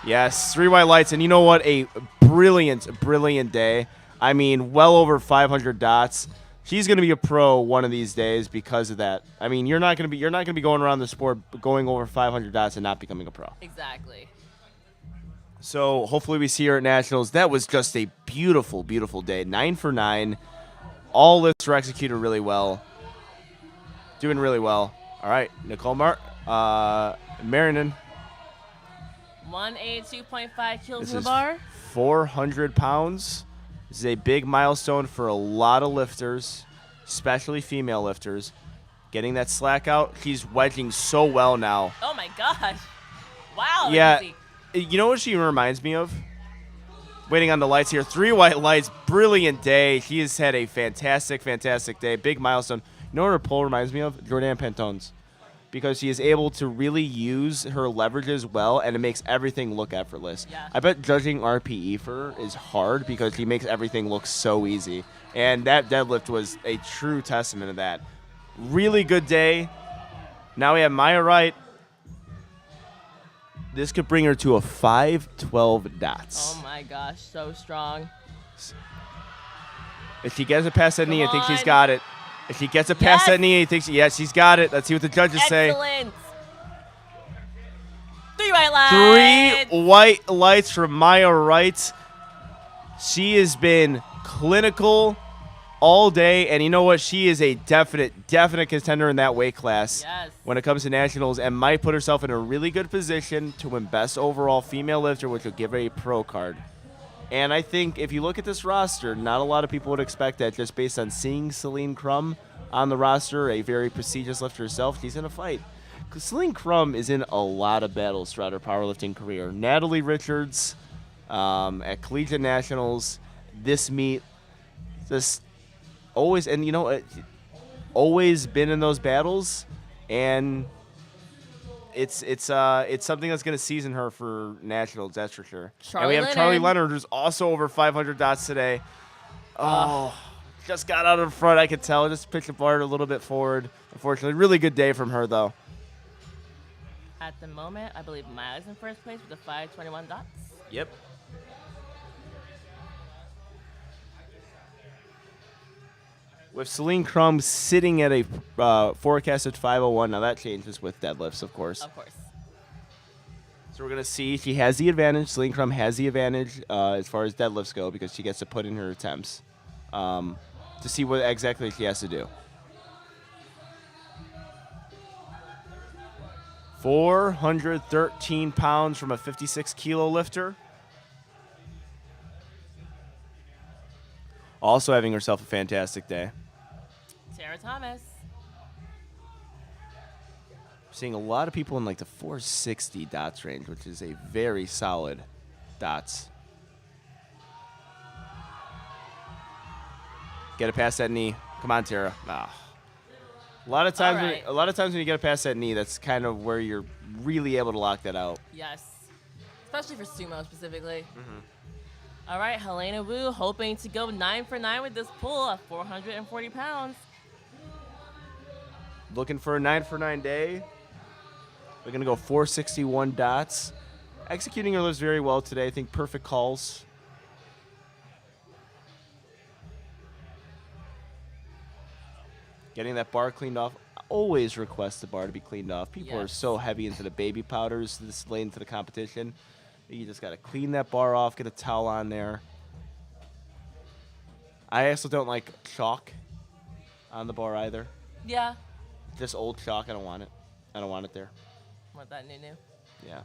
Yes, 3 white lights, and you know what? A brilliant, brilliant day. I mean, well over 500 dots. She's going to be a pro one of these days because of that. I mean, you're not going to be going around the sport going over 500 dots and not becoming a pro. Exactly. So hopefully we see her at Nationals. That was just a beautiful, beautiful day. 9 for 9. All lifts were executed really well. Doing really well. All right, Nicole Marinan. 182.5 kilos This in the is bar. 400 pounds. This is a big milestone for a lot of lifters, especially female lifters. Getting that slack out. She's wedging so well now. Oh my gosh. Wow. Yeah. Lindsay. You know what she reminds me of? Waiting on the lights here. 3 white lights. Brilliant day. She has had a fantastic, fantastic day. Big milestone. You know what her pull reminds me of? Jordan Pantone's. Because she is able to really use her leverages well, and it makes everything look effortless. Yeah. I bet judging RPE for her is hard because she makes everything look so easy. And that deadlift was a true testament of that. Really good day. Now we have Maya Wright. This could bring her to a 512 dots. Oh my gosh, so strong. If she gets it past that knee, I think she's on. got it. If she gets it past Yes. that knee, I think she's got it. Let's see what the judges say. Excellent. 3 white lights. 3 white lights from Maya Wright. She has been clinical all day, and you know what? She is a definite contender in that weight class Yes. when it comes to nationals, and might put herself in a really good position to win best overall female lifter, which will give her a pro card. And I think if you look at this roster, not a lot of people would expect that just based on seeing Celine Crum on the roster, a very prestigious lifter herself. She's in a fight. Because Celine Crum is in a lot of battles throughout her powerlifting career. Natalie Richards at Collegiate Nationals, this meet, just always, and you know, always been in those battles, and it's something that's going to season her for nationals, that's for sure. And we have Charlie Leonard, who's also over 500 dots today. Oh, just got out of the front, I could tell. Just pitched the bar a little bit forward. Unfortunately, really good day from her, though. At the moment, I believe Maya's in first place with the 521 dots. Yep. With Celine Crum sitting at a forecasted 501. Now that changes with deadlifts, of course. Of course. So we're going to see. She has the advantage. Celine Crum has the advantage as far as deadlifts go because she gets to put in her attempts to see what exactly she has to do. 413 pounds from a 56-kilo lifter. Also having herself a fantastic day. Tara Thomas. Seeing a lot of people in like the 460 dots range, which is a very solid dots. Get it past that knee. Come on, Tara. Ah. A lot of times, when you get it past that knee, that's kind of where you're really able to lock that out. Yes. Especially for sumo specifically. All right, Helena Wu hoping to go 9 for 9 with this pull at 440 pounds. Looking for a 9 for 9 day. We're going to go 461 dots. Executing her lifts very well today. I think perfect calls. Getting that bar cleaned off. I always request the bar to be cleaned off. People are so heavy into the baby powders this late into the competition. You just got to clean that bar off, get a towel on there. I also don't like chalk on the bar either. Yeah. Just old chalk. I don't want it. I don't want it there. Want that new? Yeah.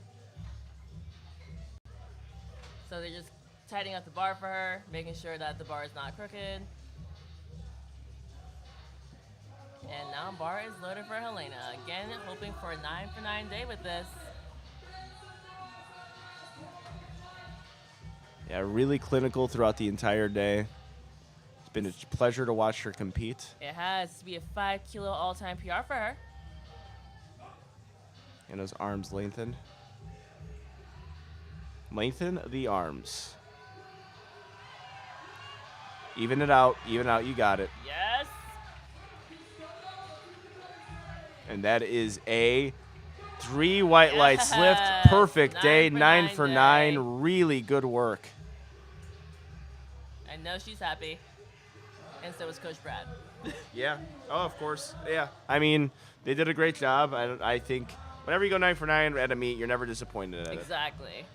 So they're just tightening up the bar for her, making sure that the bar is not crooked. And now bar is loaded for Helena. Again, hoping for a 9 for 9 day with this. Yeah, really clinical throughout the entire day. It's been a pleasure to watch her compete. It has to be a 5 kilo all-time PR for her. And those arms lengthened. Lengthen the arms. Even it out, you got it. Yes. And that is a 3 white lights lift. Perfect day, 9 for 9. Really good work. I know she's happy. And so is Coach Brad. Yeah. Oh, of course. Yeah. I mean, they did a great job. I think whenever you go 9 for 9 at a meet, you're never disappointed at it. Exactly.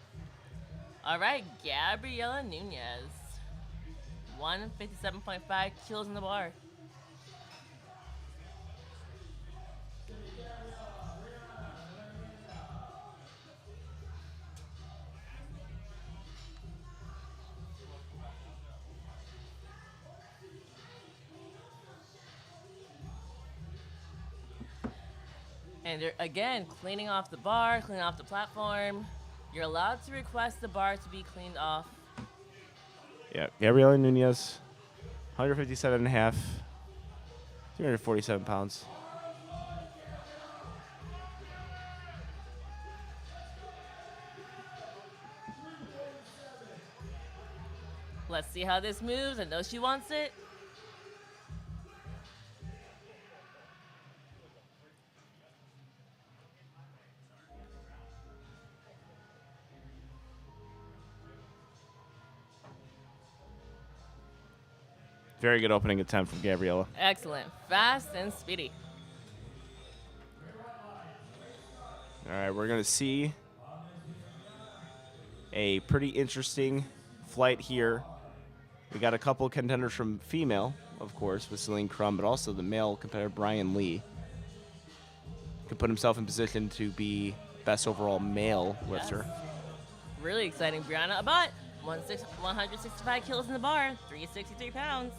All right, Gabriela Nunez. 157.5 kilos in the bar. And they're, again, cleaning off the bar, cleaning off the platform. You're allowed to request the bar to be cleaned off. Yeah, Gabriela Nunez, 157.5. 347 pounds. Let's see how this moves. I know she wants it. Very good opening attempt from Gabriella. Excellent. Fast and speedy. All right, we're going to see a pretty interesting flight here. We got a couple contenders from female, of course, with Celine Crum, but also the male competitor, Brian Lee. Could put himself in position to be best overall male lifter. Yes. Really exciting, Brianna. About 165 kilos in the bar, 363 pounds.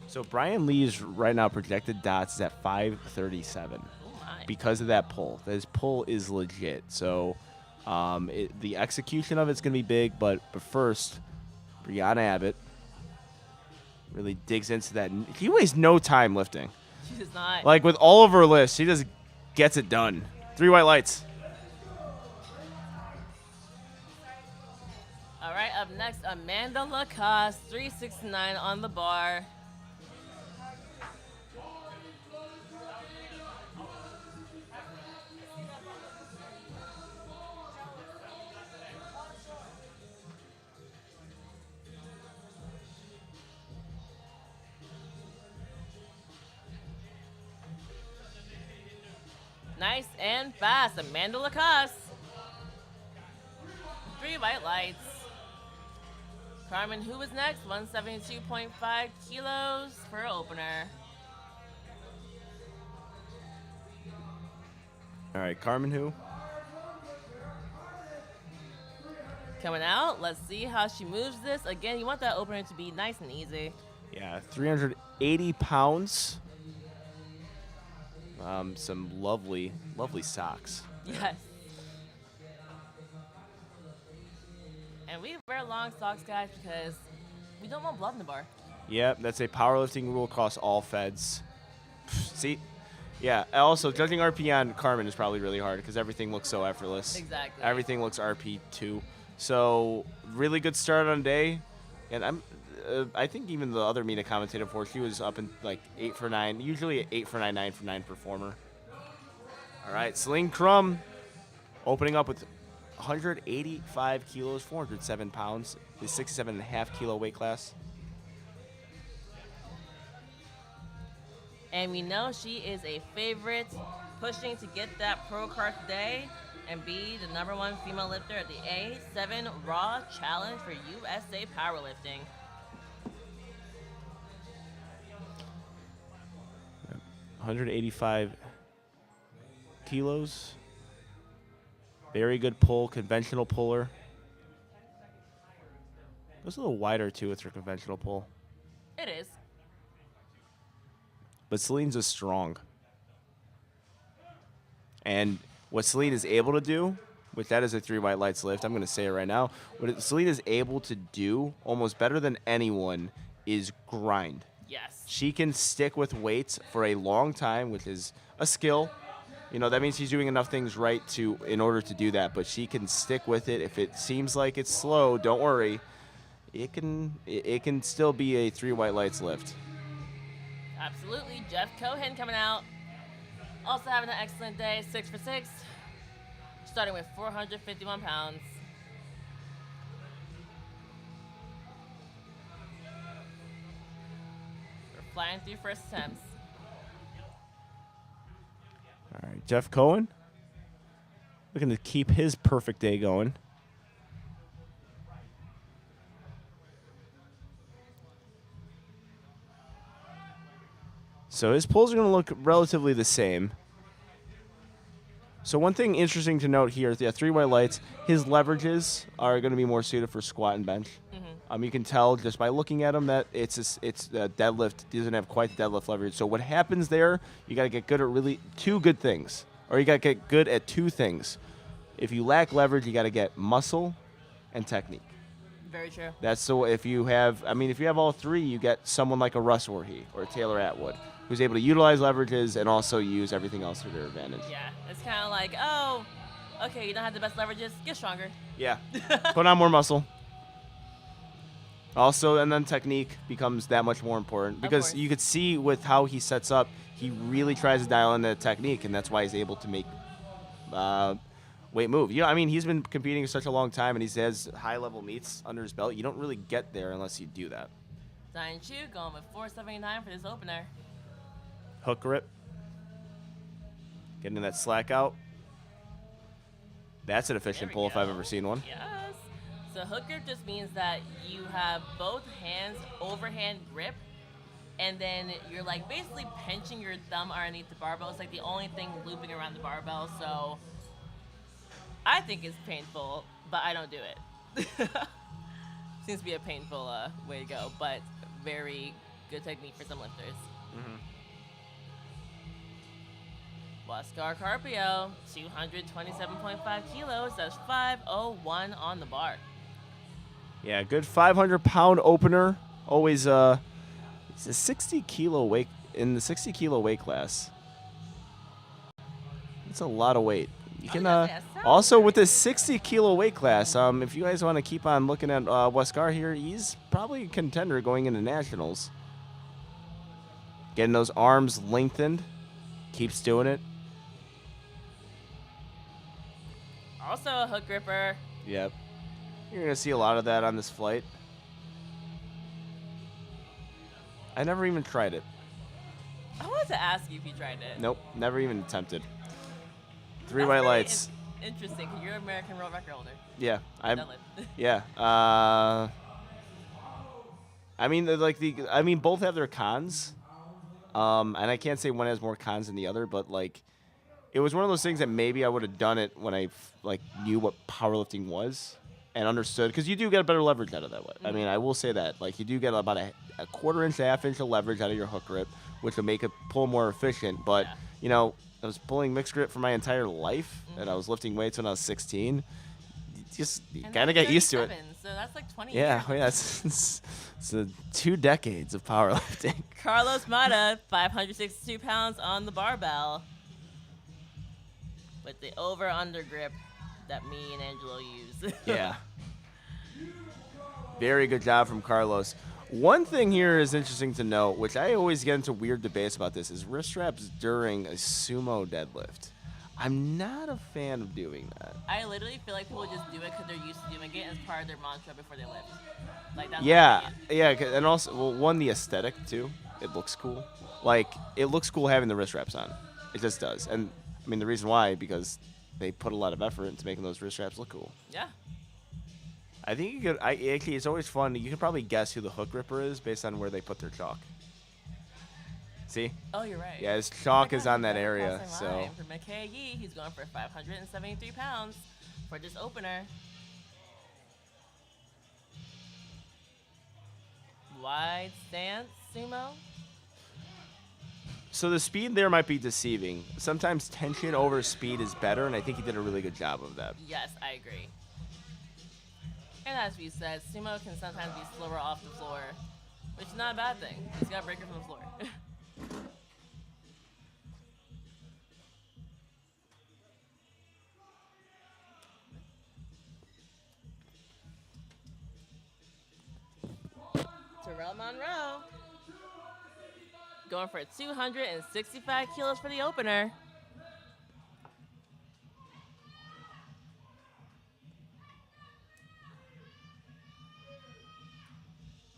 So Brian Lee's right now projected dots is at 537 My. because of that pull. His pull is legit. So the execution of it's going to be big, but first, Brianna Abbott really digs into that. He wastes no time lifting. She does not. Like with all of her lifts, she just gets it done. 3 white lights. All right, up next, Amanda Lacoste, 369 on the bar. Nice and fast, Amanda Lacoste. 3 white lights. Carmen, who was next? 172.5 kilos for opener. All right, Carmen who? Coming out, let's see how she moves this. Again, you want that opener to be nice and easy. Yeah, 380 pounds. Some lovely socks. Yes. And we wear long socks, guys, because we don't want blood in the bar. Yep, that's a powerlifting rule across all feds. See? Yeah, also, judging RP on Carmen is probably really hard because everything looks so effortless. Exactly. Everything looks RP too. So, really good start on day. And I think even the other meet I commentated for, she was up in like 8 for 9. Usually an 8 for 9, 9 for 9 performer. All right, Celine Crum opening up with 185 kilos, 407 pounds, the 67.5 kilo weight class. And we know she is a favorite, pushing to get that pro card today and be the #1 female lifter at the A7 Raw Challenge for USA Powerlifting. 185 kilos. Very good pull, conventional puller. Goes a little wider too with her conventional pull. It is. But Celine's is strong. And what Celine is able to do, which that is a 3 white lights lift, I'm going to say it right now, what Celine is able to do almost better than anyone is grind. Yes. She can stick with weights for a long time, which is a skill. You know, that means she's doing enough things right in order to do that, but she can stick with it. If it seems like it's slow, don't worry. It can still be a 3 white lights lift. Absolutely. Jeff Cohen coming out. Also having an excellent day, 6 for 6. Starting with 451 pounds. We're flying through first attempts. All right, Jeff Cohen looking to keep his perfect day going. So his pulls are going to look relatively the same. So one thing interesting to note here is the 3 white lights, his leverages are going to be more suited for squat and bench. You can tell just by looking at him that it's the deadlift doesn't have quite the deadlift leverage. So what happens there, you got to get good at really 2 good things, or you got to get good at 2 things. If you lack leverage, you got to get muscle and technique. Very true. That's so if you have, I mean, if you have all three, you get someone like a Russ Orhe or a Taylor Atwood who's able to utilize leverages and also use everything else to their advantage. Yeah, it's kind of like, oh, okay, you don't have the best leverages, get stronger. Yeah. Put on more muscle. Also, and then technique becomes that much more important because course. you could see with how he sets up, he really tries to dial in the technique, and that's why he's able to make weight move. You know, I mean, he's been competing for such a long time, and he has high-level meets under his belt. You don't really get there unless you do that. Zion Chu going with 479 for this opener. Hook grip. Getting that slack out. That's an efficient There we pull if I've go. ever seen one. Yes. So hook grip just means that you have both hands overhand grip, and then you're like basically pinching your thumb underneath the barbell. It's like the only thing looping around the barbell. So I think it's painful, but I don't do it. Seems to be a painful way to go, but very good technique for some lifters. Huascar Carpio, 227.5 kilos. That's 501 on the bar. Yeah, good 500-pound opener. Always it's a 60 kilo weight in the 60 kilo weight class. It's a lot of weight. You can yeah, sounds also with great. this 60 kilo weight class. If you guys want to keep on looking at Huascar here, he's probably a contender going into nationals. Getting those arms lengthened, keeps doing it. Also a hook gripper. Yep. You're going to see a lot of that on this flight. I never even tried it. I wanted to ask you if you tried it. Nope, never even attempted. Three That's white very lights. Interesting, because you're an American world record holder. Yeah, I'm. Deadlift. Yeah. I mean, both have their cons. And I can't say one has more cons than the other, but like, it was one of those things that maybe I would have done it when I knew what powerlifting was and understood, because you do get a better leverage out of that. I mean, I will say that, like, you do get about a quarter inch to half inch of leverage out of your hook grip, which will make it pull more efficient. But Yeah. you know, I was pulling mixed grip for my entire life, and I was lifting weights when I was 16. You And kind of that's get used to it. 37, So that's like 20 Yeah, years. well, yeah, it's 2 decades of powerlifting. Carlos Mata, 562 pounds on the barbell. With the over-under grip that me and Angelo use. Yeah. Very good job from Carlos. One thing here is interesting to note, which I always get into weird debates about this, is wrist straps during a sumo deadlift. I'm not a fan of doing that. I literally feel like people just do it because they're used to doing it as part of their mantra before they lift. Like that's my Yeah, opinion. yeah, and also, well, one, the aesthetic, too. It looks cool. Like, it looks cool having the wrist wraps on. It just does. And, I mean, the reason why, because they put a lot of effort into making those wrist wraps look cool. Yeah. I think you could, actually, it's always fun. You can probably guess who the hook gripper is based on where they put their chalk. See? Oh, you're right. Yeah, his chalk Oh my is God, on that he's area, crossing so. line. For McKay Yee, he's going for 573 pounds for this opener. Wide stance, sumo. So the speed there might be deceiving. Sometimes tension over speed is better, and I think he did a really good job of that. Yes, I agree. And as we said, sumo can sometimes be slower off the floor, which is not a bad thing. He's got to break it from the floor. Terrell Monroe going for 265 kilos for the opener.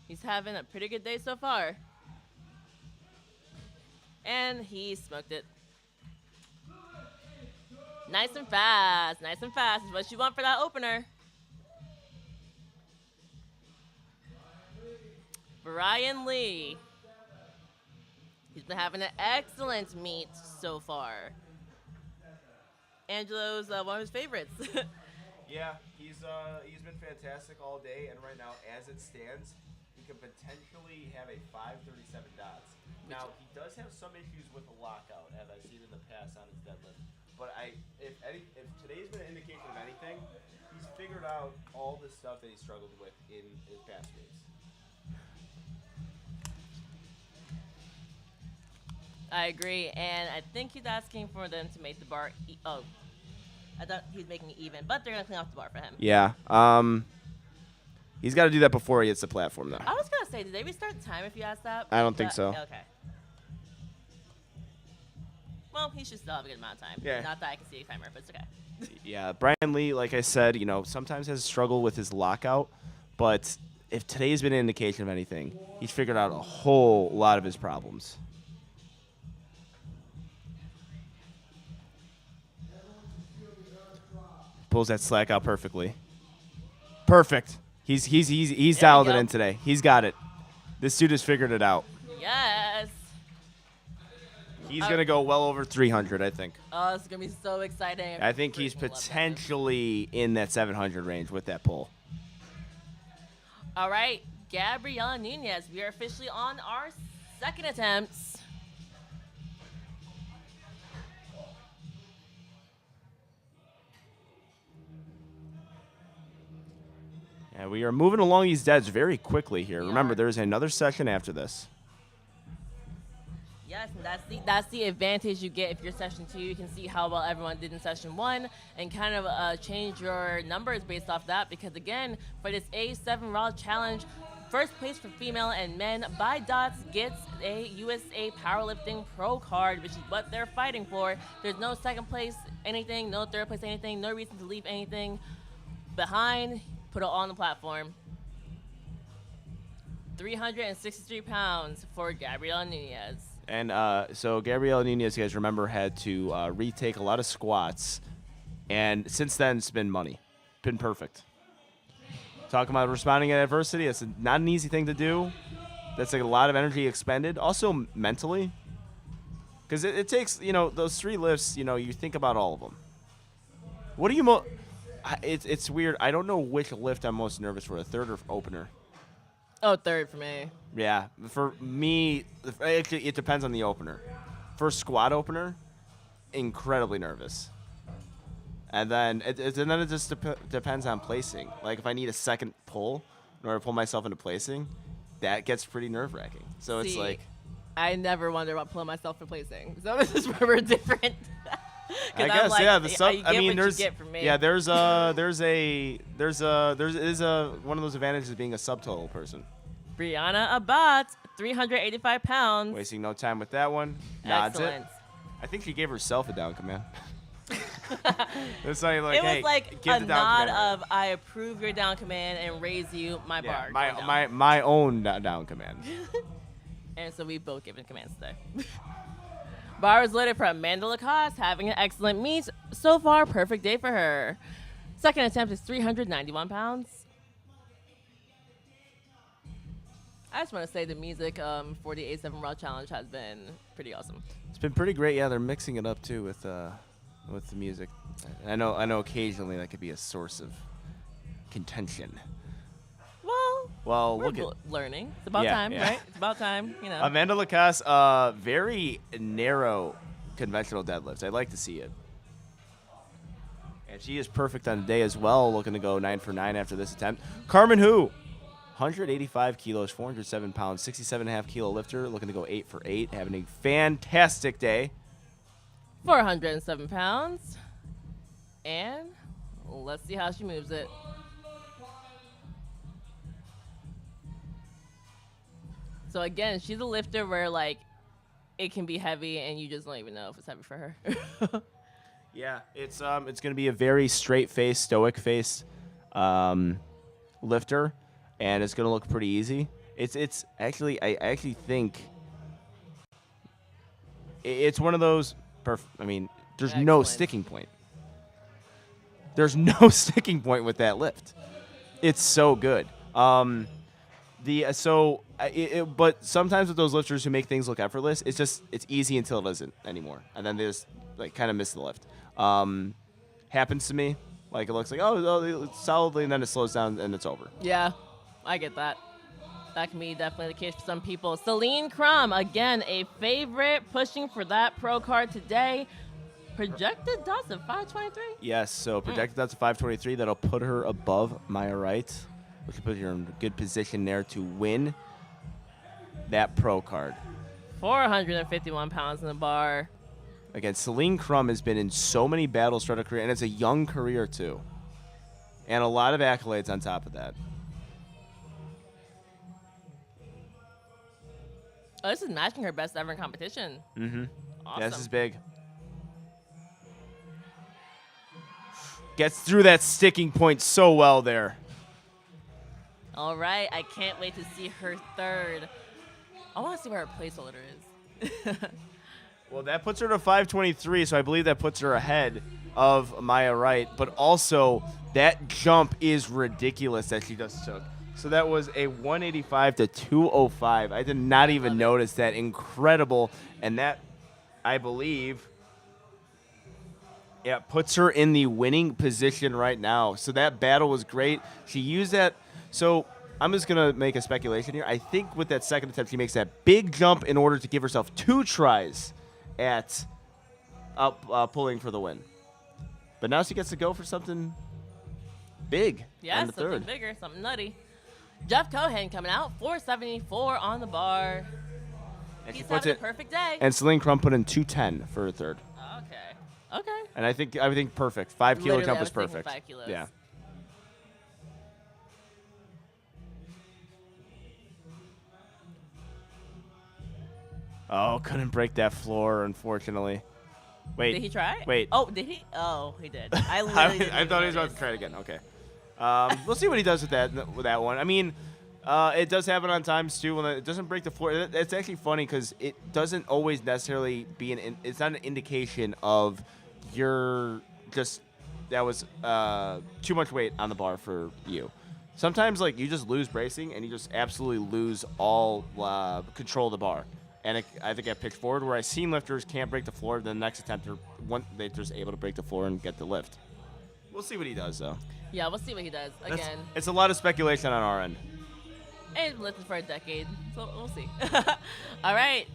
He's having a pretty good day so far. And he smoked it. Nice and fast. Nice and fast is what you want for that opener. Brian Lee. He's been having an excellent meet so far. Angelo's one of his favorites. Yeah, he's been fantastic all day, and right now, as it stands, he could potentially have a 537 dots. Now, he does have some issues with the lockout, as I've seen in the past on his deadlift. But if today's been an indication of anything, he's figured out all the stuff that he struggled with in his past race. I agree, and I think he's asking for them to make the bar. Oh, I thought he was making it even, but they're gonna clean off the bar for him. Yeah. He's got to do that before he hits the platform, though. I was gonna say, did they restart the time if you asked that? I don't think so. Okay. Well, he should still have a good amount of time. Yeah. Not that I can see a timer, but it's okay. Yeah, Brian Lee, like I said, sometimes has struggled with his lockout, but if today's been an indication of anything, he's figured out a whole lot of his problems. Pulls that slack out perfectly. Perfect. He's dialed it in today. He's got it. This dude has figured it out. Yes. He's going to go well over 300, I think. Oh, it's gonna be so exciting. I think he's Freaking love that. potentially in that 700 range with that pull. All right, Gabriela Nunez. We are officially on our second attempts. Yeah, we are moving along these deads very quickly here. We Remember, are. there's another session after this. Yes, and that's the advantage you get if you're session 2. You can see how well everyone did in session 1 and kind of change your numbers based off that. Because again, for this A7 Raw Challenge, first place for female and men by dots gets a USA Powerlifting Pro card, which is what they're fighting for. There's no second place anything, no third place anything, no reason to leave anything behind. Put it all on the platform. 363 pounds for Gabriela Nunez. And so Gabriela Nunez, you guys remember, had to retake a lot of squats. And since then, it's been money. Been perfect. Talking about responding to adversity, it's not an easy thing to do. That's like a lot of energy expended. Also mentally. Because it takes, those 3 lifts, you think about all of them. What do you it's weird. I don't know which lift I'm most nervous for, a third or opener. Oh, third for me. Yeah, for me, it depends on the opener. For squat opener, incredibly nervous. And then it just depends on placing. Like if I need a second pull in order to pull myself into placing, that gets pretty nerve-wracking. So it's See, like, I never wonder about pulling myself for placing. So this is where we're different. I guess, yeah. The sub. I mean, there's from me. yeah. There's one of those advantages of being a subtotal person. Brianna Abbat, 385 pounds. Wasting no time with that one. Nods Excellent. it. I think she gave herself a down command. It's like, It hey, was like give a the down nod command. of I approve your down command and raise you my Yeah, bar. my own down command. And so we both given commands today. Bar is loaded for Amanda Lacoste, having an excellent meet. So far, perfect day for her. Second attempt is 391 pounds. I just want to say the music for the A7 Raw Challenge has been pretty awesome. It's been pretty great. Yeah, they're mixing it up too with the music. I know occasionally that could be a source of contention. Well, Look we're at learning. It's about Yeah, time, yeah. right? It's about time, Amanda Lacoste, very narrow conventional deadlifts. I'd like to see it. And she is perfect on the day as well, looking to go 9 for 9 after this attempt. Carmen Hu, 185 kilos, 407 pounds, 67.5 kilo lifter, looking to go 8 for 8, having a fantastic day. 407 pounds. And let's see how she moves it. So again, she's a lifter where like it can be heavy and you just don't even know if it's heavy for her. Yeah, it's going to be a very straight face, stoic face lifter, and it's going to look pretty easy. It's actually, I actually think it's one of those. I mean, there's no Excellent. sticking point. There's no sticking point with that lift. It's so good. But sometimes with those lifters who make things look effortless, it's easy until it isn't anymore, and then they just like kind of miss the lift. Happens to me. Like it looks like it's solidly, and then it slows down and it's over. Yeah, I get that. That can be definitely the case for some people. Celine Crum, again, a favorite, pushing for that pro card today. Projected dots of 523. Yes, so projected that's a 523. That'll put her above Maya Wright, which will put her in a good position there to win that pro card. 451 pounds in the bar. Again, Celine Crum has been in so many battles throughout her career, and it's a young career too. And a lot of accolades on top of that. Oh, this is matching her best ever in competition. Mm-hmm. Awesome. Yeah, this is big. Gets through that sticking point so well there. All right, I can't wait to see her third. I want to see where her placeholder is. Well, that puts her to 523, so I believe that puts her ahead of Maya Wright. But also, that jump is ridiculous that she just took. So that was a 185 to 205. I did not even notice that. Incredible. And that, I believe, yeah, puts her in the winning position right now. So that battle was great. She used that. So I'm just going to make a speculation here. I think with that second attempt, she makes that big jump in order to give herself 2 tries at pulling for the win. But now she gets to go for something big Yeah, on the something third. bigger, something nutty. Jeff Cohen coming out, 474 on the bar. And she He's puts having it, a perfect day. and Celine Crum put in 210 for her third. Okay. Okay. And I think perfect. 5 kilo Literally, jump I was was thinking perfect. 5 kilos. Yeah. Oh, couldn't break that floor, unfortunately. Wait. Did he try? Wait. Oh, did he? Oh, he did. I literally didn't I even thought he was about notice. to try it again. Okay. We'll see what he does with that one. I mean, it does happen on times too when it doesn't break the floor. It's actually funny because it doesn't always necessarily be it's not an indication of you're just that was too much weight on the bar for you. Sometimes like you just lose bracing and you just absolutely lose all control of the bar. And I think I pitched forward where I seen lifters can't break the floor. Then the next attempt they're just able to break the floor and get the lift. We'll see what he does though. Yeah, we'll see what he does. Again, It's a lot of speculation on our end. and lifted for a decade, so we'll see. All right.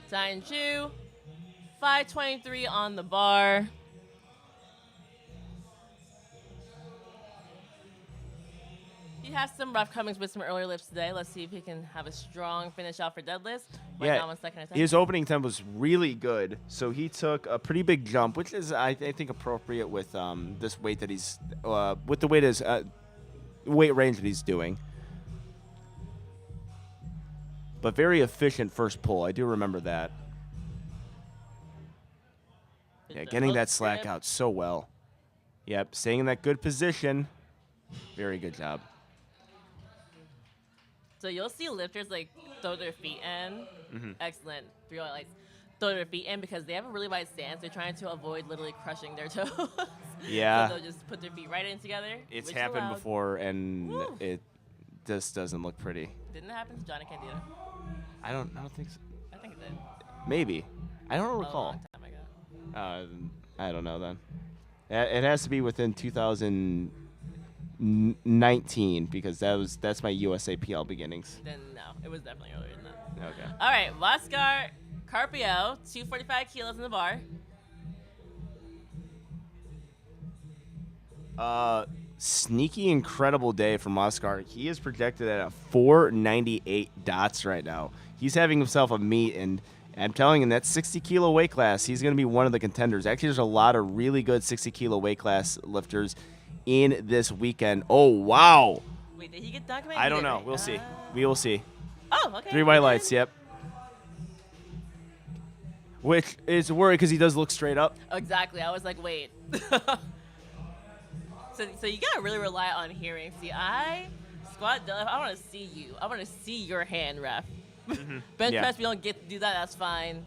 Zion Chu, 523 on the bar. He has some rough comings with some earlier lifts today. Let's see if he can have a strong finish out for deadlift. Right now on second attempt. His opening attempt was really good. So he took a pretty big jump, which is I think appropriate with this weight that he's with the weight range that he's doing. But very efficient first pull. I do remember that. Yeah, getting that slack out so well. Yep, staying in that good position. Very good job. So you'll see lifters like throw their feet in. Mm-hmm. Excellent. 3 lights. Throw their feet in because they have a really wide stance. They're trying to avoid literally crushing their toes. Yeah. So they'll just put their feet right in together. It's which happened allowed. before, and Woo. it just doesn't look pretty. Didn't it happen to Johnny Candido? I don't think so. I think it did. Maybe. I don't A recall. long time ago. I don't know then. It has to be within 2019 because that's my USAPL beginnings. Then no, it was definitely earlier than that. Okay. All right, Vascar Carpio, 245 kilos in the bar. Sneaky, incredible day from Oscar. He is projected at 498 dots right now. He's having himself a meet, and I'm telling him that 60-kilo weight class, he's going to be one of the contenders. Actually, there's a lot of really good 60-kilo weight class lifters in this weekend. Oh, wow. Wait, did he get dunked? I don't know. We'll see. We will see. Oh, okay. 3 white lights, yep. Which is a worry because he does look straight up. Exactly. I was like, wait. So you gotta really rely on hearing. See, I squat deadlift. I want to see you. I want to see your hand, ref. Bench Yeah. press, we don't get to do that. That's fine,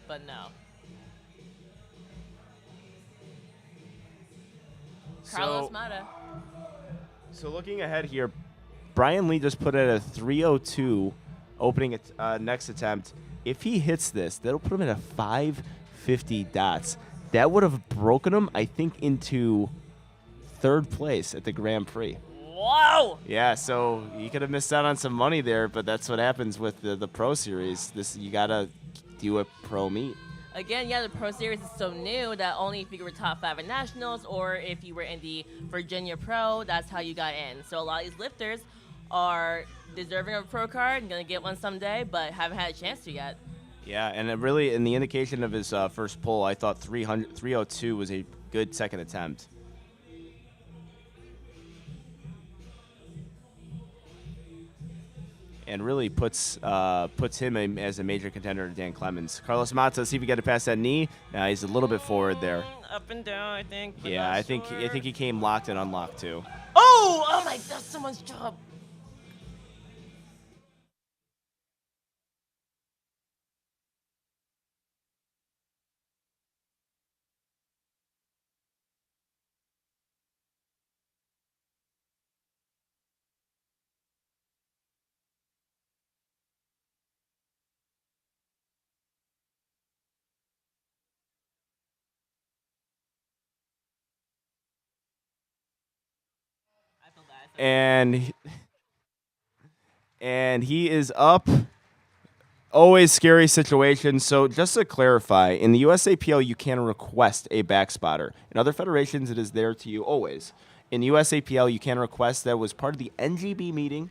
but no. Carlos Mata. So looking ahead here, Brian Lee just put at a 302 opening next attempt. If he hits this, that'll put him at a 550 dots. That would have broken him, I think, into third place at the Grand Prix. Whoa! Yeah, so you could have missed out on some money there, but that's what happens with the Pro Series. You gotta do a pro meet. Again, yeah, the Pro Series is so new that only if you were top 5 at nationals or if you were in the Virginia Pro, that's how you got in. So a lot of these lifters are deserving of a pro card and gonna get one someday, but haven't had a chance to yet. Yeah, and it really, in the indication of his first pull, I thought 302 was a good second attempt. And really puts him as a major contender to Dan Clemens. Carlos Mata, see if he got to pass that knee. He's a little bit forward there. Up and down, I think. Yeah, I think he came locked and unlocked too. Oh my, that's someone's job. I feel bad. And he is up. Always scary situation. So just to clarify, in the USAPL, you can request a back spotter. In other federations, it is there to you always. In the USAPL, you can request that was part of the NGB meeting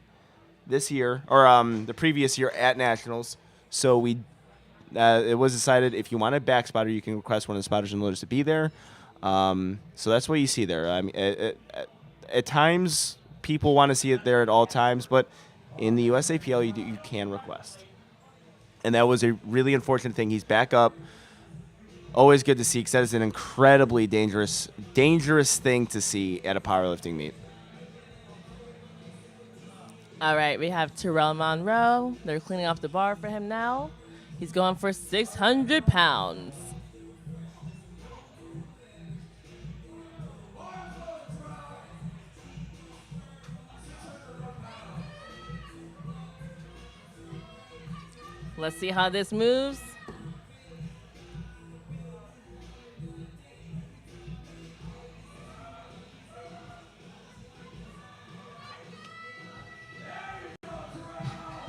this year, or the previous year at Nationals. So it was decided if you want a back spotter, you can request one of the spotters and loaders to be there. So that's what you see there. I mean, at times, people want to see it there at all times, but in the USAPL, you can request. And that was a really unfortunate thing. He's back up. Always good to see, because that is an incredibly dangerous thing to see at a powerlifting meet. All right, we have Terrell Monroe. They're cleaning off the bar for him now. He's going for 600 pounds. Let's see how this moves.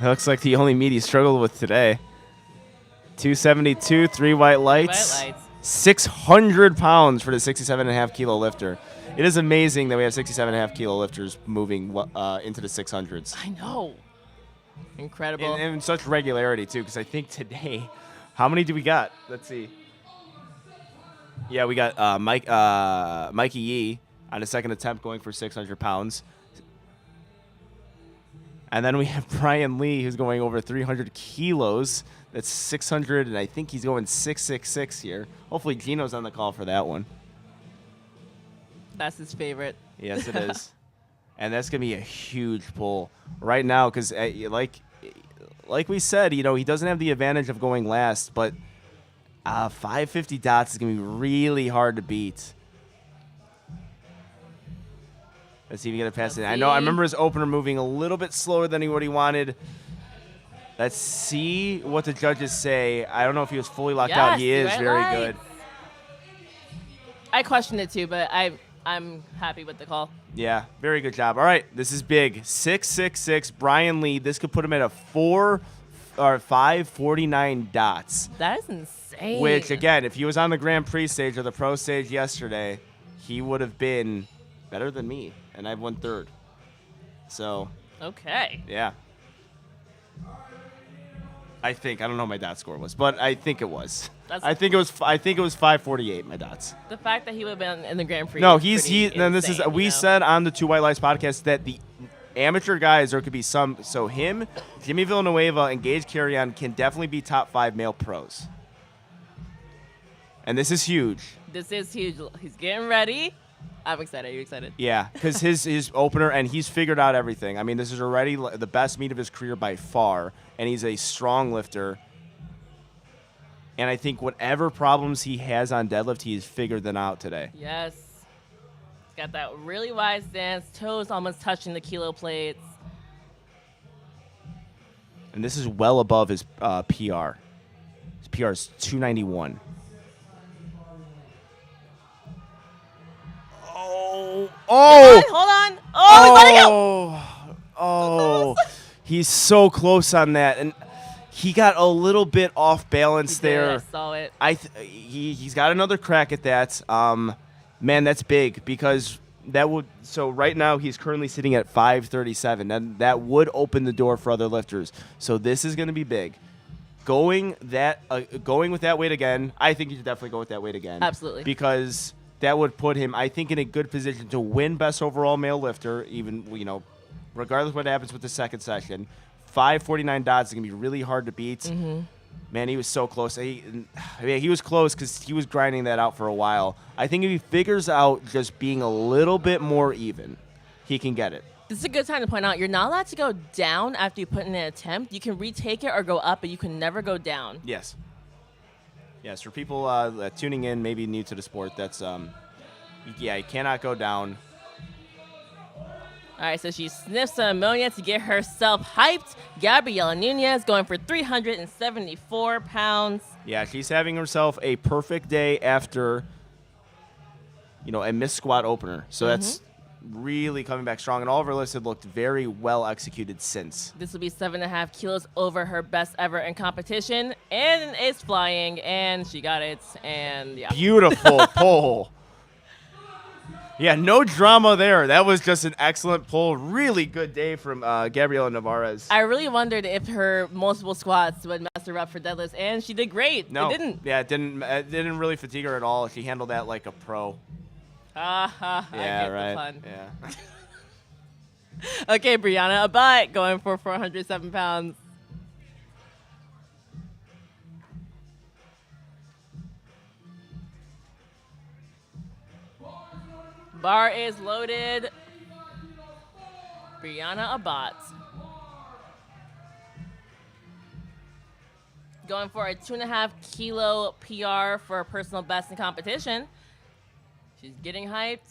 It looks like the only meet he struggled with today. 272, 3 white lights. 600 pounds for the 67.5 kilo lifter. It is amazing that we have 67.5 kilo lifters moving into the 600s. I know. Incredible. And in such regularity, too, because I think today, how many do we got? Let's see. Yeah, we got Mikey Yee on a second attempt going for 600 pounds. And then we have Brian Lee, who's going over 300 kilos. That's 600, and I think he's going 666 here. Hopefully Gino's on the call for that one. That's his favorite. Yes, it is. And that's going to be a huge pull right now because, like we said, he doesn't have the advantage of going last, but 550 dots is going to be really hard to beat. Let's see if he can pass it. I remember his opener moving a little bit slower than what he wanted. Let's see what the judges say. I don't know if he was fully locked out. He is very good. I questioned it too, but I'm happy with the call. Yeah, very good job. All right, this is big. 666, Brian Lee. This could put him at a 549 dots. That is insane. Which, again, if he was on the Grand Prix stage or the Pro stage yesterday, he would have been better than me, and I've won third. So. Okay. Yeah. I don't know what my dot score was, but I think it was. I think it was 548. My dots. The fact that he would have been in the Grand Prix. No, then this is we said on the Two White Lights podcast that the amateur guys there could be some. So him, Jimmy Villanueva, and Gage Carrion can definitely be top 5 male pros. And this is huge. This is huge. He's getting ready. I'm excited. Are you excited? Yeah, because his opener, and he's figured out everything. I mean, this is already the best meet of his career by far, and he's a strong lifter. And I think whatever problems he has on deadlift, he's figured them out today. Yes. He's got that really wide stance, toes almost touching the kilo plates. And this is well above his PR. His PR is 291. Oh! Hold on. Oh, he's about to go. He's so close on that. And he got a little bit off balance He did, there. I saw it. He's got another crack at that. Man, that's big because that would. So right now he's currently sitting at 537. And that would open the door for other lifters. So this is going to be big. Going with that weight again, I think you should definitely go with that weight again. Absolutely. Because that would put him, I think, in a good position to win best overall male lifter, even, regardless of what happens with the second session. 549 dots is going to be really hard to beat. Mm-hmm. Man, he was so close. He was close because he was grinding that out for a while. I think if he figures out just being a little bit more even, he can get it. This is a good time to point out you're not allowed to go down after you put in an attempt. You can retake it or go up, but you can never go down. Yes. Yes, for people tuning in, maybe new to the sport, that's, you cannot go down. All right, so she sniffs some ammonia to get herself hyped. Gabriela Nunez going for 374 pounds. Yeah, she's having herself a perfect day after, a missed squat opener. So that's really coming back strong. And all of her lifts have looked very well executed since. This will be 7.5 kilos over her best ever in competition. And it's flying, and she got it. And yeah. Beautiful pull. Yeah, no drama there. That was just an excellent pull. Really good day from Gabriela Navarez. I really wondered if her multiple squats would mess her up for deadlifts, and she did great. No, It didn't. Yeah, it didn't really fatigue her at all. She handled that like a pro. I get right. the fun. Yeah. Okay, Brianna Abate going for 407 pounds. Bar is loaded. Brianna Abate. Going for a 2.5 kilo PR for a personal best in competition. She's getting hyped.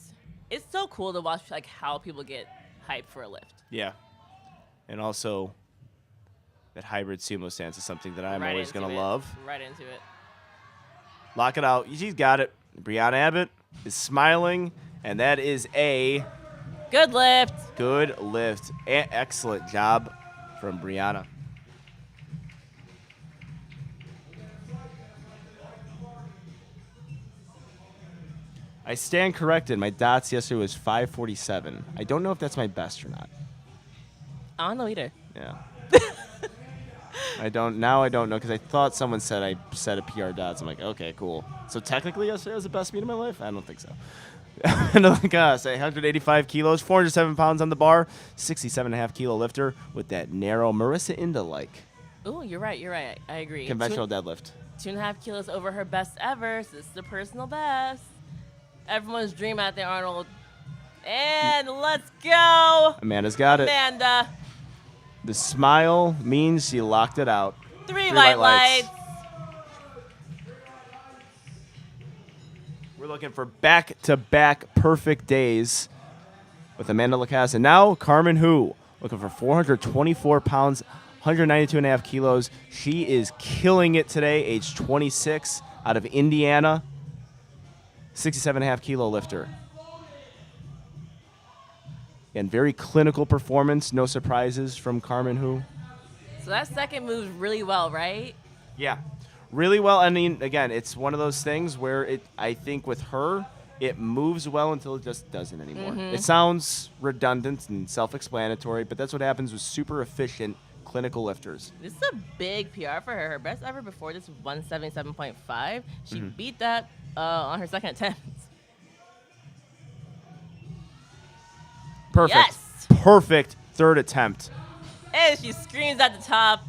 It's so cool to watch how people get hyped for a lift. Yeah. And also, that hybrid sumo stance is something that I'm Right always into going to it. love. Right into it. Lock it out. She's got it. Brianna Abbott is smiling, and that is a Good lift. good lift. Excellent job from Brianna. I stand corrected. My dots yesterday was 547. I don't know if that's my best or not. I don't know either. Yeah. I don't know because I thought someone said I set a PR dots. I'm like, okay, cool. So technically yesterday was the best meet of my life? I don't think so. Say 185 kilos, 407 pounds on the bar, 67.5 kilo lifter with that narrow Marissa Inda-like Ooh, you're right. I agree. conventional deadlift. 2.5 kilos over her best ever. So this is the personal best. Everyone's dream out there, Arnold. And let's go. Amanda's got it. Amanda. The smile means she locked it out. Three white lights. We're looking for back-to-back perfect days with Amanda Lacasse. And now Carmen Hu, looking for 424 pounds, 192.5 kilos. She is killing it today, age 26, out of Indiana. 67.5 kilo lifter. And very clinical performance. No surprises from Carmen Hu. So that second moves really well, right? Yeah, really well. I mean, again, it's one of those things where I think with her, it moves well until it just doesn't anymore. It sounds redundant and self-explanatory, but that's what happens with super efficient clinical lifters. This is a big PR for her. Her best ever before this was 177.5. She beat that on her second attempt. Perfect. Yes. Perfect third attempt. And she screams at the top.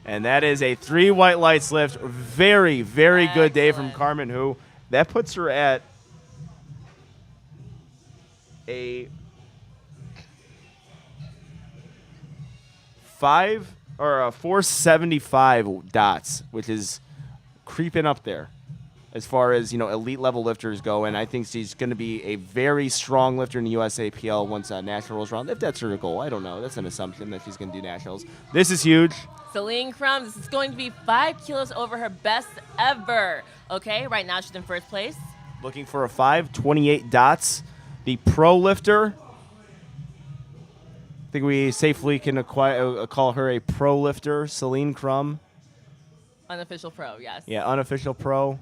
And that is a 3 white lights lift. Very, very good day from Excellent. Carmen Hu. That puts her at a 475 dots, which is creeping up there as far as, elite level lifters go. And I think she's going to be a very strong lifter in the USAPL once national rolls around. If that's her goal, I don't know. That's an assumption that she's going to do nationals. This is huge. Celine Crum, this is going to be 5 kilos over her best ever. Okay, right now she's in first place. Looking for a 5, 28 dots. The pro lifter I think we safely can call her a pro lifter, Celine Crum. Unofficial pro, yes. Yeah, unofficial pro.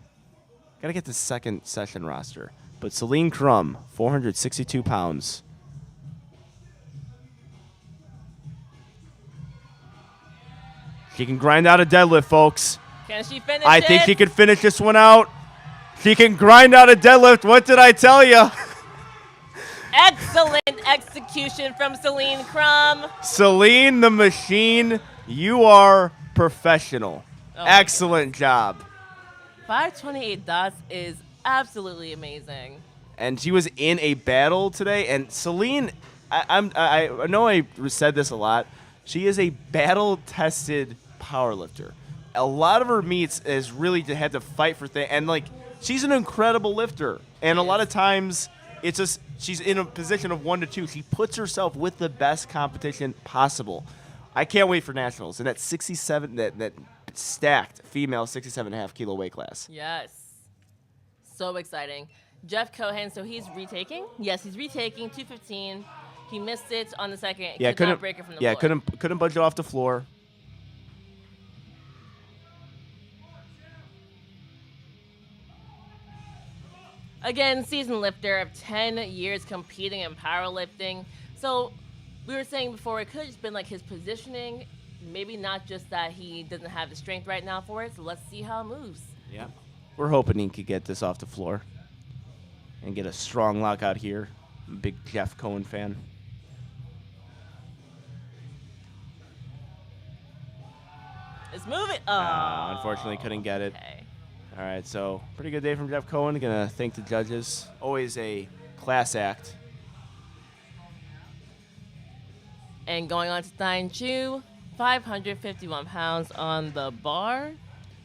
Got to get the second session roster. But Celine Crum, 462 pounds. She can grind out a deadlift, folks. Can she finish I it? think she can finish this one out. She can grind out a deadlift. What did I tell you? Excellent execution from Celine Crum. Celine the Machine, you are professional. Oh my Excellent job. 528 dots is absolutely amazing. And she was in a battle today. And Celine, I know I said this a lot. She is a battle-tested powerlifter. A lot of her meets is really had to fight for things. And, like, she's an incredible lifter. And a lot of times, it's just she's in a position of 1 to 2. She puts herself with the best competition possible. I can't wait for nationals. And that 67, that stacked female 67.5 kilo weight class. Yes. So exciting. Jeff Cohen, so he's retaking? Yes, he's retaking 215. He missed it on the second. Yeah, could not break it from the floor. couldn't budge it off the floor. Again, seasoned lifter of 10 years competing in powerlifting. So we were saying before, it could have just been like his positioning. Maybe not just that he doesn't have the strength right now for it. So let's see how it moves. Yeah. We're hoping he could get this off the floor and get a strong lockout here. I'm a big Jeff Cohen fan. Let's move it. Unfortunately, couldn't get it. Okay. All right, so pretty good day from Jeff Cohen. Gonna thank the judges. Always a class act. And going on to Stein Chu, 551 pounds on the bar.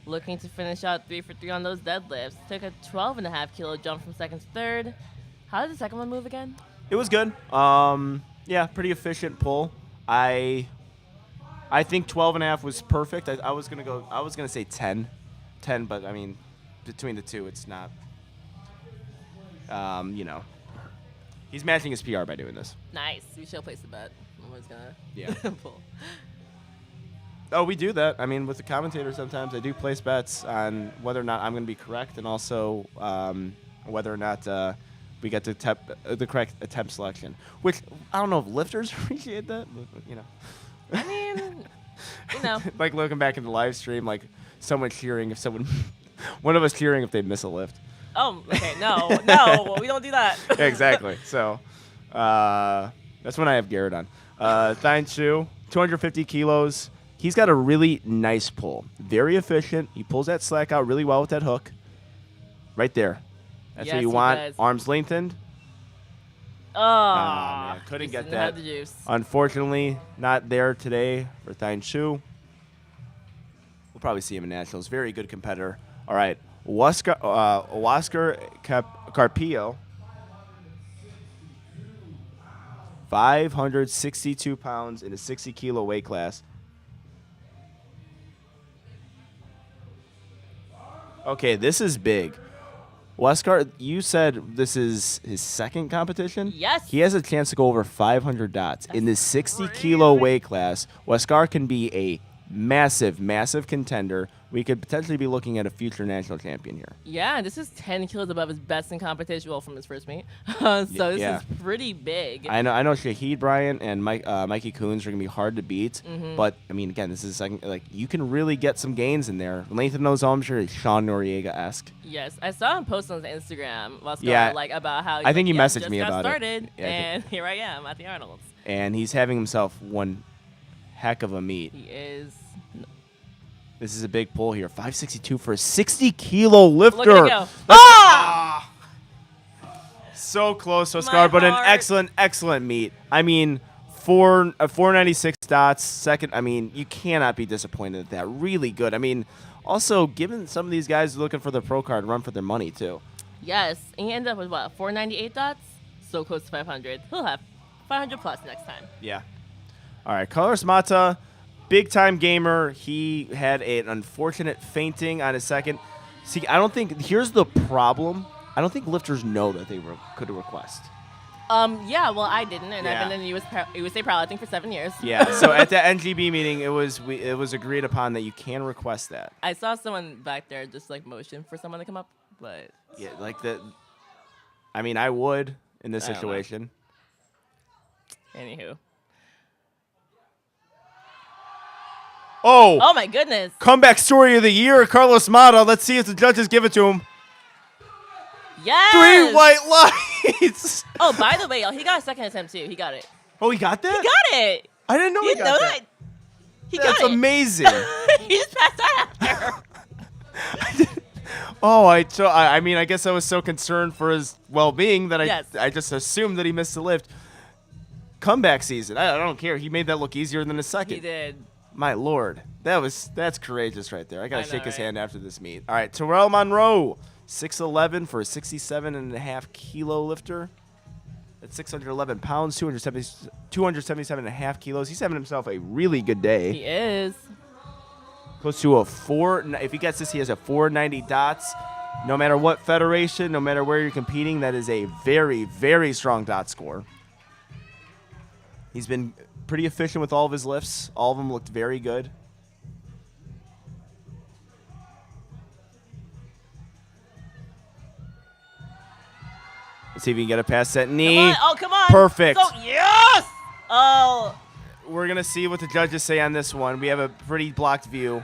Looking to finish out 3 for 3 on those deadlifts. Took a 12.5 kilo jump from second to third. How did the second one move again? It was good. Yeah, pretty efficient pull. I think 12.5 was perfect. I was gonna say 10, but I mean, between the two, it's not. He's matching his PR by doing this. Nice. We shall place the bet. Someone's Yeah. gonna pull. Oh, we do that. I mean, with the commentator, sometimes I do place bets on whether or not I'm going to be correct, and also whether or not we get the correct attempt selection. Which I don't know if lifters appreciate that. But. I mean, like looking back in the live stream, like someone cheering if one of us cheering if they miss a lift. Oh, okay. No, we don't do that. Exactly. So that's when I have Garrett on. Thine Chu, 250 kilos. He's got a really nice pull. Very efficient. He pulls that slack out really well with that hook. Right there. That's Yes, what you he want. does. Arms lengthened. Oh, man. Couldn't just get didn't that. have the juice. Unfortunately, not there today for Thine Chu. We'll probably see him in nationals. Very good competitor. All right. Huascar Carpio. 562 pounds in a 60 kilo weight class. Okay, this is big. Huascar, you said this is his second competition? Yes. He has a chance to go over 500 dots. In the 60 kilo weight class, Huascar can be a massive, massive contender. We could potentially be looking at a future national champion here. Yeah, this is 10 kilos above his best in competition, well, from his first meet. So this Yeah. is pretty big. I know Shahid Bryant and Mikey Coons are going to be hard to beat. But, I mean, again, this is second. Like, you can really get some gains in there. Length of nose, I'm sure, is Sean Noriega-esque. Yes, I saw him post on his Instagram Yeah. about how I think he messaged just me got about it. started, Yeah, I and here I am at the Arnold's. And he's having himself one heck of a meet. He is. This is a big pull here. 562 for a 60 kilo lifter. Look at it go. Ah! So close, My Huascar, but an heart. excellent meet. I mean, 496 dots. Second, I mean, you cannot be disappointed at that. Really good. I mean, also, given some of these guys looking for the pro card, run for their money, too. Yes, and he ended up with, 498 dots? So close to 500. He'll have 500 plus next time. Yeah. All right, Carlos Mata, big-time gamer. He had an unfortunate fainting on his second. See, I don't think – here's the problem. I don't think lifters know that they could request. Yeah, well, I didn't, and Yeah. I've been in USA Powerlifting for 7 years. Yeah. So at the NGB meeting, it was agreed upon that you can request that. I saw someone back there just like motion for someone to come up, but Yeah, like the. I mean, I would in this I don't know. situation. anywho. Oh, Oh my goodness. comeback story of the year, Carlos Mata. Let's see if the judges give it to him. Yes. 3 white lights. Oh, by the way, y'all, he got a second attempt too. He got it. Oh, he got that? He got it. I didn't know You he didn't got know that. that? He That's got it. amazing. He just passed out after. Oh, I mean, I guess I was so concerned for his well-being that Yes. I just assumed that he missed the lift. Comeback season. I don't care. He made that look easier than his second. He did. My lord, that's courageous right there. I gotta I know, shake his right? hand after this meet. All right, Terrell Monroe, 6'11" for a 67.5 kilo lifter. That's 611 pounds, 277.5 kilos. He's having himself a really good day. He is. Close to a 4. If he gets this, he has a 490 dots. No matter what federation, no matter where you're competing, that is a very, very strong dot score. He's been pretty efficient with all of his lifts. All of them looked very good. Let's see if we can get it past that knee. Come on. Oh, come on. Perfect. So, yes. Oh, We're going to see what the judges say on this one. We have a pretty blocked view.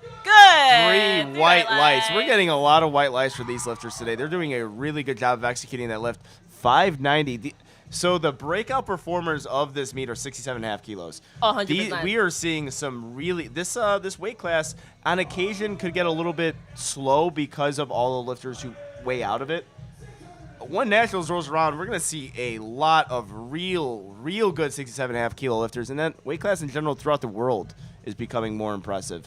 good. Three white lights. We're getting a lot of white lights for these lifters today. They're doing a really good job of executing that lift. 590. So the breakout performers of this meet are 67.5 kilos. 100%. We are seeing some really this weight class on occasion could get a little bit slow because of all the lifters who weigh out of it. When Nationals rolls around, we're going to see a lot of real good 67.5 kilo lifters, and then weight class in general throughout the world is becoming more impressive.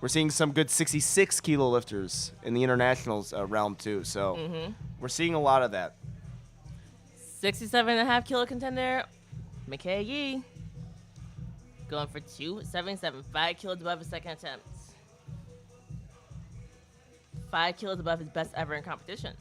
We're seeing some good 66 kilo lifters in the internationals realm too, so we're seeing a lot of that. 67.5 kilo contender, McKay Yee. Going for 277, 5 kilos above his second attempt. 5 kilos above his best ever in competition.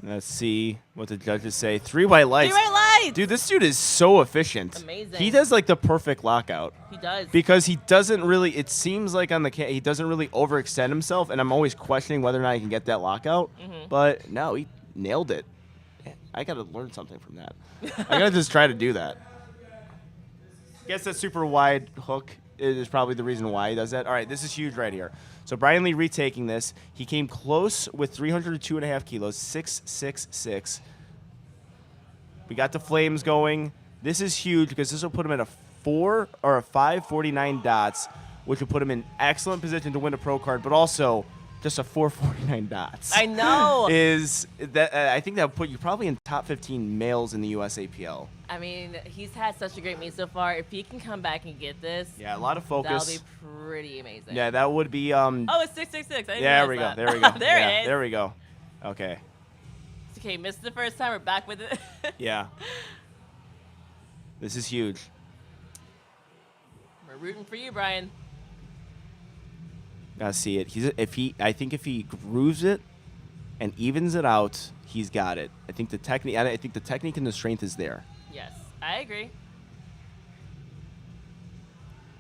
Let's see what the judges say. 3 white lights. 3 white lights. Dude, this dude is so efficient. Amazing. He does like the perfect lockout. He does. Because he doesn't really, it seems like on the he doesn't really overextend himself, and I'm always questioning whether or not he can get that lockout. But no, he nailed it. I got to learn something from that. I got to just try to do that. Guess that super wide hook is probably the reason why he does that. All right, this is huge right here. So Brian Lee retaking this. He came close with 302.5 kilos, 666. We got the flames going. This is huge because this will put him at a 549 dots, which will put him in excellent position to win a pro card, but also just a 449 dots. I know. Is that I think that would put you probably in top 15 males in the USAPL. I mean, he's had such a great meet so far. If he can come back and get this, Yeah, a lot of focus. that'll be pretty amazing. Yeah, that would be. Oh, it's 666. I didn't Yeah, there we realize go. that. There we go. there Yeah, it is. There we go. Okay. It's okay, missed the first time. We're back with it. Yeah. This is huge. We're rooting for you, Brian. Gotta see it. I think if he grooves it and evens it out, he's got it. I think the technique. I think the technique and the strength is there. Yes, I agree.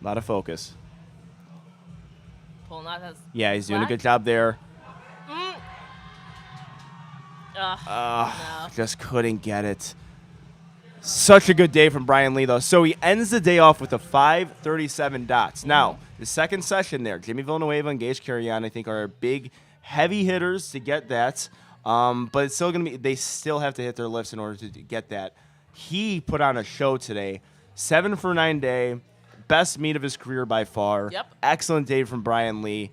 A lot of focus. Pulling out his. Yeah, he's doing a slack. good job there. No. Just couldn't get it. Such a good day from Brian Lee, though. So he ends the day off with a 537 dots. Now, the second session there, Jimmy Villanueva and Gage Carrion, I think, are big, heavy hitters to get that. But it's still going to be, they still have to hit their lifts in order to get that. He put on a show today. 7 for 9 day. Best meet of his career by far. Yep. Excellent day from Brian Lee.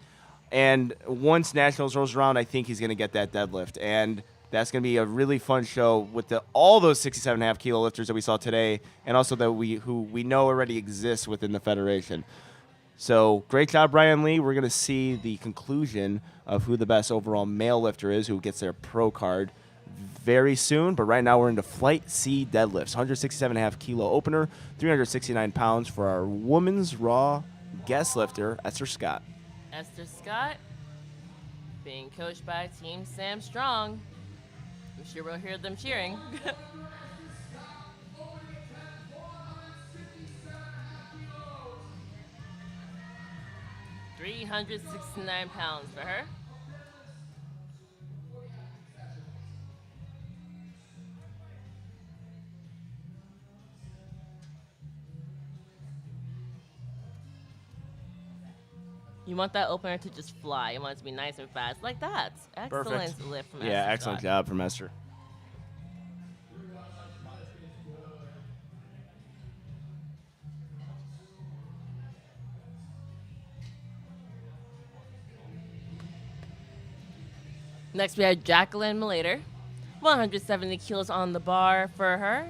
And once Nationals rolls around, I think he's going to get that deadlift. And that's going to be a really fun show with all those 67.5 kilo lifters that we saw today, and also that who we know already exists within the federation. So great job, Brian Lee. We're going to see the conclusion of who the best overall male lifter is, who gets their pro card very soon. But right now we're into Flight C deadlifts. 167.5 kilo opener, 369 pounds for our women's raw guest lifter, Esther Scott. Esther Scott, being coached by Team Sam Strong. I'm sure we'll hear them cheering. 369 pounds for her. You want that opener to just fly. You want it to be nice and fast. Like that. Excellent Perfect. lift from Yeah, Esther excellent Scott. job from Esther. Next, we have Jacqueline Malater. 170 kilos on the bar for her.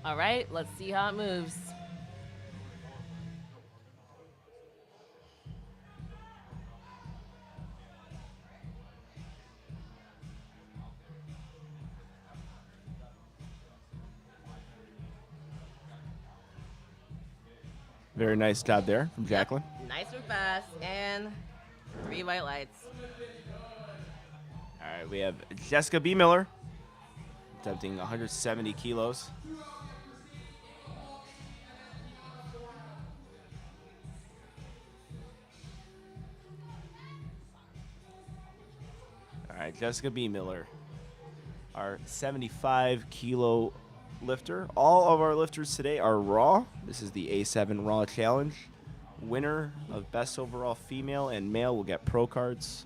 All right, let's see how it moves. Very nice job there from Jacqueline. Nice and fast, and 3 white lights. All right, we have Jessica B. Miller, attempting 170 kilos. All right, Jessica B. Miller, our 75 kilo lifter. All of our lifters today are raw. This is the A7 Raw Challenge. Winner of best overall female and male will get pro cards.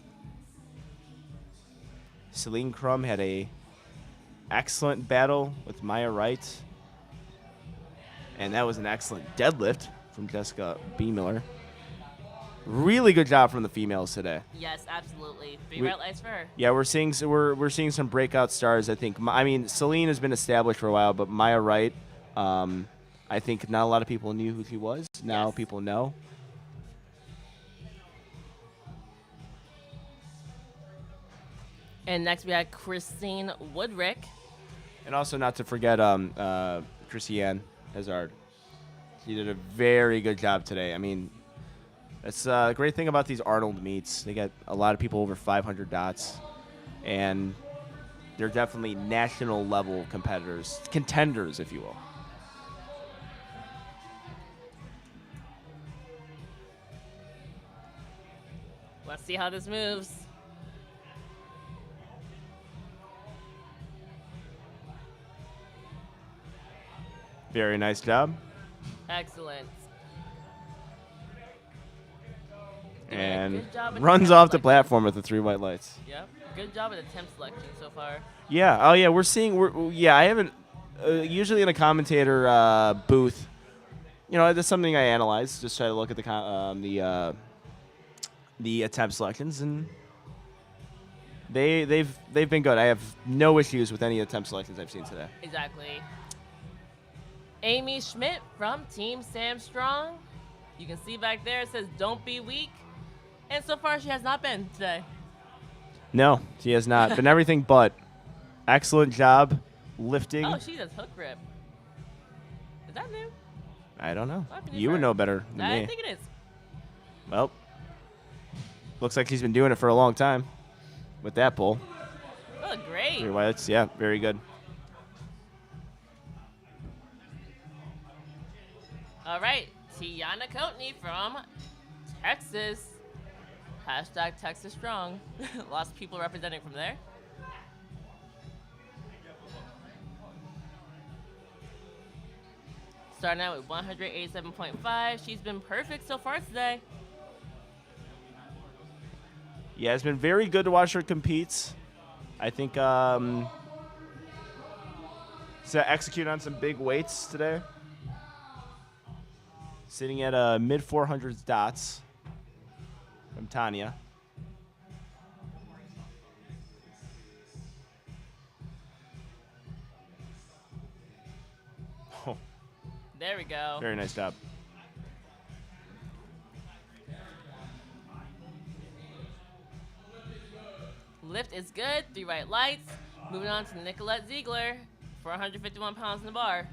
Celine Crum had a excellent battle with Maya Wright. And that was an excellent deadlift from Jessica B. Miller. Really good job from the females today. Yes, absolutely. 3 white lights for her. Yeah, we're seeing some breakout stars. I think. I mean, Celine has been established for a while, but Maya Wright, I think not a lot of people knew who she was. Now Yes. people know. And next we have Christine Woodrick. And also not to forget Christiane Hazard. She did a very good job today. I mean, that's a great thing about these Arnold meets. They get a lot of people over 500 dots. And they're definitely national level competitors, contenders, if you will. Let's see how this moves. Very nice job. Excellent. And good job with runs the off the selection. platform with the 3 white lights. Yep. Good job with attempt selection so far. Yeah. Oh, yeah. I haven't. Usually in a commentator booth, you know, that's something I analyze. Just try to look at the attempt selections, and they've been good. I have no issues with any attempt selections I've seen today. Exactly. Amy Schmidt from Team Sam Strong. You can see back there it says "Don't be weak," and so far she has not been today. No, she has not been everything but. Excellent job lifting. Oh, she does hook grip. Is that new? I don't know. Might be new You for would her. know better than I me. think it is. Well, looks like she's been doing it for a long time with that pull. Oh, great. 3 whites, yeah, very good. All right, Tiana Coatney from Texas. Hashtag Texas Strong. Lots of people representing from there. Starting out with 187.5. She's been perfect so far today. Yeah, it's been very good to watch her compete. I think to execute on some big weights today. Sitting at mid 400s dots from Tanya. There we go. Very nice job. Lift is good. 3 white lights. Moving on to Nicolette Ziegler for 151 pounds in the bar.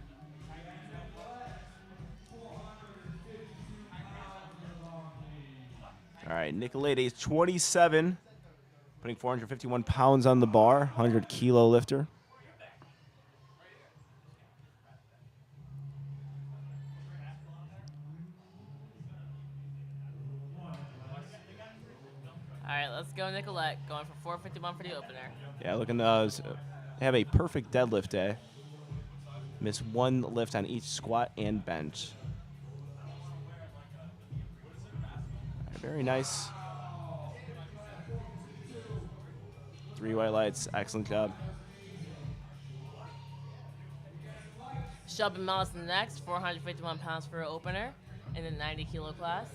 All right, Nicolette is 27, putting 451 pounds on the bar, 100-kilo lifter. All right, let's go, Nicolette. Going for 451 for the opener. Yeah, looking to have a perfect deadlift day. Miss one lift on each squat and bench. All right, very nice. 3 white lights. Excellent job. Shelby Mellison next, 451 pounds for her opener in the 90-kilo class.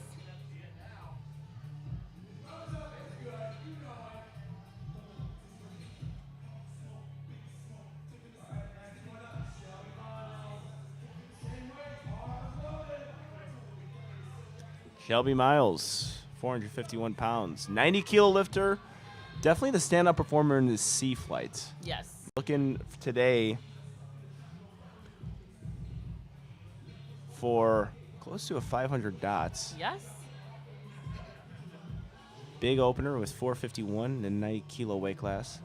Shelby Miles, 451 pounds. 90-kilo lifter. Definitely the stand-up performer in the C flight. Yes. Looking today for close to a 500 dots. Yes. Big opener with 451 in the 90-kilo weight class.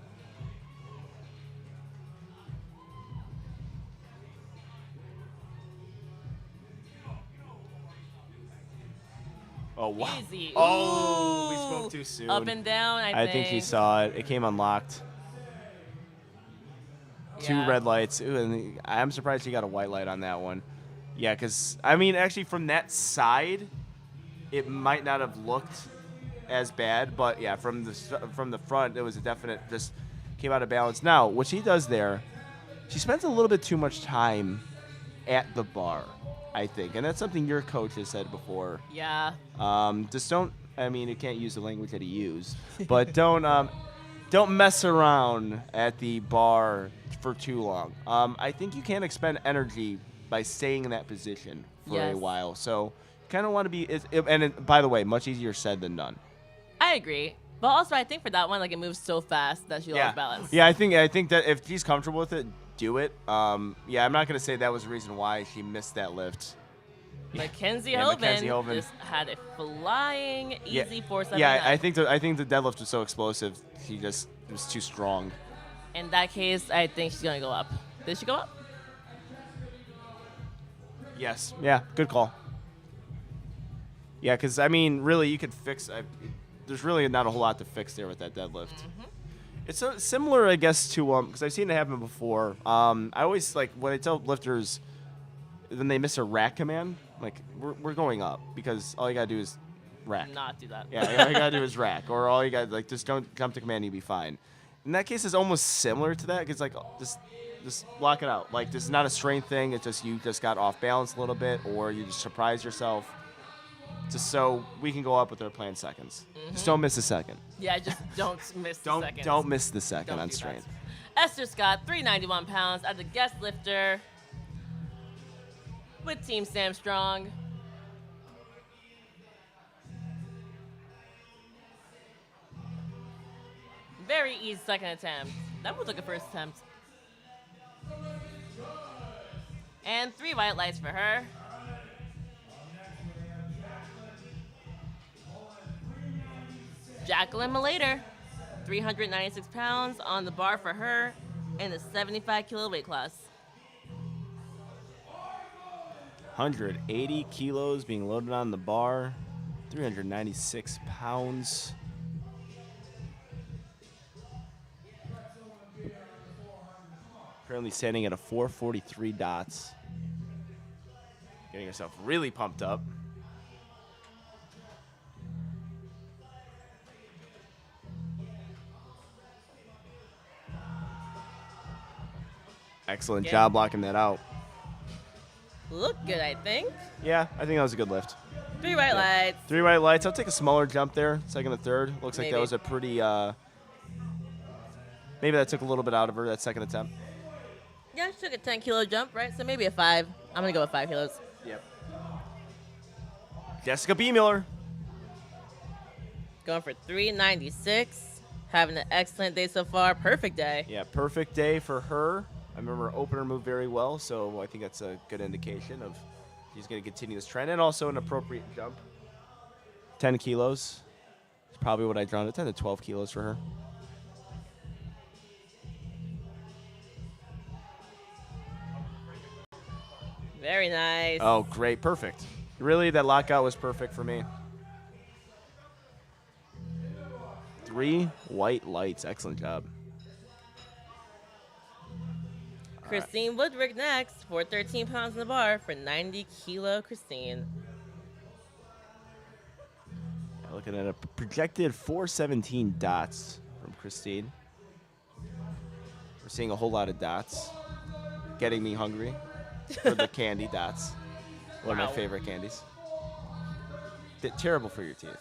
Oh, wow. Easy. Oh, we Ooh. spoke too soon. Up and down, I think he saw it. It came unlocked. Two Yeah. red lights. Ooh, and I'm surprised he got a white light on that one. Yeah, because, I mean, actually from that side, it might not have looked as bad. But, yeah, from the front, it was a definite just came out of balance. Now, what she does there, she spends a little bit too much time at the bar, I think. And that's something your coach has said before. Yeah. Just don't. I mean, you can't use the language that he used, but don't mess around at the bar for too long. I think you can expend energy by staying in that position for Yes. a while. So, you kind of want to be. By the way, much easier said than done. I agree. But also, I think for that one, like, it moves so fast that she lost balance. Yeah. I think that if she's comfortable with it, do it. Yeah, I'm not gonna say that was the reason why she missed that lift. Mackenzie Yeah, Hovind Mackenzie Hovind. just had a flying easy 479. Yeah, I think the deadlift was so explosive. She just was too strong. In that case, I think she's going to go up. Did she go up? Yes. Yeah, good call. Yeah, because, I mean, really, you could fix there's really not a whole lot to fix there with that deadlift. It's so similar, I guess, to because I've seen it happen before. I always, like, when I tell lifters when they miss a rack command, like, we're going up because all you got to do is rack. Not do that. Yeah, all you got to do is rack. Or all you got, like, just don't jump to command, you'll be fine. In that case, it's almost similar to that because, like, just lock it out. Like, this is not a strength thing. It's just you just got off balance a little bit or you just surprised yourself. Just so we can go up with our planned seconds. Just don't miss a second. Yeah, just don't miss the second. Don't miss the second Don't on do that. strength. Esther Scott, 391 pounds, as a guest lifter with Team Sam Strong. Very easy second attempt. That was like a first attempt. And 3 white lights for her. Jacqueline Malater, 396 pounds on the bar for her in the 75-kilo weight class. 180 kilos being loaded on the bar. 396 pounds. Currently standing at a 443 dots. Getting herself really pumped up. Excellent Yeah. job blocking that out. Look good, I think. Yeah, I think that was a good lift. 3 white lights. 3 white lights. I'll take a smaller jump there, second and third. Looks like that Maybe. was a pretty. Maybe that took a little bit out of her, that second attempt. Yeah, she took a 10-kilo jump, right? So maybe a 5. I'm going to go with 5 kilos. Yep. Jessica B. Miller. Going for 396. Having an excellent day so far. Perfect day. Yeah, perfect day for her. I remember her opener moved very well, so I think that's a good indication of she's going to continue this trend, and also an appropriate jump. 10 kilos. It's probably what I drawn to 10 to 12 kilos for her. Very nice. Oh, great. Perfect. Really, that lockout was perfect for me. 3 white lights. Excellent job. Christine Woodrick next for 13 pounds in the bar for 90-kilo Christine. Looking at a projected 417 dots from Christine. We're seeing a whole lot of dots. Getting me hungry for the candy dots. One of Wow. my favorite candies. Terrible for your teeth.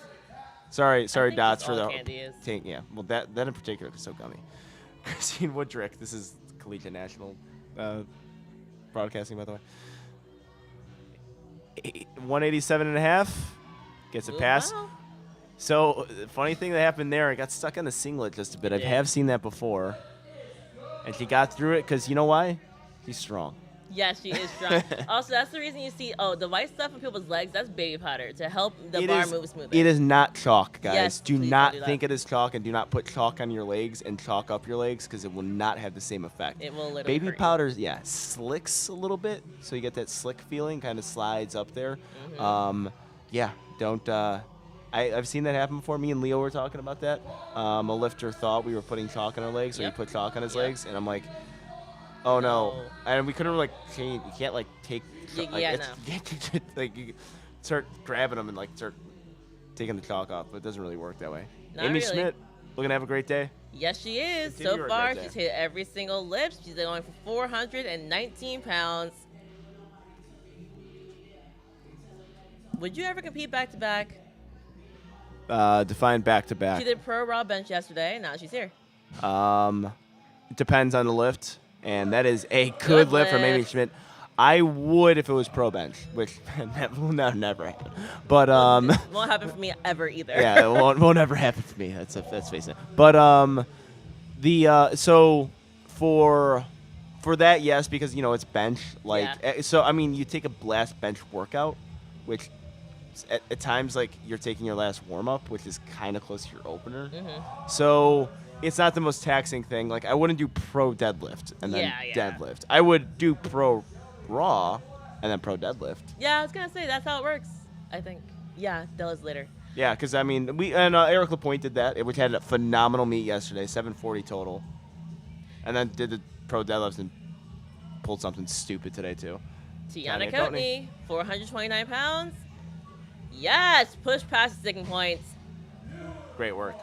Sorry, think dots that's for all the candy is. Yeah, well, that in particular is so gummy. Christine Woodrick. This is Collegiate National broadcasting, by the way. 187 and a half. Gets a Ooh, pass. wow. So, the funny thing that happened there, I got stuck on the singlet just a bit. I Yeah. have seen that before. And she got through it because, you know why? She's strong. Yes, she is strong. Also, that's the reason you see, the white stuff on people's legs, that's baby powder to help the It bar is- move smoother. It is not chalk, guys. Yes, do please not don't do that. think it is chalk, and do not put chalk on your legs and chalk up your legs because it will not have the same effect. It will literally Baby hurt you. powder, yeah, slicks a little bit, so you get that slick feeling, kind of slides up there. Mm-hmm. Yeah, don't. I've seen that happen before. Me and Leo were talking about that. A lifter thought we were putting chalk on our legs, so Yep. he put chalk on his Yep. legs, and I'm like, oh no. No. And we couldn't like change. You can't like take. Yeah, Like you start grabbing them and like start taking the chalk off, but it doesn't really work that way. Not Amy really. Schmidt, looking to have a great day. Yes, she is. Continue So her far, great day. she's hit every single lift. She's going for 419 pounds. Would you ever compete back-to-back? Define back to She back. did pro raw bench yesterday. Now she's here. It depends on the lift, and that is a good lift from Amy lift. Schmidt. I would if it was pro bench, which will never happen. But Won't happen for me ever either. yeah, it won't ever happen to me. Let's face it. But so for that, yes, because it's bench. Like Yeah. so, I mean, you take a blast bench workout, which at times like you're taking your last warm up, which is kind of close to your opener. Mm-hmm. So it's not the most taxing thing. Like I wouldn't do pro deadlift and then Yeah. deadlift. I would do pro raw and then pro deadlift. Yeah, I was gonna say that's how it works. I think. Yeah, Della's later. Yeah, because I mean, Eric Lapointe did that, which had a phenomenal meet yesterday, 740 total, and then did the pro deadlifts and pulled something stupid today too. Tiana Tanya Coatney, 429 pounds. Yes, push past the sticking points. Great work.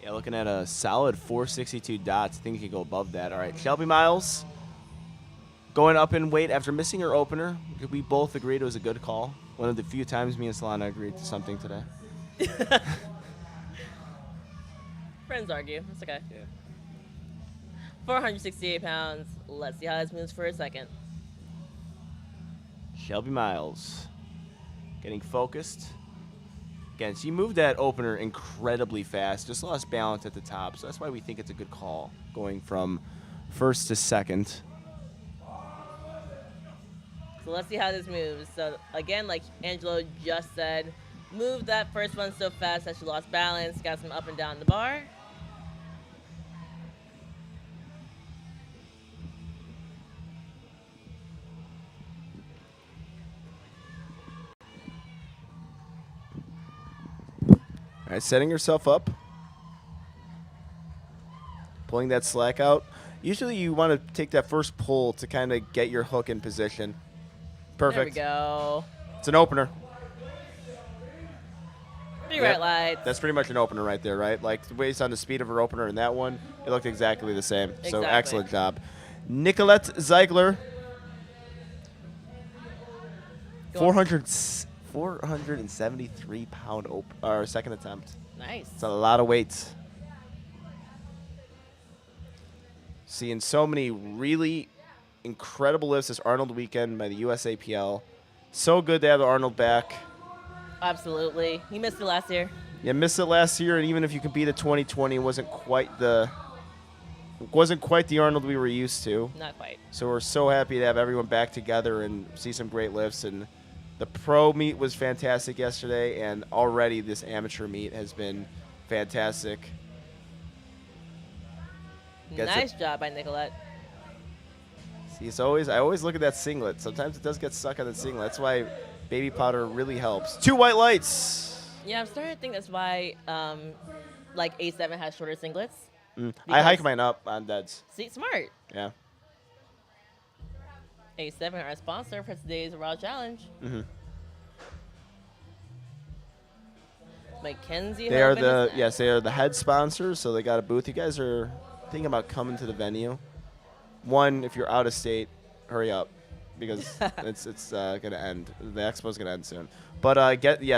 Yeah, looking at a solid 462 dots. I think you can go above that. All right, Shelby Miles going up in weight after missing her opener. We both agreed it was a good call. One of the few times me and Solana agreed to something today. Friends argue. That's okay. 468 pounds. Let's see how this moves for a second. Shelby Miles getting focused. Again, she moved that opener incredibly fast. Just lost balance at the top. So that's why we think it's a good call going from first to second. So let's see how this moves. So again, like Angelo just said, moved that first one so fast that she lost balance, got some up and down the bar. All right, setting herself up. Pulling that slack out. Usually you want to take that first pull to kind of get your hook in position. Perfect. There we go. It's an opener. 3 Yep. right lights. That's pretty much an opener right there, right? Like based on the speed of her opener in that one, it looked exactly the same. So Exactly. excellent job. Nicolette Ziegler, 473 pound second attempt. Nice. It's a lot of weights. Seeing so many really incredible lifts this Arnold weekend by the USAPL. So good to have the Arnold back. Absolutely. He missed it last year. You missed it last year, and even if you compete at 2020, it wasn't quite the Arnold we were used to. Not quite. So we're so happy to have everyone back together and see some great lifts. And the pro meet was fantastic yesterday, and already this amateur meet has been fantastic. Gets Nice job by Nicolette. See, I always look at that singlet. Sometimes it does get stuck on the singlet. That's why baby powder really helps. 2 white lights. Yeah, I'm starting to think that's why, like A7 has shorter singlets. I hike mine up on deads. See, smart. Yeah. A7, our sponsor for today's Raw Challenge. Mm-hmm. Mackenzie. They are Hogan is next. they are the head sponsors, so they got a booth. You guys are thinking about coming to the venue. One, if you're out of state, hurry up because it's gonna end. The expo's gonna end soon. But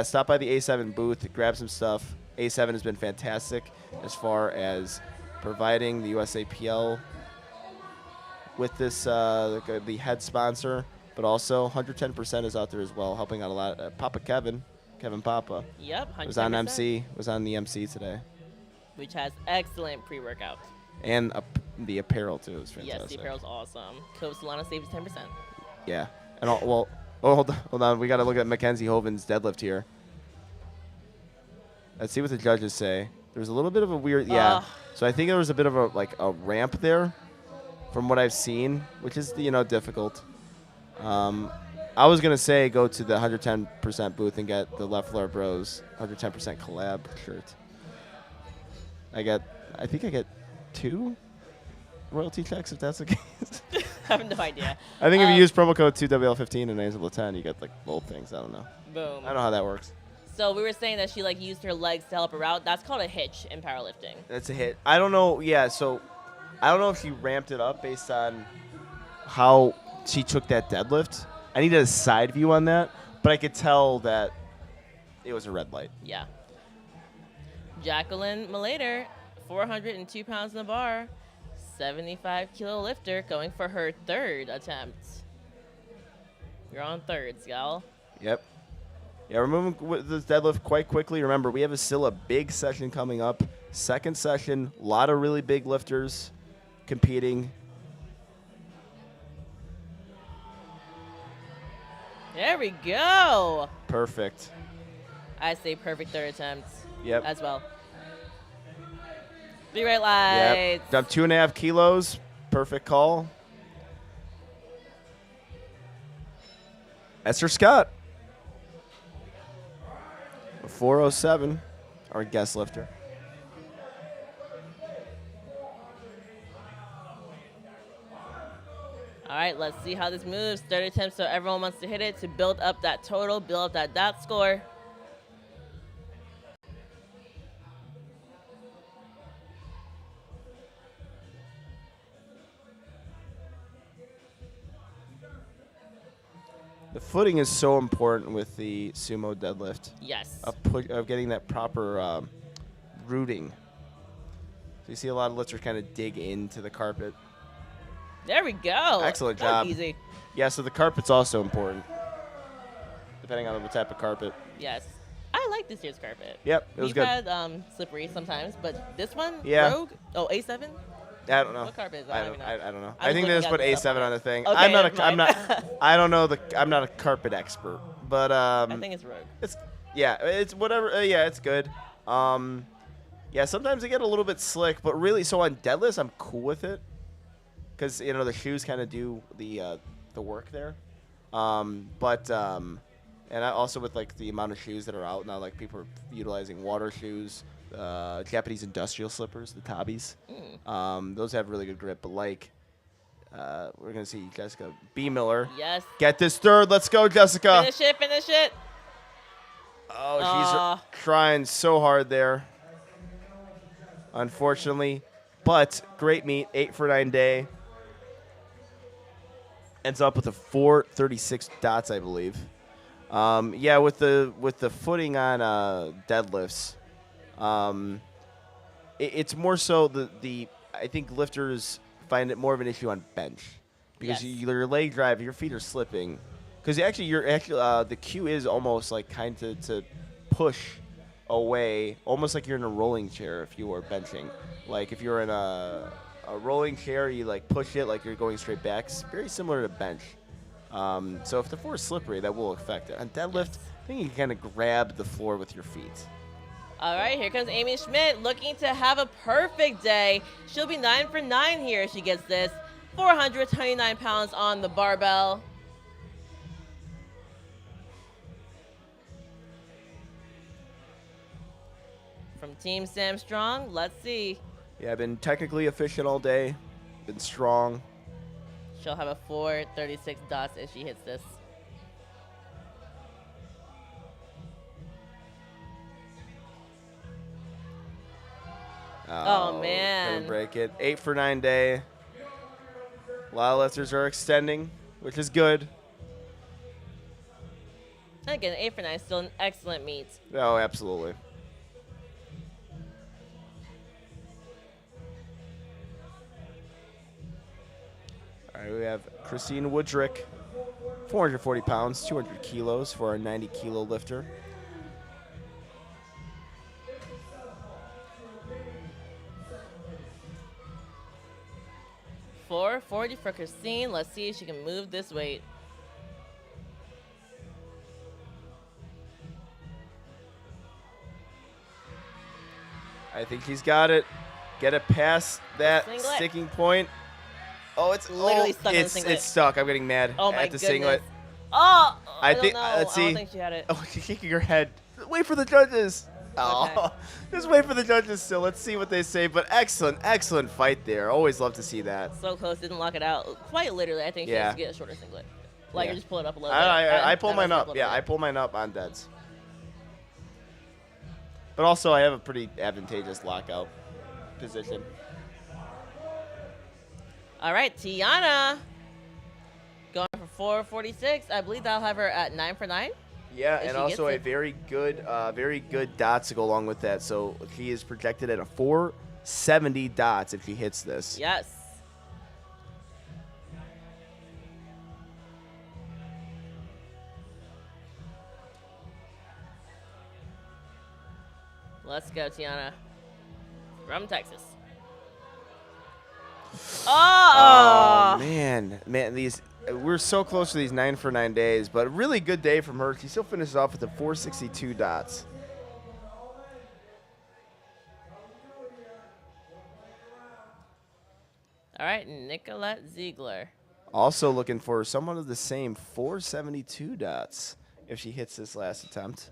stop by the A7 booth, grab some stuff. A7 has been fantastic as far as providing the USAPL with this the head sponsor, but also 110% is out there as well, helping out a lot. Papa Kevin Papa. Yep, 100%. Was on the MC today, which has excellent pre-workout. and the apparel too is fantastic. Yes, the apparel's awesome. Code Solana saves 10%. Yeah, and hold on, we got to look at Mackenzie Hoven's deadlift here. Let's see what the judges say. There's a little bit of a weird, So I think there was a bit of a ramp there, from what I've seen, which is difficult. I was gonna say go to the 110% booth and get the Left Floor Bros 110% collab shirt. I think I get 2 royalty checks if that's the case. I have no idea. I think if you use promo code 2WL15 and AZL10, you get both things. I don't know. Boom. I don't know how that works. So we were saying that she used her legs to help her out. That's called a hitch in powerlifting. That's a hit. I don't know. Yeah, so I don't know if she ramped it up based on how she took that deadlift. I needed a side view on that, but I could tell that it was a red light. Yeah. Jacqueline Malater, 402 pounds in the bar, 75-kilo lifter, going for her 3rd attempt. You're on 3rds, gal. Yep. Yeah, we're moving with this deadlift quite quickly. Remember, we have still a big session coming up. 2nd session, a lot of really big lifters competing. There we go. Perfect. I say perfect 3rd attempt. Yep. As well. 3 right lights. Yep. Dump 2.5 kilos. Perfect call. Esther Scott. 407, our guest lifter. All right, let's see how this moves. 3rd attempt, so everyone wants to hit it to build up that total, build up that dot score. The footing is so important with the sumo deadlift. Yes. Of getting that proper rooting. So you see a lot of lifters kind of dig into the carpet. There we go. Excellent That was job. Easy. Yeah, so the carpet's also important, depending on the type of carpet. Yes. I like this year's carpet. Yep, it was We've good. had slippery sometimes, but this one, Yeah. Rogue, I A7? don't know. What carpet is that? I I don't, don't even I don't know. I was I think they looking just at put the stuff A7 on on it. the thing. Okay, I'm never not. I don't know. I'm not a carpet expert, but I think it's Rogue. it's whatever. Yeah, it's good. Yeah, sometimes they get a little bit slick, but really, so on deadlifts, I'm cool with it because the shoes kind of do the work there. And I also with the amount of shoes that are out now, people are utilizing water shoes, Japanese industrial slippers, the tabis. Those have really good grip, but we're gonna see Jessica B. Miller. Yes. Get this 3rd. Let's go, Jessica. Finish it. Oh, she's trying so hard there. Unfortunately, but great meet, 8 for 9 day. Ends up with a 436 dots, I believe. Yeah, with the footing on deadlifts, It's more so the I think lifters find it more of an issue on bench because Yes. your leg drive, your feet are slipping. Because actually, the cue is almost like kind of to push away, almost like you're in a rolling chair if you were benching. Like if you're in a rolling chair, you like push it like you're going straight back. It's very similar to bench. So if the floor is slippery, that will affect it. On deadlift, I think you can kind of grab the floor with your feet. All right, here comes Amy Schmidt looking to have a perfect day. She'll be 9 for 9 here if she gets this. 429 pounds on the barbell. From Team Sam Strong, let's see. Yeah, I've been technically efficient all day, been strong. She'll have a 436 dots if she hits this. Oh, man. Couldn't break it. 8 for 9 day. A lot of lifters are extending, which is good. And again, 8 for 9 is still an excellent meet. Oh, absolutely. All right, we have Christine Woodrick, 440 pounds, 200 kilos for our 90-kilo lifter. $440 for Christine. Let's see if she can move this weight. I think he's got it. Get it past that Singlet. sticking point. Oh, it's Literally stuck on the it's singlet. It's stuck. I'm getting mad Oh my at the goodness. singlet. Oh, I don't think- know. let's I don't see. think she had it. Oh, you're shaking your head. Wait for the judges. Oh, Okay. just wait for the judges still. Let's see what they say. But excellent fight there. Always love to see that. So close, didn't lock it out. Quite literally, I think she Yeah. has to get a shorter singlet. Like, Yeah. you just pull it up a little bit. I pull That mine must up. be a Yeah, little I bit. pull mine up on deads. But also, I have a pretty advantageous lockout position. All right, Tiana. Going for 446. I believe that'll have her at 9 for 9. Yeah, If and she also a gets it. very good dots to go along with that. So she is projected at a 470 dots if she hits this. Yes. Let's go, Tiana. From Texas. Oh Oh! man, we're so close to these 9 for 9 days, but a really good day from her. She still finishes off with the 462 dots. All right, Nicolette Ziegler. Also looking for someone of the same 472 dots if she hits this last attempt.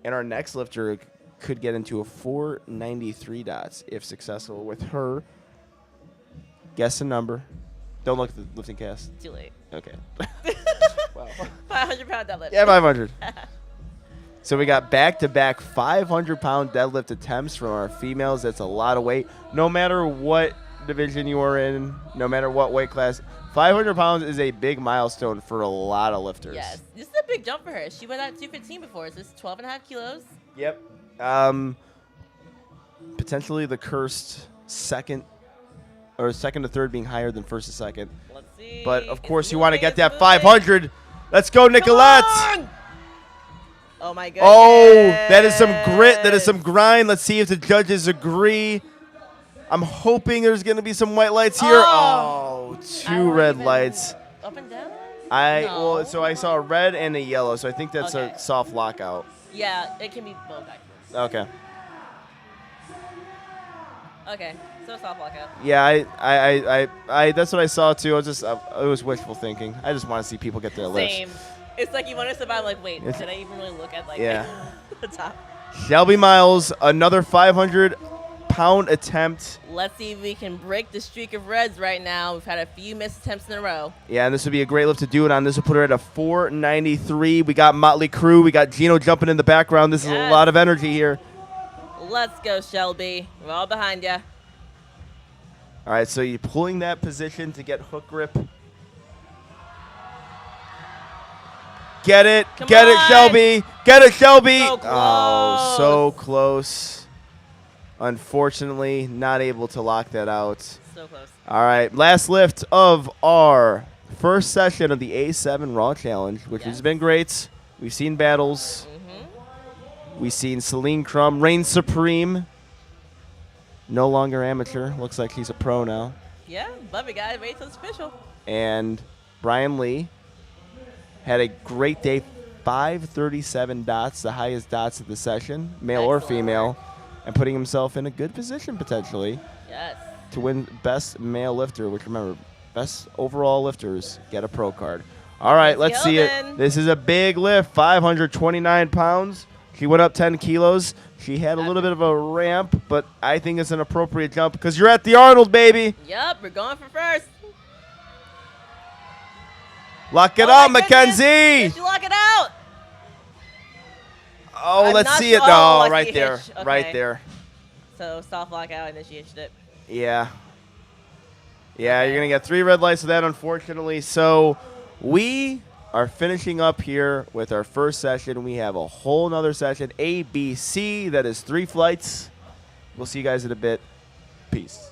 And our next lifter could get into a 493 dots if successful with her. Guess a number. Don't look at the lifting cast. Too late. Okay. Wow. 500-pound deadlift. Yeah, 500. So we got back-to-back 500-pound deadlift attempts from our females. That's a lot of weight. No matter what division you are in, no matter what weight class, 500 pounds is a big milestone for a lot of lifters. Yes. This is a big jump for her. She went at 215 before. Is this 12.5 kilos? Yep. Potentially the cursed second to third being higher than first to second. Let's see. But, of It's course, you want to moving, get it's that moving. 500. Let's go, Nicolette. on! Oh, my goodness. Oh, that is some grit. That is some grind. Let's see if the judges agree. I'm hoping there's going to be some white lights here. Oh. Oh, I two don't red even- lights. Up and down? Well, No. so I saw a red and a yellow, so I think that's Okay. a soft lockout. Yeah, it can be both actually. Okay. Okay, so soft lockout. Yeah, I that's what I saw too. It was wishful thinking. I just want to see people get their lifts. Same. It's like you want to survive. Like, wait, It's- did I even really look at like Yeah. the top? Shelby Miles, another 500-pound attempt. Let's see if we can break the streak of reds right now. We've had a few missed attempts in a row. Yeah, and this would be a great lift to do it on. This will put her at a 493. We got Motley Crue. We got Gino jumping in the background. This is a Yes. lot of energy here. Let's go, Shelby. We're all behind you. All right, so you're pulling that position to get hook grip. Get it. Come Get it, on. Shelby. Get it, Shelby. So Oh, so close. close. Unfortunately, not able to lock that out. So close. All right, last lift of our first session of the A7 Raw Challenge, which has Yes. been great. We've seen battles. We've seen Celine Crum reign supreme. No longer amateur. Looks like he's a pro now. Yeah, love it, guys. Wait till it's official. And Brian Lee had a great day. 537 dots, the highest dots of the session, male or Excellent female, work. and putting himself in a good position potentially Yes. to win best male lifter, which remember, best overall lifters get a pro card. All right, let's Let's go see then. it. This is a big lift, 529 pounds. She went up 10 kilos. She had a little bit of a ramp, but I think it's an appropriate jump because you're at the Arnold, baby. Yep, we're going for first. Lock it Oh up, my goodness. Mackenzie. Did you lock it out? Oh, I'm let's not see it. sure. Oh, I No, right see there. hitch. Right Okay. there. So soft lock out, and then she hitched it. Yeah. Yeah, you're going to get 3 red lights for that, unfortunately. So we are finishing up here with our first session. We have a whole nother session, A, B, C. That is 3 flights. We'll see you guys in a bit. Peace.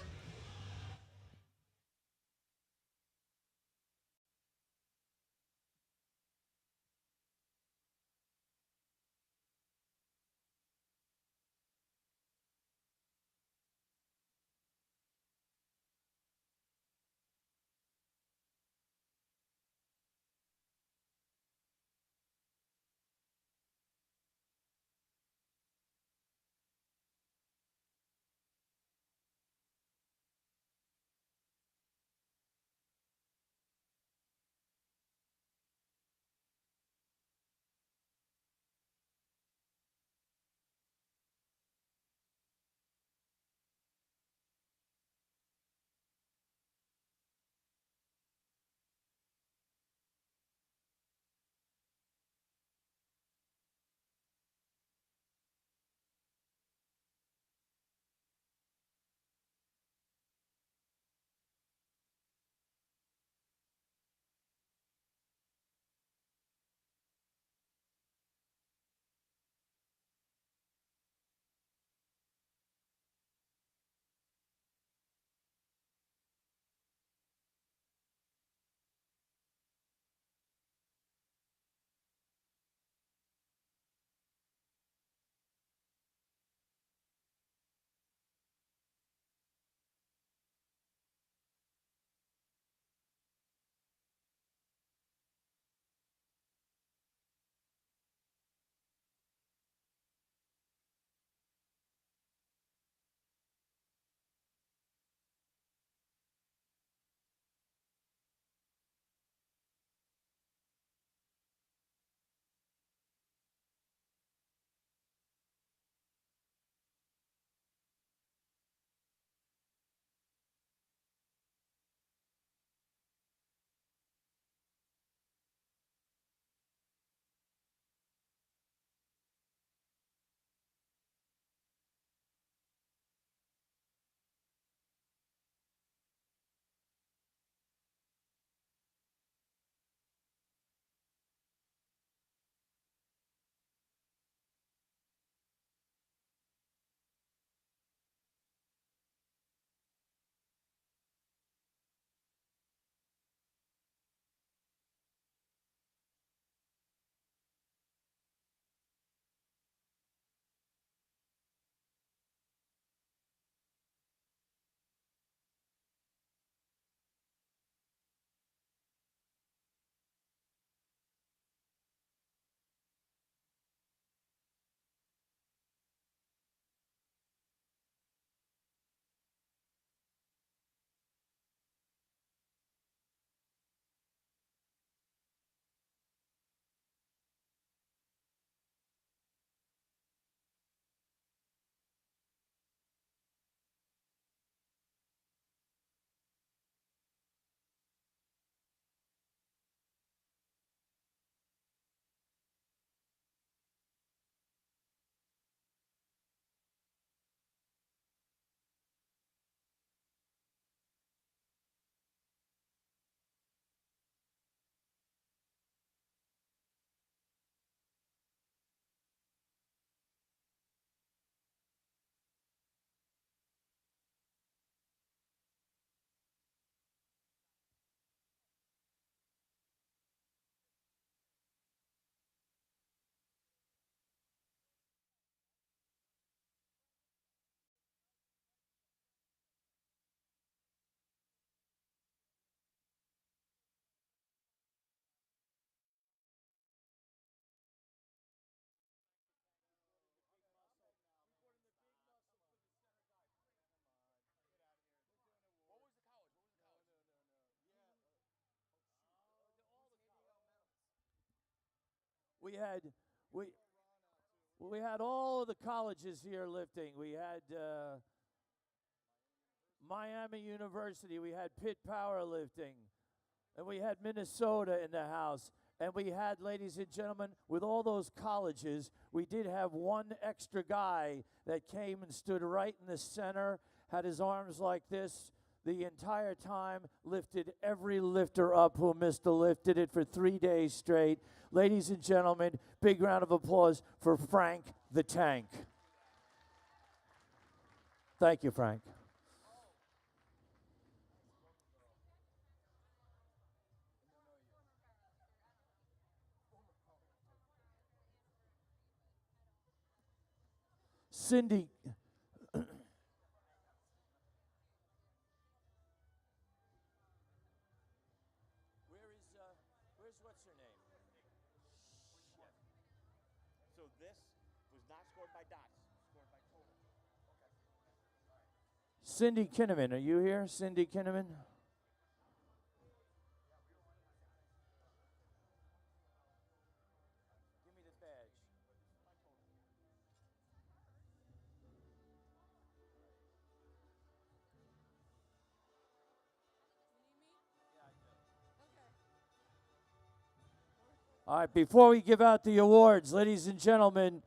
we had we had all of the colleges here lifting. We had Miami University. We had Pitt Powerlifting. And we had Minnesota in the house. And we had, ladies and gentlemen, with all those colleges, we did have one extra guy that came and stood right in the center, had his arms like this the entire time, lifted every lifter up who missed a lift, did it for 3 days straight. Ladies and gentlemen, big round of applause for Frank the Tank. Thank you, Frank. Cindy. Where's what's her name? So this was not scored by dots, scored by total. Cindy Kinnaman, are you here? Cindy Kinnaman? Give me the badge. All right, before we give out the awards, ladies and gentlemen,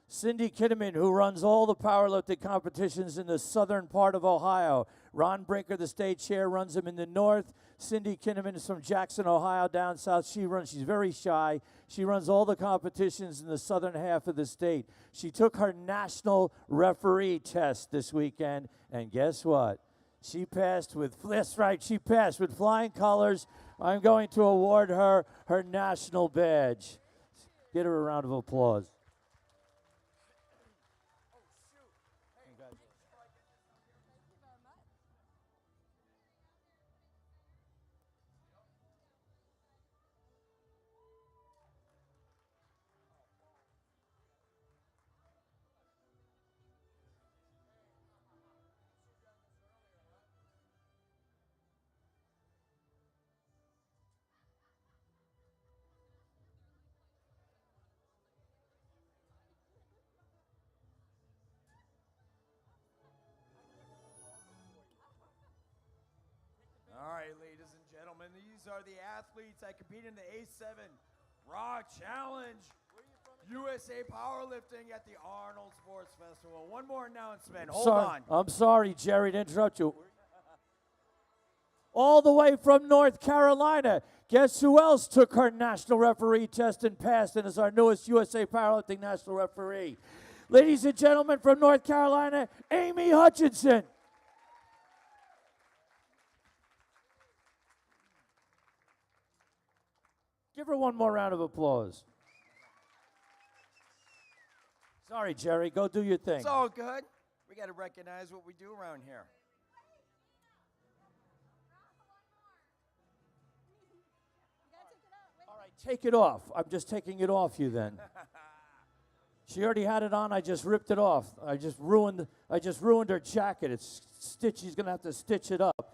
Cindy Kinnaman, who runs all the powerlifting competitions in the southern part of Ohio. Ron Brinker, the state chair, runs them in the north. Cindy Kinnaman is from Jackson, Ohio, down south. She's very shy. She runs all the competitions in the southern half of the state. She took her national referee test this weekend, and guess what? She passed with, that's right, she passed with flying colors. I'm going to award her her national badge. Give her a round of applause. All right, ladies and gentlemen, these are the athletes that compete in the A7 Raw Challenge USA Powerlifting at the Arnold Sports Festival. One more announcement. Hold on. I'm sorry, Jerry, to interrupt you. All the way from North Carolina. Guess who else took her national referee test and passed and is our newest USA Powerlifting national referee? Ladies and gentlemen, from North Carolina, Amy Hutchinson. Give her one more round of applause. Sorry, Jerry. Go do your thing. It's all good. We got to recognize what we do around here. All right, take it off. I'm just taking it off you then. She already had it on. I just ripped it off. I just ruined her jacket. It's stitched. She's going to have to stitch it up.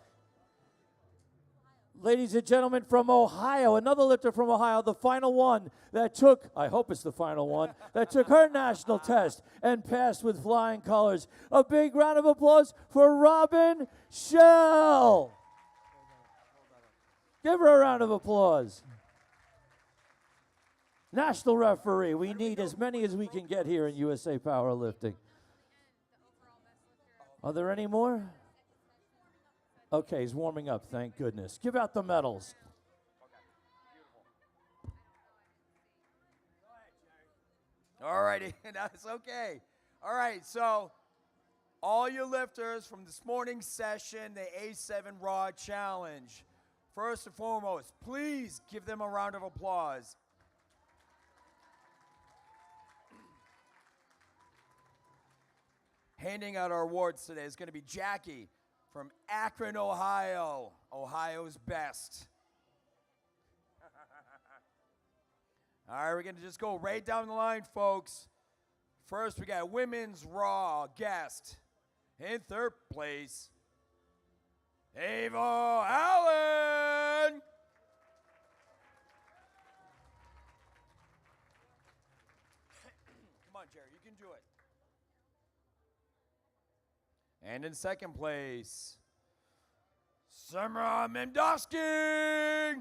Ladies and gentlemen from Ohio, another lifter from Ohio, the final one that took, I hope it's the final one, that took her national test and passed with flying colors. A big round of applause for Robin Schell. Give her a round of applause. National referee. We need as many as we can get here in USA Powerlifting. Are there any more? Okay, he's warming up, thank goodness. Give out the medals. All righty, that's okay. All right, so all you lifters from this morning's session, the A7 Raw Challenge, first and foremost, please give them a round of applause. Handing out our awards today is going to be Jackie from Akron, Ohio, Ohio's best. All right, we're going to just go right down the line, folks. First, we got Women's Raw guest. In third place, Ava Allen. And in second place, Samra Mendowski.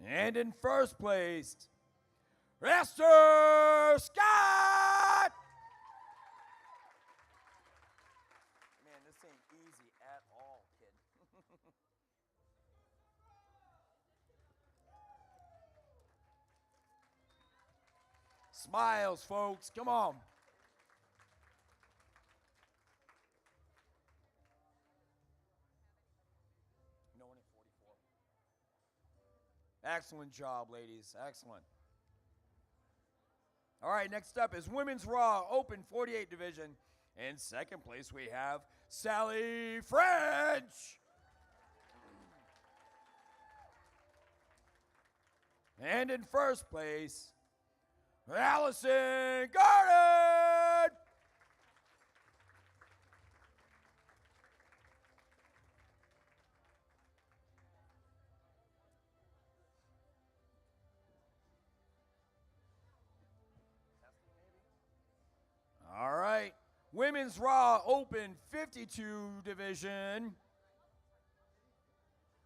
And in first place, Esther Scott. Man, this ain't easy at all, kid. Smiles, folks. Come on. No one at 44. Excellent job, ladies. Excellent. All right, next up is Women's Raw Open 48 Division. In second place, we have Sally French. And in first place, Allison Garden. All right. Women's Raw Open 52 Division. Oh, man,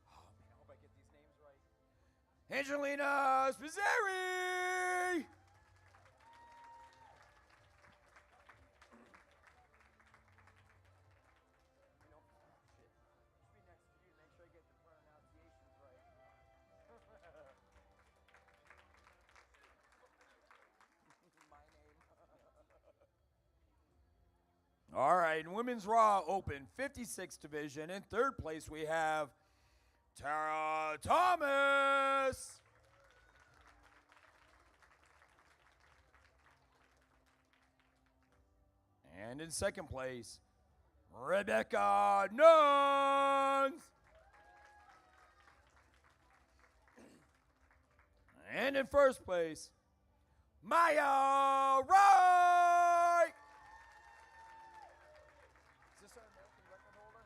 I hope I get these names right. Angelina Spizzeri. All right, Women's Raw Open 56 Division. In third place, we have Tara Thomas. And in second place, Rebecca Nuns. And in first place, Maya Wright. Is this our American record holder?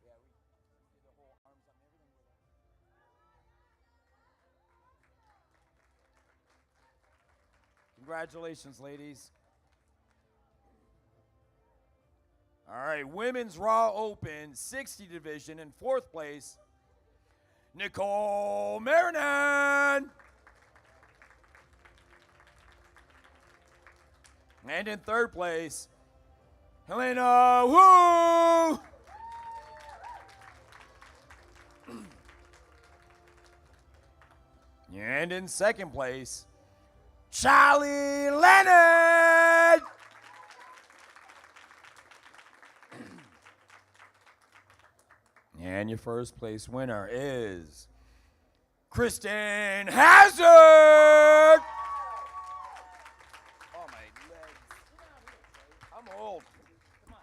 Yeah, we did the whole arms on everything with her. Congratulations, ladies. All right, Women's Raw Open 60 Division. In fourth place, Nicole Marinan. And in third place, Helena Wu. And in second place, Charlie Leonard. And your first place winner is Kristen Hazard. Oh, my legs. I'm old. Come on.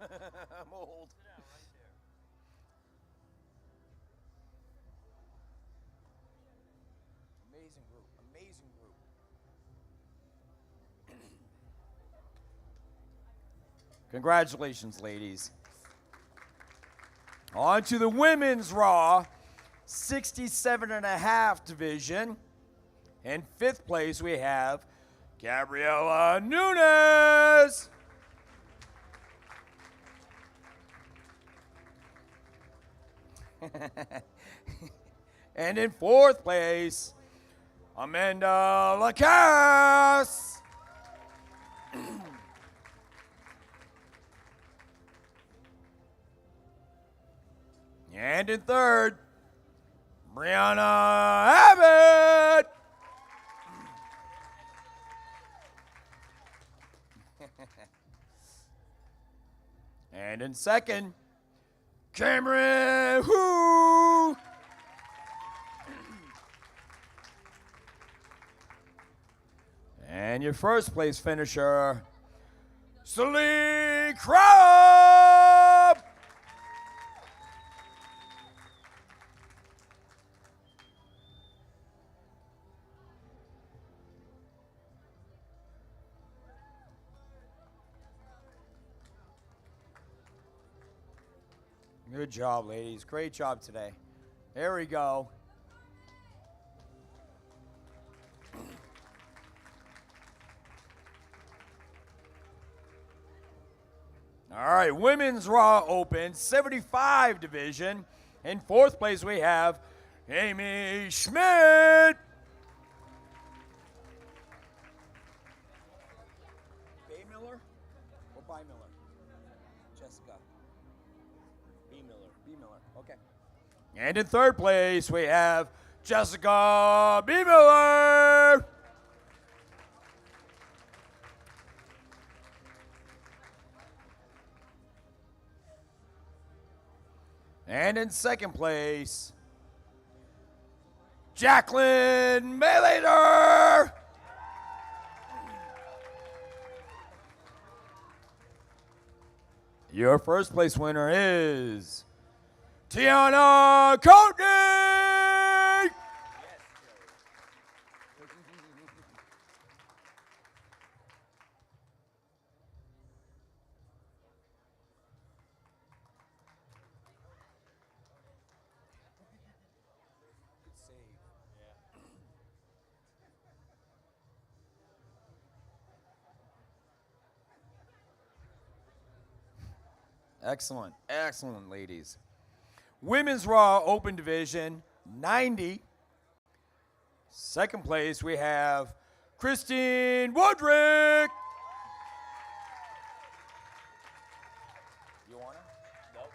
I'm old. Sit down right there. Amazing group. Amazing group. Congratulations, ladies. On to the Women's Raw 67.5 Division. In fifth place, we have Gabriela Nunes. And in fourth place, Amanda Lacasse. And in third, Brianna Abbott. And in second, Cameron Hu. And your first place finisher, Celine Crubb. Good job, ladies. Great job today. There we go. All right, Women's Raw Open 75 division. In fourth place, we have Amy Schmidt. Bay Miller or By Miller? Jessica. B. Miller. B. Miller, okay. And in third place, we have Jessica B. Miller. And in second place, Jacqueline Maylater. Your first place winner is Tiana Courtney. Excellent, excellent, ladies. Women's Raw Open Division 90. Second place, we have Christine Woodrick. You want to? Nope.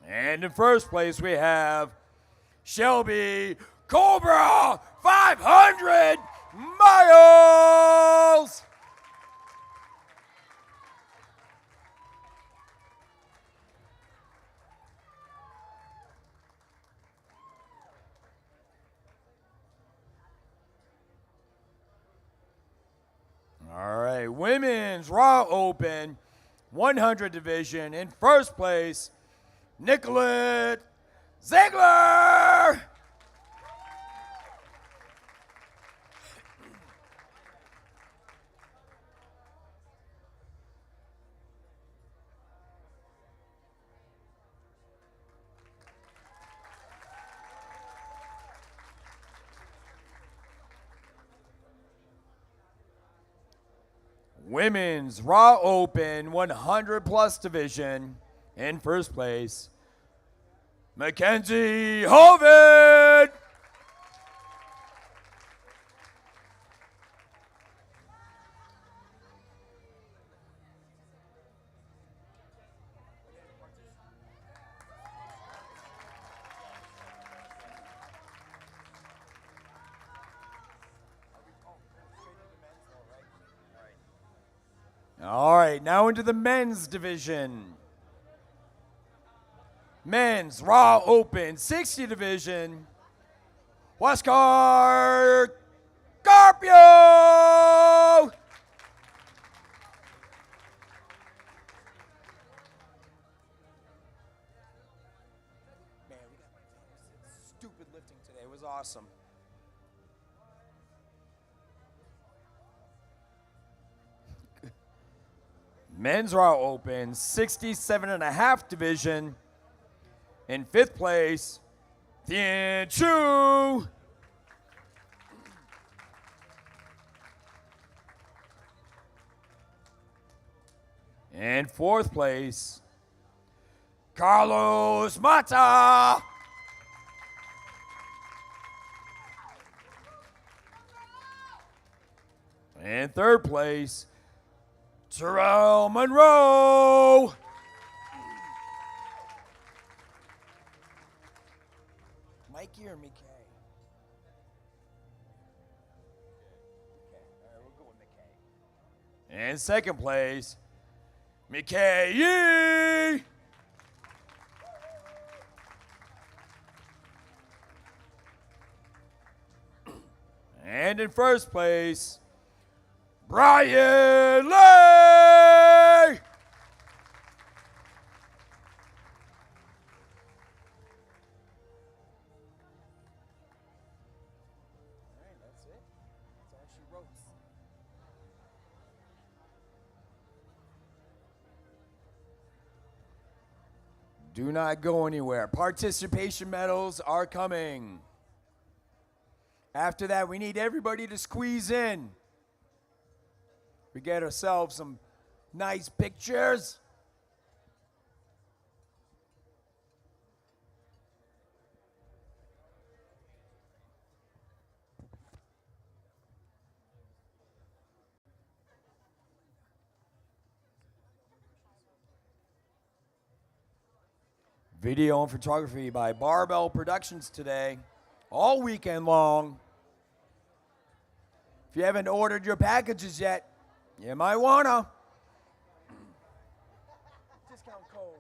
And in first place, we have Shelby Cobra 500 miles. All right, Women's Raw Open 100 division. In first place, Nicolette Ziegler. Women's Raw Open 100 plus division. In first place, Mackenzie Hovind. All right, now into the men's division. Men's Raw Open 60 division. Huáscar Carpio. Man, we got stupid lifting today. It was awesome. Men's Raw Open 67.5 division. In fifth place, Thien Chu. In fourth place, Carlos Mata. In third place, Terrell Monroe. Mikey or McKay? Okay, all right, we'll go with McKay. In second place, McKay Yee. And in first place, Brian Lee. That's it. That's all she wrote. Do not go anywhere. Participation medals are coming. After that, we need everybody to squeeze in. We get ourselves some nice pictures. Video and photography by Barbell Productions today, all weekend long. If you haven't ordered your packages yet, you might wanna. Discount code.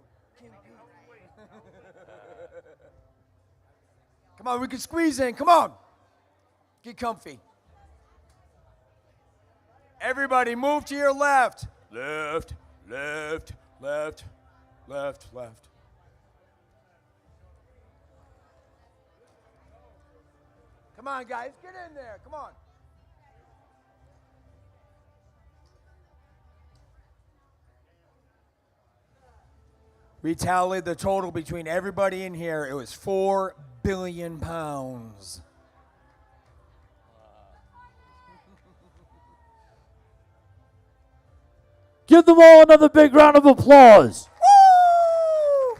Come on, we can squeeze in. Come on. Get comfy. Everybody move to your left. Left, left, left, left, left. Come on, guys, get in there. Come on. We tallied the total between everybody in here. It was 4 billion pounds. Give them all another big round of applause. Woo!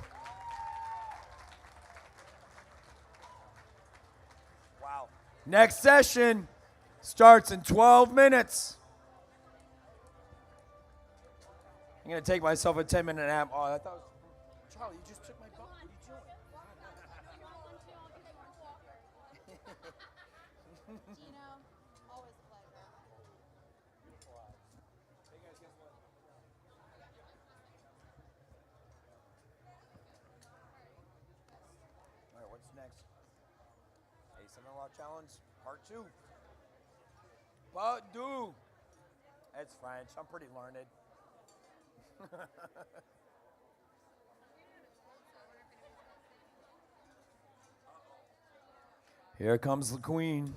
Wow. Next session starts in 12 minutes. I'm going to take myself a 10-minute nap. Oh, I thought it was... Charlie, you just took my ball. What are you doing? Gino, always a pleasure. All right, what's next? A7 Law Challenge, Part 2. Part 2. That's French. I'm pretty learned. Here comes the queen.